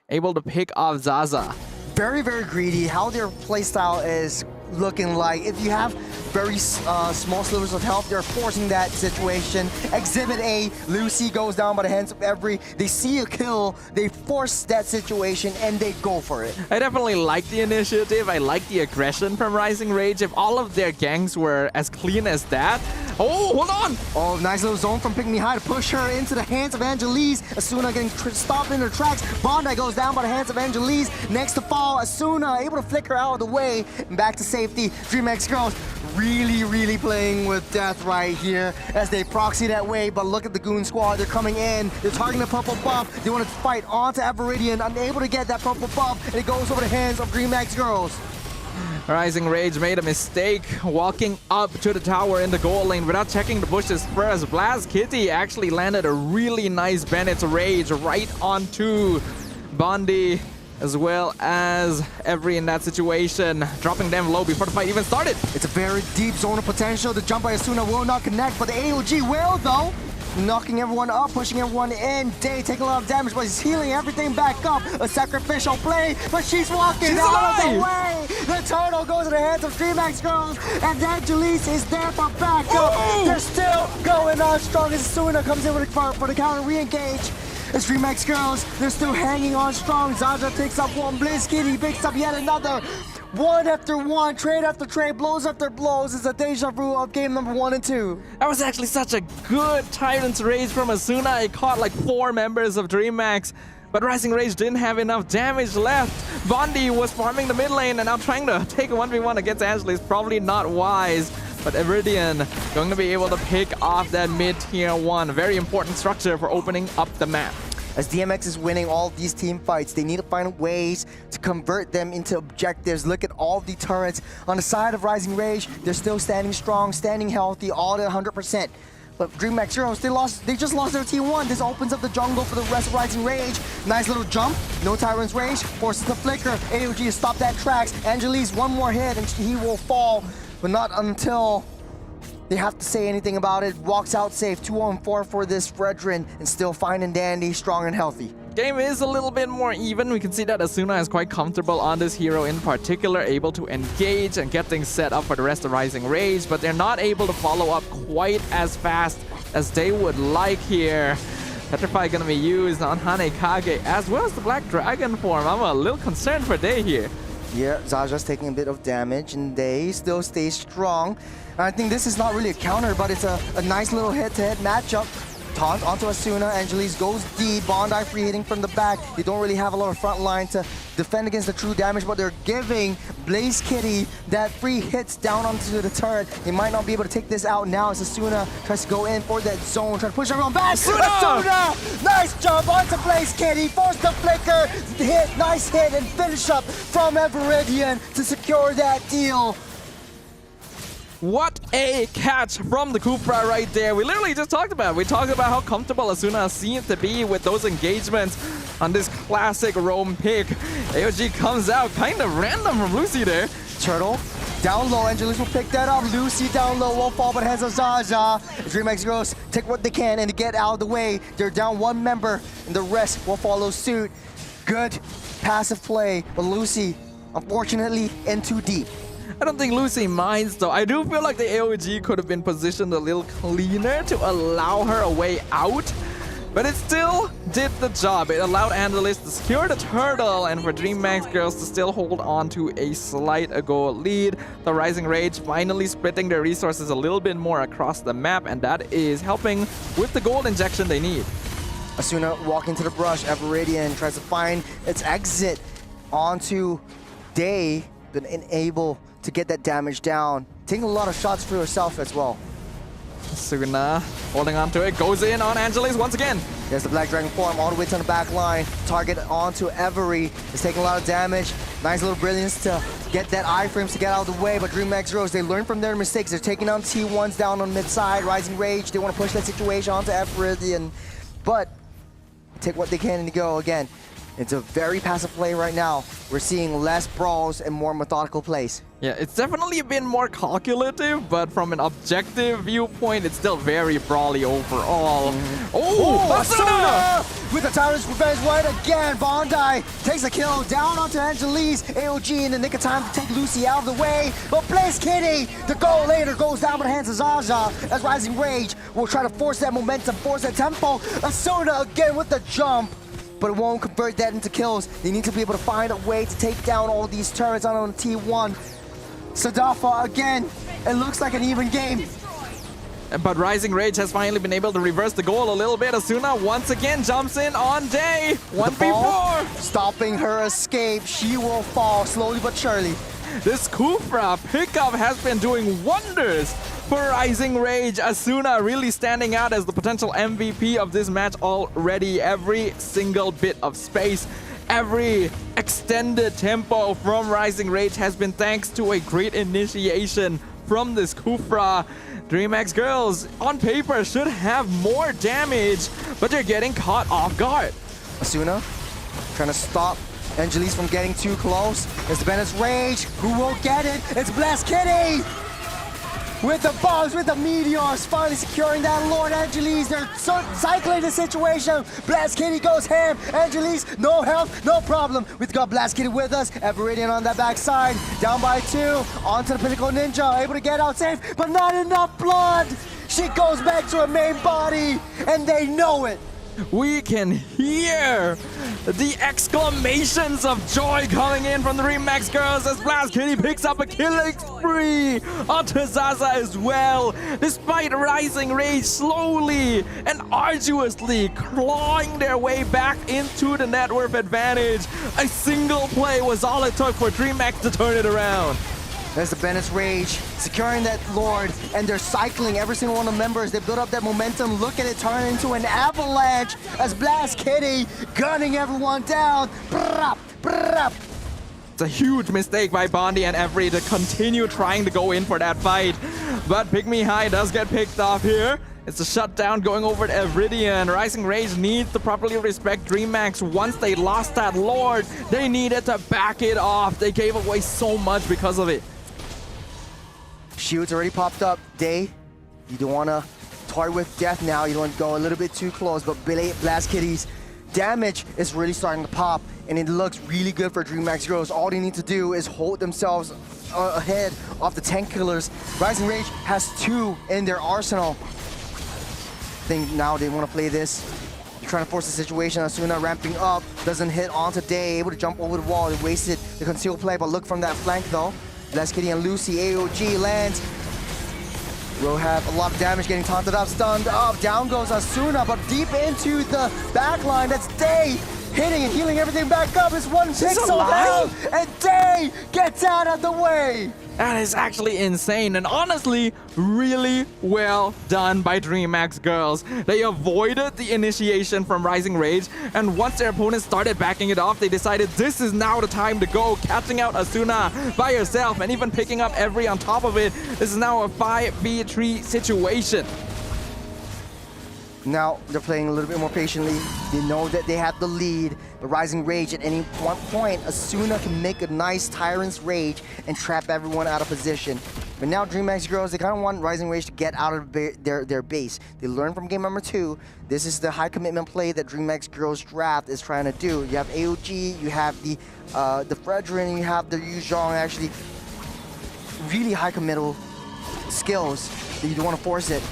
able to pick off Zaza. Very, very greedy. How their playstyle is looking like. If you have very small slivers of health, they're forcing that situation. Exhibit A, Lucy goes down by the hands of Every. They see a kill, they force that situation, and they go for it. I definitely like the initiative. I like the aggression from Rising Rage. If all of their gangs were as clean as that. Oh, hold on! Oh, nice little zone from Pick Me High to push her into the hands of Angelise. Asuna getting stopped in her tracks. Bondi goes down by the hands of Angelise. Next to fall, Asuna able to flick her out of the way and back to safety. DreamHack girls really, really playing with death right here as they proxy that way. But look at the Goon Squad. They're coming in. They're targeting the purple buff. They want to fight onto Everidian. Unable to get that purple buff. And it goes over the hands of DreamHack girls. Rising Rage made a mistake walking up to the tower in the goal lane without checking the bushes first. Blast Kitty actually landed a really nice Bennett's Rage right onto Bondi, as well as Every in that situation, dropping them low before the fight even started. It's a very deep zone of potential. The jump by Asuna will not connect, but the AOG will though. Knocking everyone up, pushing everyone in. Day taking a lot of damage, but he's healing everything back up. A sacrificial play, but she's walking out of the way. The turtle goes to the hands of DreamHack girls, and Angelise is there for backup. They're still going on strong as Asuna comes in for the counter re-engage. It's DreamHack girls, they're still hanging on strong. Zaza takes up one, Blizz Kitty picks up yet another. One after one, trade after trade, blows after blows. It's a deja vu of game number 1 and 2. That was actually such a good Tyrant's Rage from Asuna. It caught like 4 members of DreamHack, but Rising Rage didn't have enough damage left. Bondi was farming the mid lane and now trying to take a 1v1 against Angela is probably not wise. But Everidian going to be able to pick off that mid-tier 1. Very important structure for opening up the map. As DMX is winning all these team fights, they need to find ways to convert them into objectives. Look at all the turrets on the side of Rising Rage. They're still standing strong, standing healthy, all at 100%. But DreamHack Heroes, they just lost their T1. This opens up the jungle for the rest of Rising Rage. Nice little jump, no Tyrant's Rage, forces the flicker. AOG to stop that tracks. Angelise, one more hit and he will fall, but not until they have to say anything about it. Walks out safe, 2-on-4 for this Fredrin, and still fine and dandy, strong and healthy. Game is a little bit more even. We can see that Asuna is quite comfortable on this hero in particular, able to engage and get things set up for the rest of Rising Rage, but they're not able to follow up quite as fast as they would like here. Petrify gonna be used on Hanekage as well as the Black Dragon form. I'm a little concerned for Day here. Yeah, Zaja's taking a bit of damage and they still stay strong. I think this is not really a counter, but it's a nice little head-to-head matchup. Taunt onto Asuna, Angelise goes deep, Bondi free hitting from the back. They don't really have a lot of front line to defend against the true damage, but they're giving Blaze Kitty that free hits down onto the turret. They might not be able to take this out now as Asuna tries to go in for that zone, trying to push everyone back. Asuna! Nice jump onto Blaze Kitty, force the flicker, hit, nice hit, and finish up from Everidian to secure that deal. What a catch from the Kufra right there. We literally just talked about it. We talked about how comfortable Asuna seemed to be with those engagements on this classic roam pick. AOG comes out kind of random from Lucy there. Turtle down low, Angelise will pick that up. Lucy down low, won't fall, but hands of Zaza. DreamHack girls take what they can and get out of the way. They're down one member and the rest will follow suit. Good passive play, but Lucy, unfortunately, in too deep. I don't think Lucy minds though. I do feel like the AOG could have been positioned a little cleaner to allow her a way out, but it still did the job. It allowed Angelis to secure the turtle and for DreamHack girls to still hold on to a slight goal lead. The Rising Rage finally splitting their resources a little bit more across the map, and that is helping with the gold injection they need. Asuna walking to the brush, Everidian tries to find its exit onto Day, but unable to get that damage down. Taking a lot of shots for herself as well. Asuna holding on to it, goes in on Angelis once again. There's the Black Dragon form all the way to the back line. Target onto Every. Is taking a lot of damage. Nice little brilliance to get that iframes to get out of the way. But DreamHack Zeros, they learn from their mistakes. They're taking down T1s down on mid side. Rising Rage. They want to push that situation onto Everidian. But take what they can and go again. It's a very passive play right now. We're seeing less brawls and more methodical plays. Yeah, it's definitely been more calculative, but from an objective viewpoint, it's still very brawly overall. Oh, Asuna with the Tyrant's Revenge right again. Bondi takes a kill down onto Angelise. AOG in the nick of time to take Lucy out of the way. But Blaze Kitty, the goal later goes down by the hands of Zaza as Rising Rage will try to force that momentum, force that tempo. Asuna again with the jump, but it won't convert that into kills. They need to be able to find a way to take down all these turrets on T1. Sadafa again, it looks like an even game. But Rising Rage has finally been able to reverse the goal a little bit. Asuna once again jumps in on Day. 1v4. Stopping her escape. She will fall slowly but surely. This Kufra pickup has been doing wonders for Rising Rage. Asuna really standing out as the potential MVP of this match already. Every single bit of space, every extended tempo from Rising Rage has been thanks to a great initiation from this Kufra. DreamHack girls on paper should have more damage, but they're getting caught off guard. Asuna trying to stop Angelise from getting too close. It's Bennett's Rage. Who will get it? It's Blast Kitty! With the bombs, with the meteors, finally securing that Lord. Angelise, they're cycling the situation. Blast Kitty goes ham. Angelise, no health, no problem. We've got Blast Kitty with us. Everidian on that backside. Down by 2. Onto the Pinnacle Ninja. Able to get out safe, but not enough blood. She goes back to her main body, and they know it. We can hear the exclamations of joy coming in from the DreamHack girls as Blast Kitty picks up a killing spree onto Zaza as well. Despite Rising Rage slowly and arduously clawing their way back into the net worth advantage, a single play was all it took for DreamHack to turn it around. There's the Bennett's Rage, securing that Lord, and they're cycling every single one of the members. They build up that momentum. Look at it turn into an avalanche as Blast Kitty gunning everyone down. Brap, brap. It's a huge mistake by Bondi and Every to continue trying to go in for that fight. But Pygmy High does get picked off here. It's a shutdown going over to Everidian. Rising Rage needs to properly respect DreamHack. Once they lost that Lord, they needed to back it off. They gave away so much because of it. Shields already popped up. Day, you don't want to toy with death now. You don't want to go a little bit too close, but Blast Kitty's damage is really starting to pop, and it looks really good for DreamHack Girls. All they need to do is hold themselves ahead of the tank killers. Rising Rage has 2 in their arsenal. I think now they want to play this. They're trying to force the situation. Asuna ramping up, doesn't hit onto Day, able to jump over the wall. They wasted the concealed play, but look from that flank though. Blast Kitty and Lucy, AOG lands. Will have a lot of damage, getting taunted up, stunned up. Down goes Asuna, but deep into the back line. That's Day hitting and healing everything back up. It's 1 pixel down, and Day gets out of the way. That is actually insane, and honestly, really well done by DreamHack girls. They avoided the initiation from Rising Rage, and once their opponents started backing it off, they decided this is now the time to go, catching out Asuna by herself and even picking up Every on top of it. This is now a 5v3 situation. Now they're playing a little bit more patiently. They know that they have the lead. The Rising Rage at any one point, Asuna can make a nice Tyrant's Rage and trap everyone out of position. But now DreamHack Girls, they kind of want Rising Rage to get out of their base. They learned from game number 2. This is the high commitment play that DreamHack Girls draft is trying to do. You have AOG, you have the Fredrin, you have the Yu Zhong, actually really high committal skills that you don't want to force it.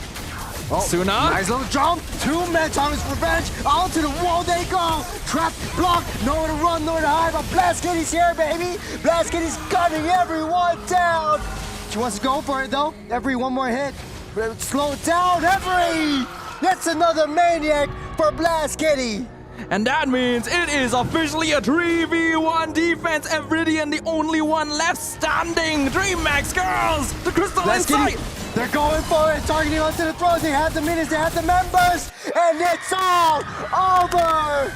Oh, Asuna. Nice little jump. 2-man Thomas Revenge. Onto the wall they go. Trap, block, nowhere to run, nowhere to hide. But Blast Kitty's here, baby. Blast Kitty's gunning everyone down. She wants to go for it, though. Every one more hit. Slow it down, Every. That's another maniac for Blast Kitty. And that means it is officially a 3v1 defense. Everidian, the only one left standing. DreamHack girls, the Crystal Insight. They're going for it, targeting onto the throws. They have the minutes, they have the members, and it's all over.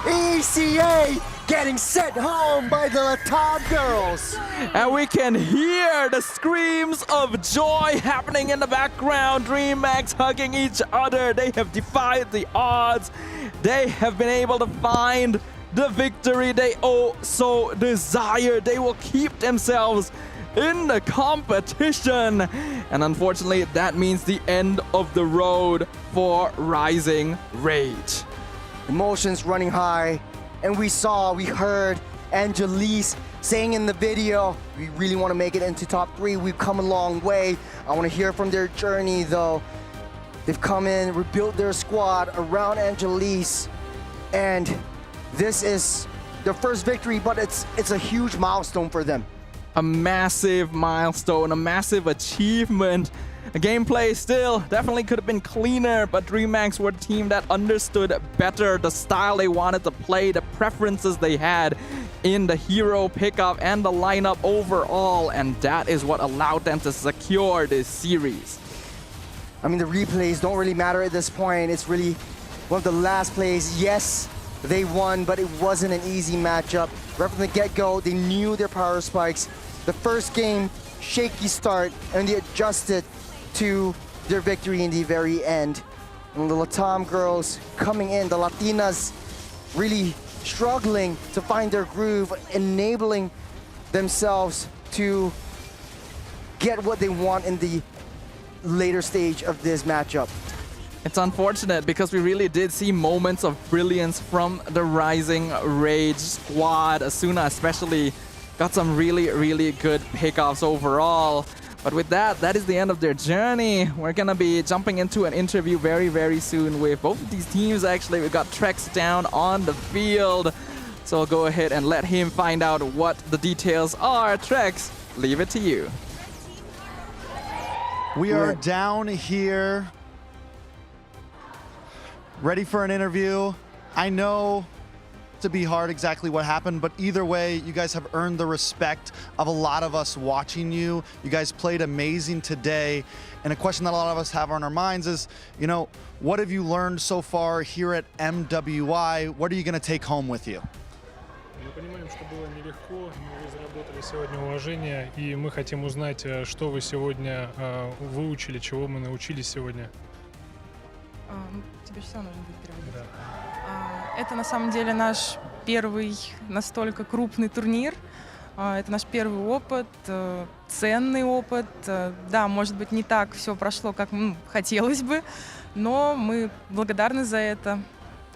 ECA getting sent home by the top girls. And we can hear the screams of joy happening in the background. DreamHack hugging each other. They have defied the odds. They have been able to find the victory they so desire. They will keep themselves in the competition. And unfortunately, that means the end of the road for Rising Rage. Emotions running high, and we heard Angelise saying in the video, we really want to make it into top 3. We've come a long way. I want to hear from their journey though. They've come in, rebuilt their squad around Angelise, and this is their first victory, but it's a huge milestone for them. A massive milestone, a massive achievement. The gameplay still definitely could have been cleaner, but DreamHack were the team that understood better the style they wanted to play, the preferences they had in the hero pickup and the lineup overall, and that is what allowed them to secure this series. I mean, the replays don't really matter at this point. It's really one of the last plays. Yes, they won, but it wasn't an easy matchup. Right from the get-go, they knew their power spikes. The first game, shaky start, and they adjusted to their victory in the very end. And the Latam girls coming in, the Latinas really struggling to find their groove, enabling themselves to get what they want in the later stage of this matchup. It's unfortunate because we really did see moments of brilliance from the Rising Rage squad. Asuna especially got some really, really good pickoffs overall. But with that, that is the end of their journey. We're going to be jumping into an interview very, very soon with both of these teams. Actually, we've got Trex down on the field. So I'll go ahead and let him find out what the details are. Trex, leave it to you. We are down here, ready for an interview. I know to be hard exactly what happened, but either way, you guys have earned the respect of a lot of us watching you. You guys played amazing today. And a question that a lot of us have on our minds is, you know, what have you learned so far here at MWI? What are you going to take home with you? Мы понимаем, что было нелегко, но вы заработали сегодня уважение, и мы хотим узнать, что вы сегодня выучили, чего мы научились сегодня. Тебе все нужно будет переводить. Да. Это на самом деле наш первый настолько крупный турнир. Это наш первый опыт, ценный опыт. Да, может быть, не так все прошло, как хотелось бы, но мы благодарны за это.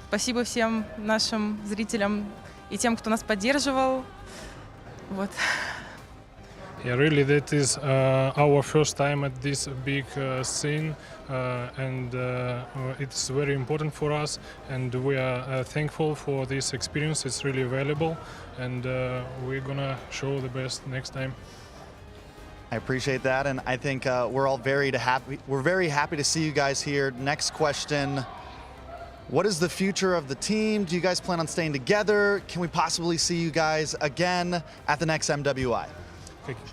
Спасибо всем нашим зрителям и тем, кто нас поддерживал. Вот. Yeah, really, that is our first time at this big scene, and it's very important for us, and we are thankful for this experience. It's really valuable, and we're gonna show the best next time. I appreciate that, and I think we're all very happy to see you guys here. Next question. What is the future of the team? Do you guys plan on staying together? Can we possibly see you guys again at the next MWI?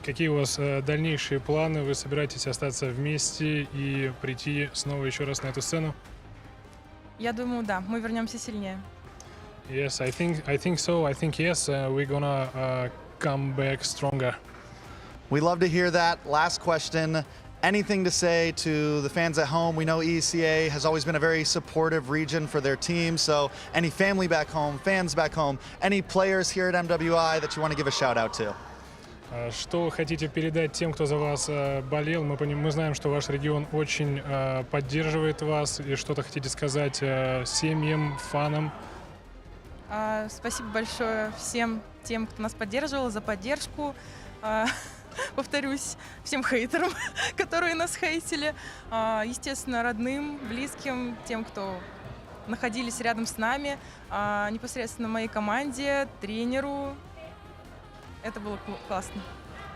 Какие у вас дальнейшие планы? Вы собираетесь остаться вместе и прийти снова еще раз на эту сцену? Я думаю, да, мы вернемся сильнее. Yes, I think so. I think yes, we're gonna come back stronger. We love to hear that. Last question. Anything to say to the fans at home? We know ECA has always been a very supportive region for their team. So any family back home, fans back home, any players here at MWI that you want to give a shout out to? Что хотите передать тем, кто за вас болел? Мы знаем, что ваш регион очень поддерживает вас. И что-то хотите сказать семьям, фанам? Спасибо большое всем тем, кто нас поддерживал, за поддержку. Повторюсь, всем хейтерам, которые нас хейтили. Естественно, родным, близким, тем, кто находились рядом с нами. Непосредственно моей команде, тренеру. Это было классно.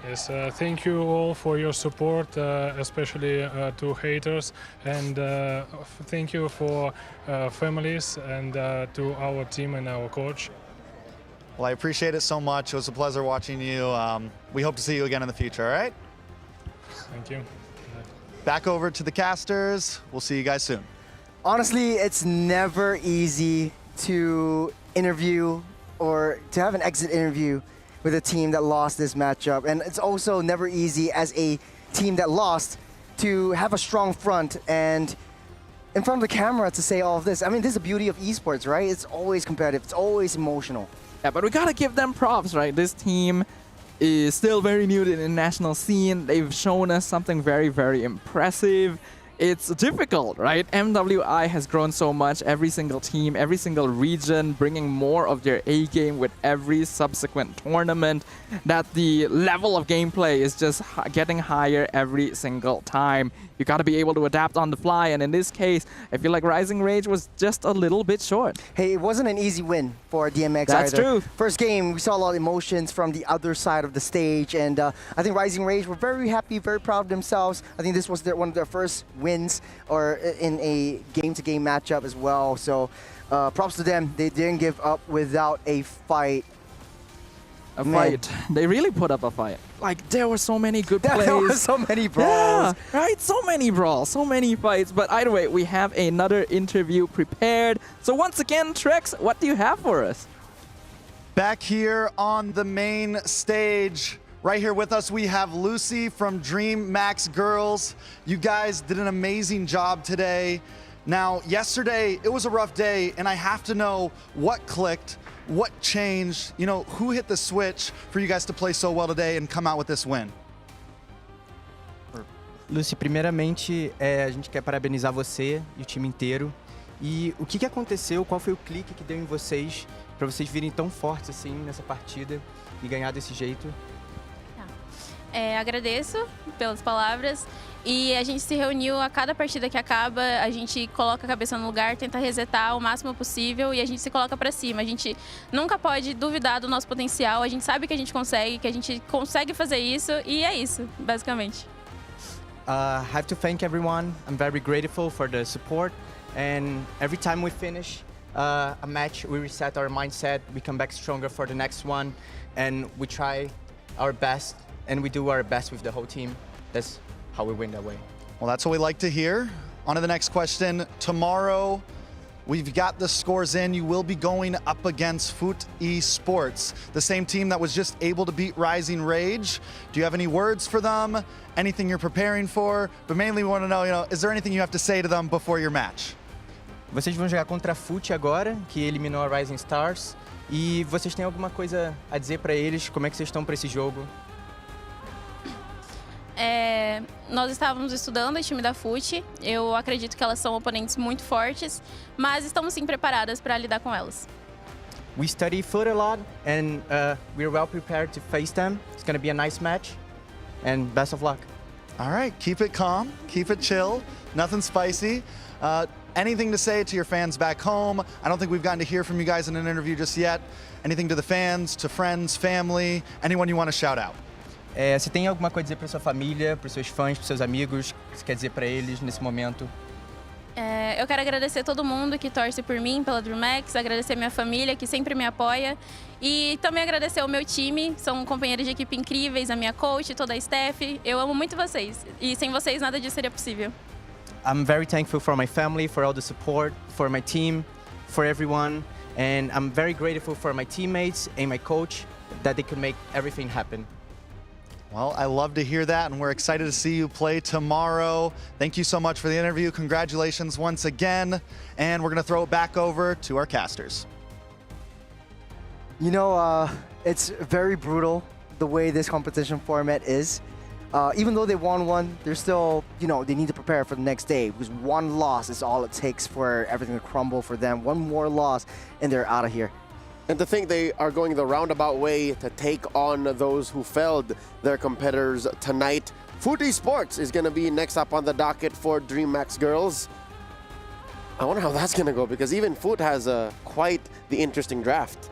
Yes, thank you all for your support, especially to haters, and thank you for families and to our team and our coach. Well, I appreciate it so much. It was a pleasure watching you. We hope to see you again in the future, all right? Thank you. back over to the casters. We'll see you guys soon. Honestly, it's never easy to interview or to have an exit interview with a team that lost this matchup. And it's also never easy as a team that lost to have a strong front and in front of the camera to say all of this. I mean, this is the beauty of esports, right? It's always competitive. It's always emotional. Yeah, but we gotta give them props, right? This team is still very new to the international scene. They've shown us something very, very impressive. It's difficult, right? MWI has grown so much, every single team, every single region, bringing more of their A game with every subsequent tournament, that the level of gameplay is just getting higher every single time. You gotta be able to adapt on the fly, and in this case, I feel like Rising Rage was just a little bit short. Hey, it wasn't an easy win for DMX That's either. true. First game, we saw a lot of emotions from the other side of the stage, and I think Rising Rage were very happy, very proud of themselves. I think this was one of their first wins or in a game-to-game matchup as well. So props to them. They didn't give up without a fight. A fight. They really put up a fight. Like, there were so many good plays. There were so many brawls. Yeah, right? So many brawls, so many fights. But either way, we have another interview prepared. So once again, Trex, what do you have for us? Back here on the main stage, right here with us, we have Lucy from Dream Max Girls. You guys did an amazing job today. Now, yesterday, it was a rough day, and I have to know what clicked, what changed, you know, who hit the switch for you guys to play so well today and come out with this win? Lucy, primeiramente, a gente quer parabenizar você e o time inteiro. E o que aconteceu, qual foi o clique que deu em vocês, para vocês virem tão fortes assim nessa partida e ganhar desse jeito? Agradeço pelas palavras e a gente se reuniu a cada partida que acaba, a gente coloca a cabeça no lugar, tenta resetar o máximo possível e a gente se coloca para cima. A gente nunca pode duvidar do nosso potencial, a gente sabe que a gente consegue fazer isso e é isso, basicamente. Have to thank everyone. I'm very grateful for the support, and every time we finish a match, we reset our mindset, we come back stronger for the next one, and we try our best. And we do our best with the whole team. That's how we win that way. Well, that's what we like to hear. On to the next question. Tomorrow, we've got the scores in. You will be going up against Foot Esports, the same team that was just able to beat Rising Rage. Do you have any words for them? Anything you're preparing for? But mainly we want to know, is there anything you have to say to them before your match? Vocês vão jogar contra a Foot agora, que eliminou a Rising Stars. E vocês têm alguma coisa a dizer para eles? Como é que vocês estão para esse jogo? Nós estávamos estudando o time da FUT, eu acredito que elas são oponentes muito fortes, mas estamos sim preparadas para lidar com elas. We study foot a lot and we're well prepared to face them. It's going to be a nice match and best of luck. All right, keep it calm, keep it chill, nothing spicy. Anything to say to your fans back home? I don't think we've gotten to hear from you guys in an interview just yet. Anything to the fans, to friends, family, anyone you want to shout out? Você tem alguma coisa a dizer para sua família, para os seus fãs, para os seus amigos? O que você quer dizer para eles nesse momento? Eu quero agradecer todo mundo que torce por mim, pela DreamHack, agradecer minha família que sempre me apoia e também agradecer ao meu time, são companheiros de equipe incríveis, a minha coach, toda a staff. Eu amo muito vocês e sem vocês nada disso seria possível. I'm very thankful for my family, for all the support, for my team, for everyone, and I'm very grateful for my teammates and my coach that they could make everything happen. Well, I love to hear that, and we're excited to see you play tomorrow. Thank you so much for the interview. Congratulations once again. And we're going to throw it back over to our casters. You know, it's very brutal the way this competition format is. Even though they won one, they're still, they need to prepare for the next day because one loss is all it takes for everything to crumble for them. One more loss, and they're out of here. And to think they are going the roundabout way to take on those who failed their competitors tonight. Foot Esports is going to be next up on the docket for DreamHack Girls. I wonder how that's going to go because even Foot has quite the interesting draft.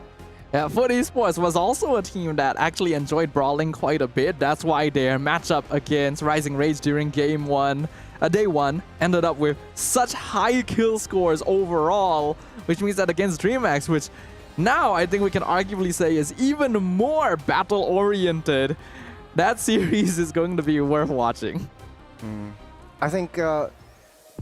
Yeah, Foot Esports was also a team that actually enjoyed brawling quite a bit. That's why their matchup against Rising Rage during day one, ended up with such high kill scores overall, which means that against DreamHack, which now I think we can arguably say is even more battle-oriented, that series is going to be worth watching. I think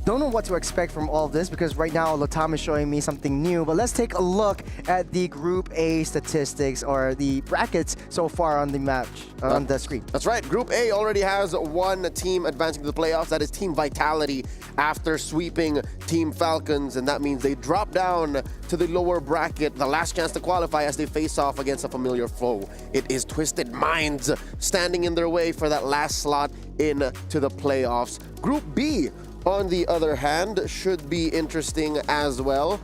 don't know what to expect from all of this because right now Latam is showing me something new. But let's take a look at the Group A statistics or the brackets so far on the match on the screen. That's right. Group A already has one team advancing to the playoffs. That is Team Vitality after sweeping Team Falcons, and that means they drop down to the lower bracket, the last chance to qualify as they face off against a familiar foe. It is Twisted Minds standing in their way for that last slot into the playoffs. Group B, on the other hand, should be interesting as well.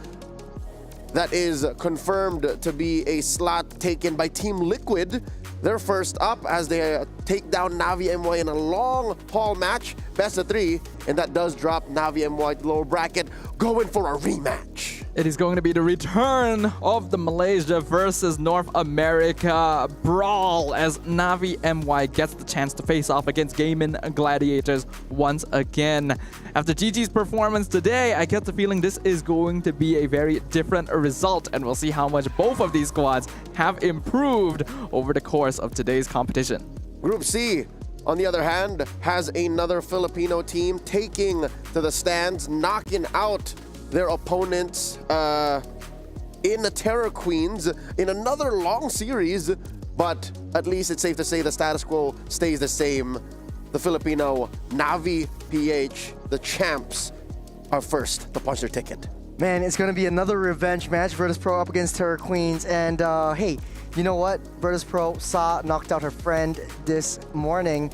That is confirmed to be a slot taken by Team Liquid. They're first up as they take down Navi MWI in a long haul match, best of 3, and that does drop Navi MWI to the lower bracket, going for a rematch. It is going to be the return of the Malaysia versus North America brawl as Navi MY gets the chance to face off against Gaming Gladiators once again. After GG's performance today, I get the feeling this is going to be a very different result, and we'll see how much both of these squads have improved over the course of today's competition. Group C, on the other hand, has another Filipino team taking to the stands, knocking out their opponents in the Terror Queens in another long series, but at least it's safe to say the status quo stays the same. The Filipino Navi PH, the champs, are first to punch their ticket. Man, it's going to be another revenge match. Vertus Pro up against Terror Queens. And hey, you know what? Vertus Pro knocked out her friend this morning.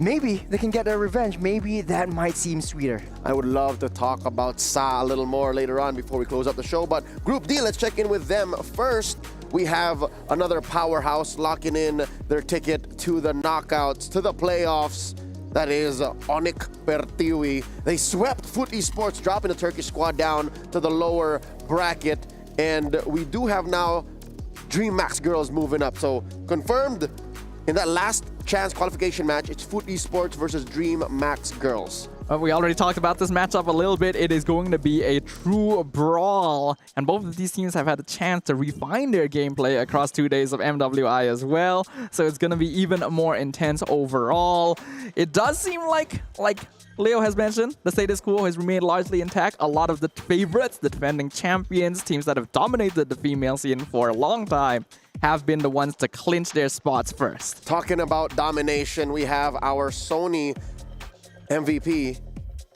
Maybe they can get their revenge. Maybe that might seem sweeter. I would love to talk about Sa a little more later on before we close up the show, but Group D, let's check in with them first. We have another powerhouse locking in their ticket to the knockouts, to the playoffs. That is Onik Pertiwi. They swept Foot Esports, dropping the Turkish squad down to the lower bracket. And we do have now Dream Max girls moving up. So confirmed in that last chance qualification match, it's Foot Esports versus Dream Max girls. We already talked about this matchup a little bit. It is going to be a true brawl, and both of these teams have had a chance to refine their gameplay across 2 days of MWI as well, so it's going to be even more intense overall. It does seem like Leo has mentioned, the status quo has remained largely intact. A lot of the favorites, the defending champions, teams that have dominated the female scene for a long time, have been the ones to clinch their spots first. Talking about domination, we have our Sony MVP.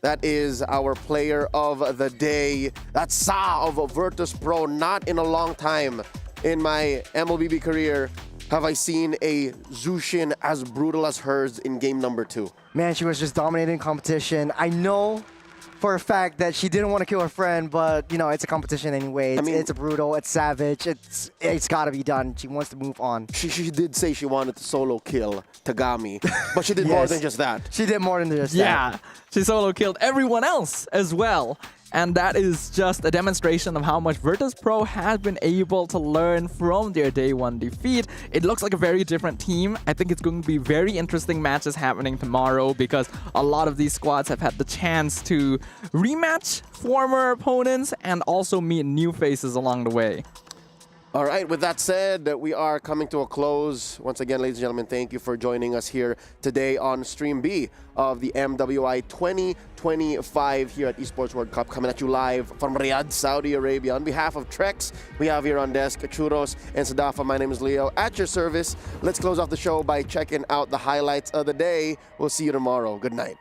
That is our player of the day. That's Sa of Vertus Pro. Not in a long time in my MLBB career have I seen a Zushin as brutal as hers in game number 2. Man, she was just dominating competition. I know for a fact that she didn't want to kill her friend, but you know, it's a competition anyway. It's brutal, it's savage, it's gotta be done. She wants to move on. She did say she wanted to solo kill Tagami, but she did more than just that. She did more than just that. Yeah, she solo killed everyone else as well. And that is just a demonstration of how much Vertus Pro has been able to learn from their day 1 defeat. It looks like a very different team. I think it's going to be very interesting matches happening tomorrow because a lot of these squads have had the chance to rematch former opponents and also meet new faces along the way. All right, with that said, we are coming to a close. Once again, ladies and gentlemen, thank you for joining us here today on Stream B of the MWI 2025 here at Esports World Cup, coming at you live from Riyadh, Saudi Arabia. On behalf of Trex, we have here on desk Churros and Sadafa. My name is Leo, at your service. Let's close off the show by checking out the highlights of the day. We'll see you tomorrow. Good night.